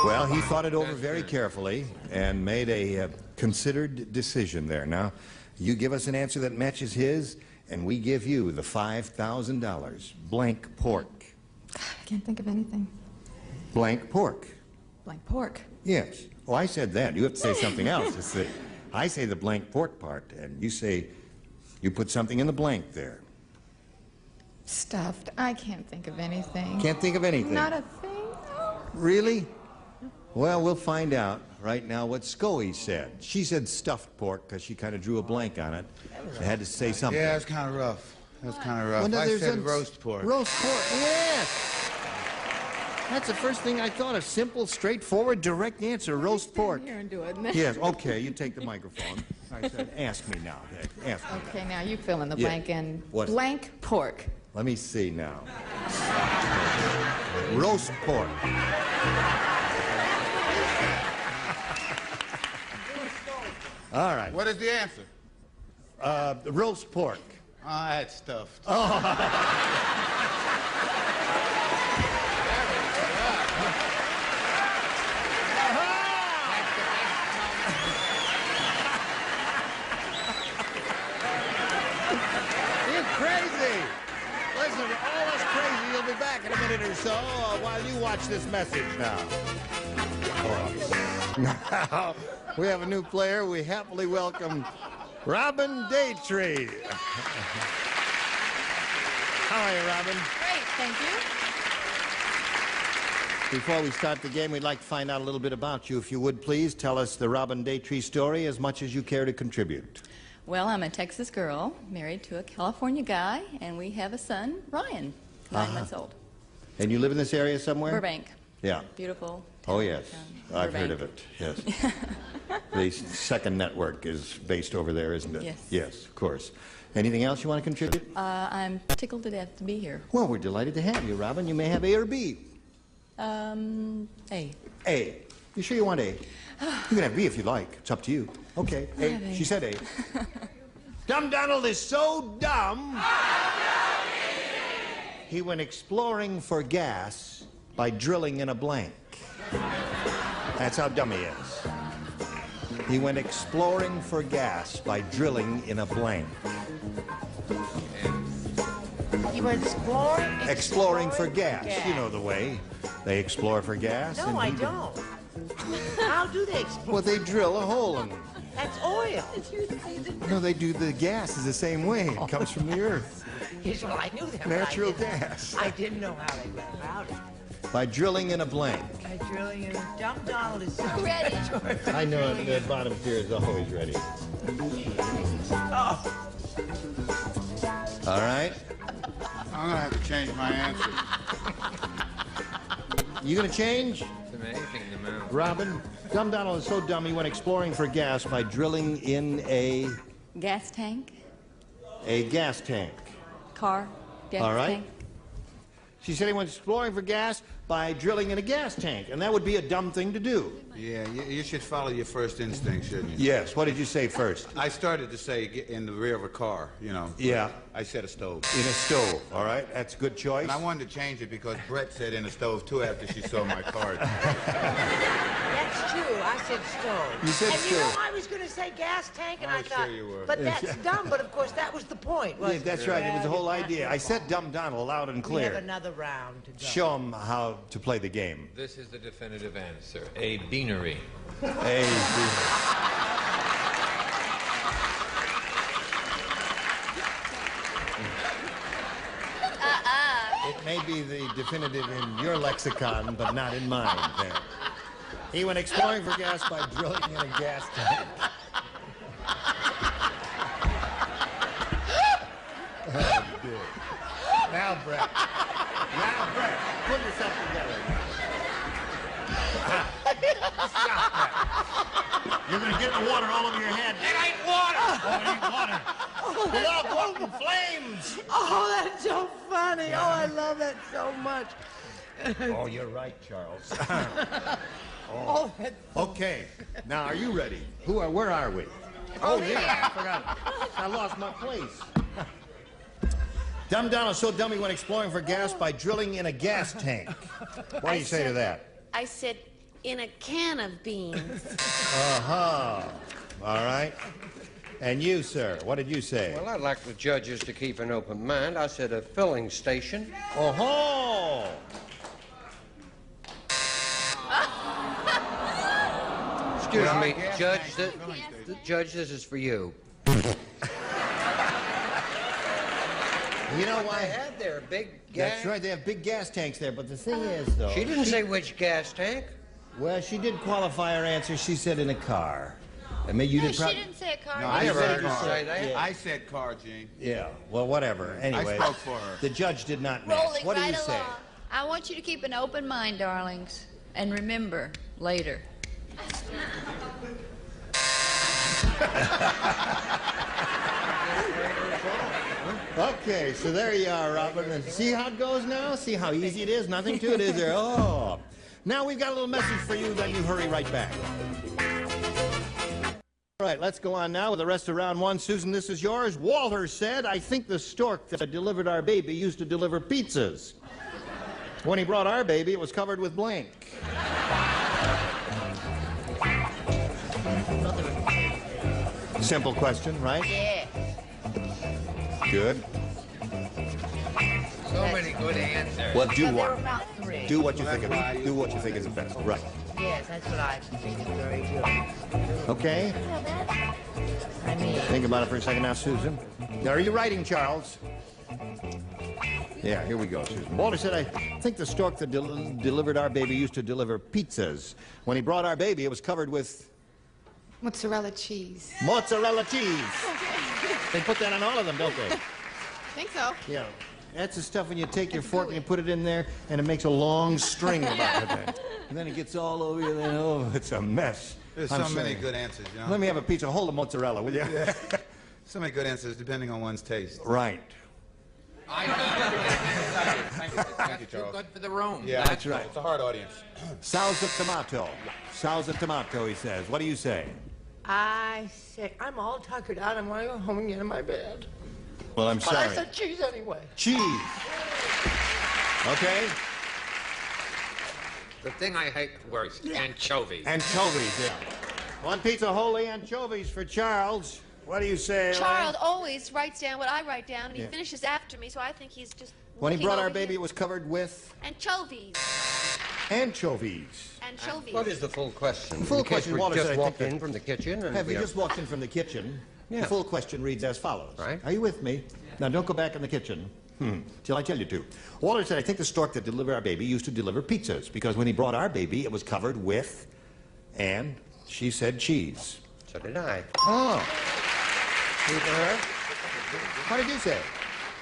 Well, he thought it over very carefully and made a considered decision there. Now, you give us an answer that matches his, and we give you the $5,000. Blank pork. I can't think of anything. Blank pork. Blank pork. Yes. Oh, I said that. You have to say something else. It's the, I say the blank pork part, and you say you put something in the blank there. Stuffed. I can't think of anything. Can't think of anything. Not a thing. Really? Well, we'll find out right now what Scoey said. She said stuffed pork because she kind of drew a blank on it. They had to say something. Yeah, it's kind of rough. That's kind of rough. Well, no, I there's said a roast pork. Roast pork, yes. That's the first thing I thought. A simple, straightforward, direct answer. Roast pork. Here and do it. Yes. Okay. You take the microphone. I said, ask me now. Ask me. Okay, now you fill in the Yeah. blank and What? blank pork. Let me see now. Roast pork. All right. What is the answer? Roast pork. Oh, that's stuffed. You're crazy. Listen, all us crazy. You'll be back in a minute or so while you watch this message now. Now, we have a new player. We happily welcome Robin Daytree. How are you, Robin? Great, thank you. Before we start the game, we'd like to find out a little bit about you. If you would, please tell us the Robin Daytree story as much as you care to contribute. Well, I'm a Texas girl, married to a California guy, and we have a son, Ryan, 9 months old. And you live in this area somewhere? Burbank. Yeah. Beautiful. Oh, yes. I've Burbank. heard of it, yes. The second network is based over there, isn't it? Yes. Yes, of course. Anything else you want to contribute? I'm tickled to death to be here. Well, we're delighted to have you, Robin. You may have A or B. A. A. You sure you want A? You can have B if you like. It's up to you. Okay, I'll have A. A. She said A. Dumb Donald is so dumb, he went exploring for gas by drilling in a blank. That's how dumb he is. He went exploring for gas by drilling in a blank. You were exploring? Exploring for gas. You know the way. They explore for gas. No, and I he- don't. How do they explore? Well, they drill a hole in. That's oil. No, they do. The gas is the same way. It comes from the earth. Yes, well, I knew that. but Natural I didn't- gas. I didn't know how they went about it. By drilling in a blank. By drilling in. Dumb Donald is so Ready. I know it. The bottom tier is always ready. Oh. All right. I'm gonna have to change my answer. You gonna change? It's amazing, the amount. Robin, Dumb Donald is so dumb he went exploring for gas by drilling in a Gas tank, gas tank. car, gas All right. tank. She said he went exploring for gas by drilling in a gas tank, and that would be a dumb thing to do. Yeah, you should follow your first instinct, shouldn't you? Yes. What did you say first? I started to say get in the rear of a car, you know. Yeah. I said a stove. In a stove. All right. That's a good choice. And I wanted to change it because Brett said in a stove, too, after she saw my card. That's true. I said stove. You said and stove. you know, I was going to say gas tank, and I thought, sure you were. but that's dumb. But of course, that was the point. Yeah, Wasn't that's it? right. It was the whole idea. I said Dumb Donald loud and We have clear. another round to go. Show him how to play the game. This is the definitive answer. A beanery. Hey, it may be the definitive in your lexicon, but not in mine. There. He went exploring for gas by drilling in a gas tank. Oh, dear. Now, Brett. Now, Brett, pull yourself together. Stop that. You're going to get the water all over your head. It ain't water. Oh, it ain't water. We'll all go up in flames. Oh, that's so funny. Oh, I love that so much. Oh, you're right, Charles. Oh, that's... Okay. Now, are you ready? Where are we? Oh, yeah. I forgot. I lost my place. Dumb Donald's so dumb he went exploring for gas by drilling in a gas tank. What do you say to that? I said, in a can of beans. Uh-huh. All right. And you, sir, what did you say? Well, I'd like the judges to keep an open mind. I said a filling station. Oh-ho! Excuse me, Judge. Judge, this is for you. You know why? They had their big gas. That's right. They have big gas tanks there. But the thing is, though, She didn't say which gas tank. Well, she did qualify her answer. She said in a car. I mean, you No, did. she didn't say a car. No, I I never said heard her car. say that. Yeah. I said car, Gene. Yeah. Well, whatever. Anyway, I spoke for her. The judge did not match. Rolling What do right you say? along. I want you to keep an open mind, darlings. And remember, later. Okay, so there you are, Robin. And see how it goes now? See how easy it is? Nothing to it, is there? Oh. Now we've got a little message for you, then you hurry right back. All right, let's go on now with the rest of round one. Susan, this is yours. Walter said, I think the stork that delivered our baby used to deliver pizzas. When he brought our baby, it was covered with blank. Simple question, right? Yeah. Good. So many good answers. Well, do Well, there were one. about three. Do what you think is do what you think is best. Right. Yes, that's what I think is very good. Okay. I mean, Think about it for a second now, Susan. Now, are you writing, Charles? Yeah, here we go, Susan. Walter said, I think the stork that delivered our baby used to deliver pizzas. When he brought our baby, it was covered with Mozzarella cheese. mozzarella cheese. They put that on all of them, don't they? Think so. Yeah. That's the stuff when you take your fork and you put it in there, and it makes a long string about it then. And then it gets all over you, and oh, it's a mess. There's I'm so many sorry. good answers, you know? Let me have a pizza. Hold the mozzarella, will you? Yeah. So many good answers depending on one's taste. Right. Thank you, Too Charles. good for the room. Yeah, That's right. It's a hard audience. Salsa tomato. Salsa tomato, he says. What do you say? I said, I'm all tuckered out. I want to go home and get in my bed. Well, I'm But sorry. I said cheese anyway. Cheese. Okay. The thing I hate worst, anchovies. Anchovies, yeah. One pizza, wholly anchovies for Charles. What do you say, Elaine? Charles always writes down what I write down, and he Yeah. finishes after me, so I think he's just When he looking brought our over baby, here. it was covered with Anchovies. anchovies. Anchovies. What is the full question? The full In case question, we Walter just said, I walked think in from the kitchen. And Have we you have- just walked in from the kitchen? Yeah. The full question reads as follows. Right. Are you with me? Now, don't go back in the kitchen. Till I tell you to. Walter said, I think the stork that delivered our baby used to deliver pizzas because when he brought our baby, it was covered with, and she said cheese. So did I. Oh. See for her? What did you say?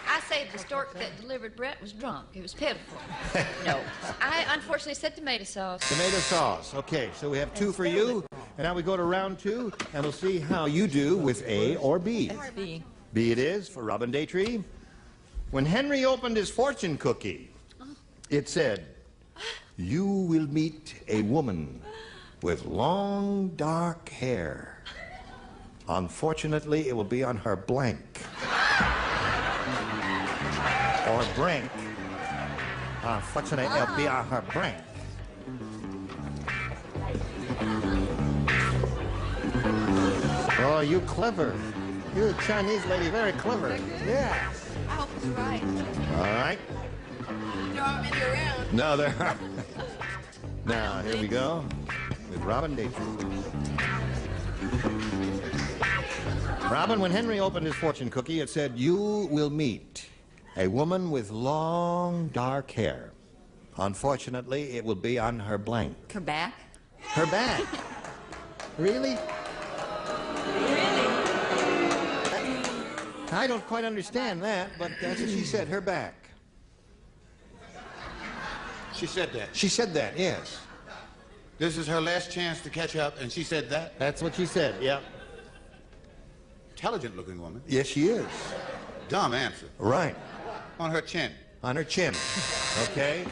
I say the stork that delivered Brett was drunk. It was pitiful. No. I unfortunately said tomato sauce. Tomato sauce. Okay, so we have 2 for you. And now we go to round 2, and we'll see how you do with A or B. That's B. B it is for Robin Daytree. When Henry opened his fortune cookie, it said, "You will meet a woman with long, dark hair. Unfortunately, it will be on her blank." Or blank. Unfortunately, it'll be on her blank. Oh, you clever. You're a Chinese lady, very clever. Yeah. I hope it's right. All right. No, I'm in around. No, there are. Now, here we go with Robin Daytree. Robin, when Henry opened his fortune cookie, it said, "You will meet a woman with long, dark hair. Unfortunately, it will be on her blank." Her back? Her back? Really? I don't quite understand that, but that's what she said, her back. She said that. She said that, yes. This is her last chance to catch up, and she said that? That's what she said, yeah. Intelligent-looking woman. Yes, she is. Dumb answer. Right. On her chin. On her chin. Okay?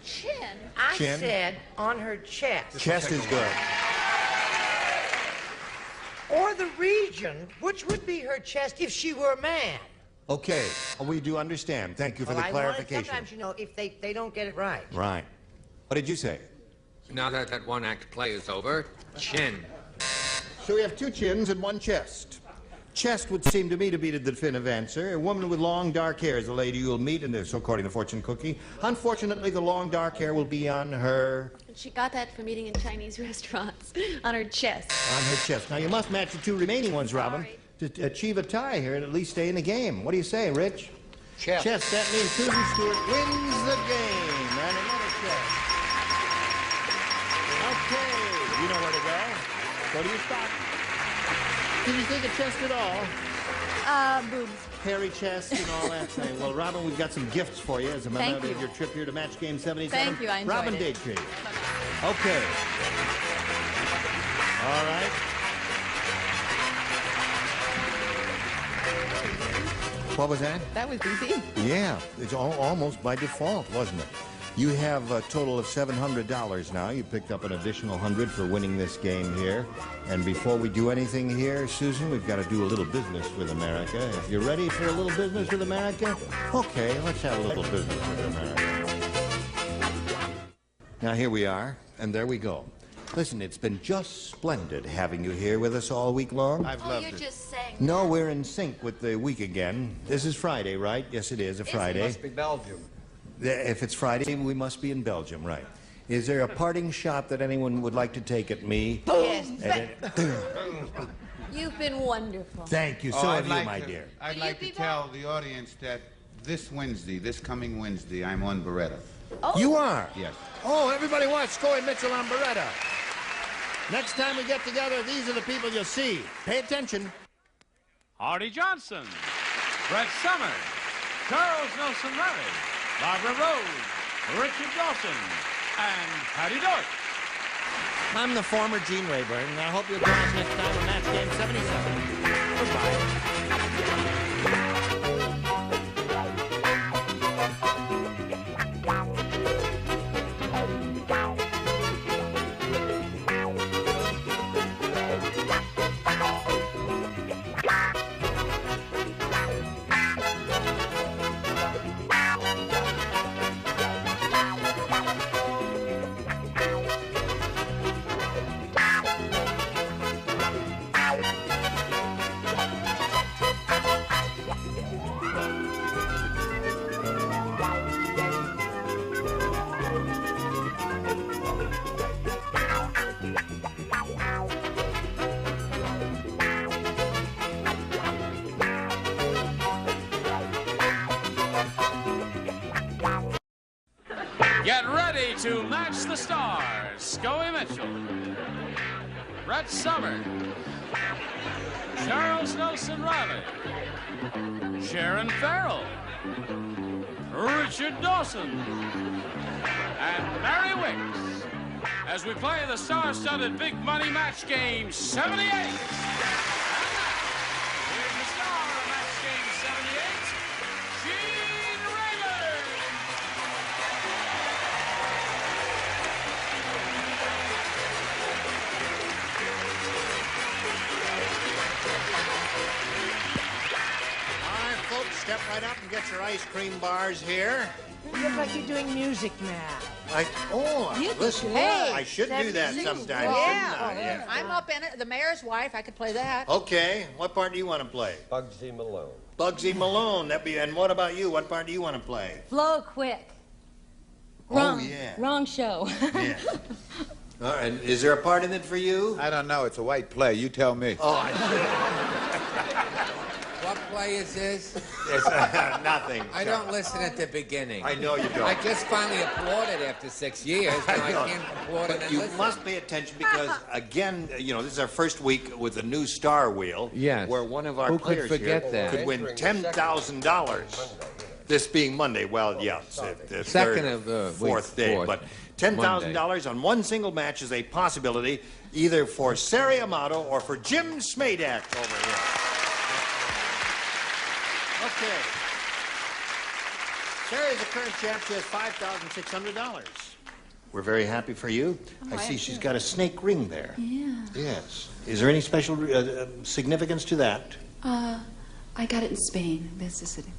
Chin? I Chin. said on her chest. Chest is good. Or the region, which would be her chest if she were a man. Okay, we do understand. Thank you for the clarification. Sometimes, you know, if they don't get it right. Right. What did you say? Now that that one-act play is over, chin. So we have 2 chins and 1 chest. Chest would seem to me to be the definitive answer. A woman with long, dark hair is the lady you'll meet in this, according to fortune cookie. Unfortunately, the long, dark hair will be on her... She got that from eating in Chinese restaurants, on her chest. On her chest. Now, you must match the 2 remaining ones, Robin, to achieve a tie here and at least stay in the game. What do you say, Rich? Chest. Chest. That means Susan Stewart wins the game. And another chest. Okay. You know where to go. Go to your spot. Did you think of chest at all? Boobs. Hairy chest and all that thing. Well, Robin, we've got some gifts for you as a member of your trip here to Match Game 77. Thank you, I enjoyed Robin it. Daytree. Okay. All right. What was that? That was easy. Yeah, it's almost by default, wasn't it? You have a total of $700 now. You picked up an additional 100 for winning this game here. And before we do anything here, Susan, we've got to do a little business with America. If you're ready for a little business with America, okay, let's have a little business with America. Now here we are, and there we go. Listen, it's been just splendid having you here with us all week long. I've loved you're it. just saying. No, we're in sync with the week again. This is Friday, right? Yes, it is a Friday. It must be Belgium. If it's Friday, we must be in Belgium, right? Is there a parting shot that anyone would like to take at me? Yes. You've been wonderful. Thank you. So have you, my dear. I'd like to tell the audience that this Wednesday, this coming Wednesday, I'm on Beretta. Oh. You are? Yes. Oh, everybody watch Scoey Mitchell on Beretta. Next time we get together, these are the people you'll see. Pay attention. Hardy Johnson, Brett Summers, Charles Nelson Murray, Barbara Rose, Richard Dawson, and Patty Dork. I'm the former Gene Rayburn, and I hope you'll join us next time on Match Game 77. Goodbye. Get ready to match the stars. Scoey Mitchell, Brett Summers, Charles Nelson Riley, Sharon Farrell, Richard Dawson, and Mary Wicks as we play the star-studded Big Money Match Game 78. Here's the star of Match Game 78, Gene Raymond. All right, folks, step right up and get your ice cream bars here. You look like you're doing music now. Listen, Hey, I should do that sometime, shouldn't I? Yeah. I'm up in it. The mayor's wife. I could play that. Okay, what part do you want to play? Bugsy Malone. Bugsy Malone. And what about you? What part do you want to play? Flow quick. Oh, yeah. Wrong show. Yeah. All right, is there a part in it for you? I don't know. It's a white play. You tell me. Oh, What play is this? It's nothing. I don't listen at the beginning. I know you don't. I just finally applauded after 6 years. Now I can't applaud and But then you listen. must pay attention because, again, this is our first week with the new Star Wheel. Yes. Where one of our Who could players forget here that? could win $10,000. This being Monday. Well, yeah, it's the Second third, of the fourth week, day. fourth. But $10,000 on one single match is a possibility, either for Sari Amato or for Jim Smadak over here. Okay. Sari is the current champ. She has $5,600. We're very happy for you. I see she's got a snake ring there. Yeah. Yes. Is there any special significance to that? I got it in Spain. Business city.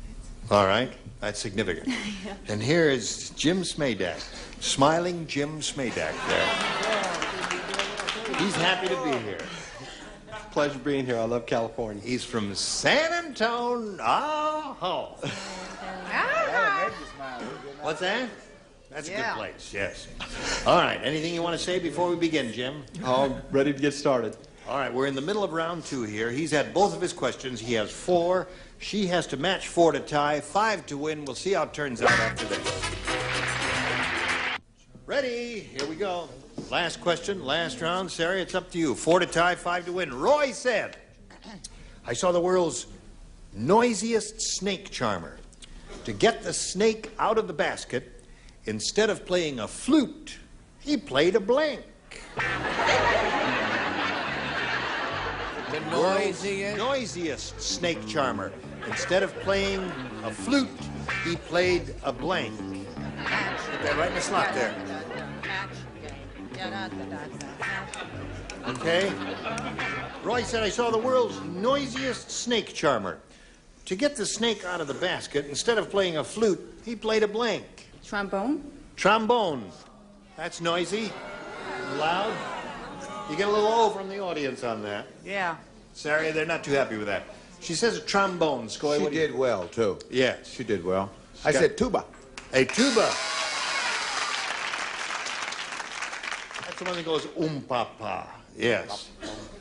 All right. That's significant. Yeah. And here is Jim Smadak. Smiling Jim Smadak there. He's happy to be here. Pleasure being here. I love California. He's from San Antonio. Oh. What's that? That's a good place, yes. All right. Anything you want to say before we begin, Jim? All ready to get started. All right. We're in the middle of round 2 here. He's had both of his questions. He has 4. She has to match 4 to tie, 5 to win. We'll see how it turns out after this. Ready? Here we go. Last question, last round. Sari, it's up to you. 4 to tie, 5 to win. Roy said, I saw the world's noisiest snake charmer. To get the snake out of the basket, instead of playing a flute, he played a blank. The World's noisiest? noisiest snake charmer. Instead of playing a flute, he played a blank. Put that right in the slot there. Okay? Roy said, I saw the world's noisiest snake charmer. To get the snake out of the basket, instead of playing a flute, he played a blank. Trombone? Trombone. That's noisy. Loud. You get a little O from the audience on that. Yeah. Sari, they're not too happy with that. She says a trombone, Scoey. She did well, too. Yes. She did well. I said tuba. A tuba. That's the one that goes papa. Yes.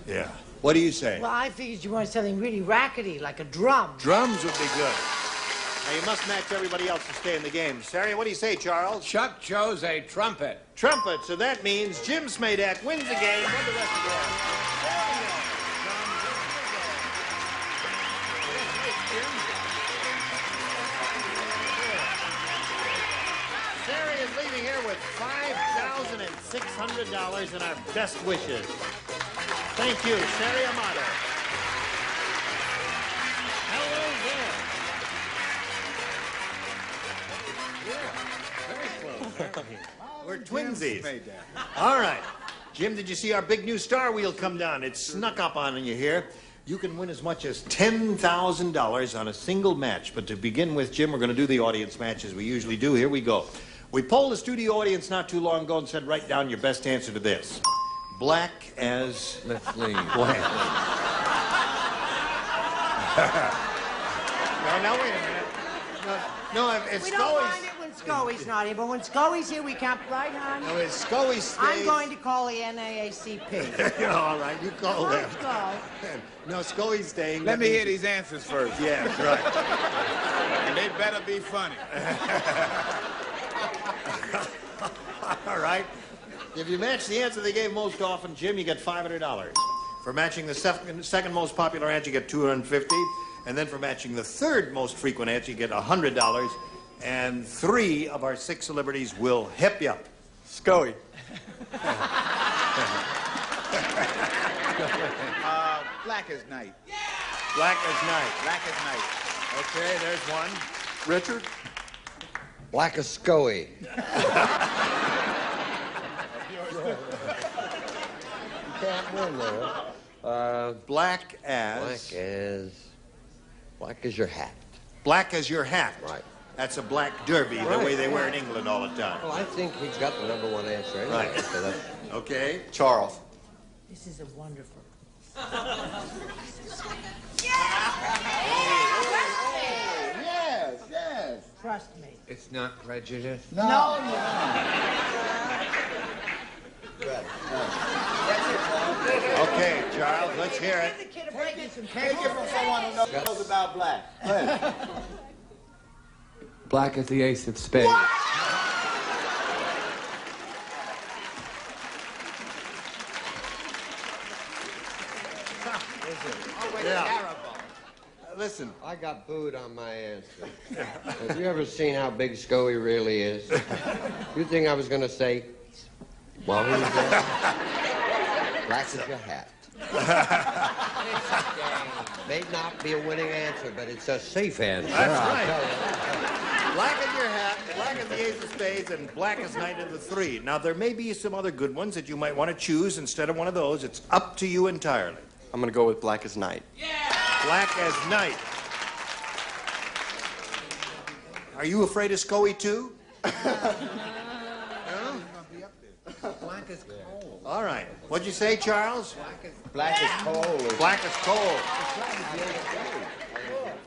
Yeah. What do you say? Well, I figured you wanted something really rackety, like a drum. Drums would be good. Now, you must match everybody else to stay in the game. Sari, what do you say, Charles? Chuck chose a trumpet. Trumpet. So that means Jim Smadak wins the game. What the rest of the Sari is leaving here with $5,600 and our best wishes. Thank you, Sari Amato. Hello there. Yeah, very close. We're twinsies. All right. Jim, did you see our big new Star Wheel come down? It snuck up on you here. You can win as much as $10,000 on a single match. But to begin with, Jim, we're going to do the audience match as we usually do. Here we go. We polled the studio audience not too long ago and said, write down your best answer to this. Black as... Let's leave. Black. No, wait a minute. No, if We don't mind it when Scoey's not here, but when Scoey's here, we can't. Right, hon? No, if Scoey stays... I'm going to call the NAACP. All right, you call them. Let's go. No, Scoey's staying. Let me hear these answers first. Yeah, right. And they better be funny. All right. If you match the answer they gave most often, Jim, you get $500. For matching the second most popular answer, you get $250. And then for matching the third most frequent answer, you get $100. And 3 of our 6 celebrities will hip you. Scoey. Black as night. Black as night. Black as night. Okay, there's one. Richard. Black as Scoey. You can't win there. Black as... Black as your hat. Black as your hat. Right. That's a black derby, the way they wear in England all the time. Well, I think he's got the #1 answer anyway. Right. So that's... Okay. Charles. This is a wonderful. Yes, yes. Trust me. It's not prejudice. No. Okay, Charles, let's hear it. Take it from someone who knows about black. Go ahead. Black as the ace of spades. Listen. I got booed on my answer. Have you ever seen how big Scoey really is? You think I was going to say, well, who's that? Black as your hat. May not be a winning answer, but it's a safe answer. That's right. Black as your hat, black as the ace of spades, and black as night of the 3. Now, there may be some other good ones that you might want to choose instead of one of those. It's up to you entirely. I'm going to go with black as night. Black as night. Are you afraid of Scoey, too? Black as coal. All right. What'd you say, Charles? Black as coal. Black as coal.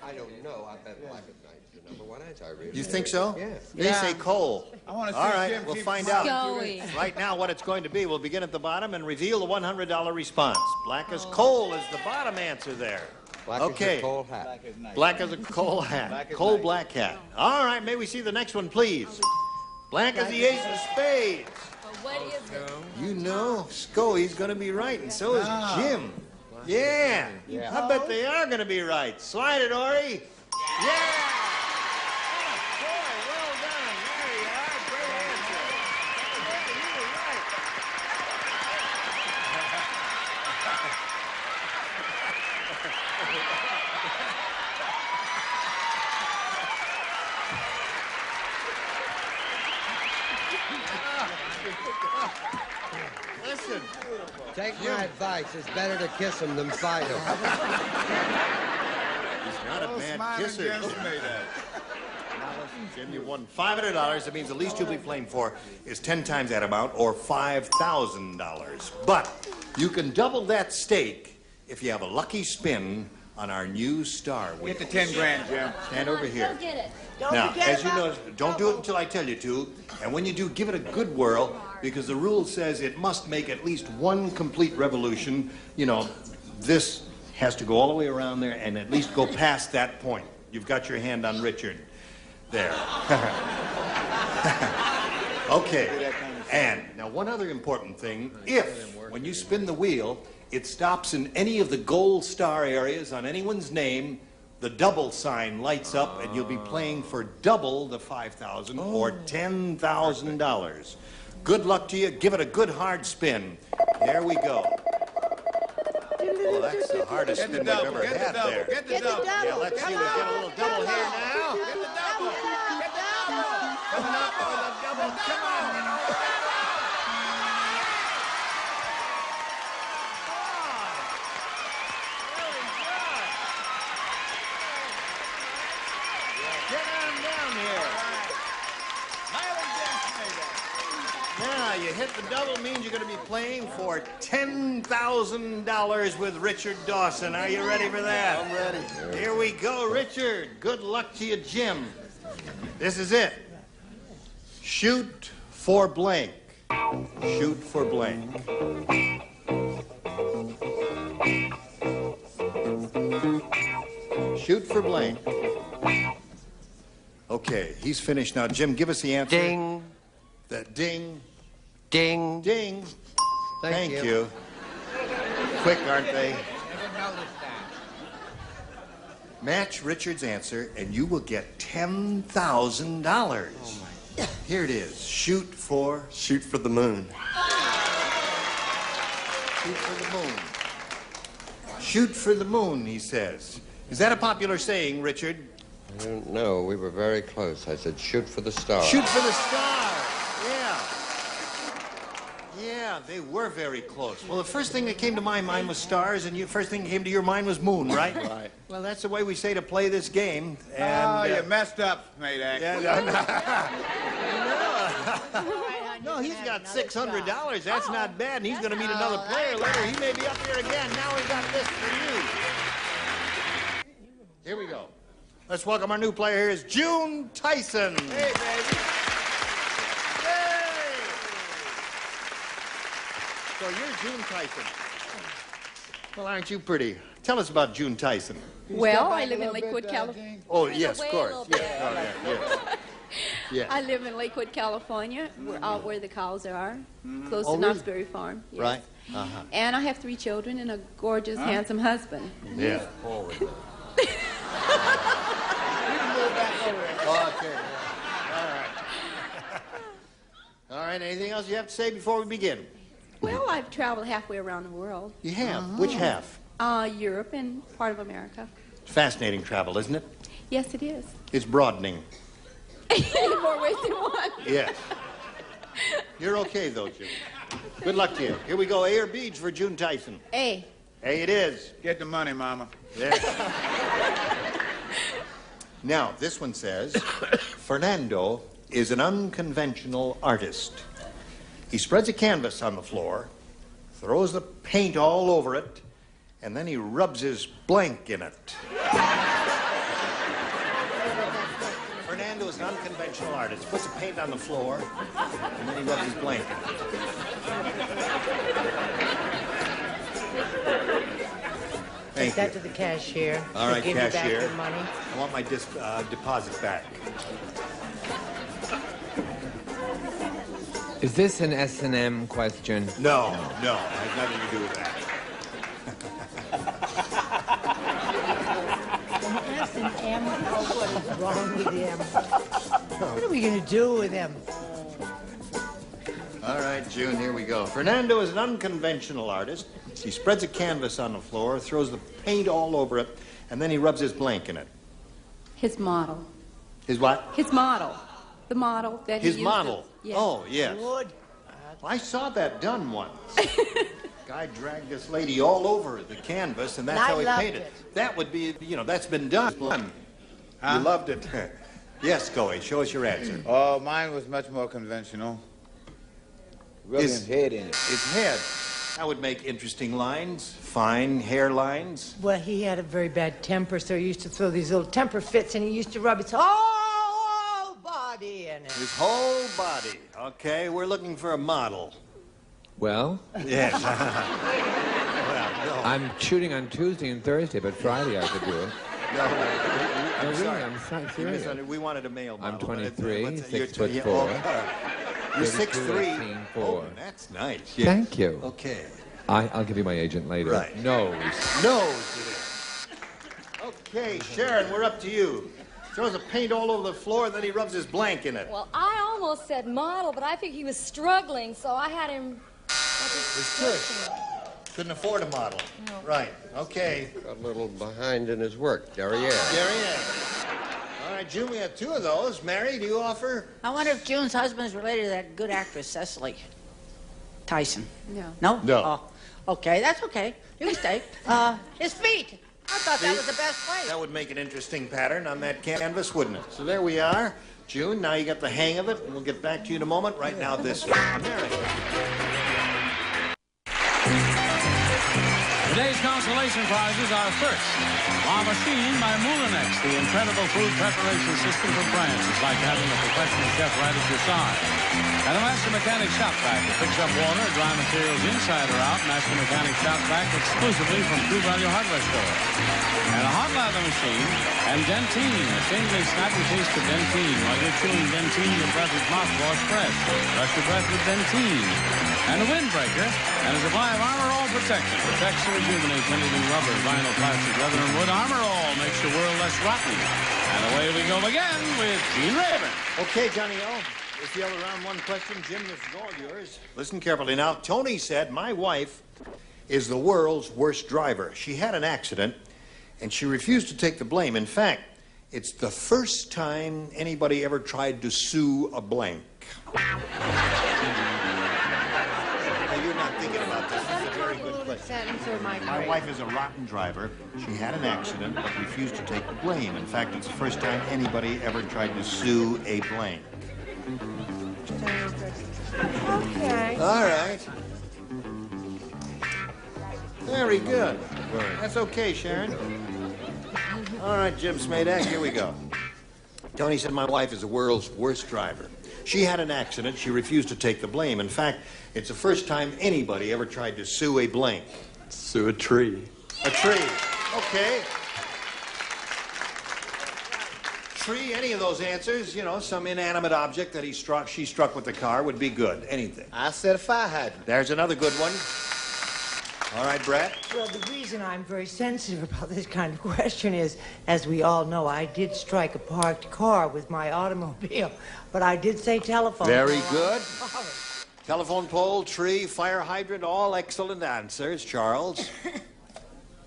I don't know. I bet black as night is the #1 answer. I really You think so? Yeah. They say coal. I want to see All right, Jim we'll keep find smiling out. through this. Right now, what it's going to be, we'll begin at the bottom and reveal the $100 response. Black as coal is the bottom answer there. Black Okay. as your coal hat. Black as night. Black as a coal hat. Black as Coal night. black hat. All right, may we see the next one, please? Black as the ace of spades. What is it? You know, Scoey's going to be right, and so is Jim. Yeah. I bet they are going to be right. Slide it, Ori. Yeah. Boy, well done. There you are. Great answer. You were right. Listen. Take my advice. It's better to kiss him than fight him. He's not a bad Smiling kisser. Jim made that. Jim, you won $500. That means the least you'll be playing for is 10 times that amount, or $5,000. But you can double that stake if you have a lucky spin on our new star wheel. Get the 10 grand, Jim. Stand over here. Go get it. Now, as you know, don't do it until I tell you to. And when you do, give it a good whirl, because the rule says it must make at least one complete revolution. You know, this has to go all the way around there and at least go past that point. You've got your hand on Richard. There. Okay. And now one other important thing, if, when you spin the wheel, it stops in any of the gold star areas on anyone's name, the double sign lights up and you'll be playing for double the $5,000 or $10,000. Good luck to you. Give it a good hard spin. There we go. Oh, that's the hardest spin we've ever had there. Get the double. Yeah, let's see. We'll get a little double here now. Get the double. Get the double. Coming up with a double. Come on. Get on down here. Now, you hit the double means you're going to be playing for $10,000 with Richard Dawson. Are you ready for that? I'm ready. Here we go, Richard. Good luck to you, Jim. This is it. Shoot for blank. Shoot for blank. Shoot for blank. Okay, he's finished now. Jim, give us the answer. Ding. That ding. Ding. Ding. Thank you. quick, aren't they? Never noticed that. Match Richard's answer, and you will get $10,000. Oh, my. Here it is. Shoot for the moon. Shoot for the moon. Shoot for the moon, he says. Is that a popular saying, Richard? I don't know. We were very close. I said, shoot for the stars. Shoot for the stars. Yeah. Yeah, they were very close. Well, the first thing that came to my mind was stars, and the first thing that came to your mind was moon, right? Right. Well, that's the way we say to play this game. And, you messed up, Mayday. No, he's got $600. That's not bad, and he's going to meet another player later. He may be up here again. Now we got this for you. Here we go. Let's welcome our new player. Here is June Tyson. Hey, baby. Yay! So you're June Tyson. Well, aren't you pretty? Tell us about June Tyson. Well, I live in Lakewood, California. Oh, yes, of course. Yes. Oh, yeah. Yes. I live in Lakewood, California, out where the cows are, close to really? Knott's Berry Farm. Yes. Right. Uh-huh. And I have 3 children and a gorgeous, handsome husband. Yeah. Forward. Okay. All right. All right. Anything else you have to say before we begin? Well, I've traveled halfway around the world. You have? Which half? Europe and part of America. Fascinating travel, isn't it? Yes, it is. It's broadening. In more ways than one. Yes. You're okay, though, June. Good luck to you. Here we go. A or B for June Tyson. A. A it is. Get the money, Mama. There. Now, this one says, Fernando is an unconventional artist. He spreads a canvas on the floor, throws the paint all over it, and then he rubs his blank in it. Fernando is an unconventional artist. Puts the paint on the floor, and then he rubs his blank in it. Take that to the cashier. All right, Give you back cashier. your money. I want my deposit back. Is this an S&M question? No. It has nothing to do with that. S&M, what is wrong with him? What are we going to do with him? All right, June, here we go. Fernando is an unconventional artist. He spreads a canvas on the floor, throws the paint all over it, and then he rubs his blank in it. His model. His what? His model. The model that His he used. model. Yes. Oh, yes. Good. I saw that done once. Guy dragged this lady all over the canvas, and that's And I how he loved painted. it. That would be, that's been done. You loved it. Yes, Scoey, show us your answer. Oh, mine was much more conventional. Rubbing his head in it. His head. That would make interesting lines, fine hairlines. Well, he had a very bad temper, so he used to throw these little temper fits, and he used to rub his whole body in it. His whole body. Okay, we're looking for a model. Well, Yes. I'm shooting on Tuesday and Thursday, but Friday I could do it. No, No, really, sorry. I'm You serious. misunderstood. We wanted a male model. I'm 23, You're 6'4". You're 32, 6'3". 18, Oh, 4. that's nice. Thank you. Okay. I'll give you my agent later. Right. Nose. Nose it is. Okay, Sharon, we're up to you. Throws the paint all over the floor, and then he rubs his blank in it. Well, I almost said model, but I think he was struggling, so I had him. It's good. Couldn't afford a model. No. Right. Okay. Got a little behind in his work. Derriere. All right, June, we have 2 of those. Mary, do you offer? I wonder if June's husband is related to that good actress, Cecily Tyson. No. No? No. Oh, okay, that's okay. You can stay. His feet. I thought that was the best way. That would make an interesting pattern on that canvas, wouldn't it? So there we are. June, now you got the hang of it, and we'll get back to you in a moment. Right now, this from America. Today's contest consolation prizes are first, La Machine by Moulinex, the incredible food preparation system from France. It's like having a professional chef right at your side. And a Master Mechanic Shop Vac that picks up water, dry materials inside or out. Master Mechanic Shop Vac exclusively from True Value Hardware Store. And a hot lather machine and Dentine, a tingling, snappy taste of Dentine. While you're chewing Dentine, your breath is mouthwash fresh. Brush your breath with Dentine. And a windbreaker and a supply of Armor All protection. Protects and rejuvenates anything rubber, vinyl, plastic, leather, and wood. Armor All makes your world less rotten. And away we go again with Gene Raven. Okay, Johnny O. If you have around one question, Jim, this is all yours. Listen carefully now. Tony said, my wife is the world's worst driver. She had an accident, and she refused to take the blame. In fact, it's the first time anybody ever tried to sue a blank. Now, you're not thinking about this. This is a very good question. My wife is a rotten driver. She had an accident, but refused to take the blame. In fact, it's the first time anybody ever tried to sue a blank. Okay. All right. Very good. That's okay, Sharon. All right, Jim Smadak, here we go. Tony said my wife is the world's worst driver. She had an accident. She refused to take the blame. In fact, it's the first time anybody ever tried to sue a blank. Sue a tree. A tree. Okay. Tree, any of those answers, you know, some inanimate object that she struck with the car would be good. Anything. I said a fire hydrant. There's another good one. All right, Brett. Well, the reason I'm very sensitive about this kind of question is, as we all know, I did strike a parked car with my automobile, but I did say telephone. Very good. Telephone pole, tree, fire hydrant, all excellent answers. Charles?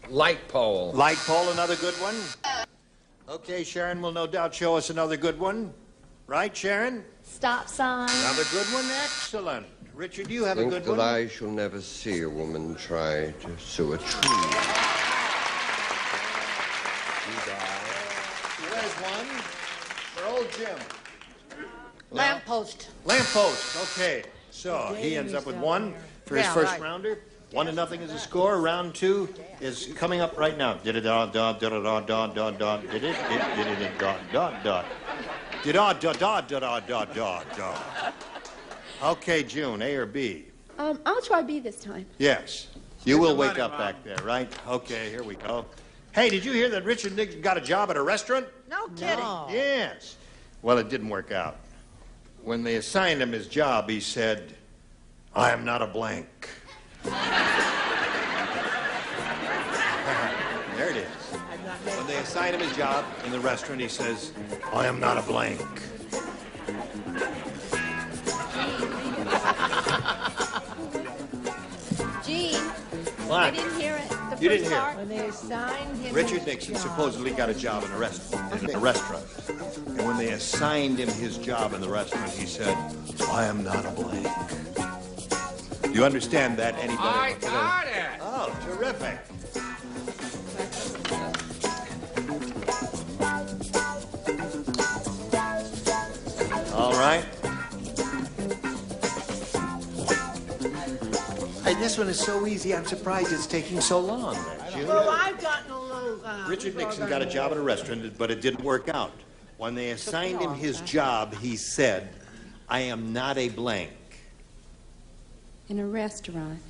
Light pole. Light pole, another good one. Okay, Sharon will no doubt show us another good one. Right, Sharon? Stop sign. Another good one. Excellent. Richard, you have a good one? That I shall never see a woman try to sue a tree. There's one for old Jim. Lamppost. Lamppost, okay. So he ends up with one for his first rounder. 1-0 is the score. Round 2 is coming up right now. Okay, June, A or B? I'll try B this time. Yes. You will wake up back there, right? Okay, here we go. Hey, did you hear that Richard Nixon got a job at a restaurant? No kidding. Yes. Well, it didn't work out. When they assigned him his job, he said, I am not a blank. There it is. When they assign him his job in the restaurant, he says, I am not a blank. Gene, What? I didn't hear it. The You first didn't hear part. it. When they assigned him Richard his Nixon job. supposedly got a job in a restaurant. And when they assigned him his job in the restaurant, he said, I am not a blank. You understand that, anybody? I got it. Oh, terrific. All right. Hey, this one is so easy, I'm surprised it's taking so long. Well, I've gotten a little... Richard Nixon got a job at a restaurant, but it didn't work out. When they assigned him his job, he said, I am not a blank. In a restaurant.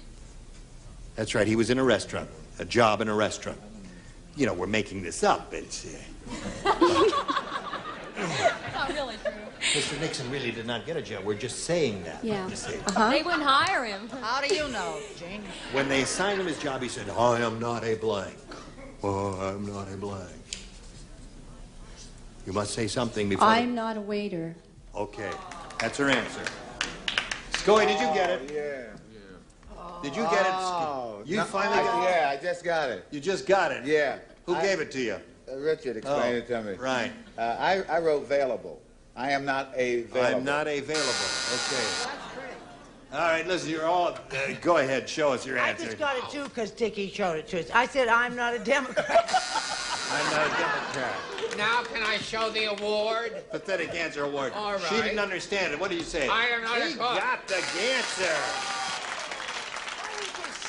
That's right, he was in a restaurant, a job in a restaurant. You know, we're making this up. It's... Not really true. Mr. Nixon really did not get a job. We're just saying that. Yeah. Just saying. They wouldn't hire him. How do you know, Jane? When they assigned him his job, he said, I am not a blank. Oh, I'm not a blank. You must say something before... I'm not a waiter. Okay, that's her answer. Scoey, did you get it? Yeah. Did you get it? You finally got it? Yeah, I just got it. You just got it? Yeah. Who gave it to you? Richard explained it to me. Right. I wrote available. I am not available. I'm not available. Okay. All right, listen, you're all... go ahead, show us your I answer. just got it, too, because Dickie showed it to us. I said, I'm not a Democrat. I'm not a Democrat. Now can I show the award? Pathetic answer award. All right. She didn't understand it. What did you say? I am not a She cook. got the answer.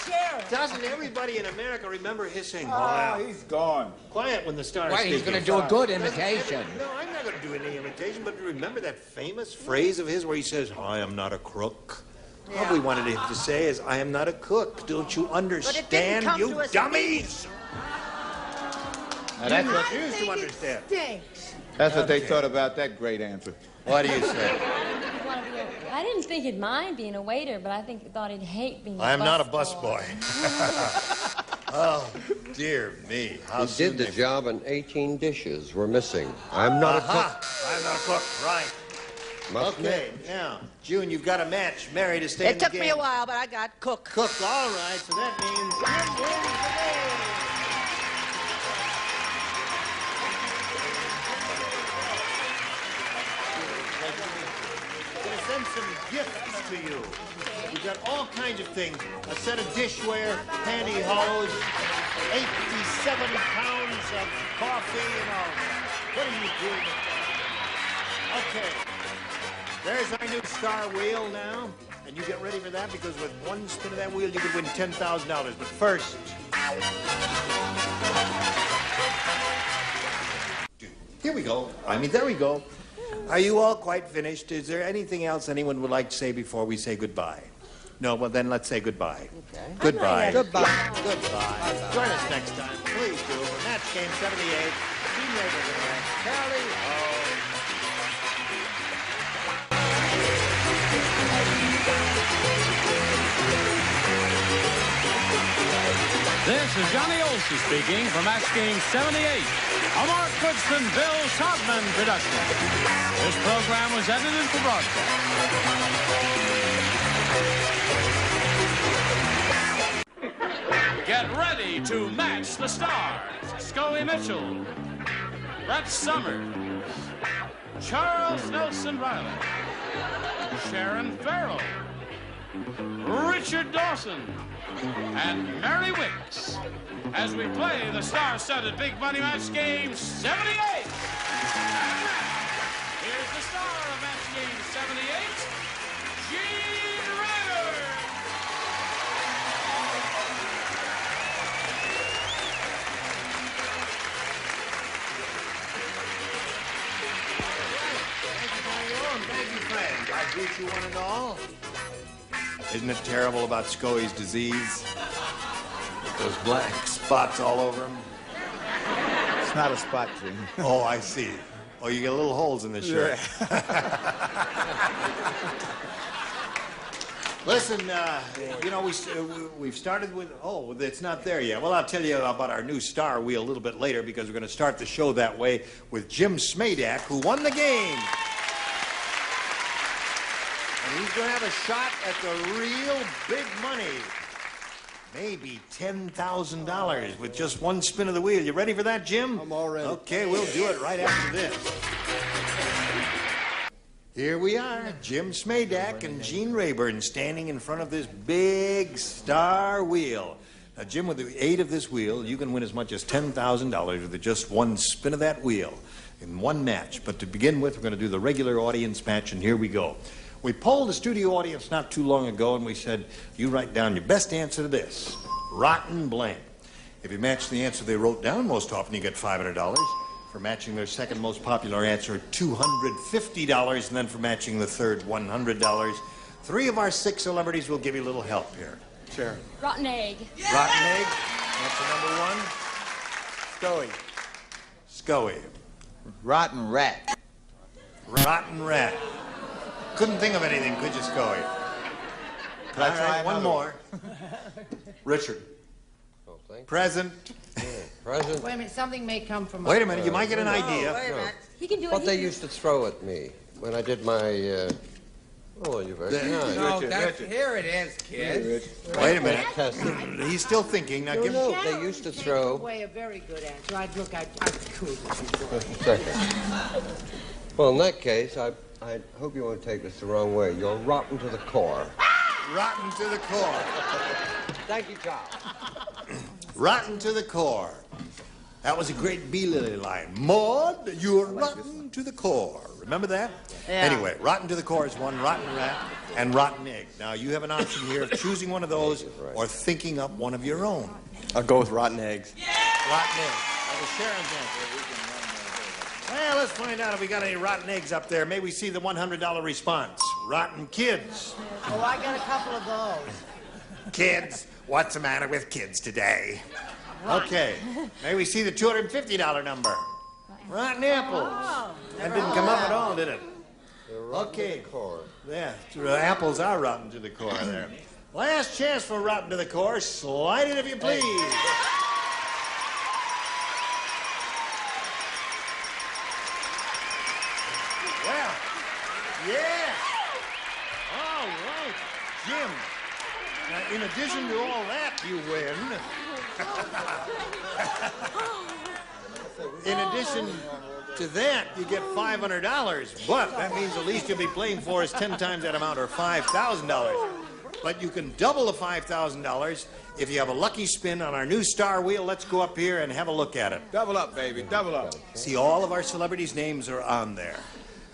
Sheriff. Doesn't everybody in America remember his saying, Oh, he's gone. quiet when the stars Wait, he's speaking. going to do a good imitation. No, I'm not going to do any imitation, but remember that famous phrase of his where he says, I am not a crook? Yeah. All we wanted him to say is, I am not a cook. Don't you understand, come you to us dummies? Now, that's what, You used to understand. Stinks. that's what they thought about that great answer. What do you say? I didn't think he'd mind being a waiter, but I think he thought he'd hate being I am a not a busboy. busboy. Oh, dear me. How He soon did the they- job and 18 dishes were missing. I'm not a cook. I'm not a cook, right. Must Okay, now, June, you've got a match. Mary to stay in It the took game. me a while, but I got cook. Cook, all right, so that means Jim wins the game. I'm going to send some gifts to you. We've got all kinds of things. A set of dishware, pantyhose, 87 pounds of coffee and all that. What are you doing? Okay. There's our new star wheel now. And you get ready for that because with one spin of that wheel, you could win $10,000. But first... Here we go. There we go. Are you all quite finished? Is there anything else anyone would like to say before we say goodbye? No, well then let's say goodbye. Okay. Goodbye. Goodbye. Goodbye. Join us next time. Please do. For Match Game 78, Team Neighborhood, Charlie O. This is Johnny Olson speaking for Match Game 78, a Mark Goodson, Bill Todman production. This program was edited for broadcast. Get ready to match the stars. Scoey Mitchell, Brett Summers, Charles Nelson Riley, Sharon Farrell, Richard Dawson, and Mary Wicks as we play the star-studded Big Money Match Game 78. Here's the star of Match Game 78, Gene Rayburn. Thank you, friend. I greet you one and all. Isn't it terrible about Scoey's disease? Those black spots all over him. It's not a spot, Jim. Oh, I see. Oh, you get little holes in the shirt. Listen, you know, we've started with... Oh, it's not there yet. Well, I'll tell you about our new star wheel a little bit later because we're going to start the show that way with Jim Smadak, who won the game. And he's going to have a shot at the real big money. Maybe $10,000 with just one spin of the wheel. You ready for that, Jim? I'm all ready. Okay, we'll do it right after this. Here we are, Jim Smadak and Gene Rayburn standing in front of this big star wheel. Now, Jim, with the aid of this wheel, you can win as much as $10,000 with just one spin of that wheel in one match. But to begin with, we're going to do the regular audience match, and here we go. We polled the studio audience not too long ago, and we said, you write down your best answer to this, rotten blank. If you match the answer they wrote down, most often you get $500. For matching their second most popular answer, $250, and then for matching the third, $100. 3 of our 6 celebrities will give you a little help here. Sharon. Rotten egg. Rotten egg, answer number 1. Scoey. Rotten rat. Rotten rat. Couldn't think of anything, could you, Scoey? Could I try one another? more. Richard. Oh, thank you. Present. Present. Wait a minute, something may come from... Wait a minute, you might get an idea. Wait a minute. He can do What it. they used to throw at me when I did my... Oh, you're very kind. No, Richard. here it is, kids. Wait a minute. Testing. He's still thinking. Now give No, him... they used to Take throw... away a very good answer. I'd cool. Second. Well, in that case, I hope you won't take this the wrong way. You're rotten to the core. Rotten to the core. Thank you, Charles. Rotten to the core. That was a great B-Lily line. Maud, you're rotten to the core. Remember that? Yeah. Anyway, rotten to the core is one, rotten rat, and rotten egg. Now, you have an option here of choosing one of those or thinking up one of your own. I'll go with rotten eggs. Rotten eggs. That was Sharon's answer. Well, let's find out if we got any rotten eggs up there. May we see the $100 response. Rotten kids. Oh, I got a couple of those. Kids. What's the matter with kids today? Okay. May we see the $250 number. Rotten apples. That didn't come up at all, did it? Okay. Yeah, apples are rotten to the core there. Last chance for rotten to the core. Slide it if you please. Well, yeah. All right, Jim. Now, in addition to all that, you win. In addition to that, you get $500. But that means the least you'll be playing for is 10 times that amount, or $5,000. But you can double the $5,000 if you have a lucky spin on our new star wheel. Let's go up here and have a look at it. Double up, baby, double up. See, all of our celebrities' names are on there.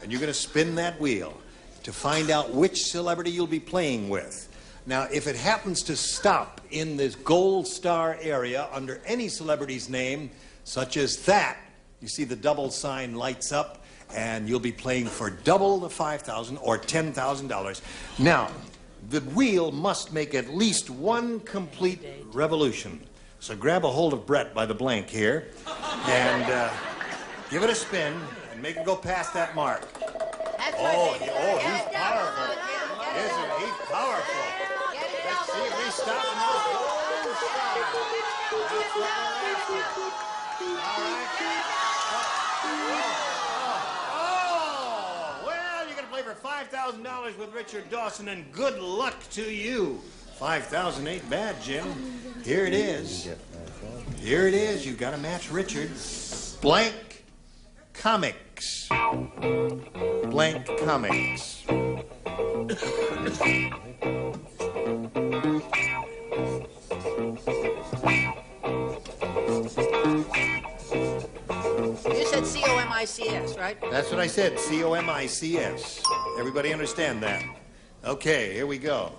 And you're going to spin that wheel to find out which celebrity you'll be playing with. Now, if it happens to stop in this gold star area under any celebrity's name, such as that, you see the double sign lights up, and you'll be playing for double the $5,000 or $10,000. Now, the wheel must make at least one complete revolution. So grab a hold of Brett by the blank here, and give it a spin, and make it go past that mark. He's powerful. Isn't he powerful? Let's see if we stop in those gold stars. That's what we're after. All right. Well, you're going to play for $5,000 with Richard Dawson, and good luck to you. 5,000 ain't bad, Jim. Here it is. Here it is. You've got to match Richard. Blank Comics. Blank Comics. You said C-O-M-I-C-S, right? That's what I said, C-O-M-I-C-S. Everybody understand that? Okay, here we go.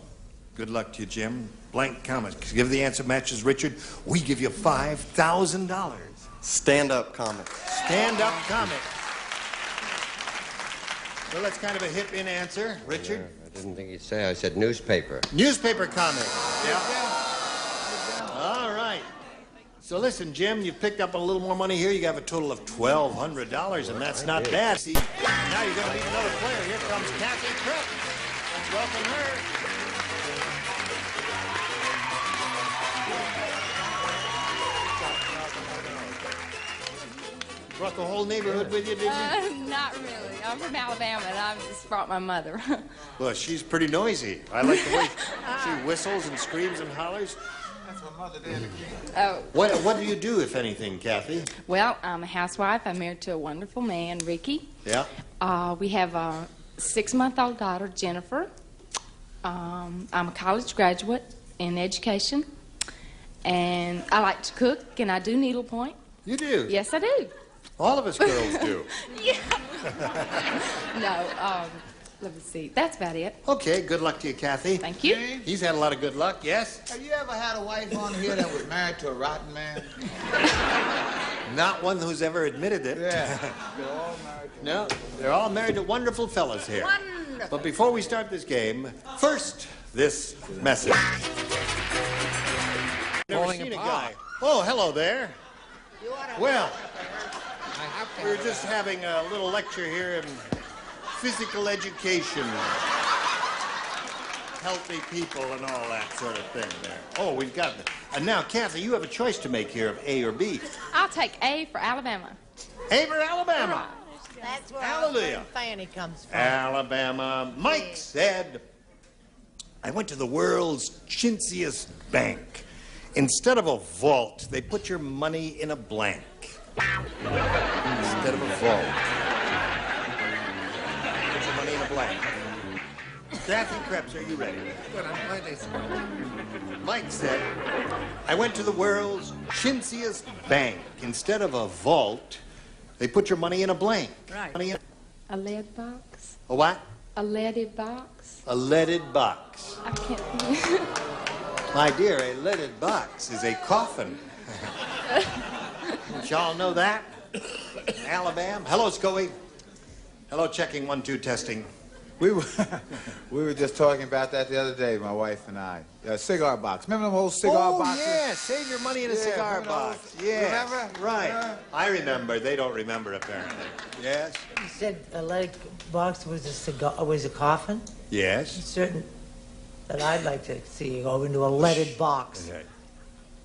Good luck to you, Jim. Blank Comics. Give the answer matches Richard. We give you $5,000. Stand-up comics. Stand-up comics. Well, that's kind of a hip-in answer. Richard? Yeah, I didn't think you'd say. I said newspaper. Newspaper comics. Yeah. All right. So listen, Jim, you've picked up a little more money here. You have a total of $1,200, and that's not bad. See, now you're going to meet another player. Here comes Kathy Tripp. Let's welcome her. Brought the whole neighborhood with you, did you? Not really. I'm from Alabama, and I just brought my mother. Well, she's pretty noisy. I like the way she whistles and screams and hollers. That's my mother did again. Oh. What do you do, if anything, Kathy? Well, I'm a housewife. I'm married to a wonderful man, Ricky. Yeah. We have a 6-month-old daughter, Jennifer. I'm a college graduate in education, and I like to cook, and I do needlepoint. You do? Yes, I do. All of us girls do. Yeah. No, let me see. That's about it. Okay, good luck to you, Kathy. Thank you. He's had a lot of good luck, yes? Have you ever had a wife on here that was married to a rotten man? Not one who's ever admitted it. Yeah. They're all married to No, they're all married to wonderful fellas here. Wonderful. But before we start this game, first, this message. Never seen a guy. Oh, hello there. Well, we were just having a little lecture here in physical education, healthy people and all that sort of thing there. Oh, we've got it. And now, Kathy, you have a choice to make here of A or B. I'll take A for Alabama. A for Alabama. That's where Hallelujah. our friend Fanny comes from. Alabama. Mike said, I went to the world's chintziest bank. Instead of a vault, they put your money in a blank. Instead of a vault. Put your money in a blank. Kathy Krebs, are you ready? Good, I'm glad they spoke. Mike said, I went to the world's chintziest bank. Instead of a vault, they put your money in a blank. Right. Money in A lead box? a what? A leaded box? A leaded box. I can't. My dear, a leaded box is a coffin. Don't y'all know that? Alabama. Hello, Scoey. Hello, checking 1, 2, testing. We were just talking about that the other day, my wife and I. A cigar box. Remember them old cigar boxes? Oh, yeah. Save your money in a cigar box. Yeah. Remember? Right. Yeah. I remember. They don't remember, apparently. Yes? You said a lead box was a coffin? Yes. Certain that I'd like to see you go into a leaded box. Okay.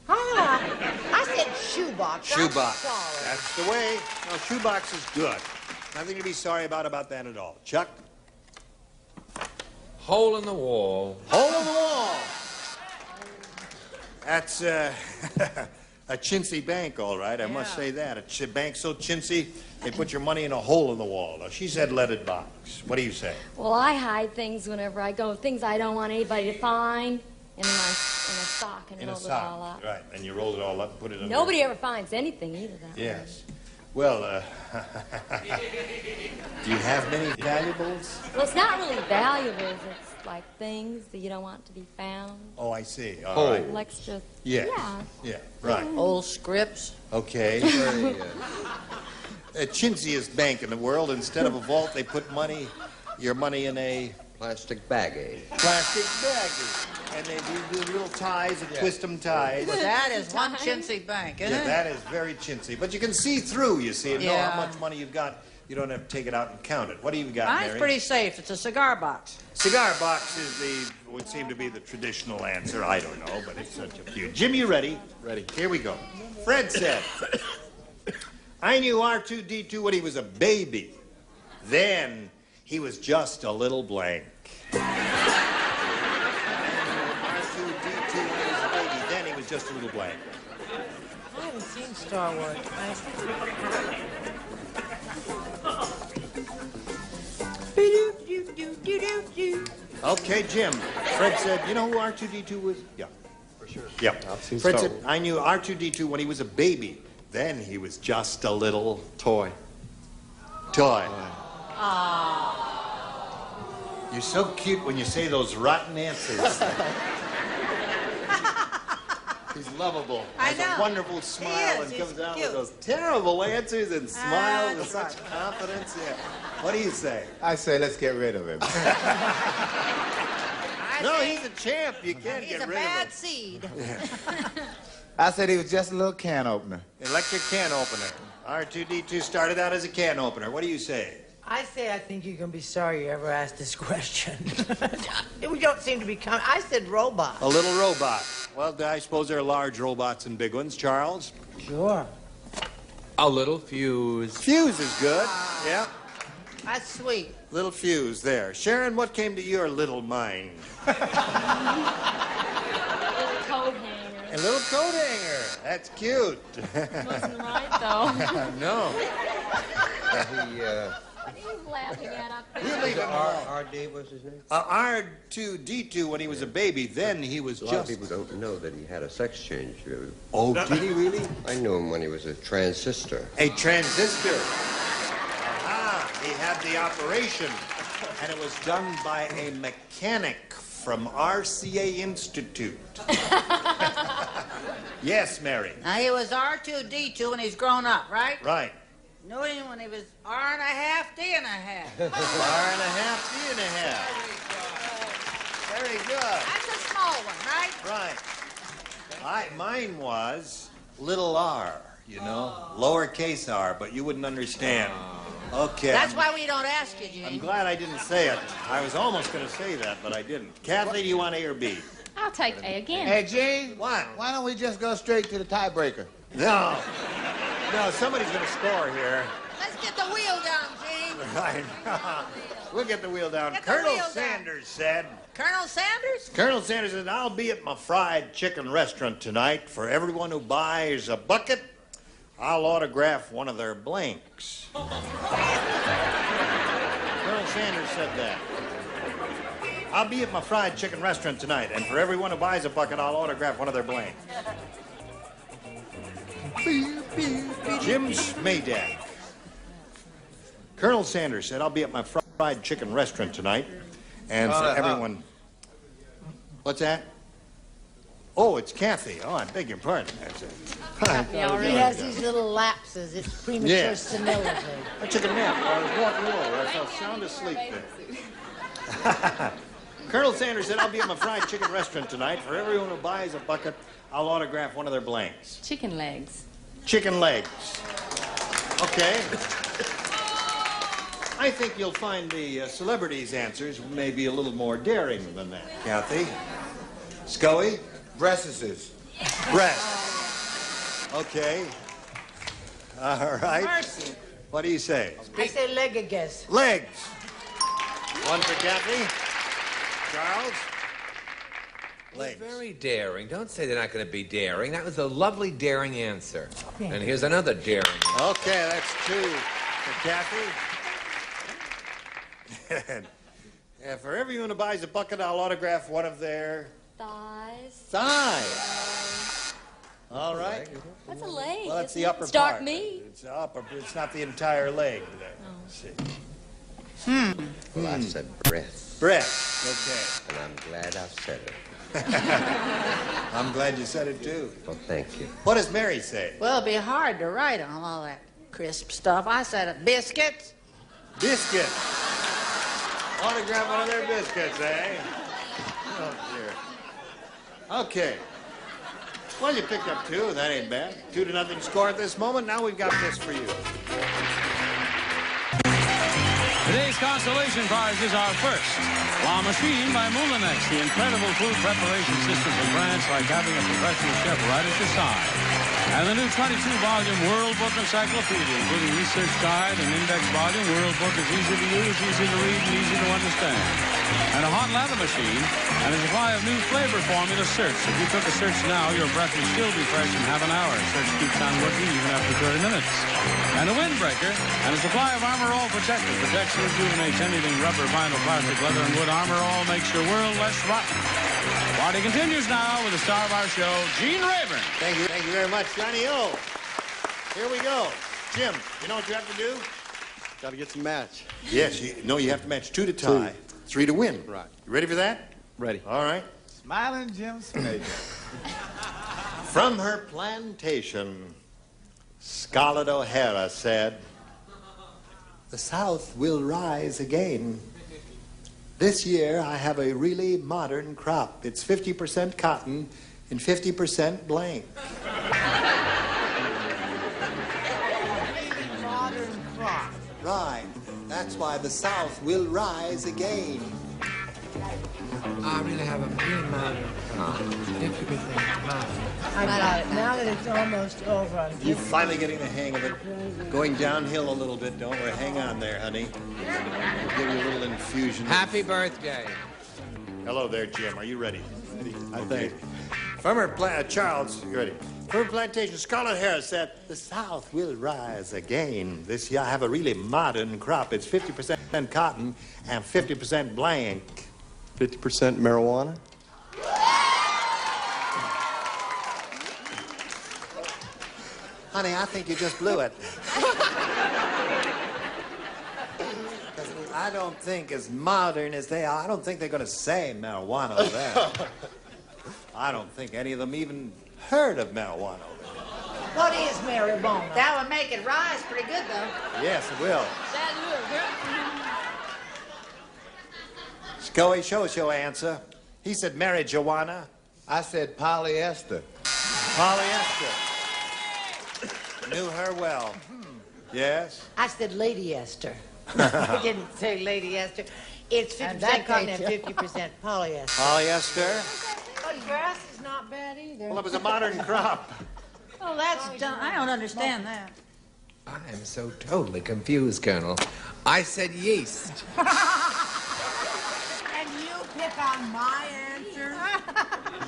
I said shoebox. Shoebox. I'm sorry. That's the way. No, shoebox is good. Nothing to be sorry about that at all. Chuck? Hole in the wall. Hole in the wall. That's a chintzy bank, all right. I must say that. A bank so chintzy, they put your money in a hole in the wall. Now, she said leaded box. What do you say? Well, I hide things whenever I go, things I don't want anybody to find in a sock and In a roll it all sock. up. Right. And you roll it all up and put it in. Nobody ever finds anything either that way. Yes. Well, do you have many valuables? Well, it's not really valuables. It's like things that you don't want to be found. Oh, I see. All right. Like just, Yes. yeah. Yeah, right. Old scripts. Okay. A chintziest bank in the world. Instead of a vault, they put your money in a Plastic baggie. plastic baggie. And they do little ties and twist them ties. Well, that is one chintzy bank, isn't Yeah, it? that is very chintzy. But you can see through, you see, and know Yeah. how much money you've got. You don't have to take it out and count it. What do you got, Mine's Mary? pretty safe. It's a cigar box. Cigar box would seem to be the traditional answer. I don't know, but it's such a few. Jim, you ready? Ready. Here we go. Fred said, I knew R2-D2 when he was a baby. Then he was just a little blank. R2-D2 when he was a baby. Then he was just a little blank. I haven't seen Star Wars. Okay, Jim. Fred said, you know who R2-D2 was? Yeah. For sure. Yeah. I've seen Fred Star said, Wars. I knew R2-D2 when he was a baby. Then he was just a little Toy. toy. You're so cute when you say those rotten answers. He's lovable. I Has know. a wonderful smile and He's comes out cute. with those terrible answers and smiles with that's such confidence. Yeah. What do you say? I say let's get rid of him. No, he's a champ. You can't He's get a rid of him. bad seed. I said he was just a little can opener. Electric can opener. R2-D2 started out as a can opener. What do you say? I say I think you're going to be sorry you ever asked this question. We don't seem to be coming. I said robot. A little robot. Well, I suppose there are large robots and big ones. Charles? Sure. A little fuse. Fuse is good. Yeah. That's sweet. Little fuse there. Sharon, what came to your little mind? Little coat hanger. A little coat hanger. That's cute. Wasn't right, though. No. What are you laughing at up there? You leave him alone. R.D. was his name? R2-D2 when he was a baby, then he was A lot of just... people don't know that he had a sex change. Oh, did he really? I knew him when he was a transistor. A transistor. Aha, he had the operation. And it was done by a mechanic from RCA Institute. Yes, Mary. Now, he was R2-D2 when he's grown up, right? Right. Knew him when he was R and a half, D and a half. R and a half, D and a half. Very good. That's a small one, right? Right. Mine was little r, you know, lowercase r, but you wouldn't understand. Okay. That's why we don't ask you, Gene. I'm glad I didn't say it. I was almost going to say that, but I didn't. Kathy, do you want A or B? I'll take A again. Hey, Gene. What? Why don't we just go straight to the tiebreaker? No. No, somebody's going to score here. Let's get the wheel down, Gene. Right. We'll get the wheel down. Get the Colonel wheel down. Sanders said... Colonel Sanders? Colonel Sanders said, I'll be at my fried chicken restaurant tonight. For everyone who buys a bucket, I'll autograph one of their blanks. Colonel Sanders said that. I'll be at my fried chicken restaurant tonight, and for everyone who buys a bucket, I'll autograph one of their blanks. Jim Schmadak. Colonel Sanders said, I'll be at my fried chicken restaurant tonight, and for everyone... What's that? Oh, it's Kathy. Oh, I beg your pardon. That's it. He has these little lapses. It's premature senility. I took a nap. I was walking over. I fell sound asleep there. Colonel Sanders said, I'll be at my fried chicken restaurant tonight. For everyone who buys a bucket, I'll autograph one of their blanks. Chicken legs. Chicken legs. Okay. I think you'll find the celebrities' answers may be a little more daring than that. Kathy? Scoey? Breastises. Breast. Okay. All right. Mercy. What do you say? I say leg, I guess. Legs. One for Kathy. Charles? Legs. Very daring. Don't say they're not going to be daring. That was a lovely, daring answer. And here's another daring answer. Okay, that's 2 for Kathy. And for everyone who buys a bucket, I'll autograph one of their... Thighs. All right. That's a leg. Well, that's the upper Start part. me. It's upper. It's not the entire leg. Let's see. Well, I said breast. Breast. Okay. And I'm glad I said it. I'm glad you said it too. Well, thank you. What does Mary say? Well, it'd be hard to write on all that crisp stuff. I said biscuits. Biscuit. Autograph one of their biscuits, eh? Oh, dear. Okay. Well, you picked up 2. That ain't bad. 2-0 score at this moment. Now we've got this for you. Today's consolation prize is our first. La Machine by Moulinex, the incredible food preparation system from France, like having a professional chef right at your side. And the new 22-volume World Book Encyclopedia, including research guide and index volume. World Book is easy to use, easy to read, and easy to understand. And a hot lather machine, and a supply of new flavor formula Search. If you took a Search now, your breath will still be fresh in half an hour. Search keeps on working even after 30 minutes. And a windbreaker, and a supply of Armor All Protector. Protects and rejuvenates anything rubber, vinyl, plastic, leather, and wood. Armor All makes your world less rotten. Party continues now with the star of our show, Gene Rayburn. Thank you very much, Johnny O. Here we go. Jim, you know what you have to do? Got to get some match. Yes, you have to match 2 to tie, 3 to win. Right. You ready for that? Ready. All right. Smiling Jim Smader. From her plantation, Scarlett O'Hara said, "The South will rise again. This year, I have a really modern crop. It's 50% cotton and 50% blank." Modern crop. Right. That's why the South will rise again. I really have a real modern crop. 50% cotton. I got it. Now that it's almost over. You're finally getting the hang of it. Going downhill a little bit, don't we? Hang on there, honey. We'll give you a little infusion. Happy birthday. Hello there, Jim. Are you ready? I think. From her Charles, you ready? From her plantation, Scarlett O'Hara said, "The South will rise again. This year I have a really modern crop. It's 50% cotton and 50% blank." 50% marijuana? Honey, I think you just blew it. I don't think as modern as they are, I don't think they're going to say marijuana over there. I don't think any of them even heard of marijuana over there. What is marijuana? That would make it rise pretty good, though. Yes, it will. Scoey, show us your answer. He said marijuana. I said polyester. Polyester. Knew her well. Yes? I said Lady Esther. I didn't say Lady Esther. It's 50% cotton and 50% polyester. Polyester. But grass is not bad either. Well, it was a modern crop. Oh, that's done. I don't understand that. I am so totally confused, Colonel. I said yeast. And you pick on my answer?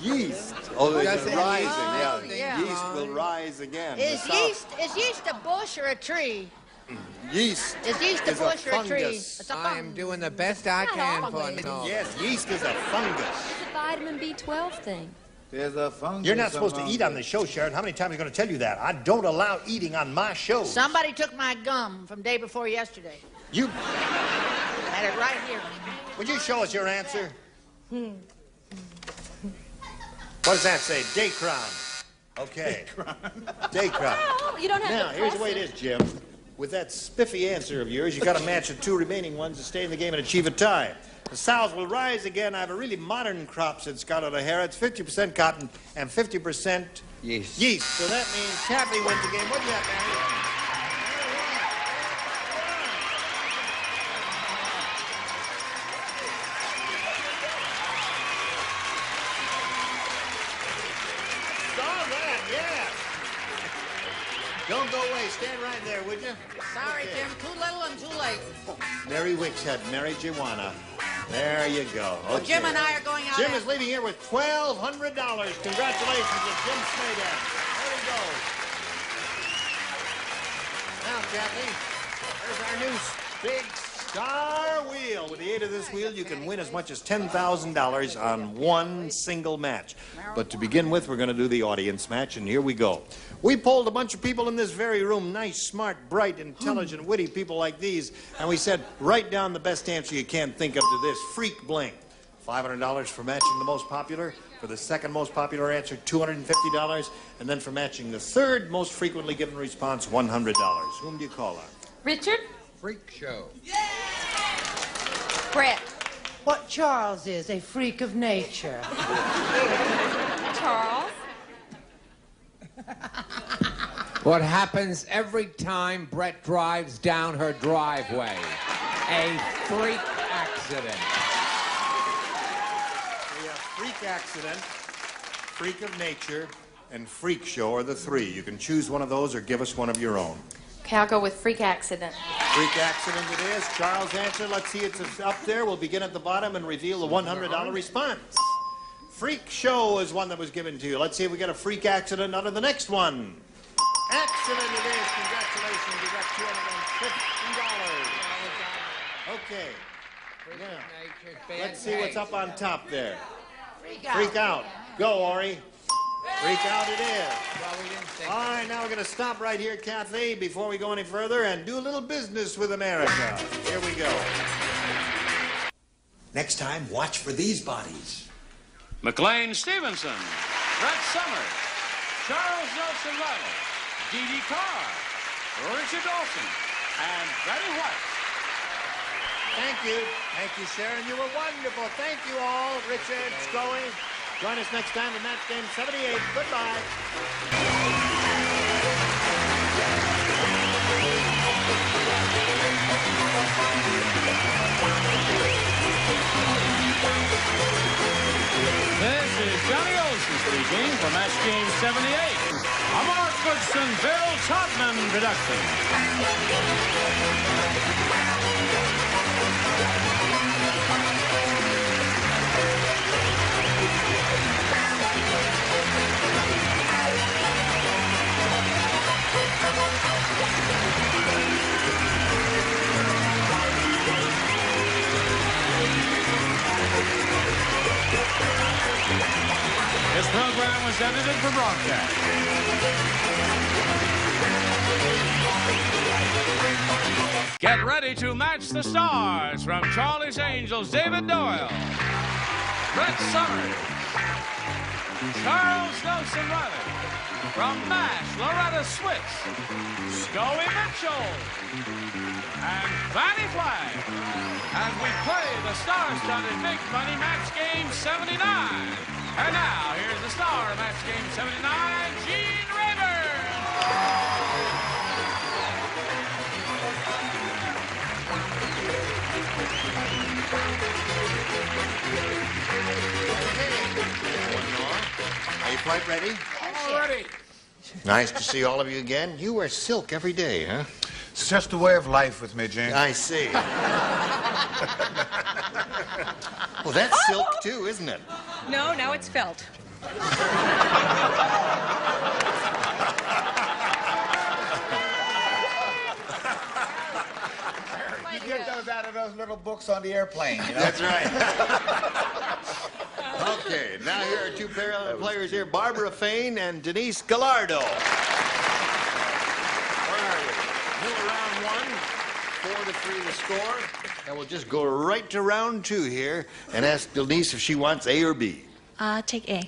Yeast. Oh, it's Just rising. yeast. Yeah. Oh, yeah. Yeast will rise again. Is yeast a bush or a tree? Yeast. Is yeast a is bush or a tree? fungus. It's a I am doing the best I can for no. Yes, yeast is a fungus. It's a vitamin B12 thing. There's a fungus. You're not supposed to among eat on the show, Sharon. How many times are you going to tell you that? I don't allow eating on my show. Somebody took my gum from day before yesterday. You... Had it right here. Would you show us your answer? What does that say? Dacron. Okay. Dacron. Well, you don't have Now, to here's the press way it is, Jim. With that spiffy answer of yours, you got to match the two remaining ones to stay in the game and achieve a tie. The South will rise again. I have a really modern crop, said Scarlett O'Hara. It's 50% cotton and 50% Yeast. So that means Kathy wins the game. What do you have, Mary? Don't go away. Stand right there, would you? Sorry, Jim. Too little and too late. Mary Wicks had Mary Joanna. There you go. Okay. Well, Jim and I are going out. Jim is leaving here with $1,200. Congratulations to Jim Smadan. There he goes. Now, Kathy, there's our new big star wheel. With the aid of this wheel, you can win as much as $10,000 on one single match. But to begin with, we're going to do the audience match, and here we go. We polled a bunch of people in this very room, nice, smart, bright, intelligent, witty people like these, and we said, write down the best answer you can think of to this freak bling. $500 for matching the most popular. For the second most popular answer, $250. And then for matching the third most frequently given response, $100. Whom do you call on? Richard? Freak show. Brett. What Charles is, a freak of nature. Charles? What happens every time Brett drives down her driveway? A freak accident. A freak accident, freak of nature, and freak show are the three. You can choose one of those or give us one of your own. Okay, I'll go with freak accident. Freak accident it is. Charles' answer, let's see, it's up there. We'll begin at the bottom and reveal the $100 response. Freak show is one that was given to you. Let's see if we get a freak accident out of the next one. Accident it is. Congratulations, you got $250. Okay. Now, let's see what's up on top there. Freak out. Go, Ori. Freak out it is. Well, we didn't think. All right, now we're going to stop right here, Kathy, before we go any further and do a little business with America. Here we go. Next time, watch for these bodies. McLean Stevenson, Brett Summers, Charles Nelson Riley, Dee Dee Carr, Richard Dawson, and Betty White. Thank you. Thank you, Sharon. You were wonderful. Thank you all. Richard, Scoey. Join us next time in Match Game 78. Goodbye. This is Johnny Olson speaking for Match Game 78. A Mark Goodson, Bill Todman production. This program was edited for broadcast. Get ready to match the stars from Charlie's Angels, David Doyle, Brett Summers, Charles Nelson Riley, from MASH, Loretta Switz, Scoey Mitchell, and Fanny Flagg, as we play the star-studded Big Money Match Game 79. And now, here's the star of Match Game 79, Gene Rayburn. Are you quite ready? All ready. Nice to see all of you again. You wear silk every day, huh? It's just a way of life with me, Jane. I see. Well, that's silk, too, isn't it? No, now it's felt. out of those little books on the airplane, you know? That's right. Okay, now here are two players here, Barbara Fain and Denise Gallardo. Where are you? Middle round one, 4-3 the score. And we'll just go right to round two here and ask Denise if she wants A or B. Take A.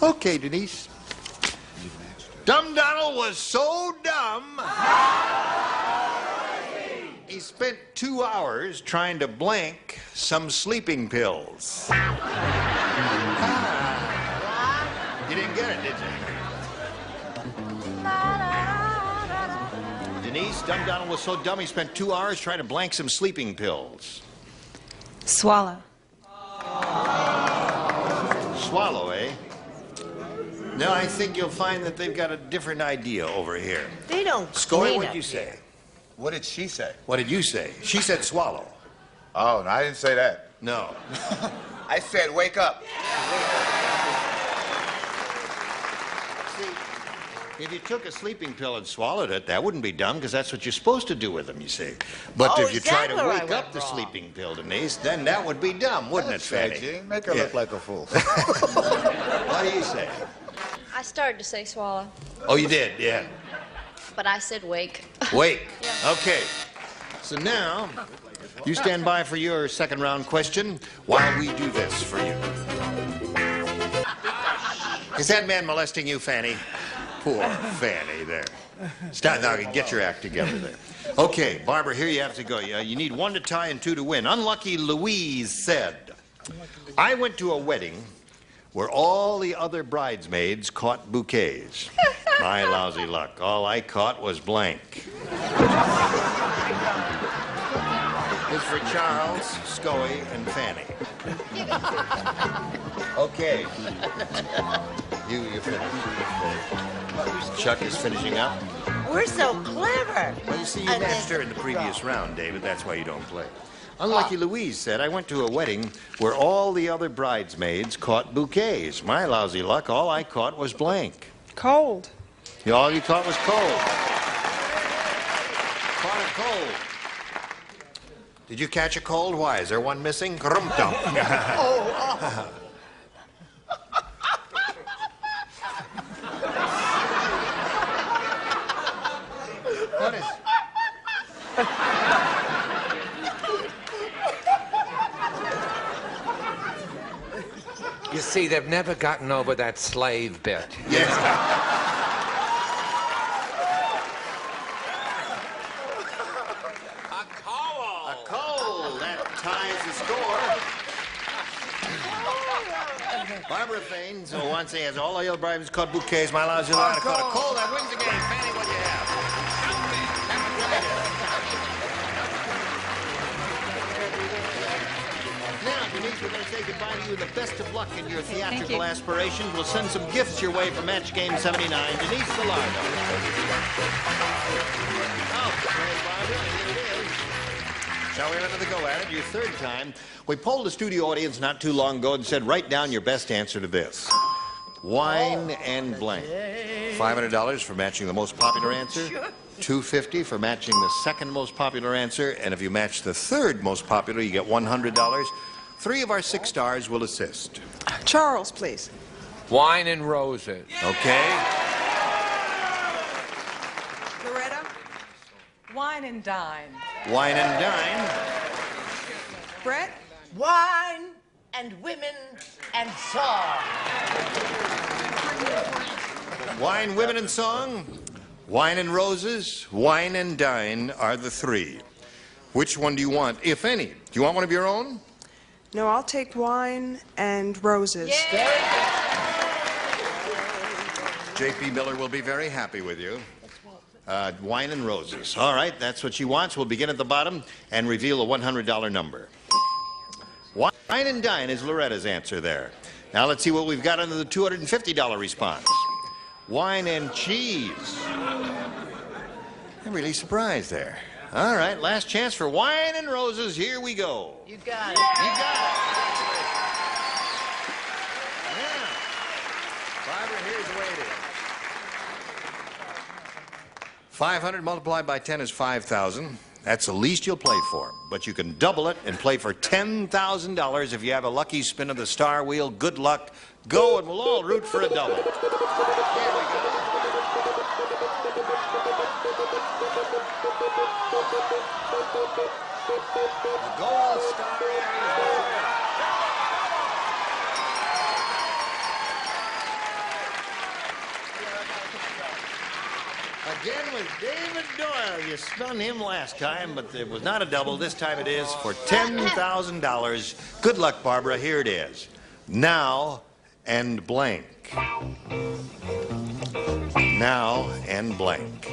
Okay, Denise. Dumb Donald was so dumb, he spent 2 hours trying to blank some sleeping pills. You didn't get it, did you? Denise, Dumb Donald was so dumb he spent 2 hours trying to blank some sleeping pills. Swallow. Swallow, eh? No, I think you'll find that they've got a different idea over here. They don't Scoey, clean what'd up you here. say? What did she say? What did you say? She said swallow. Oh, no, I didn't say that. No. I said wake up. See, if you took a sleeping pill and swallowed it, that wouldn't be dumb, because that's what you're supposed to do with them, you see. But Oh, if you is try that to where I wake went up the wrong? sleeping pill, Denise, then that would be dumb, wouldn't it, Fanny? Fanny? Make her look like a fool. What do you say? I started to say swallow, Oh, you did, yeah. but I said wake. Wake. Okay. So now, you stand by for your second round question while we do this for you. Is that man molesting you, Fanny? Poor Fanny there. Stop now, get your act together there. Okay, Barbara, here you have to go. You need 1 to tie and 2 to win. Unlucky Louise said, I went to a wedding where all the other bridesmaids caught bouquets. My lousy luck. All I caught was blank. It's for Charles, Scoey, and Fanny. Okay. You finished. Chuck is finishing up. We're so clever. Well, you see, you matched her in the previous round, David. That's why you don't play. Unlucky Louise said, I went to a wedding where all the other bridesmaids caught bouquets. My lousy luck, all I caught was blank. Cold. All you caught was cold. Caught a cold. Did you catch a cold? Why? Is there one missing? Grump-dump. What is... You see, they've never gotten over that slave bit. Yes. A coal. That ties the score. Barbara Fain, so once he has all the other bridesmaids caught bouquets, my lousy luck caught a coal. That wins the game. Fanny, what do you have? Now, Denise, we're going to say goodbye to you and the best of luck in your theatrical aspirations. We'll send some gifts your way for Match Game 79. Denise Gallardo. Okay, Barbara, here it is. Shall we have another go at it? Your third time. We polled the studio audience not too long ago and said, write down your best answer to this. Wine and blank. $500 for matching the most popular answer. $250 for matching the second most popular answer. And if you match the third most popular, you get $100. 3 of our 6 stars will assist. Charles, please. Wine and roses. Okay. Loretta? Wine and dine. Wine and dine. Brett? Wine and women and song. Wine, women, and song. Wine and roses, wine and dine are the 3. Which one do you want, if any? Do you want one of your own? No, I'll take wine and roses. J.P. Miller will be very happy with you. Wine and roses. All right, that's what she wants. We'll begin at the bottom and reveal a $100 number. Wine and dine is Loretta's answer there. Now let's see what we've got under the $250 response. Wine and cheese. I'm really surprised there. All right, last chance for wine and roses. Here we go. You got it. You got it. Yeah. Barbara, here's the way it is. 500 multiplied by 10 is 5,000. That's the least you'll play for. But you can double it and play for $10,000 if you have a lucky spin of the star wheel. Good luck. Go, and we'll all root for a double. Here we go. The gold star again with David Doyle. You spun him last time, but it was not a double. This time it is for $10,000. Good luck, Barbara. Here it is. Now and blank. Now and blank.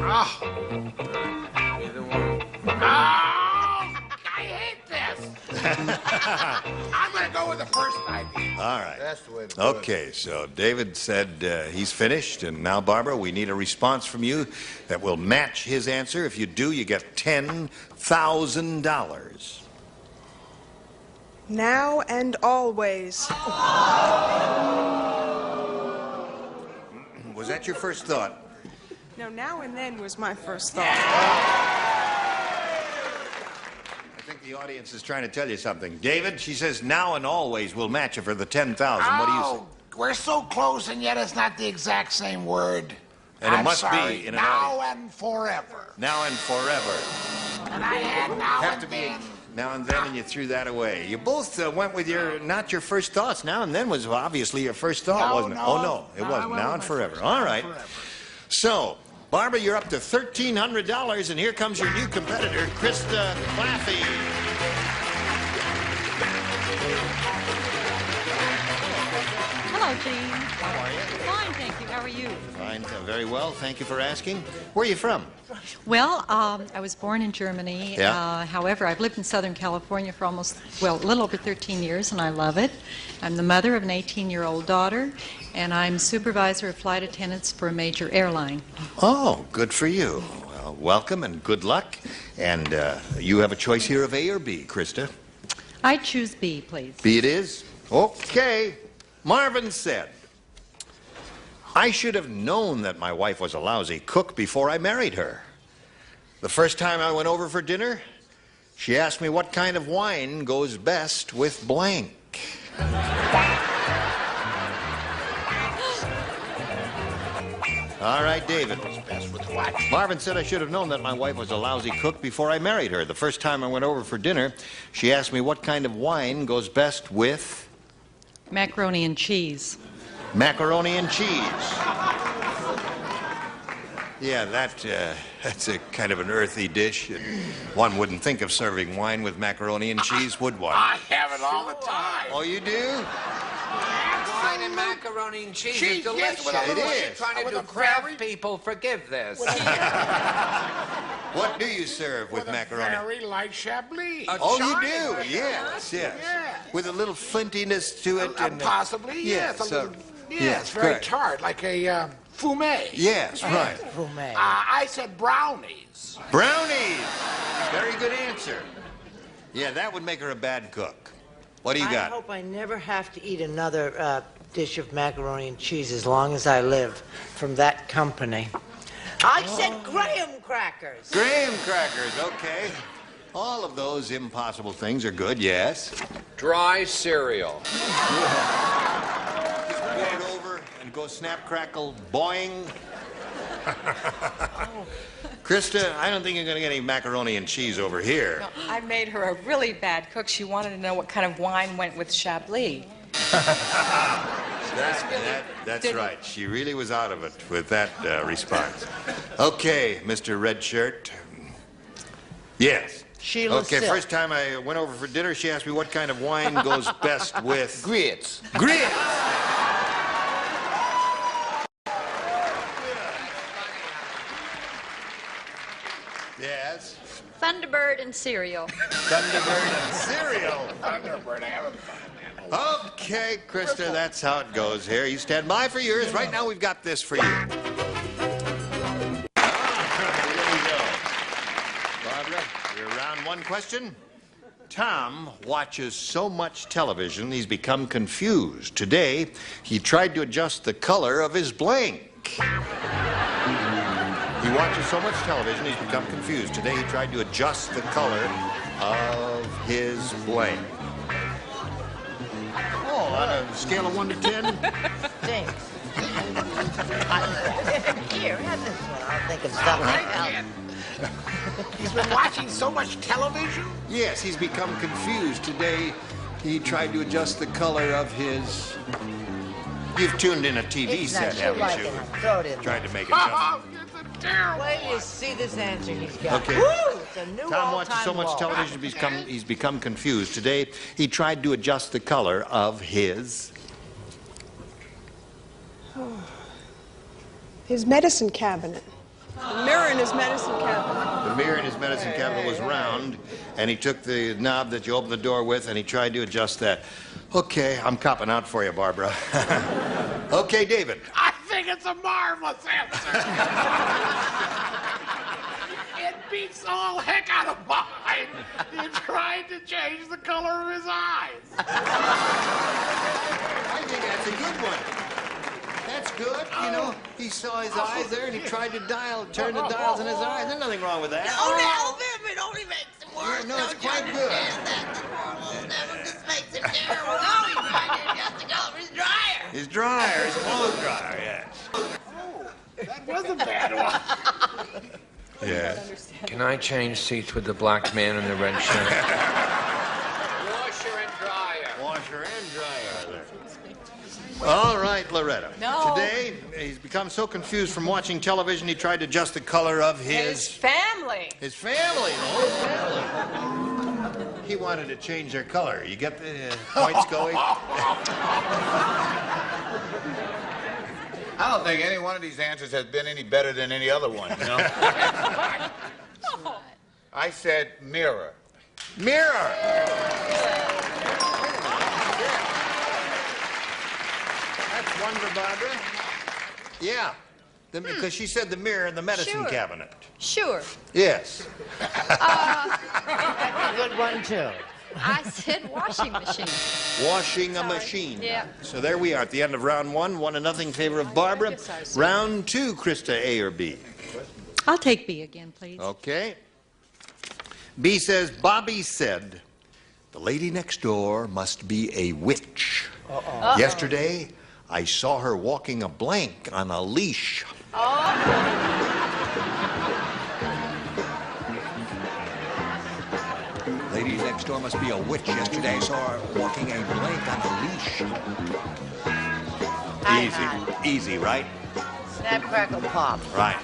Ah. Either one. Ah! I hate this. I'm going to go with the first idea. All right. That's the way to do it. Okay, so David said he's finished, and now, Barbara, we need a response from you that will match his answer. If you do, you get $10,000. Now and always. Was that your first thought? No, now and then was my first thought. I think the audience is trying to tell you something. David, she says now and always will match you for the $10,000. What do you say? We're so close, and yet it's not the exact same word. And it I'm must sorry. be in an now audience. and forever. Now and forever. And I had now Have and to be then. now and then, and you threw that away. You both went with not your first thoughts. Now and then was obviously your first thought, No, wasn't it? no. Oh, no, it No, I wasn't. went Now with and my forever. first. All Now right. and forever. So, Barbara, you're up to $1,300, and here comes your new competitor, Krista Claffey. Hello, Gene. How are you? Fine, thank you. How are you? Fine, very well. Thank you for asking. Where are you from? Well, I was born in Germany. Yeah. However, I've lived in Southern California for a little over 13 years, and I love it. I'm the mother of an 18-year-old daughter, and I'm supervisor of flight attendants for a major airline. Oh, good for you. Well, welcome and good luck. And you have a choice here of A or B, Krista. I choose B, please. B it is. Okay. Marvin said, I should have known that my wife was a lousy cook before I married her. The first time I went over for dinner, she asked me what kind of wine goes best with blank. All right, David. Best with what? Marvin said I should have known that my wife was a lousy cook before I married her. The first time I went over for dinner, she asked me what kind of wine goes best with... Macaroni and cheese. Macaroni and cheese. Yeah, that's a kind of an earthy dish. And one wouldn't think of serving wine with macaroni and cheese, would one? I have it all the time. Oh, you do? Wine and macaroni and cheese is delicious. Yes, with a little- It You're is. trying to With do a craft very- people. Forgive this. What do you serve with macaroni? Very light Chablis. Oh, you Shiny do? like Yes, that. yes. Yeah. With a little flintiness to it. And, Possibly, yes. Yes, a little, yes, yes, very correct. tart, like a fumet. Yes, right. I said brownies. Brownies. Very good answer. Yeah, that would make her a bad cook. What do you I got? hope I never have to eat another dish of macaroni and cheese as long as I live from that company. I said graham crackers. Graham crackers, okay. All of those impossible things are good, yes. Dry cereal. Just pour it over and go snap, crackle, boing. Krista, I don't think you're going to get any macaroni and cheese over here. No, I made her a really bad cook. She wanted to know what kind of wine went with Chablis. That's right. She really was out of it with that response. Okay, Mr. Red Shirt. Yes. Sheila Okay, Silk. first time I went over for dinner, she asked me what kind of wine goes best with... Grits. Grits! Yes. Thunderbird and cereal. Thunderbird and cereal. Thunderbird, I haven't found that. Okay, Krista, that's how it goes here. You stand by for yours. Right now, we've got this for you. Here we go. Barbara, you're round one question. Tom watches so much television, he's become confused. Today, he tried to adjust the color of his blank. He watches so much television, he's become confused. Today, he tried to adjust the color of his blank. Oh, on a scale of 1 to 10? Thanks. Here, have this one. I'll think of something else. He's been watching so much television? Yes, he's become confused. Today, he tried to adjust the color of his... You've tuned in a TV set, haven't you? Throw it in. Tried to make it just... Wait till you see this answer he's got. Okay. Woo! It's a new Tom watches so much television, he's become confused. Today, he tried to adjust the color of his... His medicine cabinet. The mirror in his medicine cabinet. The mirror in his medicine cabinet was round, and he took the knob that you open the door with, and he tried to adjust that. Okay, I'm copping out for you, Barbara. Okay, David. I think it's a marvelous answer. It beats the whole heck out of mine. He tried to change the color of his eyes. I think that's a good one. That's good. You know, he saw his eyes there, and he tried to turn the dials in his eyes. There's nothing wrong with that. Oh, no, it only makes it worse. No, it's quite good. That just makes it terrible. No, he's trying to adjust the color of his dryer. His dryer, his clothes dryer, yes. That was a bad one. Yeah. Can I change seats with the black man in the red shirt? Washer and dryer. Washer and dryer. All right, Loretta. No. Today, he's become so confused from watching television, he tried to adjust the color of His family. His family, the whole family. He wanted to change their color. You get the point, Scoey? I don't think any one of these answers has been any better than any other one, you know? I said mirror. Mirror. That's one for Barbara. Yeah. Because she said the mirror in the medicine cabinet. Sure. Yes. That's a good one, too. I said washing machine. Washing a machine. Yeah. So there we are at the end of round 1. 1-0 in favor of Barbara. Round 2, Krista, A or B? I'll take B again, please. Okay. B says, Bobby said, the lady next door must be a witch. Uh-oh. Yesterday, I saw her walking a blank on a leash. Lady next door must be a witch. Yesterday, I saw her walking a blank on a leash. Easy. Easy, right? Snap, crackle, pop. Right.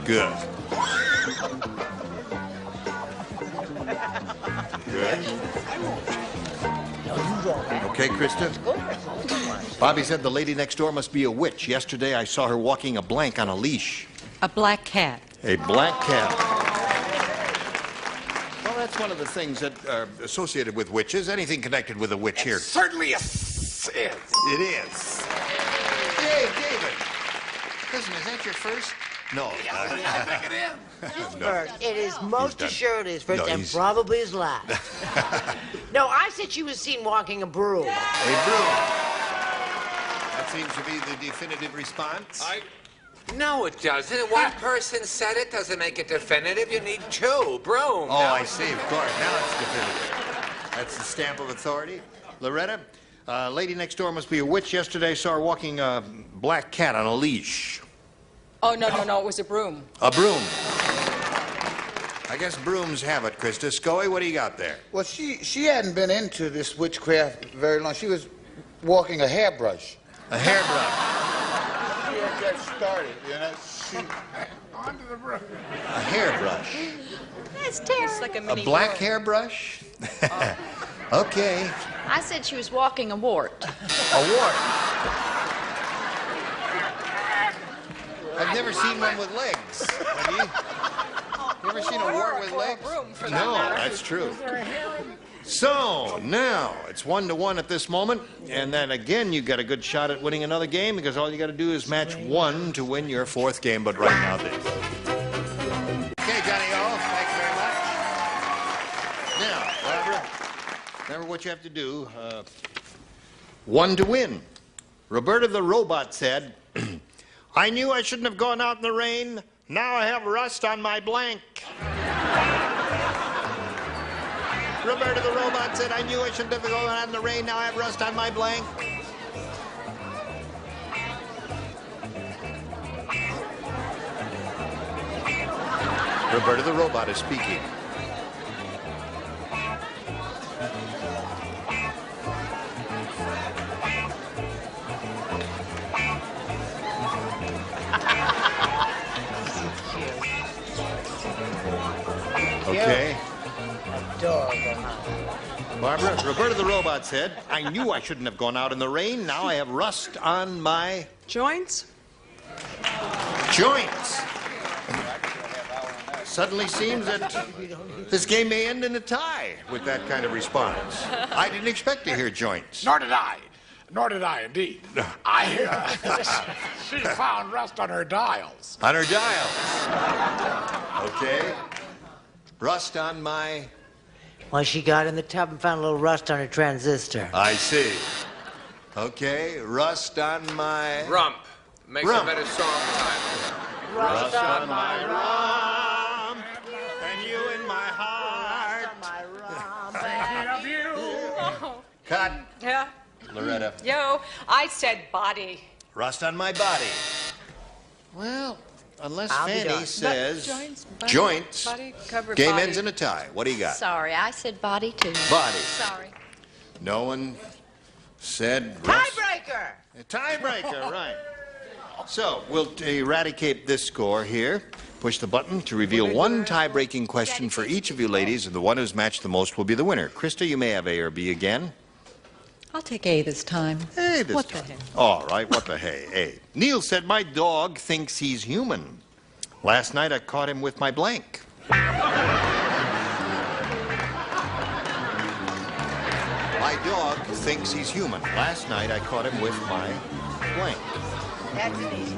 Good. Good. Okay, Krista? Bobby said the lady next door must be a witch. Yesterday, I saw her walking a blank on a leash. A black cat. A black cat. Well, that's one of the things that are associated with witches. Anything connected with a witch here. Certainly is. It is. Hey, David. Listen, is that your first? No. I think it is. First. It is most assuredly his first No, and probably his last. No, I said she was seen walking a broom. A broom. That seems to be the definitive response. No, it doesn't. One person said it doesn't make it definitive. You need two. Broom. Oh, I see. Of course. Now it's definitive. That's the stamp of authority. Loretta, lady next door must be a witch. Yesterday, saw her walking a black cat on a leash. Oh, no, it was a broom. A broom. I guess brooms have it, Krista. Scoey, what do you got there? Well, she hadn't been into this witchcraft very long. She was walking a hairbrush. A hairbrush. She had just started, you know. Onto the broom. A hairbrush. That's terrible. It's like a A mini black broom. hairbrush? Okay. I said she was walking a wart. A wart. I've never seen one with legs. Have you? You ever seen a wart with legs? No, that's true. So, now, it's 1-1 at this moment, and then again, you got a good shot at winning another game, because all you got to do is match 1 to win your 4th game, but right now this. Okay, Johnny O, thank Remember what you have to do. One to win. Roberta the robot said, I knew I shouldn't have gone out in the rain. Now I have rust on my blank. Roberta the robot said, I knew I shouldn't have gone out in the rain. Now I have rust on my blank. Roberta the robot is speaking. Okay. Adorable. Barbara, Roberta the robot said, I knew I shouldn't have gone out in the rain. Now I have rust on my... Joints? Joints. Suddenly seems that this game may end in a tie with that kind of response. I didn't expect to hear joints. Nor did I. Nor did I, indeed. She found rust on her dials. On her dials. Okay. Rust on my... Well, she got in the tub and found a little rust on her transistor. I see. Okay. Rust on my... Rump. Makes Rump. a better song title. Rust on my rump, and you in my heart. Thinking of you. Cut. Yeah. Loretta. Yo, I said body. Rust on my body. Well, unless I'll be Fanny darned. says Body, joints, Body, cover game body. ends in a tie. What do you got? Sorry, I said body too. Body. Sorry. No one said rust. Tiebreaker! A tiebreaker, right. So, we'll eradicate this score here. Push the button to reveal one tie-breaking question for each of you ladies, and the one who's matched the most will be the winner. Krista, you may have A or B again. I'll take A this time. A this What time. the heck? All right, what the hey, A. Neil said, my dog thinks he's human. Last night I caught him with my blank. My dog thinks he's human. Last night I caught him with my blank. That's easy.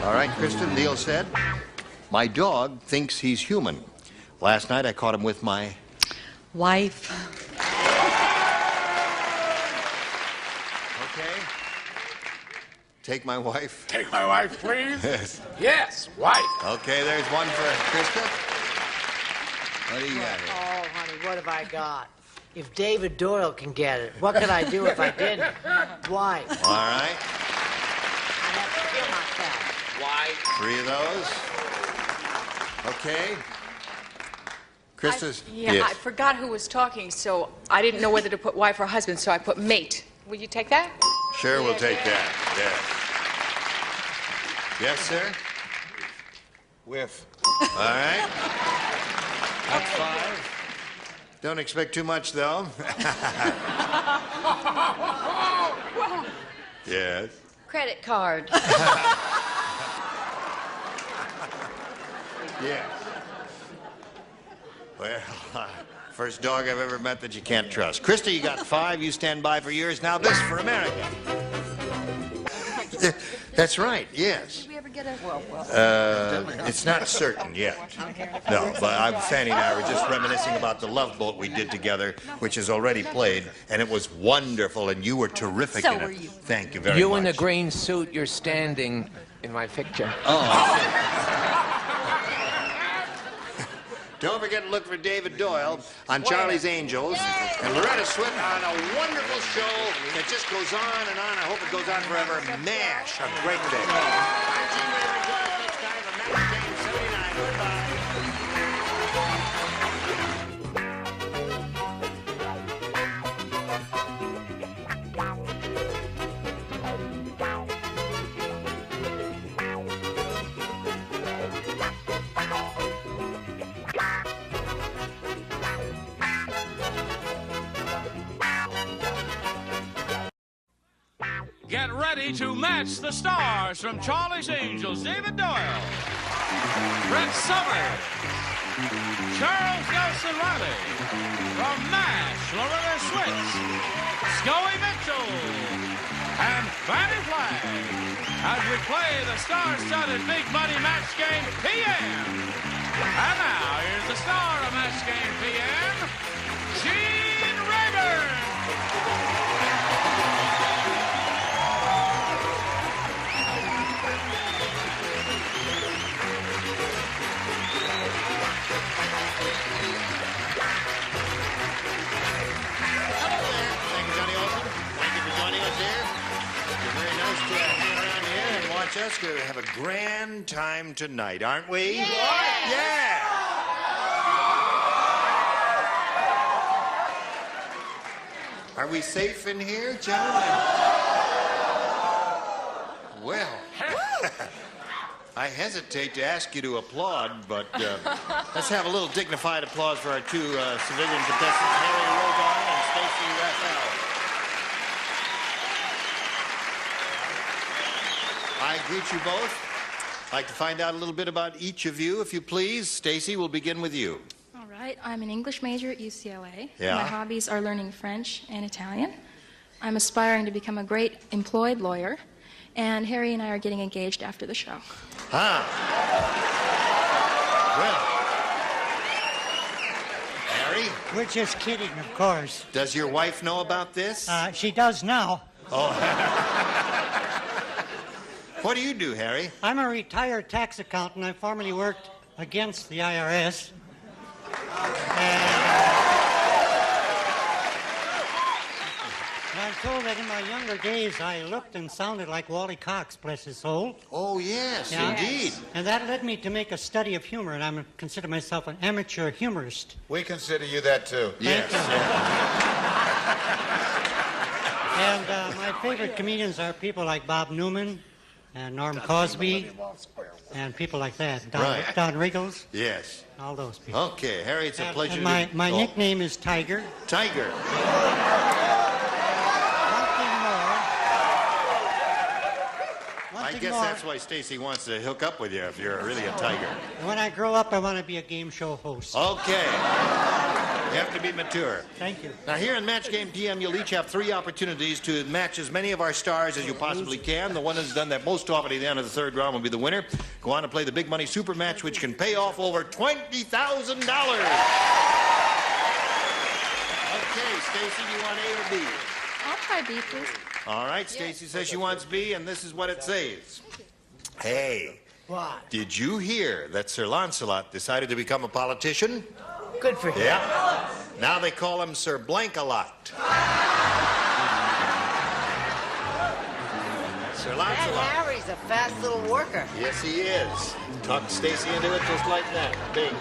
All right, Kristen, Neil said, my dog thinks he's human. Last night I caught him with my... Wife. Okay. Take my wife. Take my wife, please. Yes. Yes, wife. Okay, there's one for Krista. What do you got here? Oh, honey, what have I got? If David Doyle can get it, what could I do if I didn't? Why? All right. I'd have to kill myself. Why? 3 of those. Okay. Krista's... Yeah, yes. I forgot who was talking, so I didn't know whether to put wife or husband, so I put mate. Will you take that? Sure, we'll take that. Yes. Yes, sir? Whiff. All right. That's 5. Don't expect too much, though. Yes. Credit card. Yes. Well, first dog I've ever met that you can't trust. Krista, you got 5. You stand by for yours. Now this for America. That's right, yes. Did we ever get a... It's not certain yet. No, but Fanny and I were just reminiscing about the Love Boat we did together, which is already played, and it was wonderful, and you were terrific in it. So were you. Thank you very much. You in the green suit, you're standing in my picture. Oh. Don't forget to look for David Doyle on Charlie's Angels and Loretta Swit on a wonderful show that just goes on and on. I hope it goes on forever. MASH, a great day. I'm Gene David Doyle. Next time on Match Game 79. Goodbye. Get ready to match the stars from Charlie's Angels. David Doyle, Brett Summers, Charles Nelson Riley. From MASH, Loretta Swit, Scoey Mitchell, and Fanny Flag as we play the star-studded Big Money Match Game PM. And now, here's the star of Match Game PM, Gene Rayburn. Thank you, Johnny Olson. Thank you for joining us here. It's very nice to hang around here and watch us. We have a grand time tonight, aren't we? Yeah! Are we safe in here, gentlemen? Well, I hesitate to ask you to applaud, but let's have a little dignified applause for our two civilian contestants, Harry Rogar and Stacey Raphael. I greet you both. I'd like to find out a little bit about each of you, if you please. Stacey, we'll begin with you. All right. I'm an English major at UCLA. Yeah. My hobbies are learning French and Italian. I'm aspiring to become a great employed lawyer. And Harry and I are getting engaged after the show. Well, Harry? We're just kidding, of course. Does your wife know about this? She does now. Oh. What do you do, Harry? I'm a retired tax accountant. I formerly worked against the IRS. And I'm told that in my younger days I looked and sounded like Wally Cox, bless his soul. Oh, yes, indeed. And that led me to make a study of humor, and I consider myself an amateur humorist. We consider you that, too. Yes. And my favorite comedians are people like Bob Newman and Norm Cosby and people like that. Don Riggles. Yes. All those people. Okay, Harry, it's a pleasure and my to... nickname is Tiger. Tiger. I guess that's why Stacey wants to hook up with you, if you're really a tiger. And when I grow up, I want to be a game show host. Okay. You have to be mature. Thank you. Now, here in Match Game PM, you'll each have 3 opportunities to match as many of our stars as you possibly can. The one who's done that most often at the end of the third round will be the winner. Go on to play the Big Money Super Match, which can pay off over $20,000. Okay, Stacey, do you want A or B? I'll try B, please. All right, Stacey says she wants B, and this is what it says. Hey, What? did you hear that Sir Lancelot decided to become a politician? Good for him. Yeah. Now they call him Sir Blank-a-Lot. Sir That Lancelot. Harry's a fast little worker. Yes, he is. Talked Stacey into it just like that. Bing.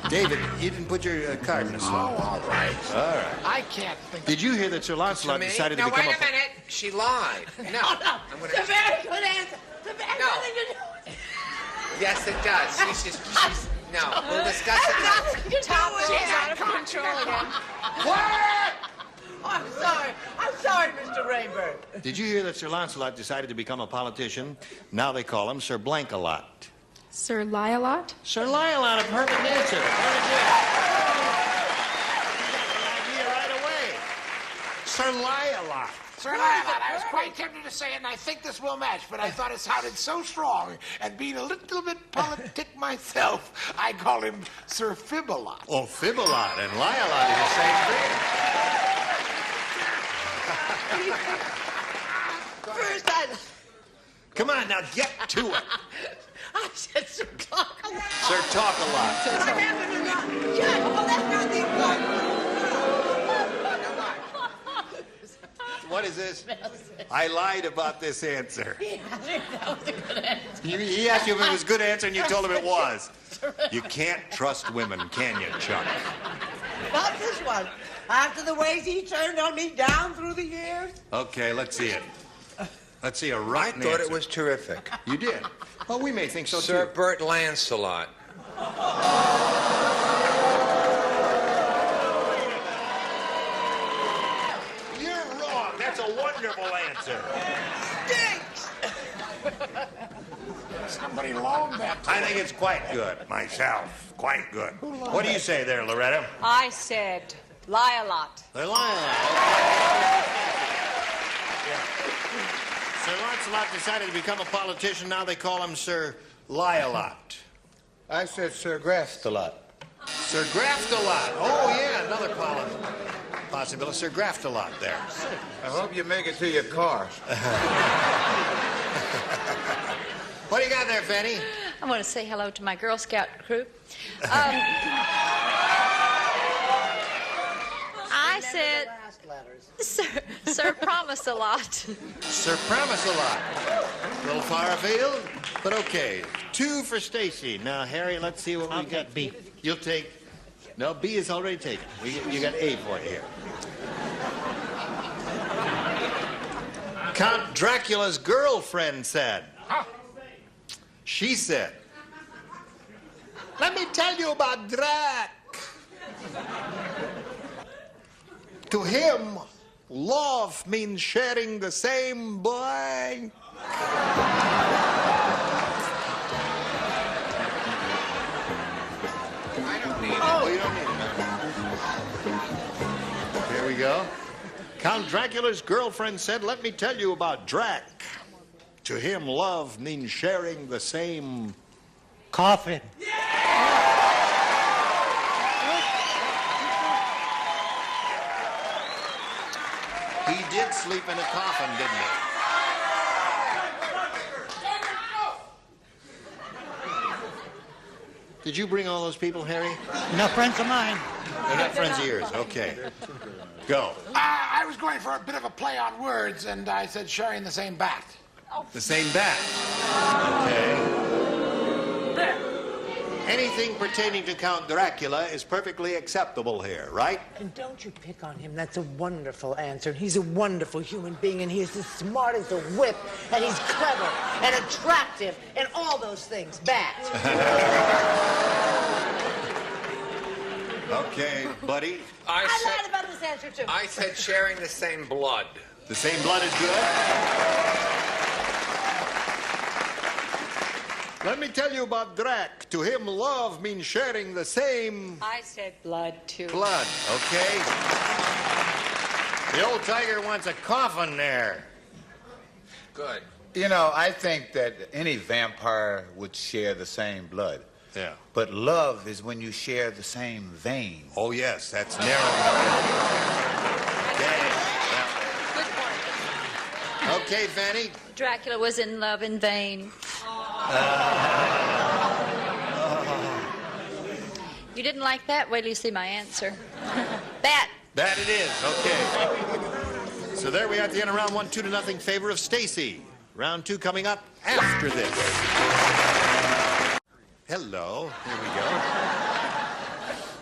David, you didn't put your card in the slot. Oh, all right. All right. I can't think. Did you hear that Sir Lancelot decided to Now, become wait a minute. She lied. No. I'm gonna... It's a very good answer. It's a very No. nothing to do with it. Yes, it does. She's no, we'll discuss it. Nothing to do with it. She's out of control again. What? I'm sorry. I'm sorry, Mr. Rayburn. Did you hear that Sir Lancelot decided to become a politician? Now they call him Sir Blank-a-Lot. Sir Lie-a-Lot? Sir Lie-a-Lot, a perfect answer. Very good. Idea right away. Sir Lie-a-Lot. Sir Lionel, I was quite tempted to say it, and I think this will match, but I thought it sounded so strong, and being a little bit politic myself, I call him Sir Fib-a-Lot. Oh, Fib-a-Lot and Lie-a-Lot are the same thing. First, I... Come on, now get to it. I said Sir Talk-a-Lot. Sir Talk-a-Lot. What happened to that? Judge, well, that's not the important. What is this? I lied about this answer. Yeah, I think that was a good answer. He asked you if it was a good answer, and you told him it was. You can't trust women, can you, Chuck? Not this one. After the ways he turned on me down through the years. Okay, let's see it. Let's see a rotten I thought answer. it was terrific. You did? Well, we may think so, Sir too. Bert Lancelot. You're wrong. That's a wonderful answer. Stinks. Somebody loaned that to I think it's quite good, myself. Quite good. What do you say there, Loretta? I said lie a lot. They're lying. Lie-a-lot decided to become a politician. Now they call him Sir Lie-a-lot. I said Sir Graft-a-lot. Sir Graft-a-lot. Oh, yeah, another possibility. Sir Graft-a-lot there. I hope you make it to your car. What do you got there, Fanny? I want to say hello to my Girl Scout crew. I said, Sir Promise-a-lot. Sir Promise-a-lot. A little far afield, but okay. 2 for Stacy. Now, Harry, let's see what we got. B. You'll take... No, B is already taken. You got A for it here. Count Dracula's girlfriend said. She said, let me tell you about Drac. To him, love means sharing the same blank. I don't need it. Oh, you don't need it. Here we go. Count Dracula's girlfriend said, let me tell you about Drac. To him, love means sharing the same... Coffin. He did sleep in a coffin, didn't he? Did you bring all those people, Harry? No friends of mine. They're not friends of yours. Okay. Go. I was going for a bit of a play on words, and I said sharing the same bat. The same bat. Okay. Anything pertaining to Count Dracula is perfectly acceptable here, right? And don't you pick on him. That's a wonderful answer. He's a wonderful human being, and he's as smart as a whip, and he's clever and attractive and all those things. Bat. Okay, buddy. I lied about this answer, too. I said sharing the same blood. The same blood is good? Let me tell you about Drac. To him, love means sharing the same... I said blood, too. Blood, okay. The old tiger wants a coffin there. Good. You know, I think that any vampire would share the same blood. Yeah. But love is when you share the same vein. Oh, yes, that's narrow. Okay, Fanny. Dracula was in love in vain. You didn't like that? Wait till you see my answer. Bat. That it is, okay. So there we are at the end of round 1, 2-0 favor of Stacy. Round 2 coming up after this. Hello, here we go.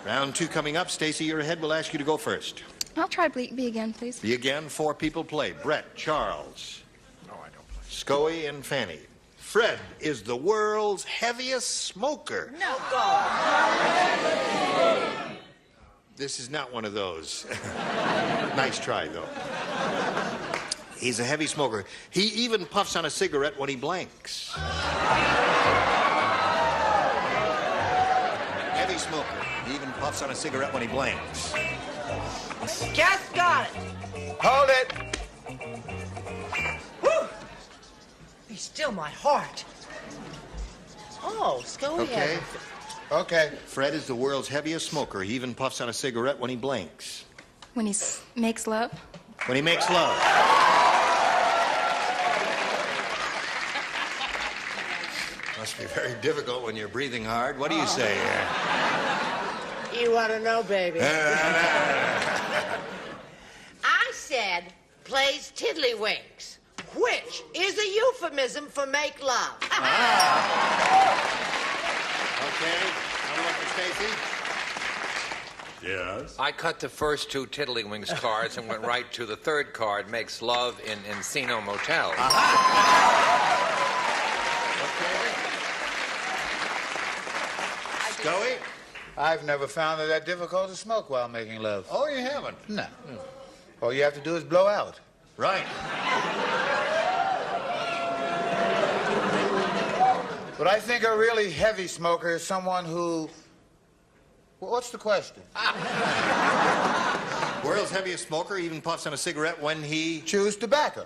Round 2 coming up. Stacy, you're ahead. We'll ask you to go first. I'll try B again, please. B again. 4 people play. Brett, Charles, Scoey, and Fanny. Fred is the world's heaviest smoker. No, God. This is not one of those. Nice try, though. He's a heavy smoker. He even puffs on a cigarette when he blanks. Heavy smoker. He even puffs on a cigarette when he blanks. Just got it. Hold it. Whew. Be still my heart. Oh, Scoey. Okay. Okay. Fred is the world's heaviest smoker. He even puffs on a cigarette when he blanks. When he makes love? When he makes love. Must be very difficult when you're breathing hard. What do you say here? You want to know, baby? I said plays tiddlywinks, which is a euphemism for make love. Okay. How about for Stacy? Yes. I cut the first 2 Tiddlywinks cards and went right to the third card, makes love in Encino Motel. Scoey? I've never found it that difficult to smoke while making love. Oh, you haven't? No. All you have to do is blow out. Right. But I think a really heavy smoker is someone who... Well, what's the question? World's heaviest smoker even puffs on a cigarette when he... chews tobacco.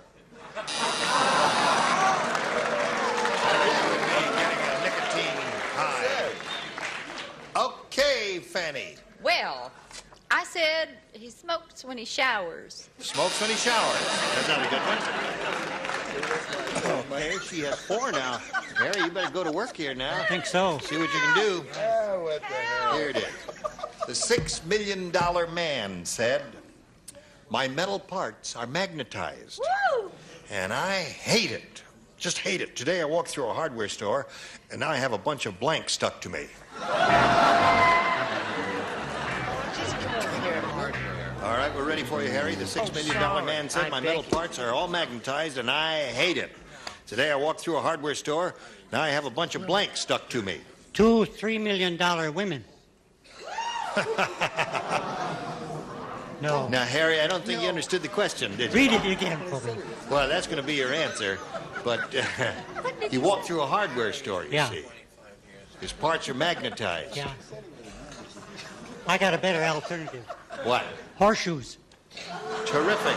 Fanny? Well, I said he smokes when he showers. Smokes when he showers. That's not a good one. Okay, she has 4 now. Harry, you better go to work here now. I think so. See what you can do. What the hell? Here it is. The $6 million man said, "My metal parts are magnetized. Woo! And I hate it. Just hate it. Today I walked through a hardware store, and now I have a bunch of blanks stuck to me." All right, we're ready for you, Harry. The $6 million man said, "My metal parts are all magnetized, and I hate it. Today I walked through a hardware store. Now I have a bunch of blanks stuck to me." 2 $3 million women. No. Now, Harry, I don't think you understood the question, did you? Read it again for me. Well, that's going to be your answer. But he walked through a hardware store, you see. His parts are magnetized. Yeah. I got a better alternative. What? Horseshoes. Terrific.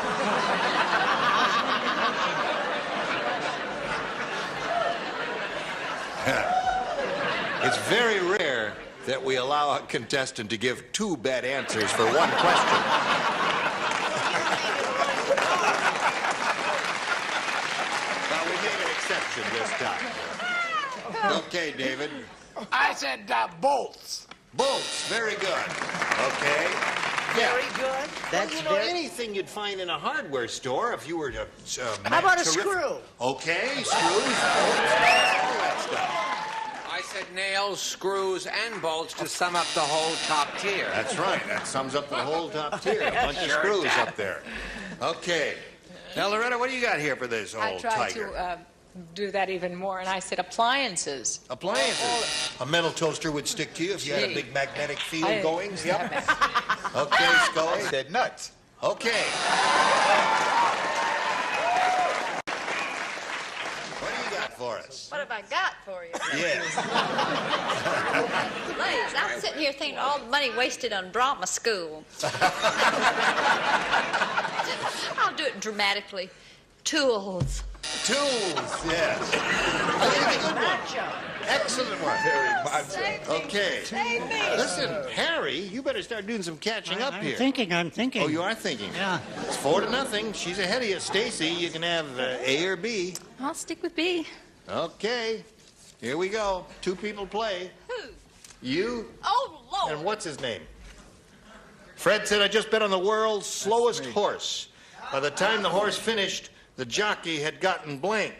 It's very rare that we allow a contestant to give 2 bad answers for 1 question. But we made an exception this time. Okay, David. I said bolts. Bolts, very good. Okay. Very good. That's anything you'd find in a hardware store if you were to... How about a screw? Okay, screws, all that stuff. I said nails, screws, and bolts to sum up the whole top tier. That's right. That sums up the whole top tier. A bunch of screws up there. Okay. Now, Loretta, what do you got here for this I old tried tiger? to do that even more, and I said appliances. Appliances. A metal toaster would stick to you if you had a big magnetic field going. Yep. Okay, Scoey. I said nuts. Okay. What do you got for us? What have I got for you? Yes. Ladies, I'm sitting here thinking all the money wasted on Brahma school. I'll do it dramatically. Tools. Tools, yes. Excellent one. Very macho. Okay. Save me. Listen, Harry, you better start doing some catching up here. I'm thinking. Oh, you are thinking? Yeah. It's 4-0. She's ahead of you. Stacy, you can have A or B. I'll stick with B. Okay. Here we go. 2 people play. Who? You. Oh, Lord. And what's his name? Fred said, "I just bet on the world's slowest horse. By the time the horse finished, the jockey had gotten blank."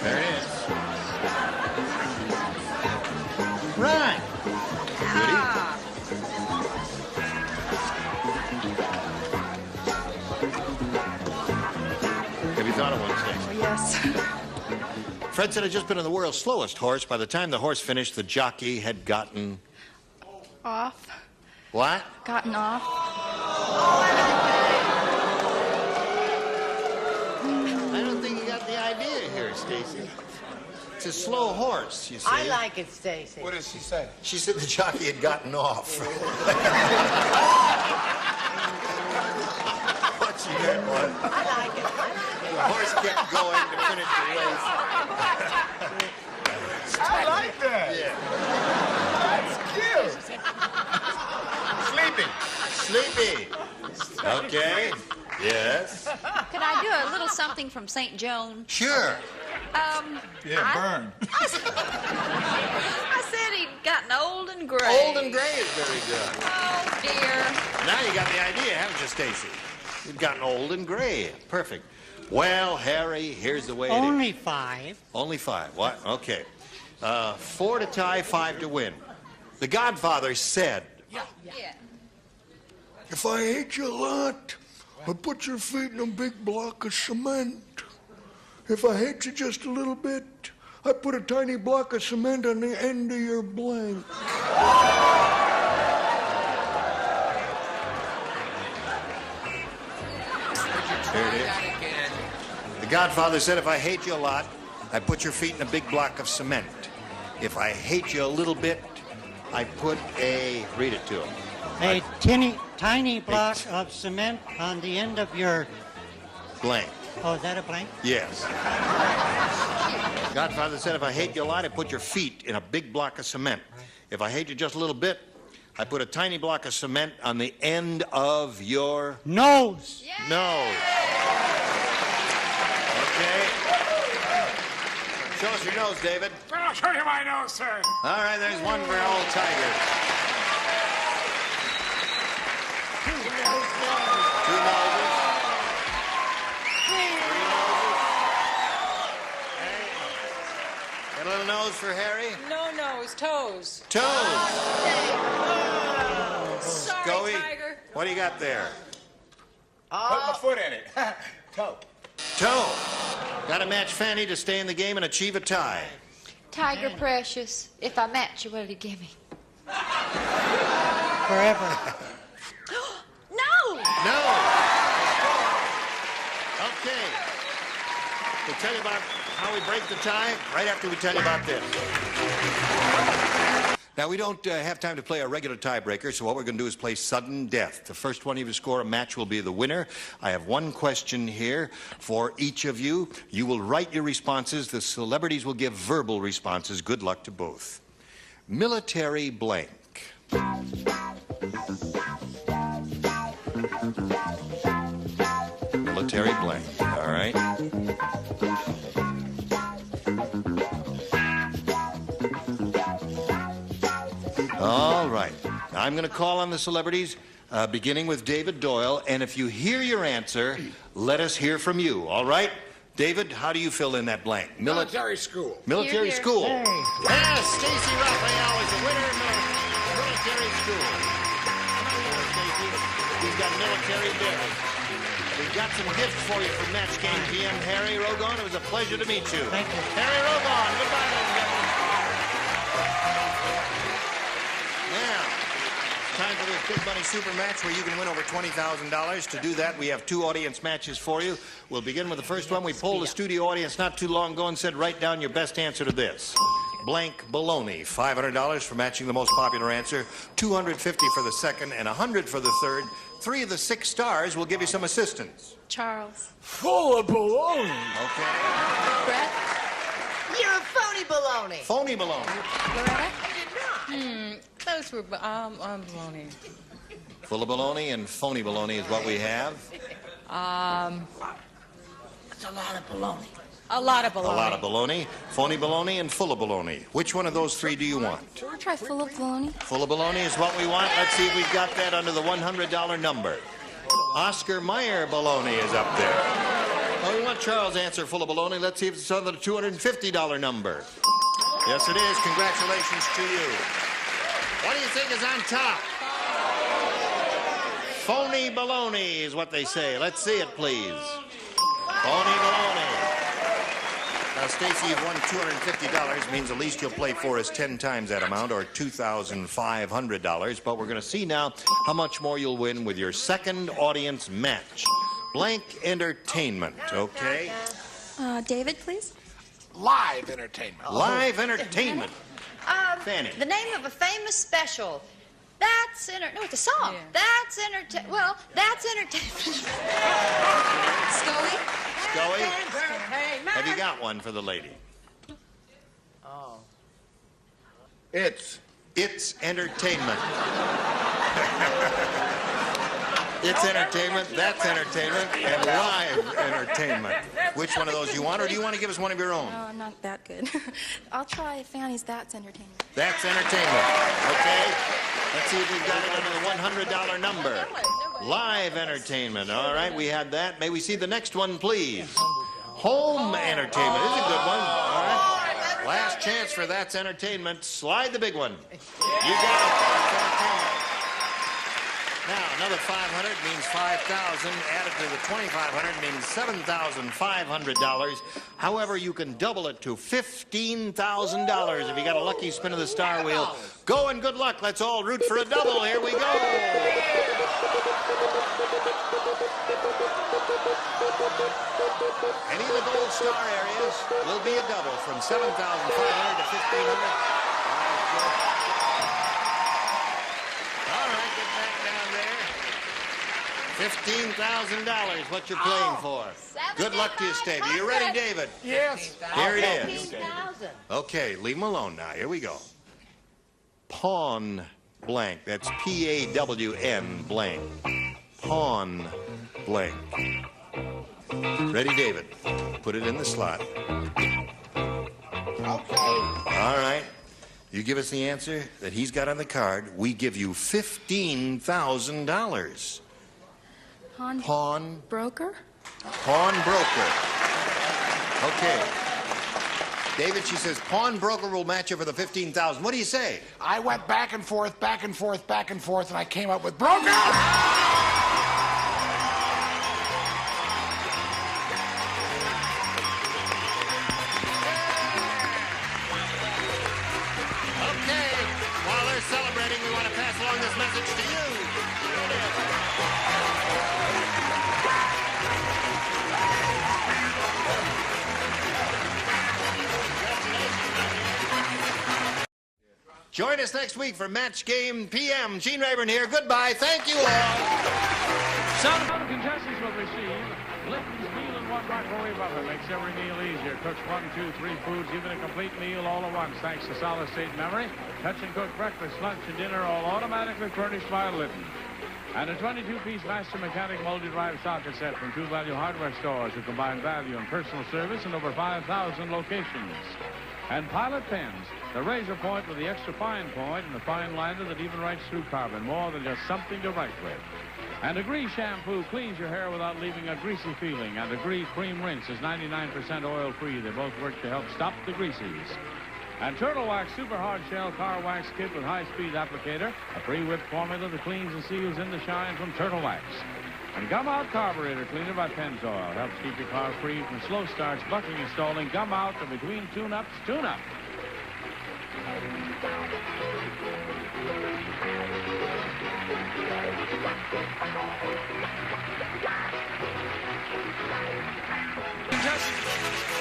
There it is. Right. Have you thought of one, Stacy? Yes. Fred said, "I'd just been on the world's slowest horse. By the time the horse finished, the jockey had gotten..." Off. What? Gotten off. I don't think you got the idea here, Stacy. It's a slow horse, you see. I like it, Stacy. What did she say? She said the jockey had gotten off. What she meant was... I like it. The horse kept going to finish the race. I like that. Yeah. That's cute. Sleepy. Okay. Yes. Could I do a little something from St. Joan? Sure. Yeah, burn. I said he'd gotten old and gray. Old and gray is very good. Oh, dear. Now you got the idea, haven't you, Stacy? You've gotten old and gray. Perfect. Well, Harry, here's the way it is. Only 5. Only 5. What? Okay. 4 to tie, 5 to win. The Godfather said... Yeah. If I hate you a lot, I put your feet in a big block of cement. If I hate you just a little bit, I put a tiny block of cement on the end of your blank. There it is. The Godfather said, if I hate you a lot, I put your feet in a big block of cement. If I hate you a little bit, I put a... Read it to him. A tiny block of cement on the end of your... Blank. Oh, is that a blank? Yes. Godfather said, if I hate you a lot, I put your feet in a big block of cement. If I hate you just a little bit, I put a tiny block of cement on the end of your... nose. Nose. Okay. Show us your nose, David. I'll show you my nose, sir. All right, there's one for old Tiger. Two noses. Three noses. Got a little nose for Harry? No nose, toes. Toes. Sorry, Scoey, Tiger. what do you got there? Put my foot in it. Toe. Toe. Got to match Fanny to stay in the game and achieve a tie. Tiger Precious, if I match you, what'll you give me? Forever. No! No. Okay. We'll tell you about how we break the tie right after we tell you about this. Now, we don't have time to play a regular tiebreaker, so what we're going to do is play sudden death. The first one of you to score a match will be the winner. I have one question here for each of you. You will write your responses. The celebrities will give verbal responses. Good luck to both. Military blank. Military blank. All right. All right. I'm going to call on the celebrities, beginning with David Doyle. And if you hear your answer, let us hear from you. All right? David, how do you fill in that blank? Military school. Military Here, here. school. Hey. Yes, Stacy Raphael is the winner of military school. Stacy, he's got military death. We've got some gifts for you from Match Game PM. Harry Rogon, it was a pleasure to meet you. Thank you. Harry Rogon, goodbye, ladies and gentlemen. Now, it's time for this big money super match where you can win over $20,000. To do that, we have two audience matches for you. We'll begin with the first one. We polled the studio audience not too long ago and said, write down your best answer to this. Blank baloney. $500 for matching the most popular answer, $250 for the second, and $100 for the third. 3 of the 6 stars will give you some assistance. Charles. Full of baloney. Okay. Brett. You're a phony baloney. Phony baloney. Loretta. Those were baloney. Full of baloney and phony baloney is what we have. That's a lot of baloney. A lot of baloney. A lot of baloney, phony baloney, and full of baloney. Which one of those 3 do you want? Do you want to try full of baloney? Full of baloney is what we want. Let's see if we've got that under the $100 number. Oscar Mayer baloney is up there. Oh, we want Charles' answer full of baloney. Let's see if it's under the $250 number. Yes, it is. Congratulations to you. What do you think is on top? Phony baloney is what they say. Let's see it, please. Phony baloney. Now, Stacy, you've won $250, means the least you'll play for is 10 times that amount, or $2,500. But we're going to see now how much more you'll win with your second audience match. Blank entertainment, okay? David, please. Live entertainment. Live entertainment. Fanny. The name of a famous special. That's no, it's a song. Yeah. That's that's entertainment. Scoey? Scoey, have you got one for the lady? Oh. It's entertainment. It's entertainment, that's entertainment, and live entertainment. Which one of those do you want, or do you want to give us one of your own? Oh, I'm not that good. I'll try Fanny's That's Entertainment. That's entertainment. Okay. Let's see if we've got it under the $100 number. Live entertainment. All right, we had that. May we see the next one, please? Home entertainment. This is a good one. All right. Last chance for That's Entertainment. Slide the big one. You got it. That's entertainment. Now, another 500 means 5,000. Added to the 2,500 means $7,500. However, you can double it to $15,000 if you got a lucky spin of the star wheel. Go and good luck. Let's all root for a double. Here we go. Any of the gold star areas will be a double from $7,500 to $1,500. $15,000, what you're playing for. Good luck to you, Steve. Are you ready, David? Yes. Here it is. 15,000. Okay, leave him alone now. Here we go. Pawn blank. That's P-A-W-N blank. Pawn blank. Ready, David? Put it in the slot. Okay. All right. You give us the answer that he's got on the card. We give you $15,000. Pawn broker? Pawnbroker. Okay. David, she says pawnbroker will match you for the $15,000. What do you say? I went back and forth, back and forth, back and forth, and I came up with broker! Okay. While they're celebrating, we want to pass along this message to you. Join us next week for Match Game PM. Gene Rayburn here. Goodbye. Thank you all. Some contestants will receive Linton's Meal in One Microwave Oven. Makes every meal easier. Cooks 1, 2, 3 foods, even a complete meal all at once. Thanks to solid state memory. Touch and cook breakfast, lunch, and dinner all automatically furnished by Linton. And a 22-piece master mechanic molded drive socket set from True Value Hardware stores who combine value and personal service in over 5,000 locations. And Pilot pens, the razor point with the extra fine point and the fine liner that even writes through carbon, more than just something to write with. And Agree shampoo cleans your hair without leaving a greasy feeling. And Agree cream rinse is 99% oil-free. They both work to help stop the greases. And Turtle Wax Super Hard Shell Car Wax Kit with high-speed applicator, a pre-whipped formula that cleans and seals in the shine from Turtle Wax. And Gum Out Carburetor Cleaner by Pennzoil helps keep your car free from slow starts, bucking, and stalling. Gum Out, and between tune-ups, tune-up.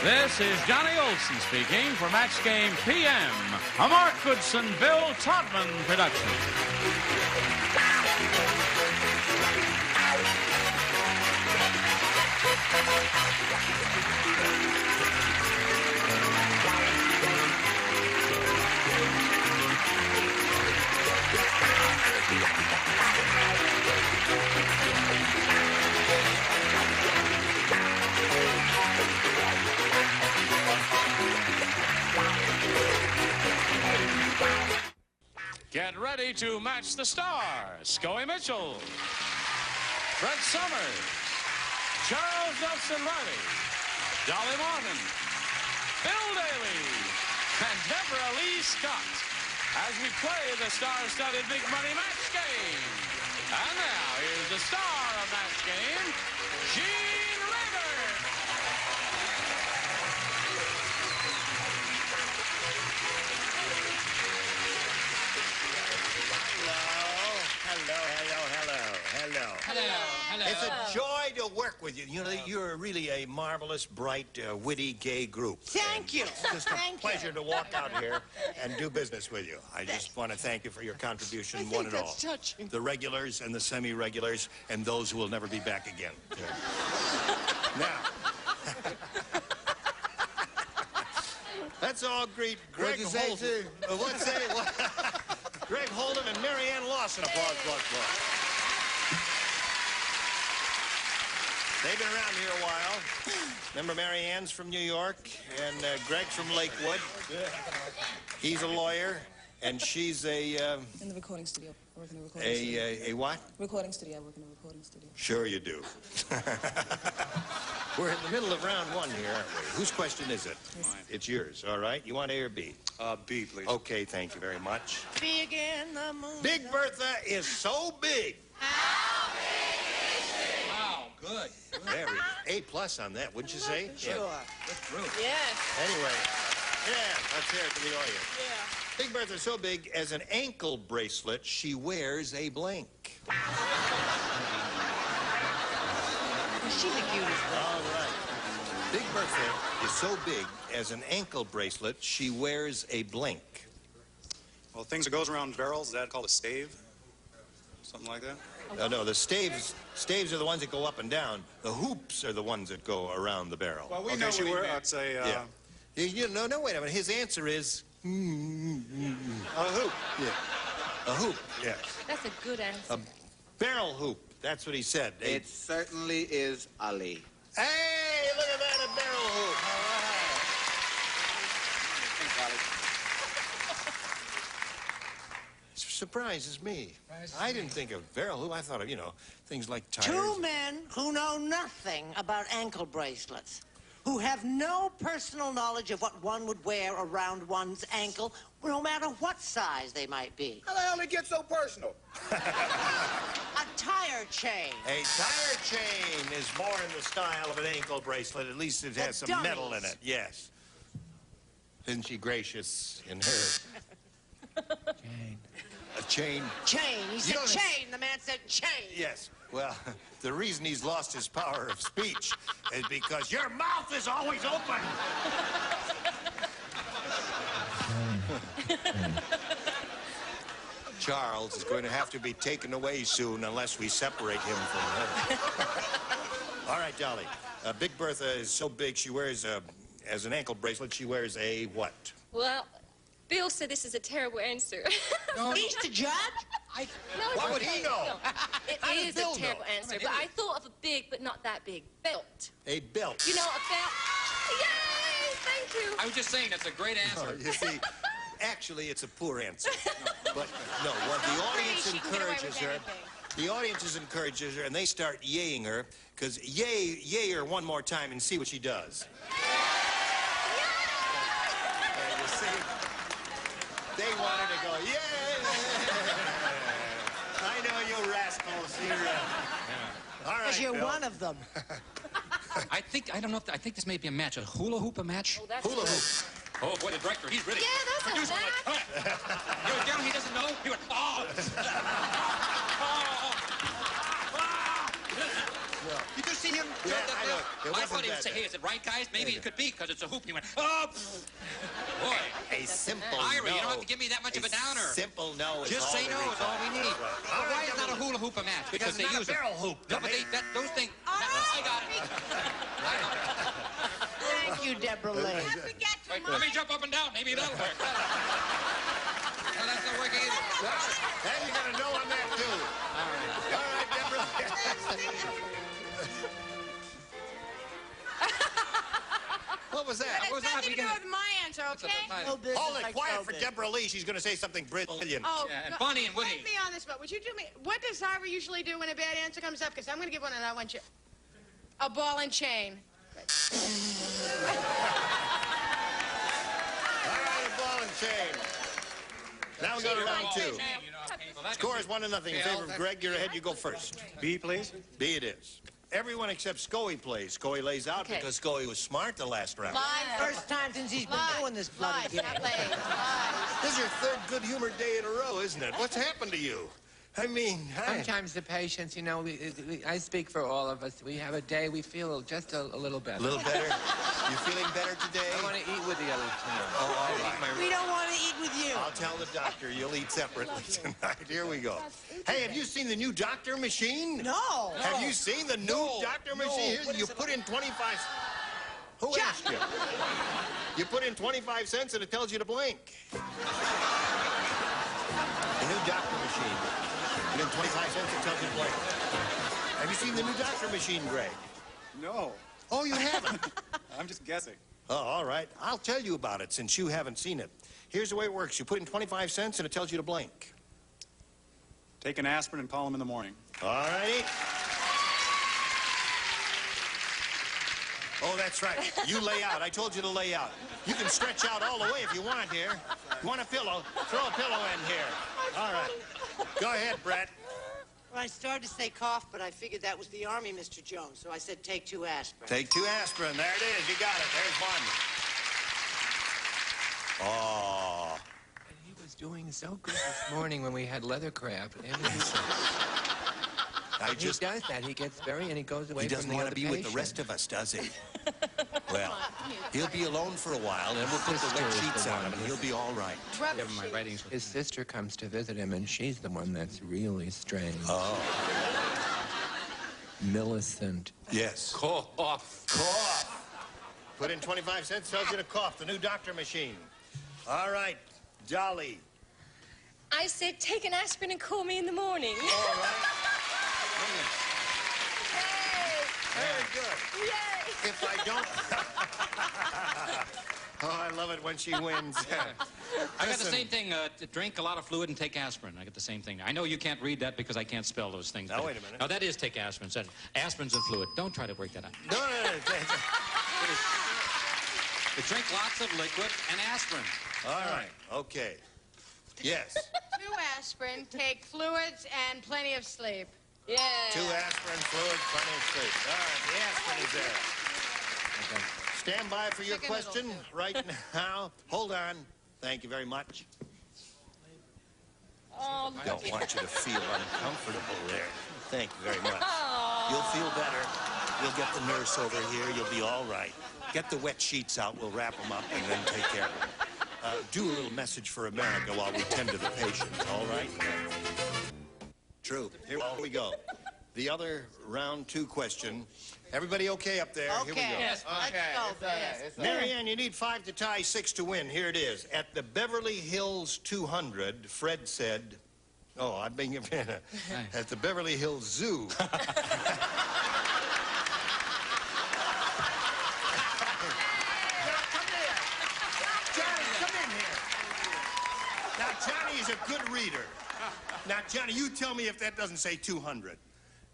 This is Johnny Olson speaking for Match Game PM, a Mark Goodson, Bill Todman production. Get ready to match the stars. Scoey Mitchell, Fred Summers, Charles Nelson Riley, Dolly Martin, Bill Daly, and Deborah Lee Scott as we play the star-studded Big Money Match Game. And now, here's the star of Match Game, Gene Rayburn. Hello. It's a joy to work with you. You know, you're really a marvelous, bright, witty, gay group. Thank you. It's just a pleasure to walk out here and do business with you. I just want to thank you for your contribution, one and all. Touching. The regulars and the semi-regulars and those who will never be back again. Now, let's all greet Greg Holden. Greg Holden and Marianne Lawson. Applause, applause, applause. They've been around here a while. Remember, Marianne's from New York, and Greg's from Lakewood. He's a lawyer, and she's a... in the recording studio. I work in the recording studio. A what? Recording studio. I work in the recording studio. Sure you do. We're in the middle of round one here, aren't we? Whose question is it? It's yours, all right? You want A or B? B, please. Okay, thank you very much. Big in the moon. Big Bertha is so big. How big is she? Wow, good. Very good. A+ on that, wouldn't you say? Sure. Good proof. Yes. Anyway, yeah, let's hear it to the audience. Yeah. Big Bertha's so big, as an ankle bracelet, she wears a blank. She's the cutest. All right. Big Bertha is so big, as an ankle bracelet, she wears a blank. Well, things that goes around barrels, is that called a stave? Something like that? No, the staves are the ones that go up and down. The hoops are the ones that go around the barrel. Well, we know what he meant. I'd say, Yeah. No, wait a minute. His answer is... a hoop. Yeah. A hoop, yes. That's a good answer. A barrel hoop. That's what he said. It certainly is Ali. Hey, look at that, a barrel hoop. All right. Surprises me. I didn't think of barrel hoop. I thought of, things like tires. Two men who know nothing about ankle bracelets, who have no personal knowledge of what one would wear around one's ankle, no matter what size they might be. How the hell did it get so personal? A tire chain. A tire chain is more in the style of an ankle bracelet. At least it has some metal in it. Yes. Isn't she gracious in her? Chain. A chain. Chain. He said chain. The man said chain. Yes. Well, the reason he's lost his power of speech is because your mouth is always open. Charles is going to have to be taken away soon unless we separate him from her. All right, Dolly. Big Bertha is so big she wears, as an ankle bracelet, she wears a what? Well, Bill said this is a terrible answer. He's the judge? What would he know? It is a terrible answer, but I thought of a big, but not that big, belt. A belt. You know, a belt. Yay! Thank you. I was just saying, that's a great answer. You see, actually, it's a poor answer. But, no, what the audience encourages her... The audience encourages her, and they start yaying her, because yay her one more time and see what she does. You see? They want her to go, yay! I know you rascals. All right, Because you're Bill. one of them. I think this may be a match. A hula hoop a match? Oh, that's Hula hoop. Oh, boy, the director, he's ready. Yeah, that's a Producer, match. You know, down, he doesn't know. He went, oh! Did you see him? Yeah, I know. It I wasn't thought he would that say, hey, is it right, guys? Maybe it could be, because it's a hoop. He went, oh! Boy. A simple Ira, no. you don't have to give me that much of a downer. Simple no is Just all say that no is all we need. All Why right, is not a hula hoop a match? Because they it's not use a barrel hoop. No, but those things... I got it. Thank you, Deborah Lane. Wait, let me jump up and down. Maybe that'll work. No, that's not working either. Hey, you got a no on that, too. All right, Deborah. What was that? But it's nothing to do with my answer, okay? Hold it, quiet for Deborah Lee. She's going to say something brilliant. Oh, and Bonnie and Woody. Put me on the spot. Would you do me? What does Ira usually do when a bad answer comes up? Because I'm going to give one and I want you. A ball and chain. All right, a ball and chain. Now we go to round two. Score is 1-0 in favor of Greg. You're ahead. You go first. B, please. B it is. Everyone except Scoey plays. Scoey lays out because Scoey was smart the last round. First time since he's been doing this bloody game. This is your third good-humored day in a row, isn't it? What's happened to you? I mean, Sometimes the patients, I speak for all of us. We have a day we feel just a little better. A little better? You feeling better today? I want to eat with the other two. Oh, all right. We don't want to eat with you. I'll tell the doctor you'll eat separately tonight. Here we go. Hey, have you seen the new doctor machine? No. Have you seen the new doctor machine? Here, you put in 25... Who asked you? You put in 25 cents and it tells you to blink. The new doctor machine. Put in 25 cents and tells you to blink. Have you seen the new doctor machine, Greg? No. Oh, you haven't? I'm just guessing. Oh, all right. I'll tell you about it since you haven't seen it. Here's the way it works. You put in 25 cents and it tells you to blink. Take an aspirin and call him in the morning. All righty. Oh, that's right. You lay out. I told you to lay out. You can stretch out all the way if you want here. You want a pillow? Throw a pillow in here. All right. Go ahead, Brett. Well, I started to say cough, but I figured that was the Army, Mr. Jones, so I said take 2 aspirin. Take 2 aspirin. There it is. You got it. There's one. Oh. He was doing so good this morning when we had leather crab. And he does that. He gets and he goes away He doesn't from the want other to be with patient. the rest of us, does he? Well, he'll be alone for a while, and we'll put the wet sheets on him, and he'll be all right. His sister comes to visit him, and she's the one that's really strange. Oh. Millicent. Yes. Cough. Cough. Put in 25 cents, tells you to cough. The new doctor machine. All right, Jolly. I said take an aspirin and call me in the morning. All right. Very good. Yay! If I don't... Oh, I love it when she wins. I got the same thing. Drink a lot of fluid and take aspirin. I get the same thing. I know you can't read that because I can't spell those things. Now, wait a minute. No, that is take aspirin. Said aspirin's and fluid. Don't try to work that out. No. You drink lots of liquid and aspirin. All right. Okay. Yes. 2 aspirin, take fluids, and plenty of sleep. Yeah. 2 aspirin, fluid, plenty of sleep. All right, the aspirin is there. Okay. Stand by for your Chicken question noodle right now. Hold on. Thank you very much. Oh, Don't want you to feel uncomfortable there. Thank you very much. You'll feel better. You'll get the nurse over here. You'll be all right. Get the wet sheets out. We'll wrap them up and then take care of them. Do a little message for America while we tend to the patients, all right? True. Here we go. The other round 2 question. Everybody okay up there? Here we go. Yes, let's go. Marianne, you need 5 to tie, 6 to win. Here it is. At the Beverly Hills 200, Fred said, oh, I'm being at the Beverly Hills Zoo. Johnny's a good reader. Now, Johnny, you tell me if that doesn't say 200.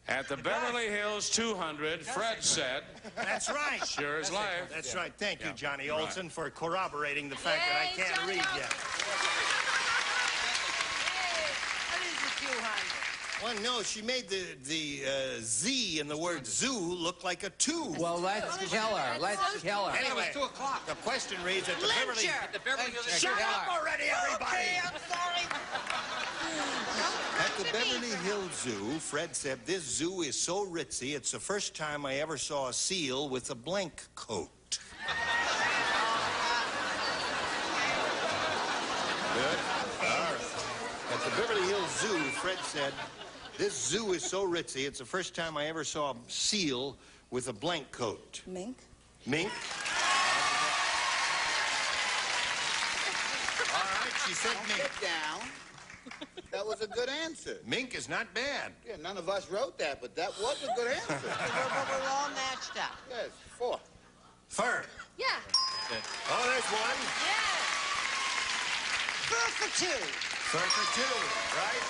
At the Beverly Hills 200, Fred said... That's right. Sure as life. That's right. Thank you, Johnny Olson, for corroborating the fact that I can't read yet. What is the 200? Well, no, she made the Z in the word zoo look like a 2. Well, let's kill her. Let's kill her. Anyway, 2 o'clock. the question reads at the Beverly... At the Beverly Hills. Shut up already, everybody! Okay, I'm sorry. At the Beverly Hills Zoo, Fred said, this zoo is so ritzy, it's the first time I ever saw a seal with a blank coat. Good. All right. At the Beverly Hills Zoo, Fred said, this zoo is so ritzy, it's the first time I ever saw a seal with a blank coat. Mink? Mink? All right, she said mink. Sit down. That was a good answer. Mink is not bad. Yeah, none of us wrote that, but that was a good answer. We're all matched up. Yes, 4. Fur. Yeah. Oh, there's one. Yeah. Fur for 2. Fur for 2, right?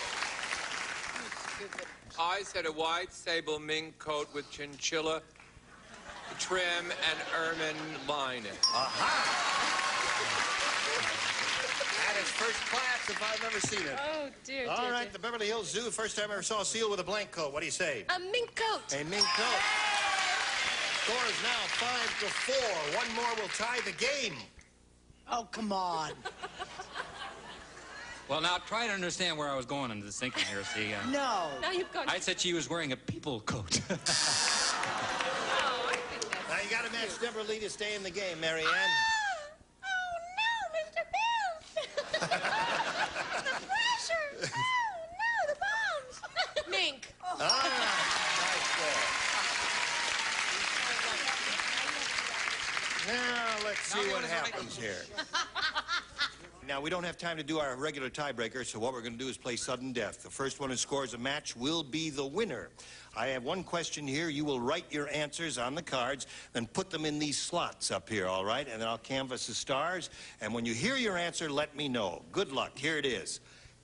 I said a white sable mink coat with chinchilla trim and ermine lining. Aha! That is first class if I've ever seen it. Oh, dear, All dear, right, dear. the Beverly Hills Zoo, first time I ever saw a seal with a blank coat. What do you say? A mink coat. A mink coat. Score is now 5 to 4. One more will tie the game. Oh, come on. Well, now try to understand where I was going into this thinking here. See, No. Now you've gone. I said she was wearing a people coat. Oh, I think that's... Now, you got to match Deborah Lee to stay in the game, Marianne. Oh, no, Mr. Bill. The pressure. Oh, no, the bombs. Mink. All right. Nice there. Now, let's see what happens here. Now, we don't have time to do our regular tiebreaker, so what we're going to do is play sudden death. The first one who scores a match will be the winner. I have one question here. You will write your answers on the cards, then put them in these slots up here, all right? And then I'll canvass the stars. And when you hear your answer, let me know. Good luck. Here it is.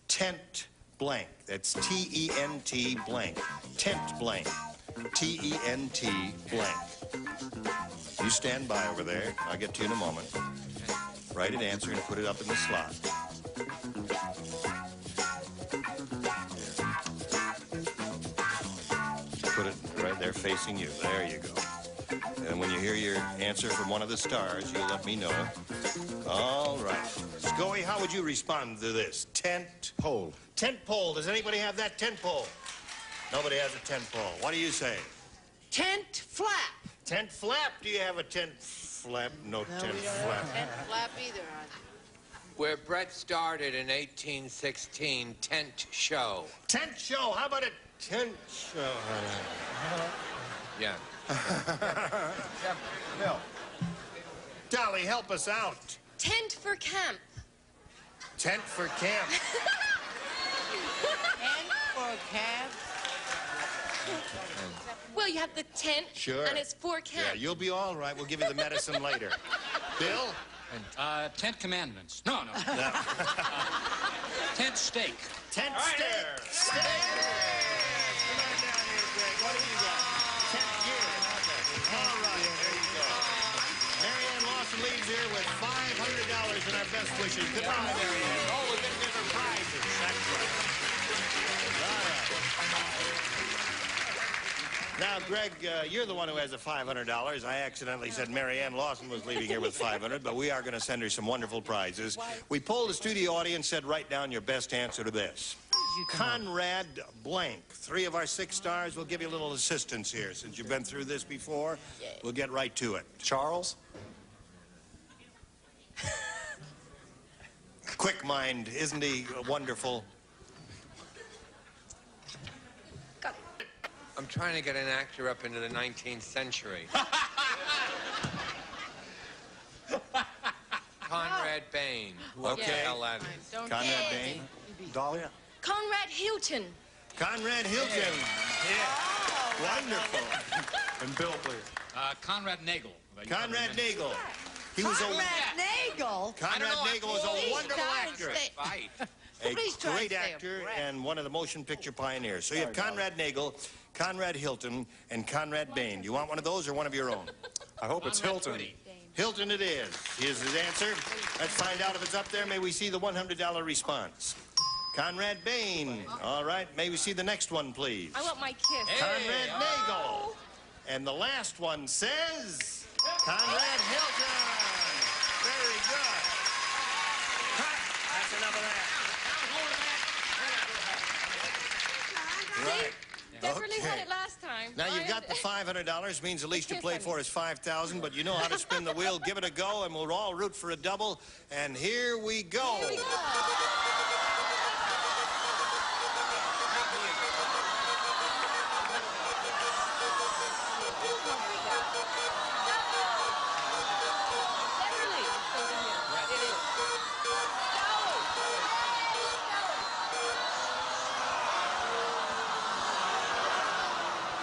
Tent blank. That's T-E-N-T blank. Tent blank. T-E-N-T blank. You stand by over there. I'll get to you in a moment. Write an answer and put it up in the slot. Put it right there facing you. There you go. And when you hear your answer from one of the stars, you'll let me know. All right. Scoey, how would you respond to this? Tent pole. Tent pole. Does anybody have that tent pole? Nobody has a tent pole. What do you say? Tent flap. Tent flap. Do you have a tent flap? No, tent flap. Tent flap either. Where Brett started in 1816, tent show. Tent show. How about a tent show? Yeah. Bill. Dolly, help us out. Tent for camp. Tent for camp. Tent for camp. Well, you have the tent. Sure. And it's for camp. Yeah, you'll be all right. We'll give you the medicine later. Bill? Tent commandments. No. Tent steak. Tent steak. Steak. Come on down here, Greg. What have you got? Tent gear. All right, there you go. Marianne Lawson leaves here with $500 and our best wishes. Goodbye, Marianne. Oh, we're going to give her prizes. That's right. All right. Now, Greg, you're the one who has the $500. I accidentally said Marianne Lawson was leaving here with $500, but we are going to send her some wonderful prizes. We polled the studio audience, said write down your best answer to this. Conrad blank. 3 of our 6 stars. We'll give you a little assistance here. Since you've been through this before, we'll get right to it. Charles? Quick mind, isn't he wonderful? I'm trying to get an actor up into the 19th century. Conrad Bain. Okay. What the hell that is? Conrad Bain. Dahlia? Conrad Hilton. Conrad Hilton. Yeah. Wonderful. And Bill, please. Conrad Nagel. Conrad Nagel. He was Conrad Nagel? Conrad Nagel was a wonderful actor. A Please try great to stay actor abreast. and one of the motion picture pioneers. So you have Conrad Nagel, Conrad Hilton, and Conrad Bain. Do you want one of those or one of your own? I hope it's Hilton. Hilton it is. Here's his answer. Let's find out if it's up there. May we see the $100 response. Conrad Bain. All right. May we see the next one, please? I want my kiss. Conrad Nagel. And the last one says Conrad Hilton. Very good. Cut. That's enough of that. Right. Desperately had it last time. Now you've got the $500. Means the least you play for is $5,000. But you know how to spin the wheel. Give it a go, and we'll all root for a double. And here we go. Here we go.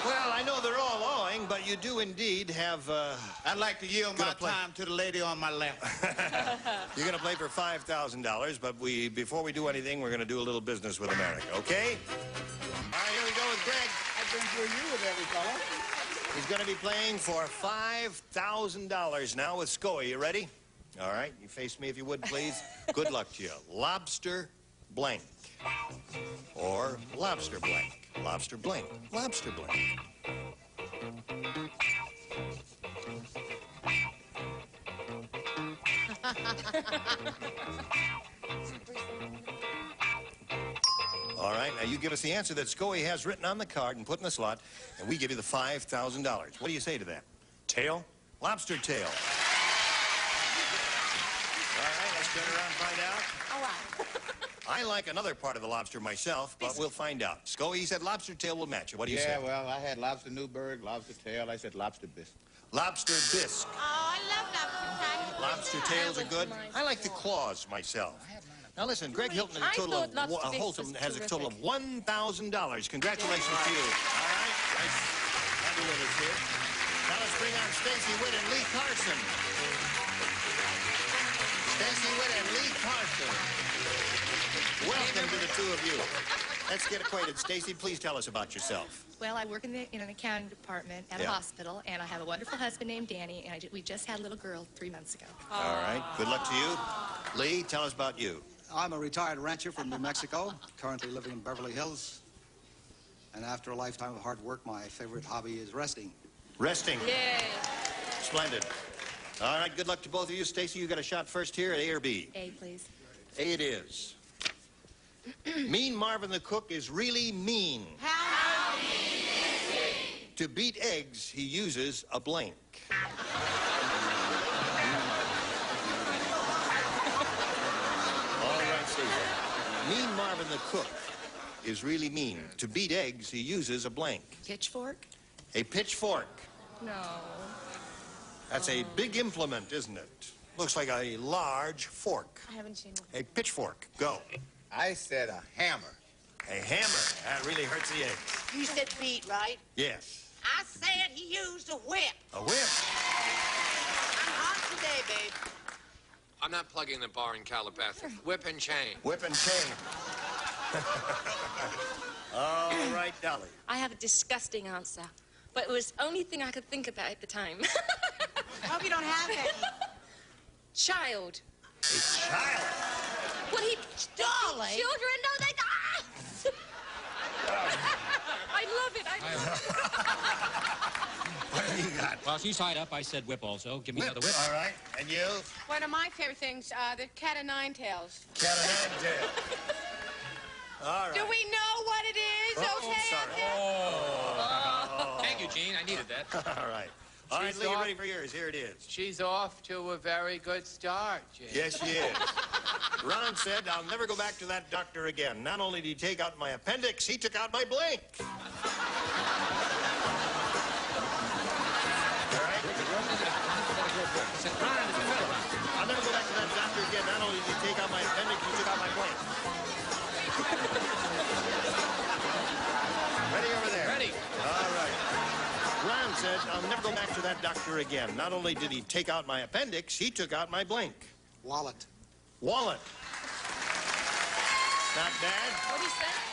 Well, I know they're all owing, but you do indeed have. I'd like to yield my time to the lady on my left. You're going to play for $5,000, but before we do anything, we're going to do a little business with America, okay? All right, here we go with Greg. I've been through you with every fella. He's going to be playing for $5,000 now with Scoey. You ready? All right, you face me if you would, please. Good luck to you. Lobster blank. Or lobster blank. Lobster blank. Lobster blank. All right, now you give us the answer that Scoey has written on the card and put in the slot, and we give you the $5,000. What do you say to that? Tail? Lobster tail. All right, let's turn around and find out. All right. I like another part of the lobster myself, but we'll find out. Scoey, he said lobster tail will match it. What do you say? Yeah, well, I had lobster Newburgh, lobster tail. I said lobster bisque. Lobster bisque. Oh, I love lobster Lobster tails are good. I like the claws myself. Now listen, Greg Hilton has a total of Holton has a total of $1,000. Congratulations to you. All right, nice to have you with us here. Now let's bring on Stacy Witt and Lee Carson. Stacy Witt and Lee Carson. Welcome to the two of you. Let's get acquainted. Stacy, please tell us about yourself. Well, I work in an accounting department at a hospital, and I have a wonderful husband named Danny, and we just had a little girl 3 months ago. All right. Good luck to you. Lee, tell us about you. I'm a retired rancher from New Mexico, currently living in Beverly Hills. And after a lifetime of hard work, my favorite hobby is resting. Resting. Yay. Splendid. All right. Good luck to both of you. Stacy, you got a shot first here at A or B? A, please. A it is. Mean Marvin the cook is really mean. How mean is he? To beat eggs, he uses a blank. All right, Stacey. Mean Marvin the cook is really mean. To beat eggs, he uses a blank. Pitchfork. A pitchfork. No. That's a big implement, isn't it? Looks like a large fork. I haven't seen one. A pitchfork. Go. I said a hammer. A hammer. That really hurts the eggs. You said beat, right? Yes. I said he used a whip. A whip. I'm hot today, babe. I'm not plugging the bar in Calabasas. Whip and chain. Whip and chain. All right, Dolly. I have a disgusting answer, but it was the only thing I could think about at the time. I hope you don't have any. Child. A child. Well, he... Dolly. Children, no, they... I love it. What have you got? Well, she's tied up. I said whip also. Give me Whip. another whip. All right. And you? One of my favorite things, the cat of nine tails. Cat of nine tails. All right. Do we know what it is? Okay. Sorry. Thank you, Gene. I needed that. All right. All right, Lee, you ready for yours? Here it is. She's off to a very good start, Jim. Yes, she is. Ron said, I'll never go back to that doctor again. Not only did he take out my appendix, he took out my blink. All right? I'll never go back to that doctor again. Not only did he take out my appendix, he took out my blink. Ready over there? Ready. All right. Ron said, I'll never go back to that doctor again. Not only did he take out my appendix, he took out my blink. Wallet. Wallet. Not bad. What is that?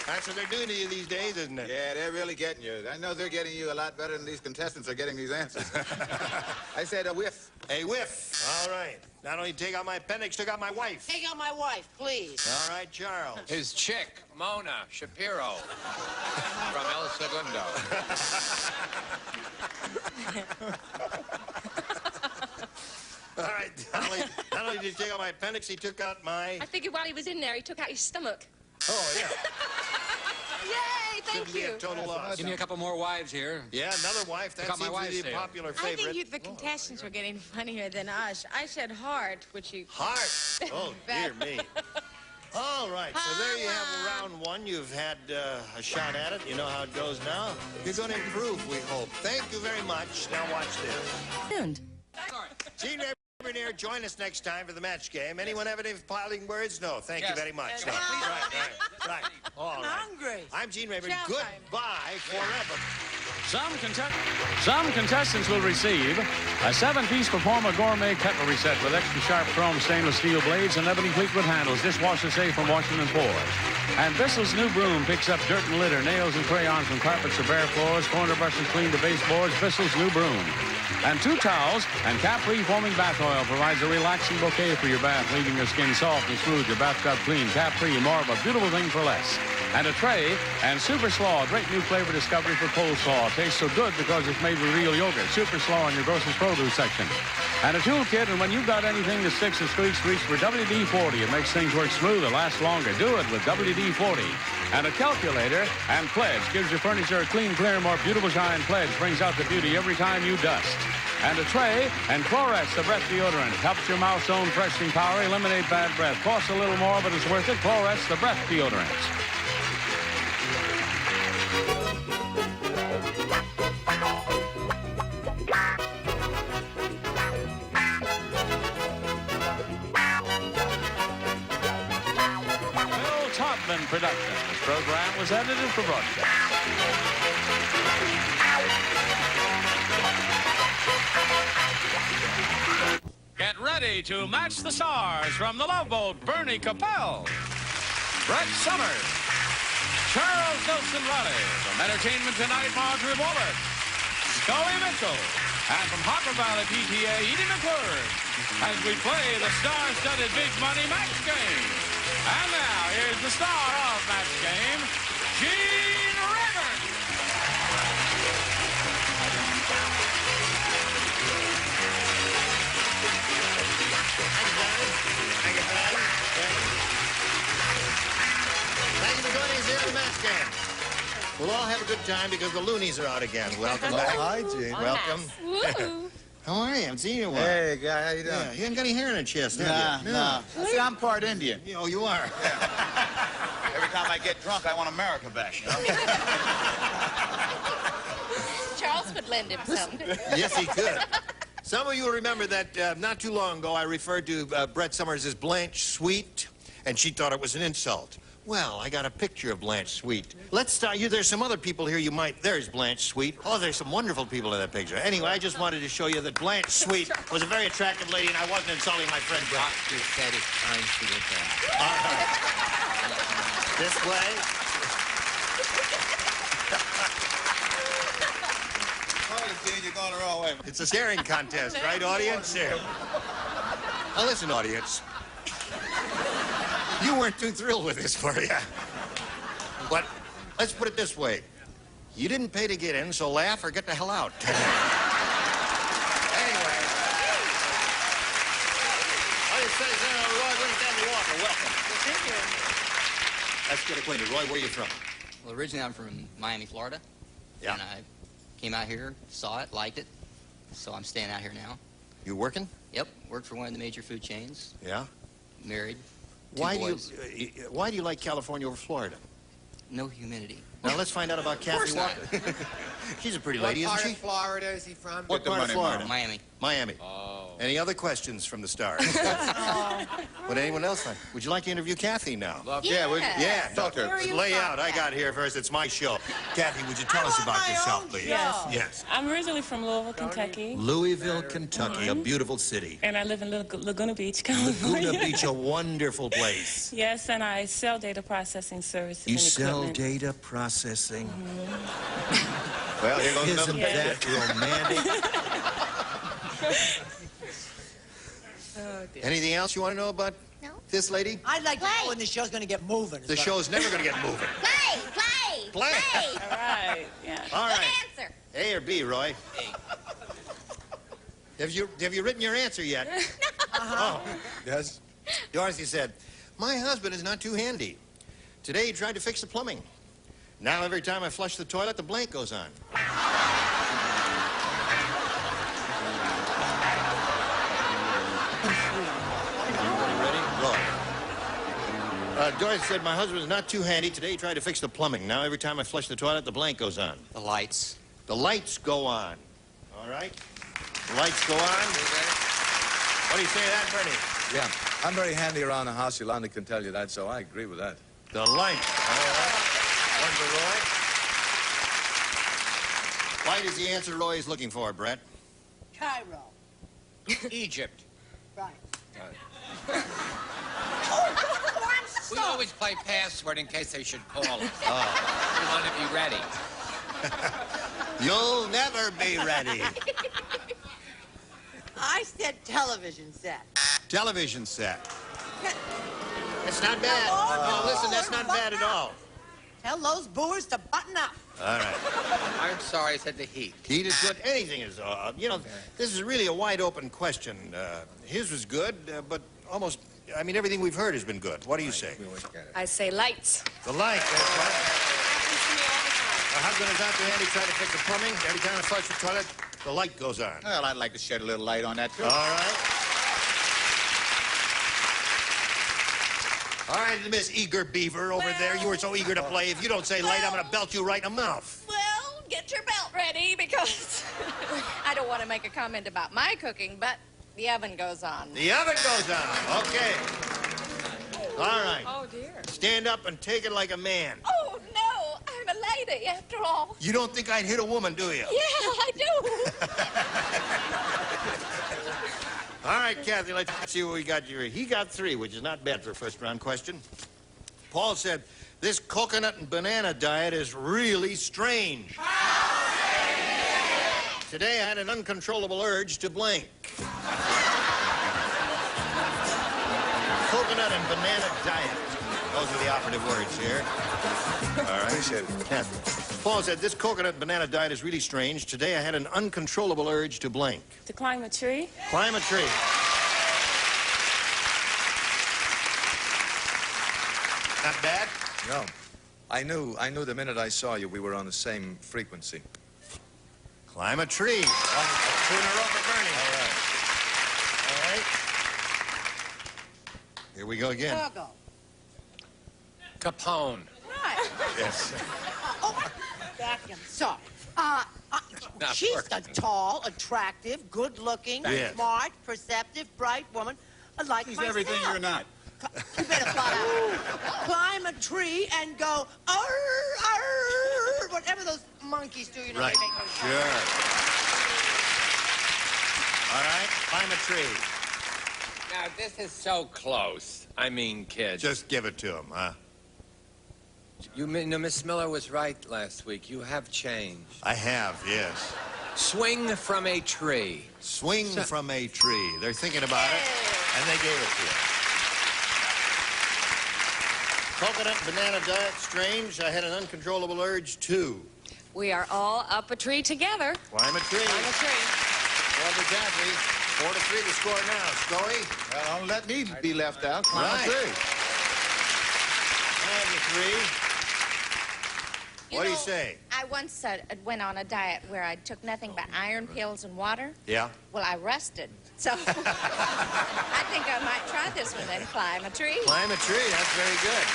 That's what they're doing to you these days, isn't it? Yeah, they're really getting you. I know they're getting you a lot better than these contestants are getting these answers. I said a whiff. A whiff. All right. Not only take out my appendix, took out my wife. Take out my wife, please. All right, Charles. His chick, Mona Shapiro, from El Segundo. All right, Dolly. Not only did he take out my appendix, he took out my... I figured while he was in there, he took out his stomach. Oh, yeah. Yay, thank Shouldn't be you. a total loss. Give me a couple more wives here. Yeah, another wife. That Got my seems to wife's be a there. popular I favorite. think the contestants were getting funnier than us. I said heart, which you... Heart. Oh, dear me. All right, so there you have round one. You've had a shot at it. You know how it goes now. You're going to improve, we hope. Thank you very much. Now watch this. Gene Reverend here. Join us next time for the match game. Anyone have any piling words? No. Thank you very much. No. Right. All right. Hungry. I'm Gene Reverend. Goodbye forever. Some contestants will receive a 7-piece Performa Gourmet cutlery set with extra sharp chrome stainless steel blades and ebony Fleetwood handles, dishwasher safe from washing and pours. And Bissell's new broom picks up dirt and litter, nails and crayons from carpets or bare floors, corner brushes clean the baseboards, Bissell's new broom. And 2 towels and Capri foaming bath oil provides a relaxing bouquet for your bath, leaving your skin soft and smooth, your bathtub clean. Capri, more of a beautiful thing for less. And a tray and Super Slaw, a great new flavor discovery for coleslaw. Tastes so good because it's made with real yogurt. Super Slaw in your grocer's produce section. And a toolkit, and when you've got anything that sticks and squeaks, reach for WD-40. It makes things work smoother, last longer. Do it with WD-40. And a calculator and Pledge gives your furniture a clean, clear, more beautiful shine. Pledge brings out the beauty every time you dust. And a tray and Chlorets, the breath deodorant. Helps your mouth's own freshening power eliminate bad breath. Costs a little more, but it's worth it. Chlorets, the breath deodorant. Production. This program was edited for broadcast. Get ready to match the stars from The Love Boat. Bernie Capel, Brett Summers, Charles Nelson Raleigh. From Entertainment Tonight, Marjorie Wallace, Scoey Mitchell, and from Hopper Valley PTA, Edie McClure, as we play the star-studded big money match game. And now, here's the star of Match Game, Gene Reverend. Thank you for joining us here at the Match Game. We'll all have a good time because the loonies are out again. Welcome back. Hi, Gene. Welcome. How are you? I haven't seen you in a while. Hey, guy, how you doing? Yeah, you haven't got any hair in your chest, have you? Nah. See, I'm part Indian. Oh, you are? Every time I get drunk, I want America back, you know? lend him some. Yes, he could. Some of you will remember that not too long ago I referred to Brett Summers as Blanche Sweet, and she thought it was an insult. Well, I got a picture of Blanche Sweet. Let's start you. There's some other people here you might... There's Blanche Sweet. Oh, there's some wonderful people in that picture. Anyway, I just wanted to show you that Blanche Sweet was a very attractive lady, and I wasn't insulting my friend Brett. Doctor said it's time to get back. All right. This way. You're going the wrong way. It's a staring contest, right, audience? Here. Now, listen, audience. You weren't too thrilled with this, were you? But let's put it this way. You didn't pay to get in, so laugh or get the hell out. Anyway. Audience says, Roy Winstanley-Walker, welcome. Thank you. Let's get acquainted. Roy, where are you from? Well, originally I'm from Miami, Florida. Yeah. And I came out here, saw it, liked it, so I'm staying out here now. You working? Yep, work for one of the major food chains. Yeah. Married. Two Why boys. why do you like California over Florida? No humidity. Now let's find out about Kathy Walker. She's a pretty lady, isn't she? What part of Florida is he from? What part of Florida? Miami. Miami. Oh. Any other questions from the stars? Would anyone else like? Would you like to interview Kathy now? Yeah. Talk to her. Lay out. I got here first. It's my show. Kathy, would you tell us about yourself, please? Yes. I'm originally from Louisville, Kentucky. Louisville, Kentucky, a beautiful city. And I live in Laguna Beach, California. Laguna Beach, a wonderful place. Yes, and I sell data processing services You and sell equipment. data processing. Well, here goes Isn't another that romantic? Oh, dear. Anything else you want to know about this lady? I'd like to know when the show's going to get moving. The show's never going to get moving. Play. All right, yeah. All right. Good answer. A or B, Roy? A. Have you written your answer yet? Oh. Yes. Dorothy said, my husband is not too handy. Today he tried to fix the plumbing. Now every time I flush the toilet, the blank goes on. Dorothy said, my husband is not too handy. Today he tried to fix the plumbing. Now every time I flush the toilet, the blank goes on. The lights. The lights go on. All right? The lights go on. What do you say to that, Bernie? Yeah, I'm very handy around the house. Yolanda can tell you that, so I agree with that. The lights. All right. One for Roy. Light is the answer Roy is looking for, Brett. Cairo. Egypt. Right. We always play password in case they should call us. Oh. We want to be ready. You'll never be ready. I said television set. Television set. It's not bad. No, listen, that's not bad at all. Tell those boors to button up. All right. I'm sorry, I said the heat. Heat is good. Anything is, you know, this is really a wide open question. His was good, but almost, I mean, everything we've heard has been good. What do you say? I say lights. The light, that's right. My husband is out there, and he tried to fix the plumbing. Every time I flush the toilet, the light goes on. Well, I'd like to shed a little light on that, too. All right. All right, Miss Eager Beaver over there. You were so eager to play. If you don't say light, I'm going to belt you right in the mouth. Well, get your belt ready because I don't want to make a comment about my cooking, but the oven goes on. The oven goes on. Okay. All right. Oh, dear. Stand up and take it like a man. Oh, no, I'm a lady after all. You don't think I'd hit a woman, do you? Yeah, I do. All right, Kathy, let's see what we got here. He got 3, which is not bad for a first-round question. Paul said, this coconut and banana diet is really strange. Today I had an uncontrollable urge to blank. Coconut and banana diet. Those are the operative words here. All right. Appreciate it. Kathy. Paul said, this coconut and banana diet is really strange. Today I had an uncontrollable urge to blank. To climb a tree? Climb a tree. Not bad? No. I knew the minute I saw you, we were on the same frequency. Climb a tree. 2 in a row for Bernie. All right. Here we go again. Chicago. Capone. Right. Yes. Back in. So, She's a tall, attractive, good-looking, Yes. smart, perceptive, bright woman like She's myself. everything you're not. You better fly out. Climb a tree and go, arr, arr, whatever those monkeys do, you know, Right. they make those Sure. All right, climb a tree. Now, this is so close. I mean, kids. Just give it to him, huh? You know, Miss Miller was right last week. You have changed. I have, yes. Swing from a tree. Swing from a tree. They're thinking about it, and they gave it to you. Coconut and banana diet, strange. I had an uncontrollable urge, too. We are all up a tree together. Climb a tree. Climb a tree. Well, to Kathy. 4-3 the score now. Scoey? Well, don't let me be left out. Climb Right. a tree. And the three. What do you know, say? I once went on a diet where I took nothing but iron pills and water. Yeah? Well, I rusted. So I think I might try this one then. Climb a tree. Climb a tree. That's very good.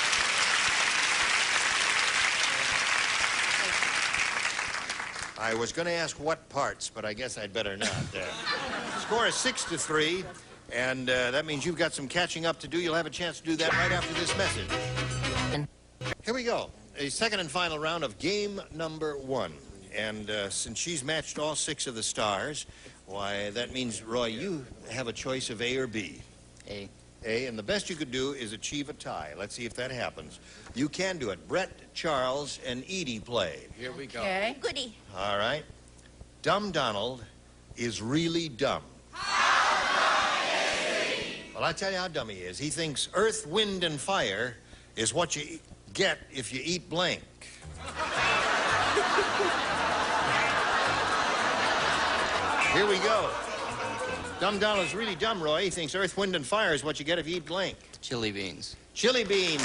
I was going to ask what parts, but I guess I'd better not. Score is 6-3, and that means you've got some catching up to do. You'll have a chance to do that right after this message. Here we go. A second and final round of game number 1. And since she's matched all 6 of the stars, why, that means, Roy, you have a choice of A or B. A. A, and the best you could do is achieve a tie. Let's see if that happens. You can do it. Brett, Charles, and Edie play. Here we go. Okay. Goody. All right. Dumb Donald is really dumb. Well, I'll tell you how dumb he is. He thinks earth, wind, and fire is what you get if you eat blank. Here we go. Dumb Donald's really dumb, Roy. He thinks earth, wind, and fire is what you get if you eat blank. Chili beans. Chili beans.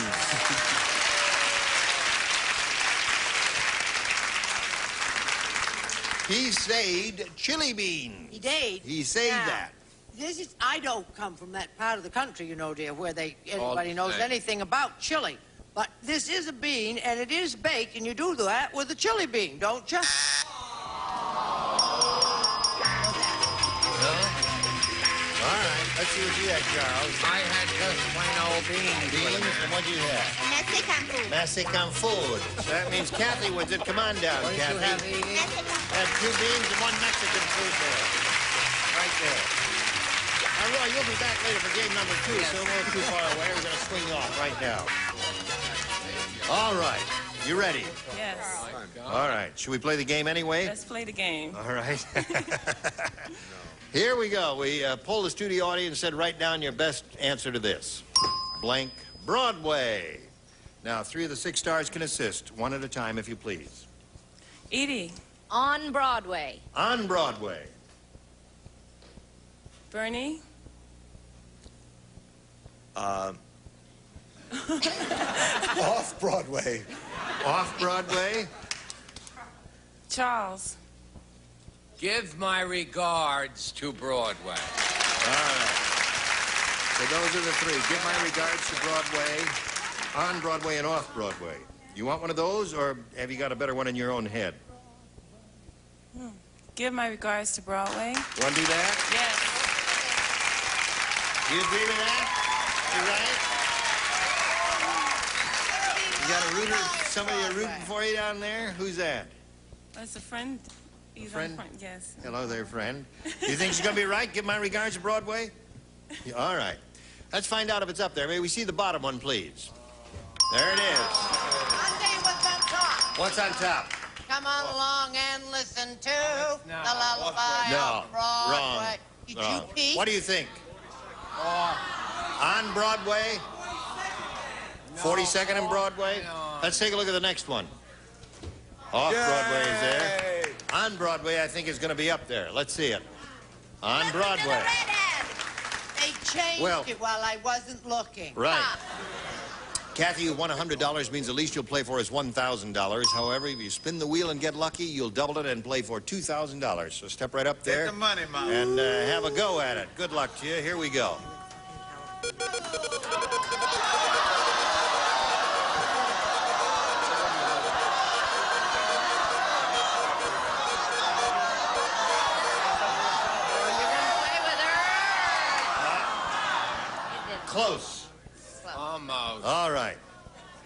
He said chili beans. He did. He said Now, that. This is, I don't come from that part of the country, you know, dear, where anybody the knows same. anything about chili. But this is a bean, and it is baked, and you do that with a chili bean, don't you? All right, let's see what you had, Charles. I had just plain old beans. Beans, and what'd you have? Mexican food. Mexican food. So that means Kathy wins it. Come on down, What did you Kathy. have, Edie? Had 2 beans and 1 Mexican food there. Right there. Now, Roy, you'll be back later for game number 2, so don't go too far away. We're going to swing off right now. All right. You ready? Yes. All right. Should we play the game anyway? Let's play the game. All right. Here we go. We polled the studio audience and said, write down your best answer to this. Blank Broadway. Now, 3 of the 6 stars can assist, 1 at a time, if you please. Edie. On Broadway. On Broadway. Bernie. Off Broadway. Off Broadway. Charles. Give my regards to Broadway. All right. So those are the 3. Give my regards to Broadway, on Broadway, and off Broadway. You want one of those, or have you got a better one in your own head? Give my regards to Broadway. You want to do that? Yes. You agree with that? You right? You got a rooter, somebody rooting for you down there? Who's that? That's a friend. He's friend? on yes. Hello there, friend. You think she's going to be right? Give my regards to Broadway? Yeah, all right. Let's find out if it's up there. May we see the bottom one, please? There it is. I'll tell you what's on top. What's on top? Come on along and listen to the lullaby No, of Broadway. wrong. Did Wrong. you peek? What do you think? On Broadway? 42nd and Broadway? Let's take a look at the next one. Off Broadway is there. On Broadway, I think, is going to be up there. Let's see it. On Broadway. They changed Well- it while I wasn't looking. Right. Kathy, you won $100 means the least you'll play for is $1,000. However, if you spin the wheel and get lucky, you'll double it and play for $2,000. So step right up there. Get the money, Mom. And have a go at it. Good luck to you. Here we go.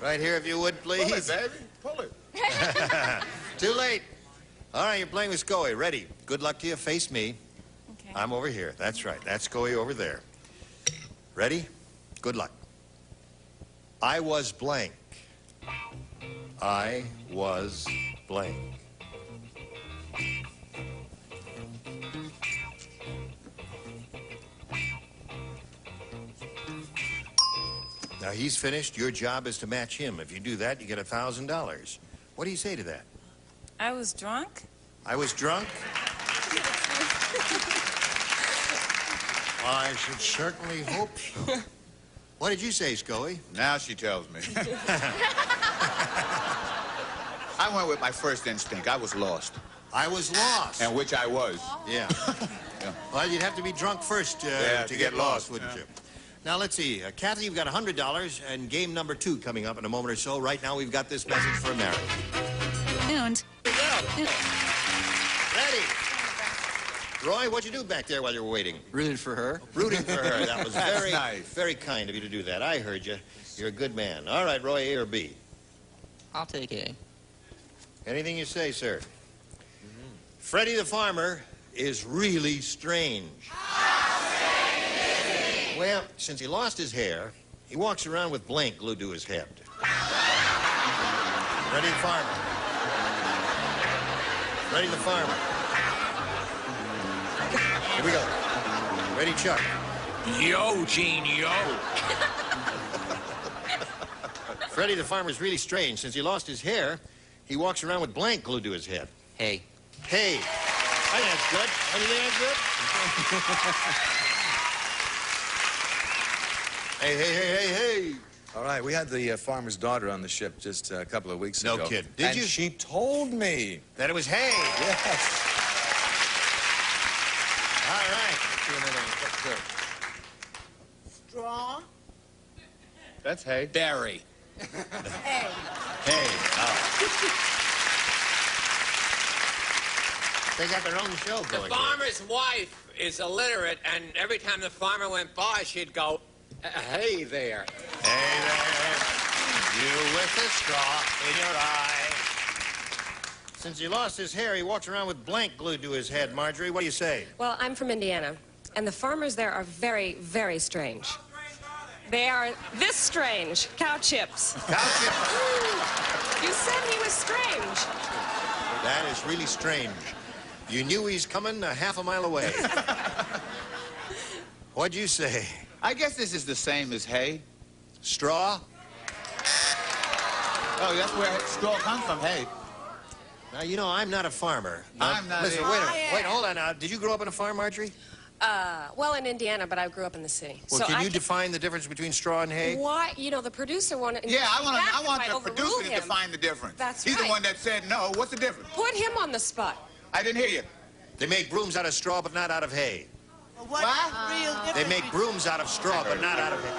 Right here, if you would, please. Pull it, baby. Pull it. Too late. All right, you're playing with Scoey. Ready? Good luck to you. Face me. Okay. I'm over here. That's right. That's Scoey over there. Ready? Good luck. I was blank. I was blank. Now, he's finished. Your job is to match him. If you do that, you get $1,000. What do you say to that? I was drunk? I was drunk? I should certainly hope so. What did you say, Scoey? Now she tells me. I went with my first instinct. I was lost. I was lost. And which I was. Yeah. Yeah. Well, you'd have to be drunk first to get lost, wouldn't you? Now, let's see. Kathy, you've got $100 and game number 2 coming up in a moment or so. Right now, we've got this message for a marriage. And Ready. Roy, what'd you do back there while you were waiting? Rooted for her. Rooting for her. That was very, nice. very kind of you to do that. I heard you. You're a good man. All right, Roy, A or B? I'll take A. Anything you say, sir. Freddie the farmer is really strange. Well, since he lost his hair, he walks around with blank glued to his head. Freddie the farmer. Freddie the farmer. Here we go. Ready, Chuck. Yo, Gene, yo. Freddie the farmer's really strange. Since he lost his hair, he walks around with blank glued to his head. Hey. Hey. I think that's good. Oh, you think that's good? Hey, hey, hey, hey, hey. All right, we had the farmer's daughter on the ship just a couple of weeks ago. No kid. Did and you? She told me. That it was hay. Yes. All right. Straw. That's hay. Barry. Hey. Hey. Oh. They got their own show The going. farmer's wife is illiterate, and every time the farmer went by, she'd go, hey there. Hey there. You with the straw in your eye. Since he lost his hair, he walks around with blank glued to his head. Marjorie, what do you say? well, I'm from Indiana, and the farmers there are very, very strange. They are this strange. Cow chips. Cow chips. You said he was strange. That is really strange. You knew he's coming a half a mile away. What'd you say? I guess this is the same as hay. Straw? Oh, that's where straw comes from, hay. Now, you know, I'm not a farmer. Now, I'm not listen, either. wait a minute. Wait, hold on now. Did you grow up on a farm, Marjorie? Well, in Indiana, but I grew up in the city. Well, can you define the difference between straw and hay? Why? You know, the producer wanted... Yeah, I want I the overruled producer to him. define the difference. That's He's right. the one that said no. What's the difference? Put him on the spot. I didn't hear you. They make brooms out of straw, but not out of hay. Well, what's the real difference? They make brooms out of straw, but not out of hay.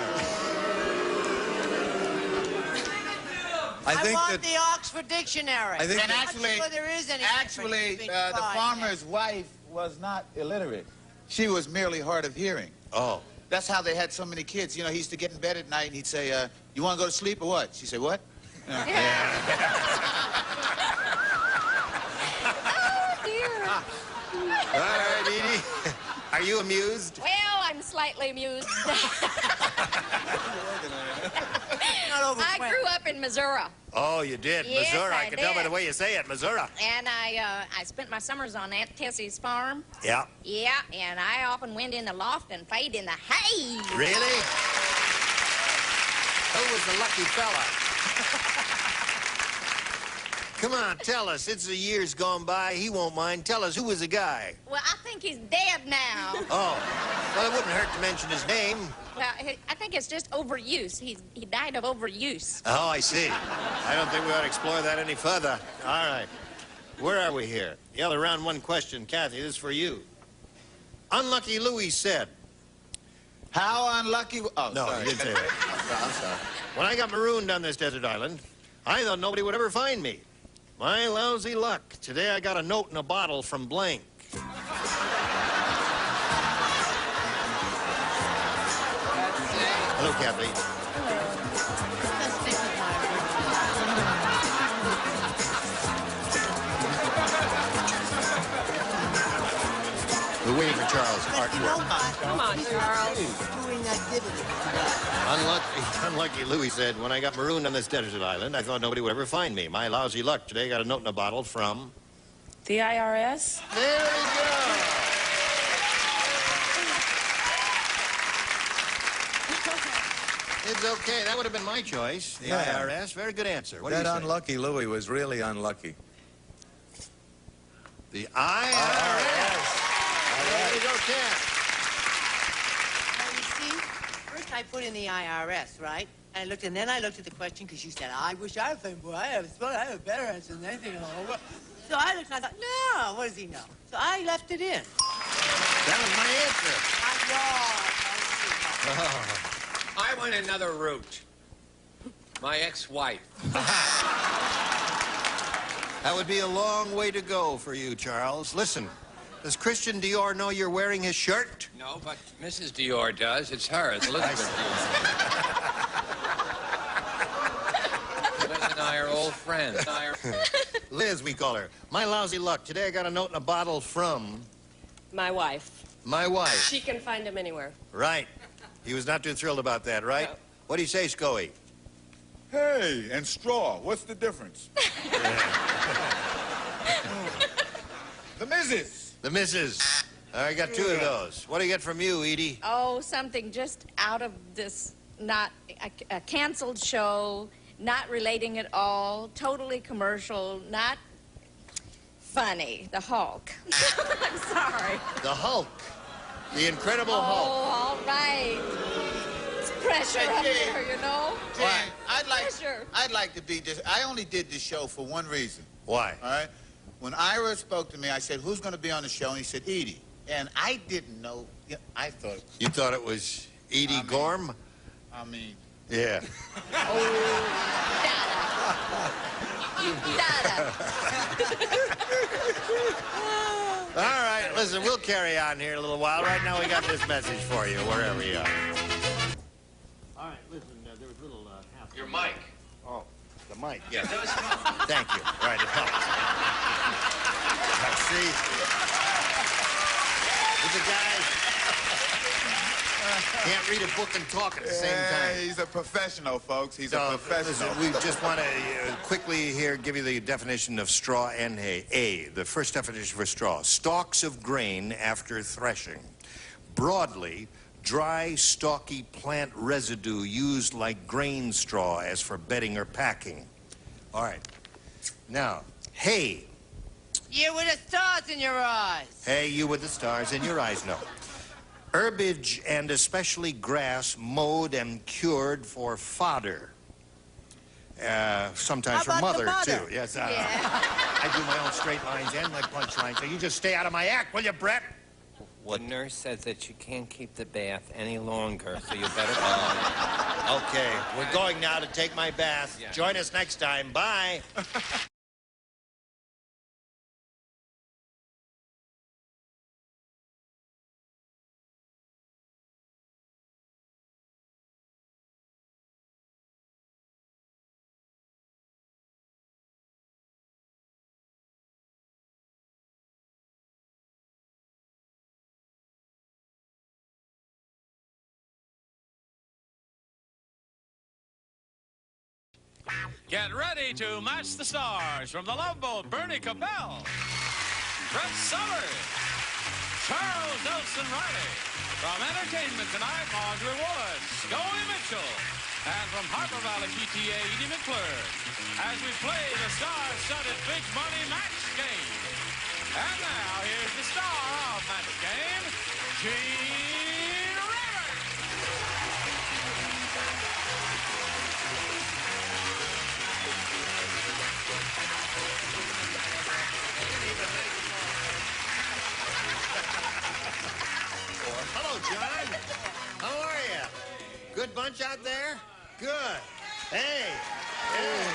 I think want that the Oxford Dictionary. I think And that- actually, I'm not sure there is any actually, difference the between farmer's wife was not illiterate. She was merely hard of hearing. Oh. That's how they had so many kids. You know, he used to get in bed at night and he'd say, you want to go to sleep or what? She'd say, what? Oh, dear. All right, Edie. Are you amused? Well, I'm slightly amused. I grew up in Missouri. Oh, you did? Yes, Missouri. I I can tell by did. the way you say it. Missouri. And I spent my summers on Aunt Tessie's farm. Yeah. Yeah, and I often went in the loft and played in the hay. Really? Who was the lucky fella? Come on, tell us. It's the years gone by. He won't mind. Tell us, who was the guy? Well, I think he's dead now. Oh. Well, it wouldn't hurt to mention his name. Well, I think it's just overuse. He died of overuse. Oh, I see. I don't think we ought to explore that any further. All right. Where are we here? The other round one question. Kathy, this is for you. Unlucky Louis said. How unlucky... Oh, No, sorry. you didn't say that. I'm sorry. When I got marooned on this desert island, I thought nobody would ever find me. My lousy luck. Today I got a note in a bottle from blank. Hello, Kathy. Let's stick with Marjorie. We're waiting for Charles' artwork. Come on, Charles. Doing activity. Unlucky Louis said, when I got marooned on this desert island, I thought nobody would ever find me. My lousy luck today got a note in a bottle from... The IRS? There we go. It's okay. That would have been my choice. The IRS. Very good answer. What do you That say? unlucky Louis was really unlucky. The IRS. There you go, Ken. Now, you see, first I put in the IRS, right? And then I looked at the question because you said, I wish I was saying, boy, I have a better answer than anything in the whole world. So I looked and I thought, no, what does he know? So I left it in. That was my answer. I went another route. My ex-wife. That would be a long way to go for you, Charles. Listen, does Christian Dior know you're wearing his shirt? No, but Mrs. Dior does. It's her. It's Elizabeth Dior. Liz and I are old friends. Liz, we call her. My lousy luck. Today I got a note in a bottle from... My wife. My wife. She can find him anywhere. Right. He was not too thrilled about that, right? No. What do you say, Scoey? Hey, and straw, what's the difference? The missus. The missus. I got two of those. What do you get from you, Edie? Oh, something just out of this, not a canceled show, not relating at all, totally commercial, not funny. The Hulk. I'm sorry. The Hulk. The Incredible Hulk. Oh, all right. It's pressure up there, you know? Why? Pressure. I'd like to be this. I only did this show for one reason. Why? All right? When Ira spoke to me, I said, who's going to be on the show? And he said, Edie. And I didn't know. I thought... You thought it was Edie Gorm? I mean... Yeah. All right, listen, we'll carry on here a little while. Right now, we got this message for you, wherever you are. All right, listen, there was a little... Your mic. Oh, the mic, Yeah, yes. it does help. Thank you. Right, it helps. See? There's a guy... Can't read a book and talk at the same time. He's a professional, folks. He's a professional. Listen, we just want to quickly here give you the definition of straw and hay. A, the first definition for straw. Stalks of grain after threshing. Broadly, dry, stalky plant residue used like grain straw as for bedding or packing. All right. Now, hay. You with the stars in your eyes. Hey, you with the stars in your eyes, no. Herbage and especially grass mowed and cured for fodder. Sometimes for mother, too. Yes, I do my own straight lines and my punch lines, so you just stay out of my act, will you, Brett? The nurse says that you can't keep the bath any longer, so you better go. Okay, we're going now to take my bath. Yeah. Join us next time. Bye. Get ready to match the stars from the Love Boat, Bernie Cabell, Brett Summers, Charles Nelson Riley. From Entertainment Tonight, Marjorie Wallace, Scoey Mitchell, and from Harper Valley PTA, Edie McClure, as we play the star-studded Big Money Match Game. And now, here's the star of Match Game, Gene Rivers. Hello, John. How are you? Good bunch out there? Good. Hey. Hey.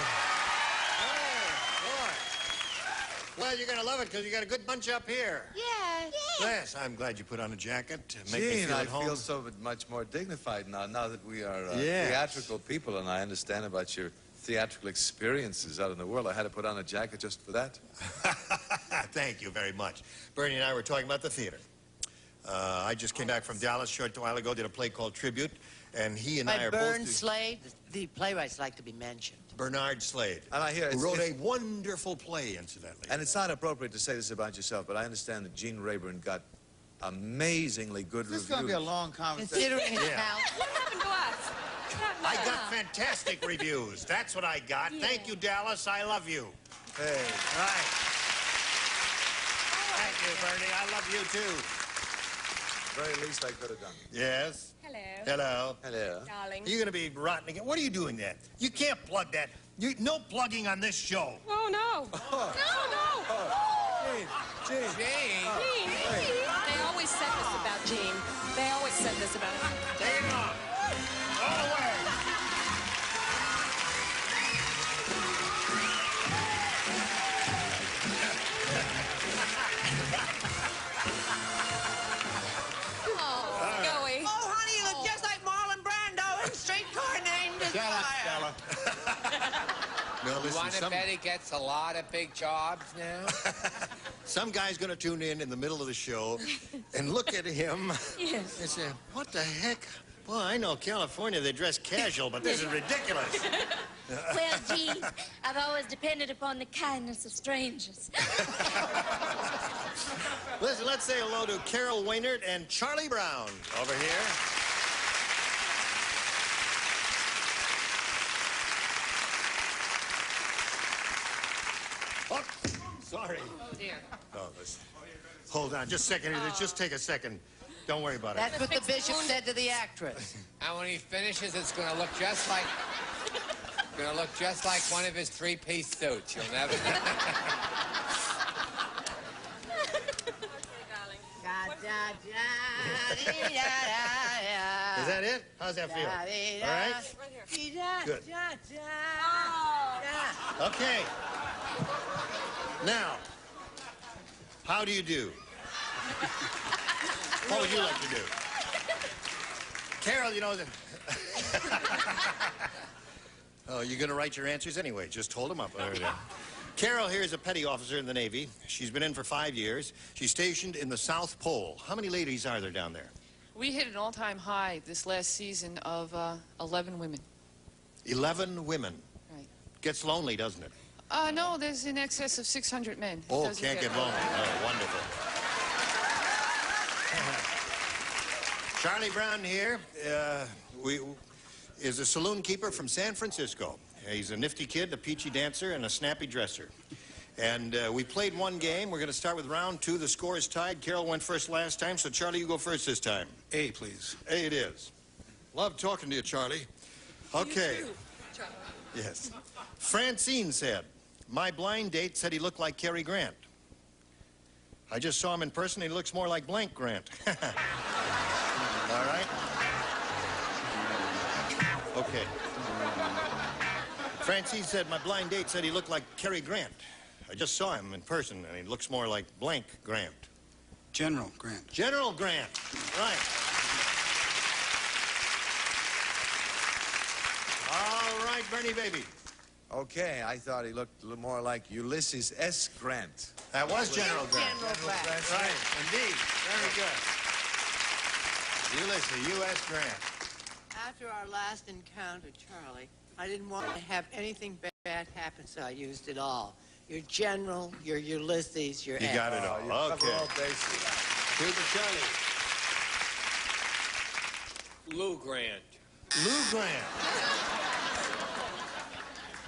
Boy. Well, you're going to love it because you got a good bunch up here. Yeah. Yes, I'm glad you put on a jacket to make me Gene, feel I at home. feel so much more dignified now that we are Yes. theatrical people, and I understand about your theatrical experiences out in the world. I had to put on a jacket just for that. Thank you very much. Bernie and I were talking about the theater. I just came back from Dallas a short while ago, did a play called Tribute, and he and I By are Bern both... Slade, the playwrights like to be mentioned. Bernard Slade. And I hear who wrote a wonderful play, incidentally. And it's not appropriate to say this about yourself, but I understand that Gene Rayburn got amazingly good reviews. This is going to be a long conversation. Considering his talent. What happened to us? I got fantastic reviews. That's what I got. Yeah. Thank you, Dallas. I love you. Hey. Right. Thank you, Bernie. I love you, too. Very least I could have done. Yes? Hello. Hello. Hello. Darling. You're going to be rotten again. What are you doing there? You can't plug that. No plugging on this show. Oh, no. Oh. No, no. Gene. Gene. They always said this about Gene. They always said this about him. Take it off. All the way. Scoey. Oh, honey, you look just like Marlon Brando in Streetcar Named Desire. No, You listen, want to bet he gets a lot of big jobs now? some guy's going to tune in the middle of the show and look at him Yes. and say, what the heck? Well, I know California, they dress casual, but this is ridiculous. Well, Gene, I've always depended upon the kindness of strangers. Listen, let's say hello to Carol Wainert and Charlie Brown over here. Oh, sorry. Oh, dear. Oh, listen. Hold on, just a second here. Just take a second. Don't worry about it. That's what the bishop said to the actress. And when he finishes, it's going to look just like one of his three-piece suits. You'll never know. Is that it? How's that feel? All right? Good. Okay. Now, how do you do? What would you like to do? Carol, you know... Oh, you're going to write your answers anyway. Just hold them up. There it is. Carol here is a petty officer in the Navy. She's been in for 5 years. She's stationed in the South Pole. How many ladies are there down there? We hit an all-time high this last season of 11 women. 11 women. Right. Gets lonely, doesn't it? No, there's in excess of 600 men. It Oh, doesn't can't get lonely. Oh, wonderful. Charlie Brown here is a saloon keeper from San Francisco. He's a nifty kid, a peachy dancer, and a snappy dresser. And we played one game. We're going to start with round 2. The score is tied. Carol went first last time, so Charlie, you go first this time. A, please. A it is. Love talking to you, Charlie. Okay. You too, Charlie. Yes. Francine said, my blind date said he looked like Cary Grant. I just saw him in person. He looks more like blank Grant. All right? Okay. Francine said, my blind date said he looked like Cary Grant. I just saw him in person, and he looks more like blank Grant. General Grant. General Grant. Right. All right, Bernie baby. Okay, I thought he looked a little more like Ulysses S. Grant. That was General Grant. General Grant. Right, indeed. Very good. Ulysses, U.S. Grant. After our last encounter, Charlie, I didn't want to have anything bad happen, so I used it all. Your General, your Ulysses, your You got it all. You cover Okay. all bases. To the Charlie. Lou Grant. Lou Grant.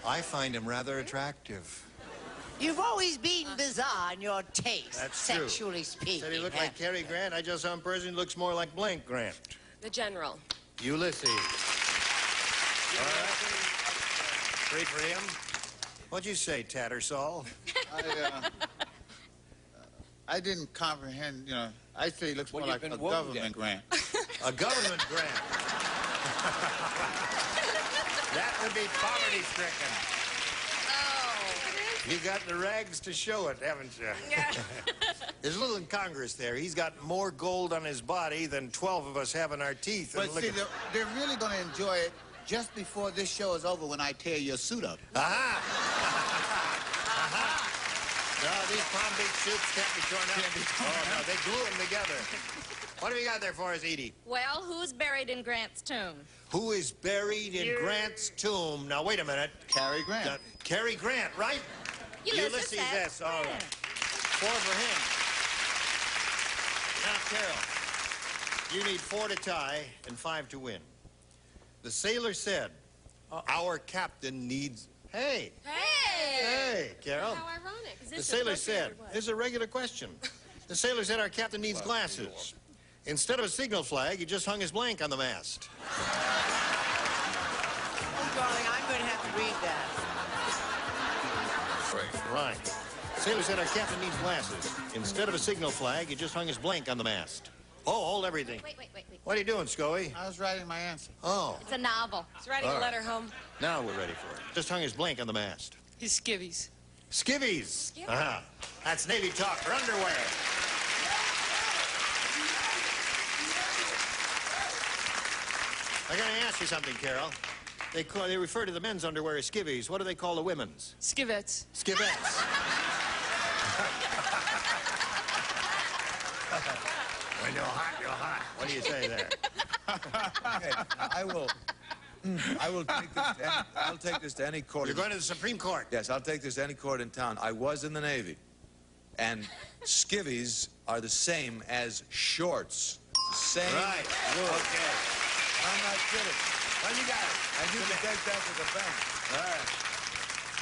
I find him rather attractive. You've always been bizarre in your taste, That's true. sexually speaking. Said he looked like Cary Grant. I just saw him in person. He looks more like blank Grant. The general. Ulysses. All right. 3 for him. What'd you say, Tattersall? I didn't comprehend, you know. I say he looks Well, more you've like a been wounded. government grant. A government grant. That would be poverty-stricken. Oh. You got the rags to show it, haven't you? Yeah. There's a little incongruous there. He's got more gold on his body than 12 of us have in our teeth. But And look see, at- they're really going to enjoy it just before this show is over when I tear your suit up. Aha! Aha! No, these Palm Beach suits can't be torn up. Oh, no, they glue them together. What have you got there for us, Edie? Well, who's buried in Grant's tomb? Who is buried in Grant's tomb? Now, wait a minute. Cary Grant. Cary Grant, right? Ulysses S. All right. 4 for him. Now, Carol, you need 4 to tie and 5 to win. The sailor said, our captain needs... Hey! Hey, Carol. How ironic. The sailor said, this is a regular question. The sailor said our captain needs glasses. Instead of a signal flag, he just hung his blank on the mast. Oh, darling, I'm going to have to read that. Right. Sailor said our captain needs glasses. Instead of a signal flag, he just hung his blank on the mast. Oh, hold everything. Wait. What are you doing, Scoey? I was writing my answer. Oh. It's a novel. He's writing a letter home. Now we're ready for it. Just hung his blank on the mast. His skivvies. Skivvies. That's Navy talk for underwear. I gotta ask you something, Carol. They refer to the men's underwear as skivvies. What do they call the women's? Skivettes. Skivettes. When you're hot, you're hot. What do you say there? Okay, I will take this. I'll take this to any court. You're going to the Supreme Court. Yes, I'll take this to any court in town. I was in the Navy, and skivvies are the same as shorts. The same. Right. Rule. Okay. I'm not kidding. Well, you got it. And you can take that to the bank. All right.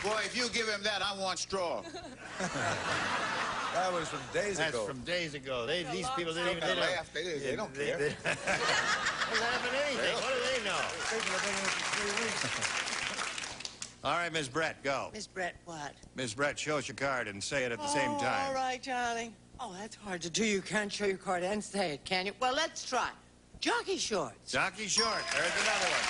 Boy, if you give him that, I want straw. That was from days ago. That's from days ago. These people, they don't laugh. They don't care. They're laughing at anything. What do they know? People have been here for 3 weeks. All right, Miss Brett, go. Miss Brett, what? Miss Brett, show us your card and say it at the same time. All right, darling. Oh, that's hard to do. You can't show your card and say it, can you? Well, let's try. Jockey shorts. Jockey short. There's another one.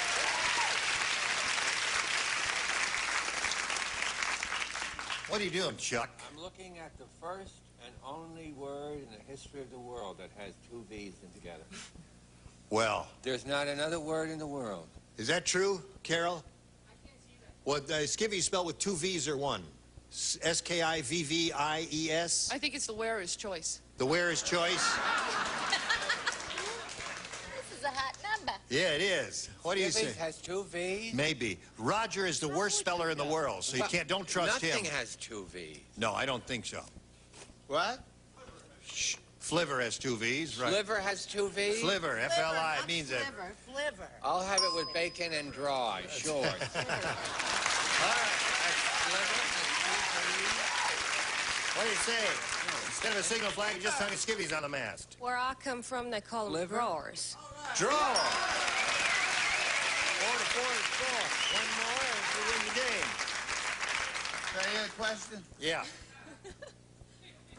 What are you doing, Chuck? I'm looking at the first and only word in the history of the world that has 2 V's in together. Well. There's not another word in the world. Is that true, Carol? I can't see that. Well, skivvy spelled with 2 V's or 1? S-K-I-V-V-I-E-S? I think it's the wearer's choice. The wearer's choice? This is a hot number. Yeah, it is. What do you say? Skivvies has 2 V's? Maybe. Roger is the worst speller in the world, so you don't trust him. Nothing has 2 V's. No, I don't think so. What? Shh. Flivver has 2 V's, right? Flivver has 2 V's? Flivver, F-L-I, means it. Flivver. I'll have it with bacon and dry, sure. All right. What do you say? Instead of a signal flag, you just hung skivvies on the mast. Where I come from, they call them drawers. Draw. 4 to 4 is 4. One more and you win the game. Can I hear a question? Yeah.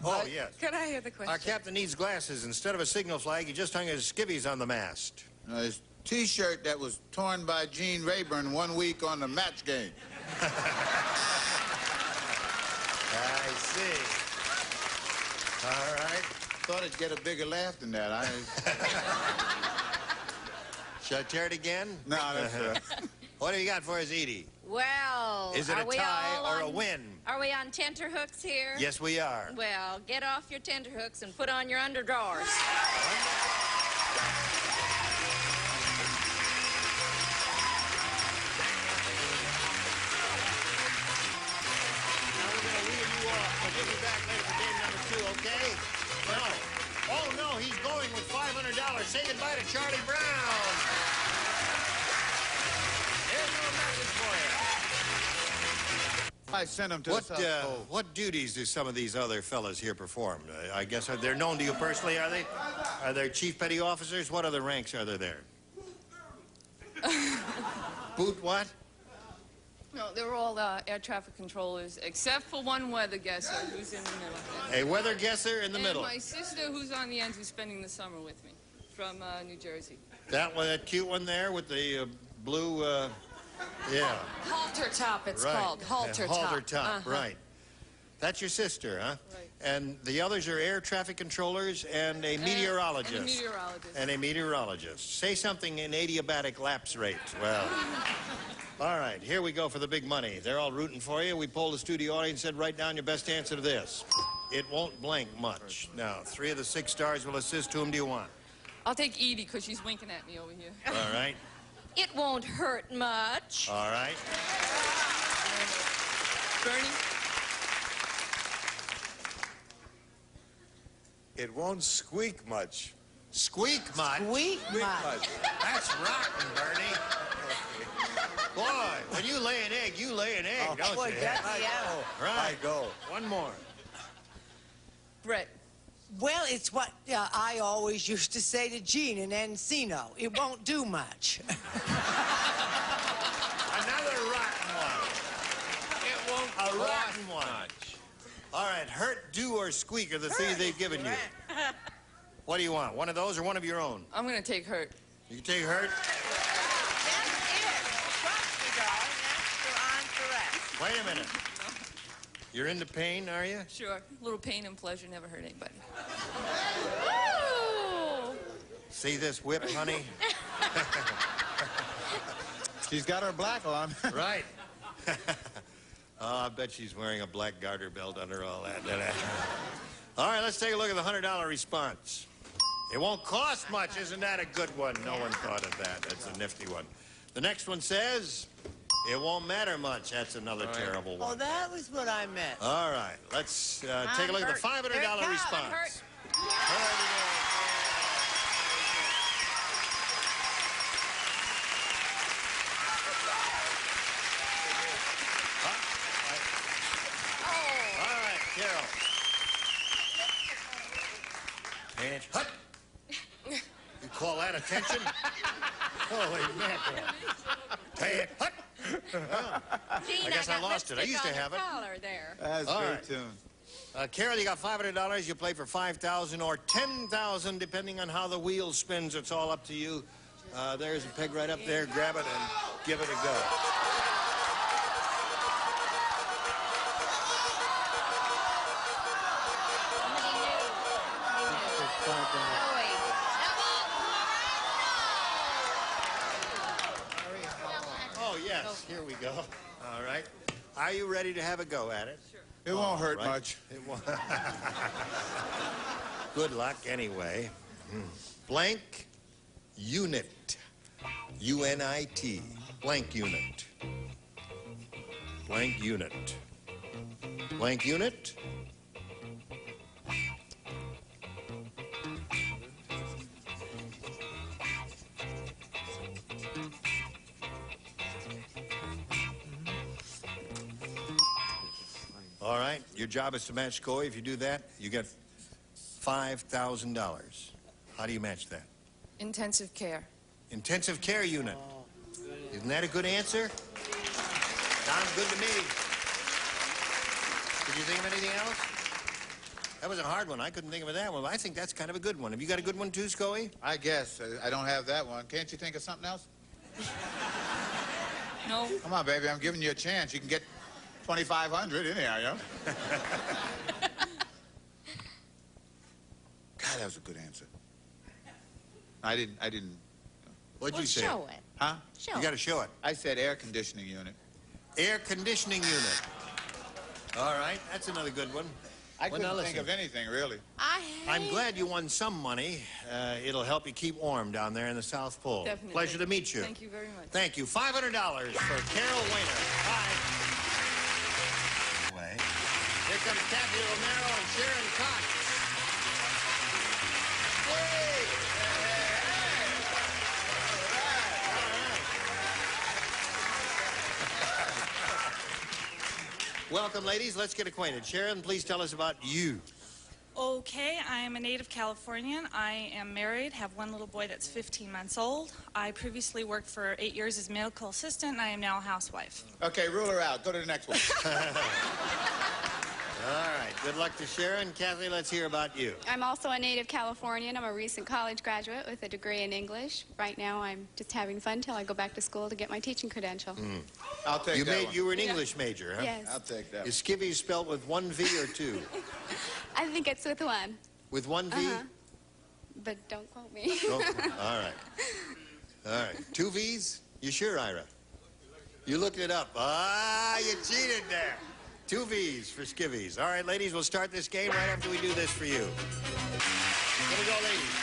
Oh, yes. Can I hear the question? Our captain needs glasses. Instead of a signal flag, he just hung his skivvies on the mast. His T-shirt that was torn by Gene Rayburn 1 week on the match game. I see. All right. Thought it'd get a bigger laugh than that. Should I tear it again? No, that's right. What do you got for us, Edie? Well, Is it are a we tie all or a on- win? Are we on tenterhooks here? Yes, we are. Well, get off your tenterhooks and put on your underdrawers. We'll get you back later for game number 2, okay? No. Oh, no, he's going with $500. Say goodbye to Charlie Brown. Here's your message for you. I sent him to the South Pole. What duties do some of these other fellas here perform? I guess they're known to you personally, are they? Are they chief petty officers? What other ranks are there? Boot what? No, they're all air traffic controllers, except for one weather guesser who's in the middle. A weather guesser in the and middle. my sister, who's on the end, who's spending the summer with me, from New Jersey. That one, that cute one there with the blue, yeah. Halter top, it's Right. called. Halter top. Halter top, right. That's your sister, huh? Right. And the others are air traffic controllers and a meteorologist. And a meteorologist. And a meteorologist. Say something in adiabatic lapse rate. Well, all right, here we go for the big money. They're all rooting for you. We polled the studio audience and said, write down your best answer to this. It won't blank much. Now, 3 of the 6 stars will assist. Whom do you want? I'll take Edie because she's winking at me over here. All right. It won't hurt much. All right. Bernie? It won't squeak much. Squeak much? Squeak much. That's rotten, Bernie. Boy, when you lay an egg, you lay an egg, don't boy, you? that's Right. I go. One more. Brett. Well, it's what I always used to say to Gene in Encino. It won't do much. Another rotten one. It won't A cost rotten one. much. All right, hurt, do, or squeak are the things they've given you. What do you want? One of those or one of your own? I'm going to take hurt. You can take hurt? That's it. Trust me, darling. That's your correct. Wait a minute. You're into pain, are you? Sure. A little pain and pleasure never hurt anybody. Ooh. See this whip, honey? She's got her black on. Right. Oh, I bet she's wearing a black garter belt under all that. All right, let's take a look at the $100 response. It won't cost much. Isn't that a good one? No one thought of that. That's a nifty one. The next one says, it won't matter much. That's another terrible one. Oh, that was what I meant. All right, let's take a look at the $500 response. All right, Carol. And hut. You call that attention? Holy mackerel. Hey, hut. Gene, I guess I got lost it. I lipstick used to on have your it. collar there. That's a All great right. tune. Carol, you got $500. You play for $5,000 or $10,000, depending on how the wheel spins. It's all up to you. There's a peg right up there. Grab it and give it a go. Oh, yes. Here we go. All right. Are you ready to have a go at it? Sure. It won't hurt much. It won't. Good luck anyway. Blank unit. UNIT. Blank unit. Blank unit. Blank unit. All right, your job is to match Scoey. If you do that, you get $5,000. How do you match that? Intensive care. Intensive care unit. Isn't that a good answer? Sounds good to me. Did you think of anything else? That was a hard one. I couldn't think of that one. I think that's kind of a good one. Have you got a good one too, Scoey? I guess. I don't have that one. Can't you think of something else? No. Come on, baby. I'm giving you a chance. You can get 2,500 anyhow, yeah? God, that was a good answer. I didn't. What'd you say? Show it. Huh? Show You got to show it. I said air conditioning unit. Air conditioning unit. All right, that's another good one. I Well, now couldn't think listen. of anything, really. I'm glad you won some money. It'll help you keep warm down there in the South Pole. Definitely. Pleasure to meet you. Thank you very much. Thank you. $500 for Carol Wayner. Bye. Here comes Kathy Romero and Sharon Cox. Welcome, ladies. Let's get acquainted. Sharon, please tell us about you. Okay, I am a native Californian. I am married, have one little boy that's 15 months old. I previously worked for 8 years as medical assistant, and I am now a housewife. Okay, rule her out. Go to the next one. All right. Good luck to Sharon. Kathy, let's hear about you. I'm also a native Californian. I'm a recent college graduate with a degree in English. Right now, I'm just having fun till I go back to school to get my teaching credential. I'll take that one. You were an English major, huh? Yes. I'll take that Is skivvy spelled with one V or two? I think it's with one. With one V? But don't quote me. All right. All right. Two V's? You sure, Ira? You looked it up. Ah, you cheated there. Two V's for skivvies. All right, ladies, we'll start this game right after we do this for you. Here we go, ladies.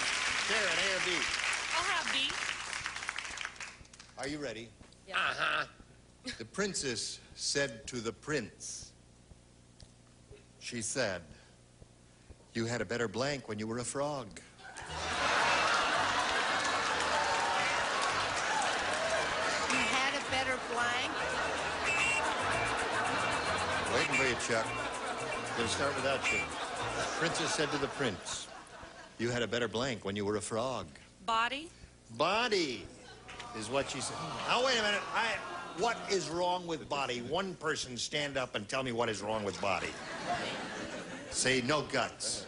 Sharon, A or B? Are you ready? Yeah. Uh-huh. The princess said to the prince, she said, you had a better blank when you were a frog. You had a better blank? Waiting for you, Chuck. Gonna start without you. The princess said to the prince, you had a better blank when you were a frog. Body? Body is what she said. Now, wait a minute. What is wrong with body? One person stand up and tell me what is wrong with body. Say no guts.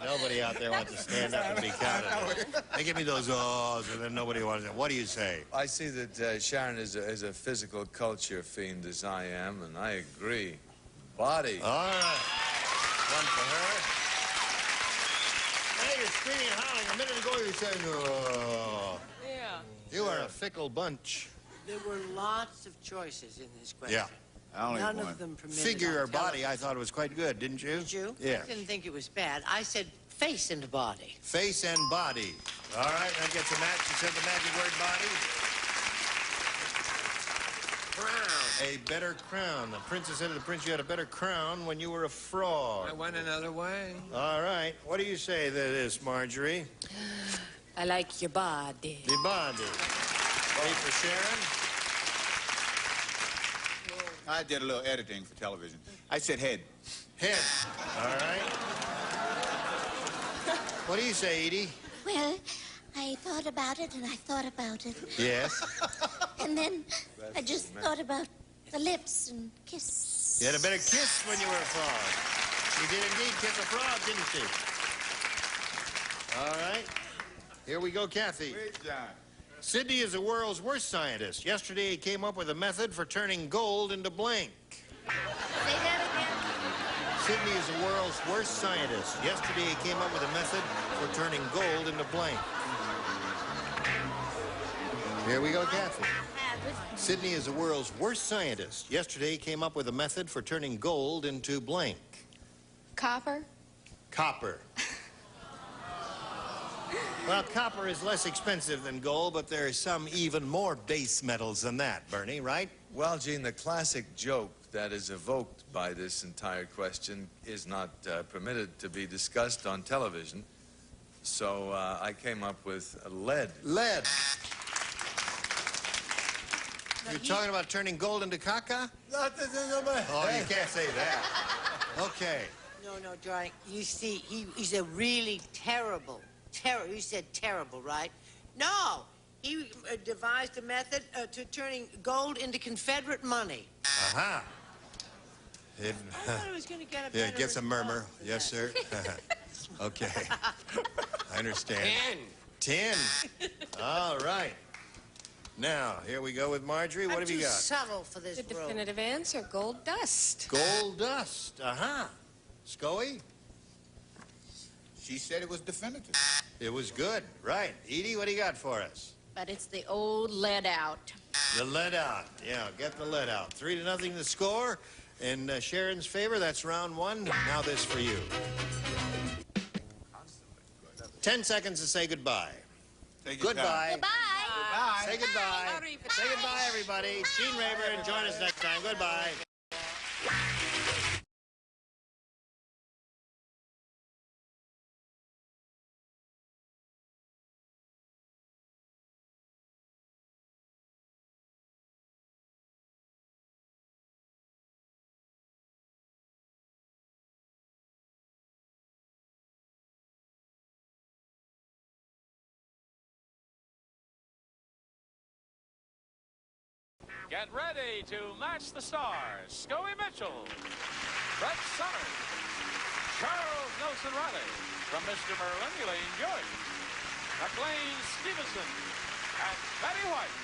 Nobody out there wants to stand up and be counted. They give me those ohs, and then nobody wants it. What do you say? I see that Sharon is a physical culture fiend as I am, and I agree. Body. All right. One for her. Now you're screaming and howling. A minute ago you were saying, oh. Yeah. You are a fickle bunch. There were lots of choices in this question. Yeah. None of them permitted. Figure or on body, I television. thought it was quite good, didn't you? Did you? Yeah. I didn't think it was bad. I said face and body. Face and body. All right, that gets a match. You said the magic word body. Crown. A better crown. The princess said to the prince, you had a better crown when you were a frog. I went another way. All right. What do you say to this, Marjorie? I like your body. The body. Wait for Sharon. I did a little editing for television. I said head. Head. All right. What do you say, Edie? Well, I thought about it and I thought about it. Yes. And then I just thought about the lips and kiss. You had a better kiss when you were a frog. You did indeed kiss a frog, didn't you? All right. Here we go, Kathy. Great job. Sydney is the world's worst scientist. Yesterday, he came up with a method for turning gold into blank. Say that again. Sydney is the world's worst scientist. Yesterday, he came up with a method for turning gold into blank. Here we go, Kathy. Sydney is the world's worst scientist. Yesterday, he came up with a method for turning gold into blank. Copper? Copper. Well, copper is less expensive than gold, but there are some even more base metals than that, Bernie, right? Well, Gene, the classic joke that is evoked by this entire question is not permitted to be discussed on television. So I came up with lead. Lead. You're talking about turning gold into caca? Oh, you can't say that. Okay. No, darling. You see, he's a really terrible. You said terrible, right? No. He devised a method to turning gold into Confederate money. Aha. I thought it was going to get a Yeah, better it gets a murmur. response than Yes, sir. Okay. I understand. 10. 10. All right. Now, here we go with Marjorie. What I'm have you too got? subtle for this The room. definitive answer, gold dust. Gold dust. Aha. Scoey? She said it was definitive. It was good. Right. Edie, what do you got for us? But it's the old lead out. The lead out. Yeah, get the lead out. 3-0 the score. In Sharon's favor, that's round one. Now this for you. 10 seconds to say goodbye. Goodbye. Goodbye. Say goodbye. Say goodbye, everybody. Gene Rayburn, join us next time. Goodbye. Get ready to match the stars. Scoey Mitchell, Brett Summers, Charles Nelson Riley, from Mr. Merlin, Elaine George, McLean Stevenson, and Betty White,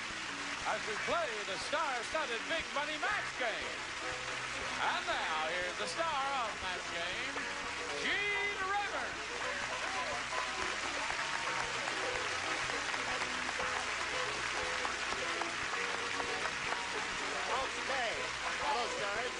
as we play the star-studded Big Money Match Game. And now, here's the star of Match Game, Gene Rayburn. Okay. Hello, stars.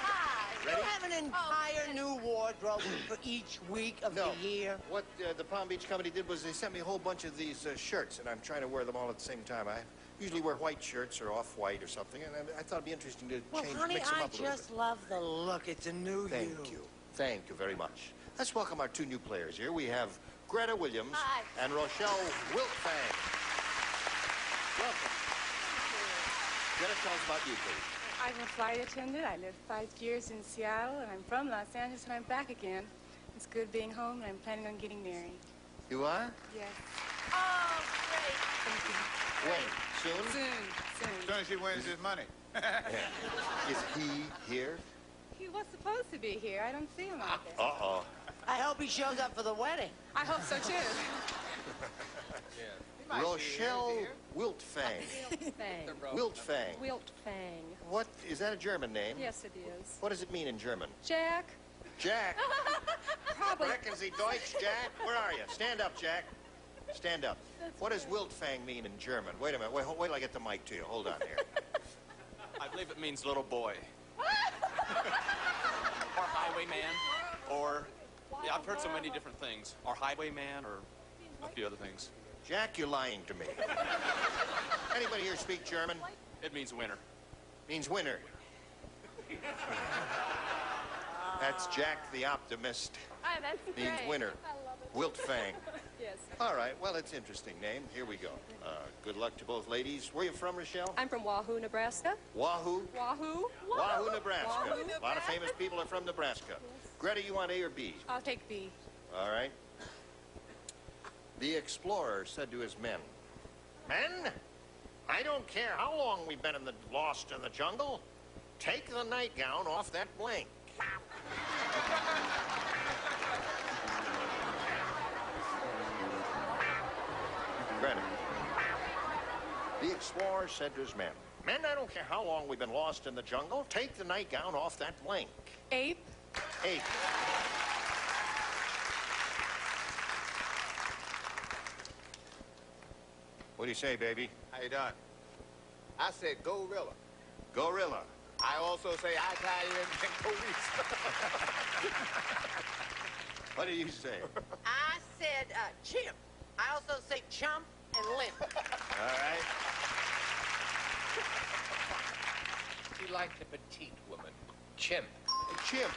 Hi. You haven't entire new wardrobe for each week of the year? What the Palm Beach Company did was they sent me a whole bunch of these shirts, and I'm trying to wear them all at the same time. I usually wear white shirts or off-white or something, and I thought it'd be interesting to Well, change, honey, mix them I up a little just bit. love the look. It's a new Thank you. Thank you very much. Let's welcome our two new players here. We have Greta Williams and Rochelle Wiltfang. Welcome. Greta, tell us about you, please. I'm a flight attendant. I lived 5 years in Seattle, and I'm from Los Angeles, and I'm back again. It's good being home, and I'm planning on getting married. You are? Yes. Oh, great. When? Soon? Soon. As soon as he wins his money. Is he here? He was supposed to be here. I don't see him out there. Uh-oh. I hope he shows up for the wedding. I hope so, too. Rochelle Wiltfang. Wiltfang. Wiltfang. What, is that a German name? Yes, it is. What does it mean in German? Jack? Jack. Probably. Sprechen Sie Deutsch, Jack? Where are you? Stand up, Jack. Stand up. What does Wiltfang mean in German? Wait a minute. Wait till I get the mic to you. Hold on here. I believe it means little boy. Or highwayman. Or, yeah, I've heard so many different things. Or highwayman, or a few other things. Jack, you're lying to me. Anybody here speak German? It means winner. Means winner. That's Jack the Optimist. That's Means great. winner. I love it. Wiltfang. Yes. All right, well, it's an interesting name. Here we go. Good luck to both ladies. Where are you from, Rochelle? I'm from Wahoo, Nebraska. Wahoo? Wahoo? Wahoo, Nebraska. Wahoo, A lot of famous people are from Nebraska. Greta, you want A or B? I'll take B. All right. The explorer said to his men, "Men, I don't care how long we've been lost in the jungle. Take the nightgown off that blank." Greta. The explorer said to his men, "Men, I don't care how long we've been lost in the jungle. Take the nightgown off that blank." Ape? Ape. What do you say, baby? How you doing? I said gorilla. Gorilla. I also say Italian and police. What do you say? I said chimp. I also say chump and limp. All right. She liked a petite woman. Chimp. Chimp.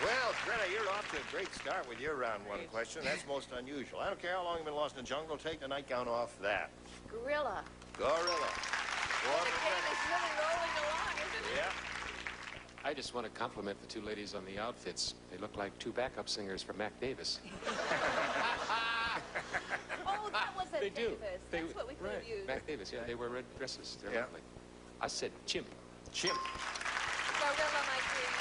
Well, Greta, you're off to a great start with your round one question. That's most unusual. I don't care how long you've been lost in the jungle. Take the nightgown off that. Gorilla. Gorilla. The game is really rolling along, isn't it? Yeah. I just want to compliment the two ladies on the outfits. They look like two backup singers for Mac Davis. Oh, that was a They do. Davis. That's what we could have used. Mac Davis, yeah, they wear red dresses. They're lovely. I said chimp. Chimp. Gorilla, my dear.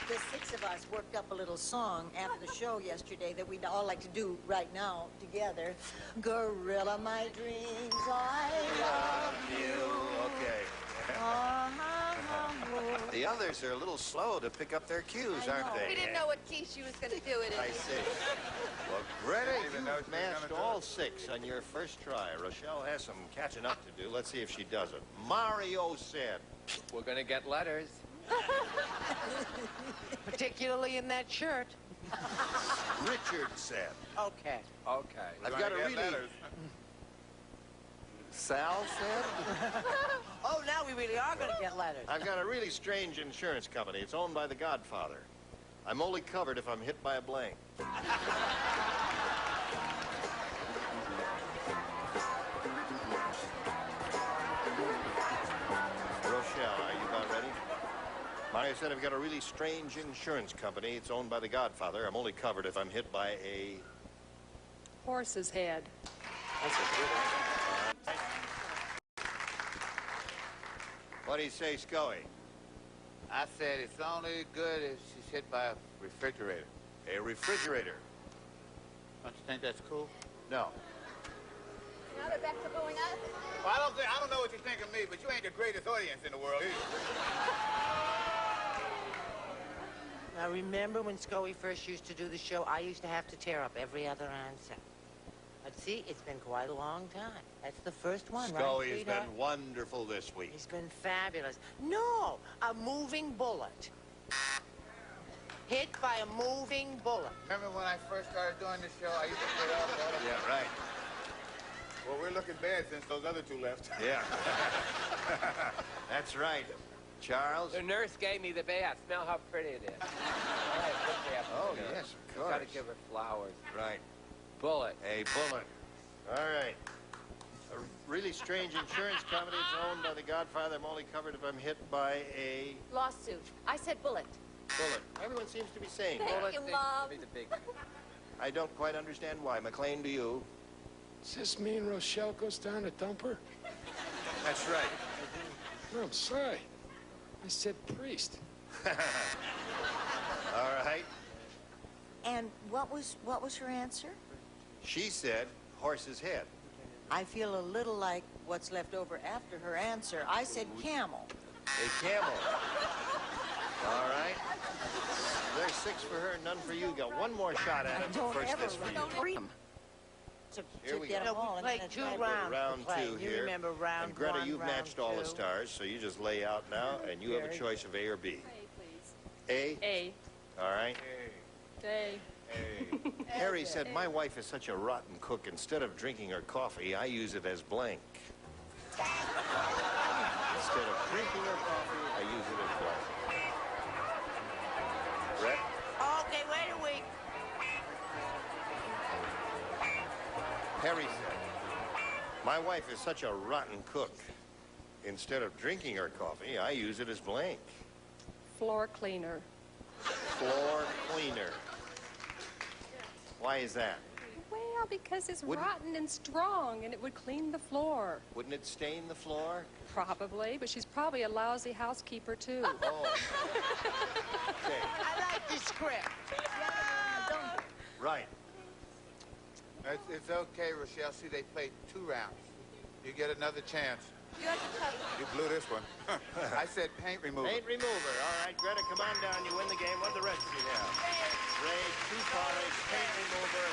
The six of us worked up a little song after the show yesterday that we'd all like to do right now together. Gorilla, my dreams, I love you. Okay. The others are a little slow to pick up their cues, aren't they? We didn't know what key she was going to do it in. I see. Well, Greta, you matched all six on your first try. Rochelle has some catching up to do. Let's see if she does it. Mario said, "We're going to get letters." Particularly in that shirt. Richard said, Okay. Okay. I've got a really... Sal said? Oh, now we really are going to get letters. I've got a really strange insurance company. It's owned by the Godfather. I'm only covered if I'm hit by a blank. Rochelle, are you about ready? Mario said, I've got a really strange insurance company. It's owned by the Godfather. I'm only covered if I'm hit by a... Horse's head. That's a good one. What do you say, Scoey? I said it's only good if she's hit by a refrigerator. A refrigerator. Don't you think that's cool? No. Now they're back to going up. Well, I don't know what you think of me, but you ain't the greatest audience in the world either. Now, remember when Scoey first used to do the show, I used to have to tear up every other answer. But see, it's been quite a long time. That's the first one, right, Scoey has sweetheart? been wonderful this week. He's been fabulous. No, a moving bullet. Hit by a moving bullet. Remember when I first started doing this show, I used to put out all of Yeah, right. Well, we're looking bad since those other two left. Yeah. That's right. Charles? The nurse gave me the bath. Smell how pretty it is. Oh, yes, of course. Gotta give her flowers. Right. Bullet. A bullet. All right. A really strange insurance company. It's owned by the Godfather. I'm only covered if I'm hit by a Lawsuit. I said bullet. bullet. Everyone seems to be saying Thank bullet. you, Mom. Be the big. I don't quite understand why. McLean, do you? Does this mean Rochelle goes down to dump her? That's right. No, I'm sorry. I said priest. All right. And what was her answer? She said horse's head. I feel a little like what's left over after her answer. I said camel. A camel. All right. There's 6 for her, none for you. Got one more shot at it. Don't First ever this for you. run. Here we get go. them all. We played and 2 then rounds. Round to play. 2 You here. remember round And Greta, 1, you've round matched all the 2. stars, so you just lay out now, and you have a Very choice of A or B. please. A? A. All right. A. Harry said, my wife is such a rotten cook. Instead of drinking her coffee, I use it as blank. Instead of drinking her coffee, I use it as blank. Brett? Okay, wait a week. Harry said, my wife is such a rotten cook. Instead of drinking her coffee, I use it as blank. Floor cleaner. Floor cleaner. Why is that? Well, because it's Wouldn't- rotten and strong, and it would clean the floor. Wouldn't it stain the floor? Probably, but she's probably a lousy housekeeper, too. Oh. Okay. I like the script. Right. It's okay, Rochelle. See, they played 2 rounds. You get another chance. You blew this one. I said paint remover. Paint remover. All right, Greta, come on down. You win the game. What the rest of you have? Raid, 2 polish, paint remover,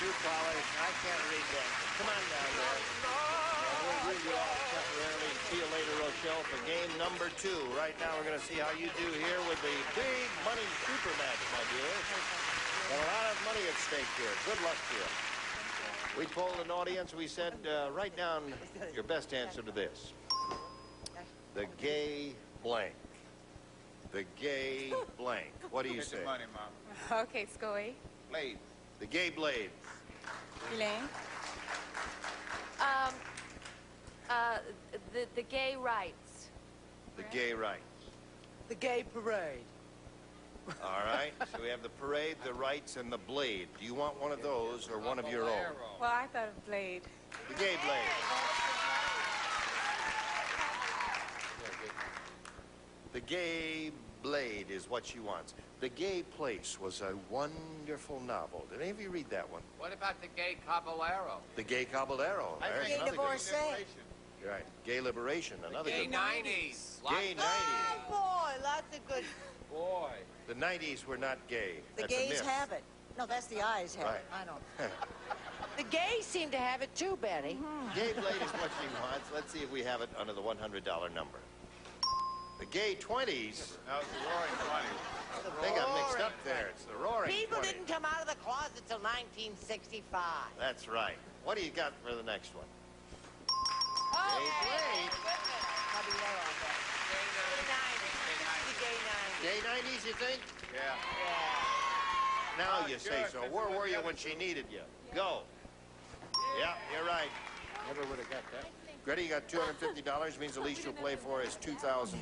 2 polish. I can't read that. Come on down there. We'll read you off temporarily. See you later, Rochelle, for game number 2. Right now, we're going to see how you do here with the big money super match, my dear. Got a lot of money at stake here. Good luck to you. We polled an audience. We said, write down your best answer to this. The gay blank. The gay blank. What do you Get say? the money, Mom. Okay, Scoey. Blade. The gay blade. Elaine? The gay rights. The gay rights. The gay parade. All right. So we have the parade, the rights, and the blade. Do you want one of those or one of your own? Well, I thought of blade. The gay blade. The gay blade is what she wants. The Gay Place was a wonderful novel. Did any of you read that one? What about the gay caballero? The Gay Caballero. There's Gay another good divorcee. one. Right. Gay Liberation. Another Gay good one. 90s. Gay 90s. Oh, boy, lots of good. Boy. The 90s were not gay. The That's a gays myth. have it. No, that's the eyes have it. Right. I don't. The gays seem to have it too, Betty. Gay blade is what she wants. Let's see if we have it under the $100 number. The gay 20s. No, it's the roaring 20s. They got mixed up there. It's the roaring People 20s. didn't come out of the closet till 1965. That's right. What do you got for the next one? Oh, Gay blade. Gay 90s, you think? Yeah. Now Oh, you sure, say so. that's Where what were the you other when she needed you? Go. Yeah, you're right. Never would have got that. Greta, you got $250. Means the least you'll play for is $2,500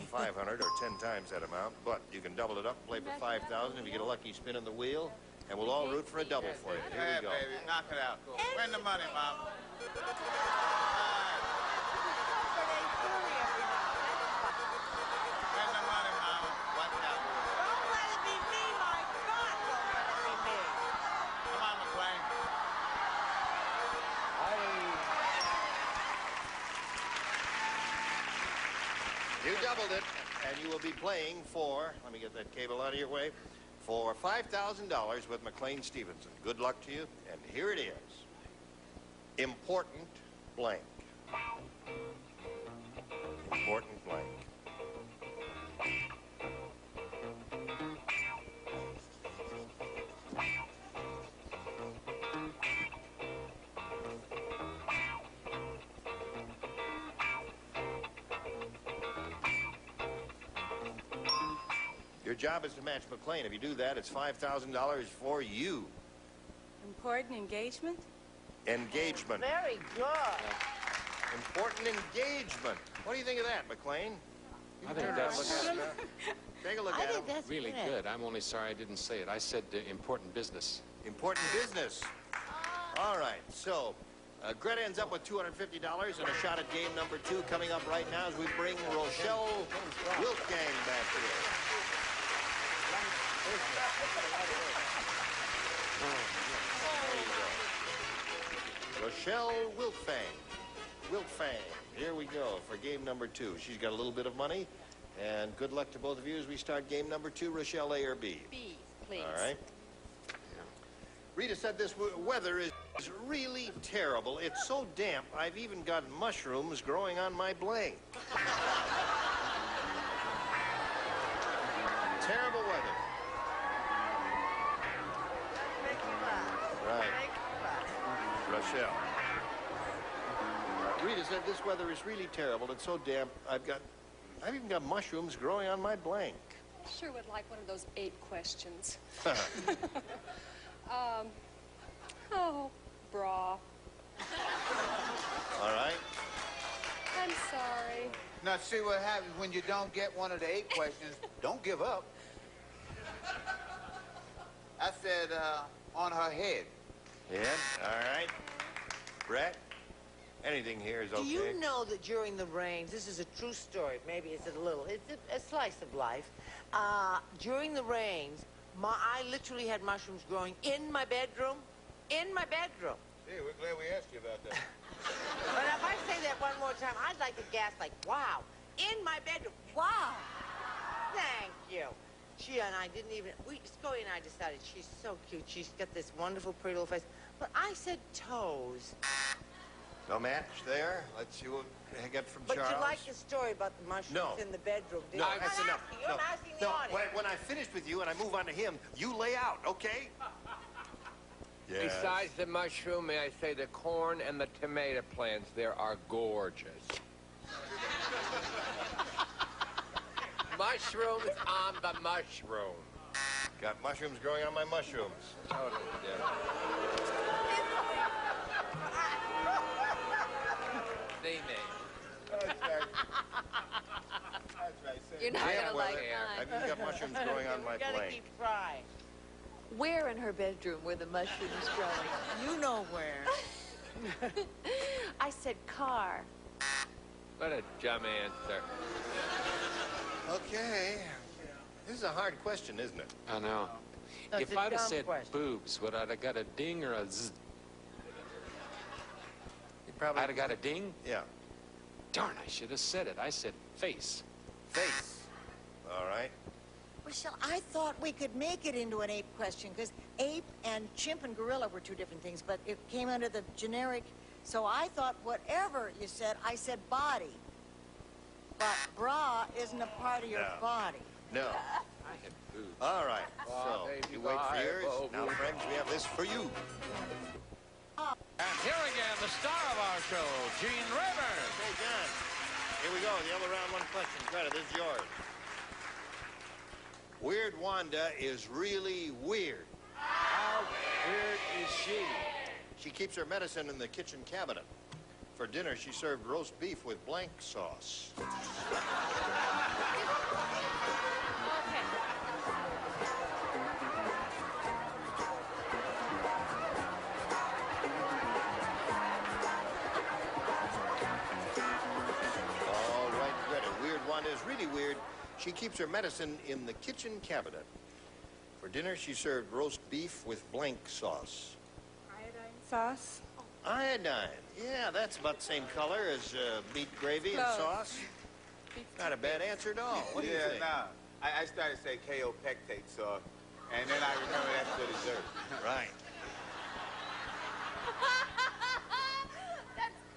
or 10 times that amount. But you can double it up, play for $5,000 if you get a lucky spin on the wheel. And we'll all root for a double for you. Here Yeah, we go. baby, knock it out. Win the money, Mom. Win the money, Mama. Watch out. Don't let it be me, my God. Don't let it be me. Come on, McLean. You doubled it, and you will be playing for, let me get that cable out of your way, for $5,000 with McLean Stevenson. Good luck to you, and here it is. Important blank. Important blank. Your job is to match McLean. If you do that, it's $5,000 for you. Important engagement? Engagement. Very good. Important engagement. What do you think of that, McLean? I think that's Take a look at it. really good. I'm only sorry I didn't say it. I said important business. Important business. All right, so Greta ends up with $250 and a shot at game number 2 coming up right now as we bring Rochelle Wiltgang back here. Rochelle Wiltfang. Here we go for game number 2. She's got a little bit of money, and good luck to both of you as we start game number 2. Rochelle, A or B? B, please. All right. Rita said this weather is really terrible. It's so damp, I've even got mushrooms growing on my blank. Terrible weather. Right. Rochelle. Rita said this weather is really terrible. It's so damp, I've even got mushrooms growing on my blank. Sure would like one of those 8 questions. Oh, bra. All right. I'm sorry. Now, see what happens when you don't get one of the 8 questions. Don't give up. I said, on her head. Yeah, all right. Brett, anything here is okay. Do you know that during the rains, this is a true story, maybe it's a slice of life. During the rains, I literally had mushrooms growing in my bedroom. In my bedroom. Hey, we're glad we asked you about that. But if I say that one more time, I'd like to gasp like, wow. In my bedroom. Wow. Thank you. She and I didn't even, Scoey and I decided she's so cute. She's got this wonderful, pretty little face. But I said toes. No match there. Let's see what I got from But Charles. you like the story about the mushrooms in the bedroom, didn't No, you? that's enough. I'm asking the audience. When I finish with you and I move on to him, you lay out, okay? Yes. Besides the mushroom, may I say the corn and the tomato plants there are gorgeous. Mushrooms on the mushroom. Got mushrooms growing on my mushrooms. Totally different. You're not Yeah, gonna well, like I've mine. even got mushrooms growing on my You gotta blank. keep trying. Where in her bedroom were the mushrooms growing? You know where. I said car. What a dumb answer. Okay. This is a hard question, isn't it? I know. That's If a I'd have dumb said question. boobs, would I have got a ding or a zzz? You probably I'd have got a ding? Yeah. Darn, I should have said it. I said face. Face. All right. Rochelle, I thought we could make it into an ape question because ape and chimp and gorilla were 2 different things, but it came under the generic. So I thought whatever you said, I said body. But bra isn't a part of your No. body. No. I had boobs. All right. Oh, So, baby, you wait for bye, yours. oh, Now, boy. friends, we have this for you. And here again, the star of our show, Gene Rivers. Hey, John. Here we go. The other round 1 question. Greta, this is yours. Weird Wanda is really weird. How weird is she? She keeps her medicine in the kitchen cabinet. For dinner, she served roast beef with blank sauce. All right, Greta. Weird Wanda is really weird. She keeps her medicine in the kitchen cabinet. For dinner, she served roast beef with blank sauce. Iodine sauce? Iodine. Yeah, that's about the same color as meat gravy and Close. sauce. Not a bad answer at all. What do you think? Nah. I started to say KO pectate sauce. And then I remember that's for dessert. Right.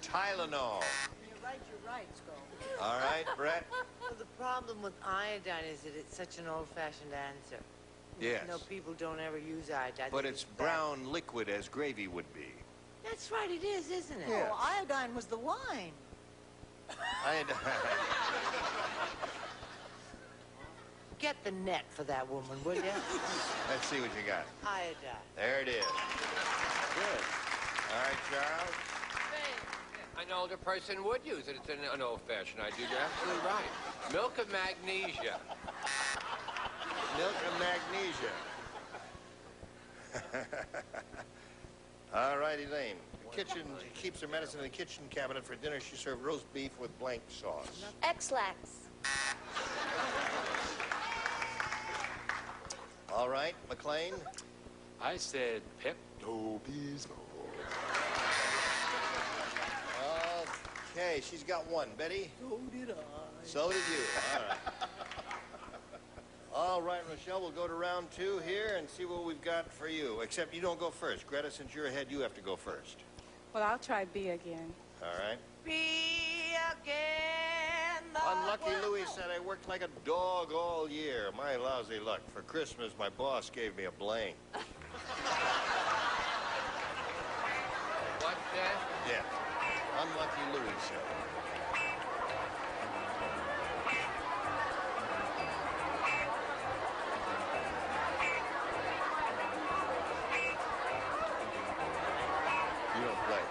Tylenol. You're right, Scoey. All right, Brett. Well, the problem with iodine is that it's such an old-fashioned answer. Yes. No, people don't ever use iodine. But They it's use brown liquid as gravy would be. That's right, it is, isn't it? Yes. Oh, iodine was the wine. Get the net for that woman, will you? Let's see what you got. Iodine. There it is. Good. All right, Charles. An older person would use it. It's an old-fashioned idea. You're absolutely right. Milk of magnesia. Milk of magnesia. All right, Elaine. The kitchen, she keeps her medicine in the kitchen cabinet. For dinner, she served roast beef with blank sauce. X-Lax. All right, McLean. I said Pepto-Bismol. Okay, she's got one. Betty? So did I. So did you. All right. All right, Rochelle, we'll go to round 2 here and see what we've got for you. Except you don't go first. Greta, since you're ahead, you have to go first. Well, I'll try B again. All right. Be again. Unlucky Louis said I worked like a dog all year. My lousy luck. For Christmas, my boss gave me a blank. What's that? Yeah. Unlucky Louis said. You don't play.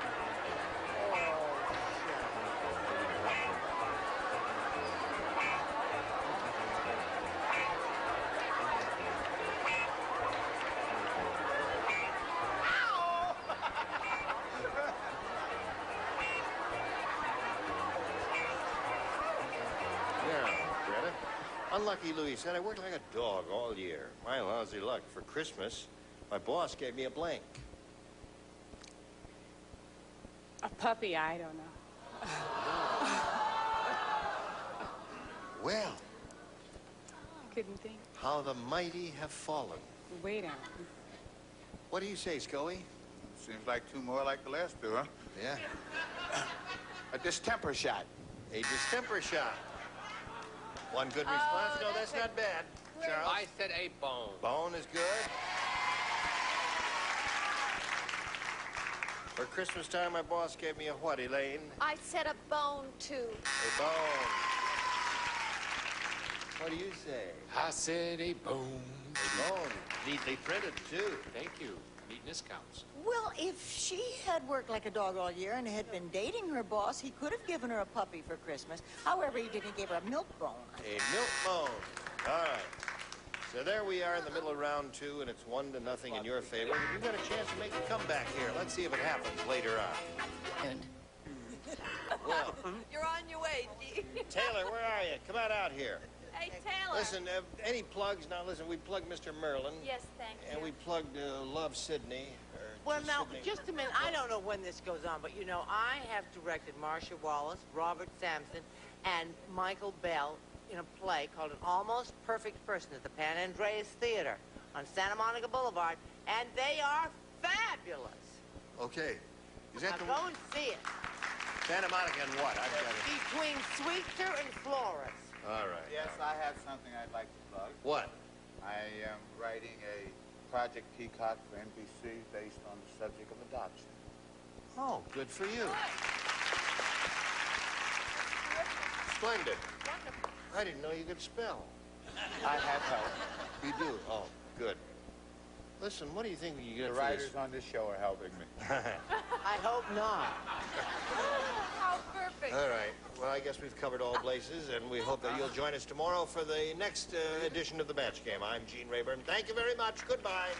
Unlucky Louis said I worked like a dog all year. My lousy luck. For Christmas, my boss gave me a blank. A puppy, I don't know. Well, Couldn't think. how the mighty have fallen. Way down. What do you say, Scoey? Seems like 2 more like the last 2, huh? Yeah. A distemper shot. A distemper shot. One good response. No, that's not bad. Charles? I said a bone. Bone is good. For Christmas time, my boss gave me a what, Elaine? I said a bone, too. A bone. What do you say? I said a bone. A bone. Neatly printed, too. Thank you. Neatness counts. Well, if she had worked like a dog all year and had been dating her boss, he could have given her a puppy for Christmas. However, he didn't give her a milk bone. A milk bone. All right. So there we are in the middle of round 2, and it's 1-0 in your favor. You've got a chance to make a comeback here. Let's see if it happens later on. Well, You're on your way, G. Taylor, where are you? Come on out here. Hey, Taylor. Listen, any plugs? Now, listen, we plugged Mr. Merlin. Yes, thank you. And we plugged Love Sydney. Well, now, Sydney. just a minute. I don't know when this goes on, but, you know, I have directed Marcia Wallace, Robert Sampson, and Michael Bell in a play called An Almost Perfect Person at the Pan Andreas Theater on Santa Monica Boulevard, and they are fabulous. Okay. Is that Now, go and see it. Santa Monica and what? I've got it. Between Sweetser and Flores. All right. Yes, I have something I'd like to plug. What? I am writing a Project Peacock for NBC based on the subject of adoption. Oh, good for you. Splendid. I didn't know you could spell. I have help. You do? Oh, good. Listen, what do you think you get The for writers this? on this show are helping me. I hope not. How perfect. All right. Well, I guess we've covered all bases, and we hope that you'll join us tomorrow for the next edition of the Match Game. I'm Gene Rayburn. Thank you very much. Goodbye.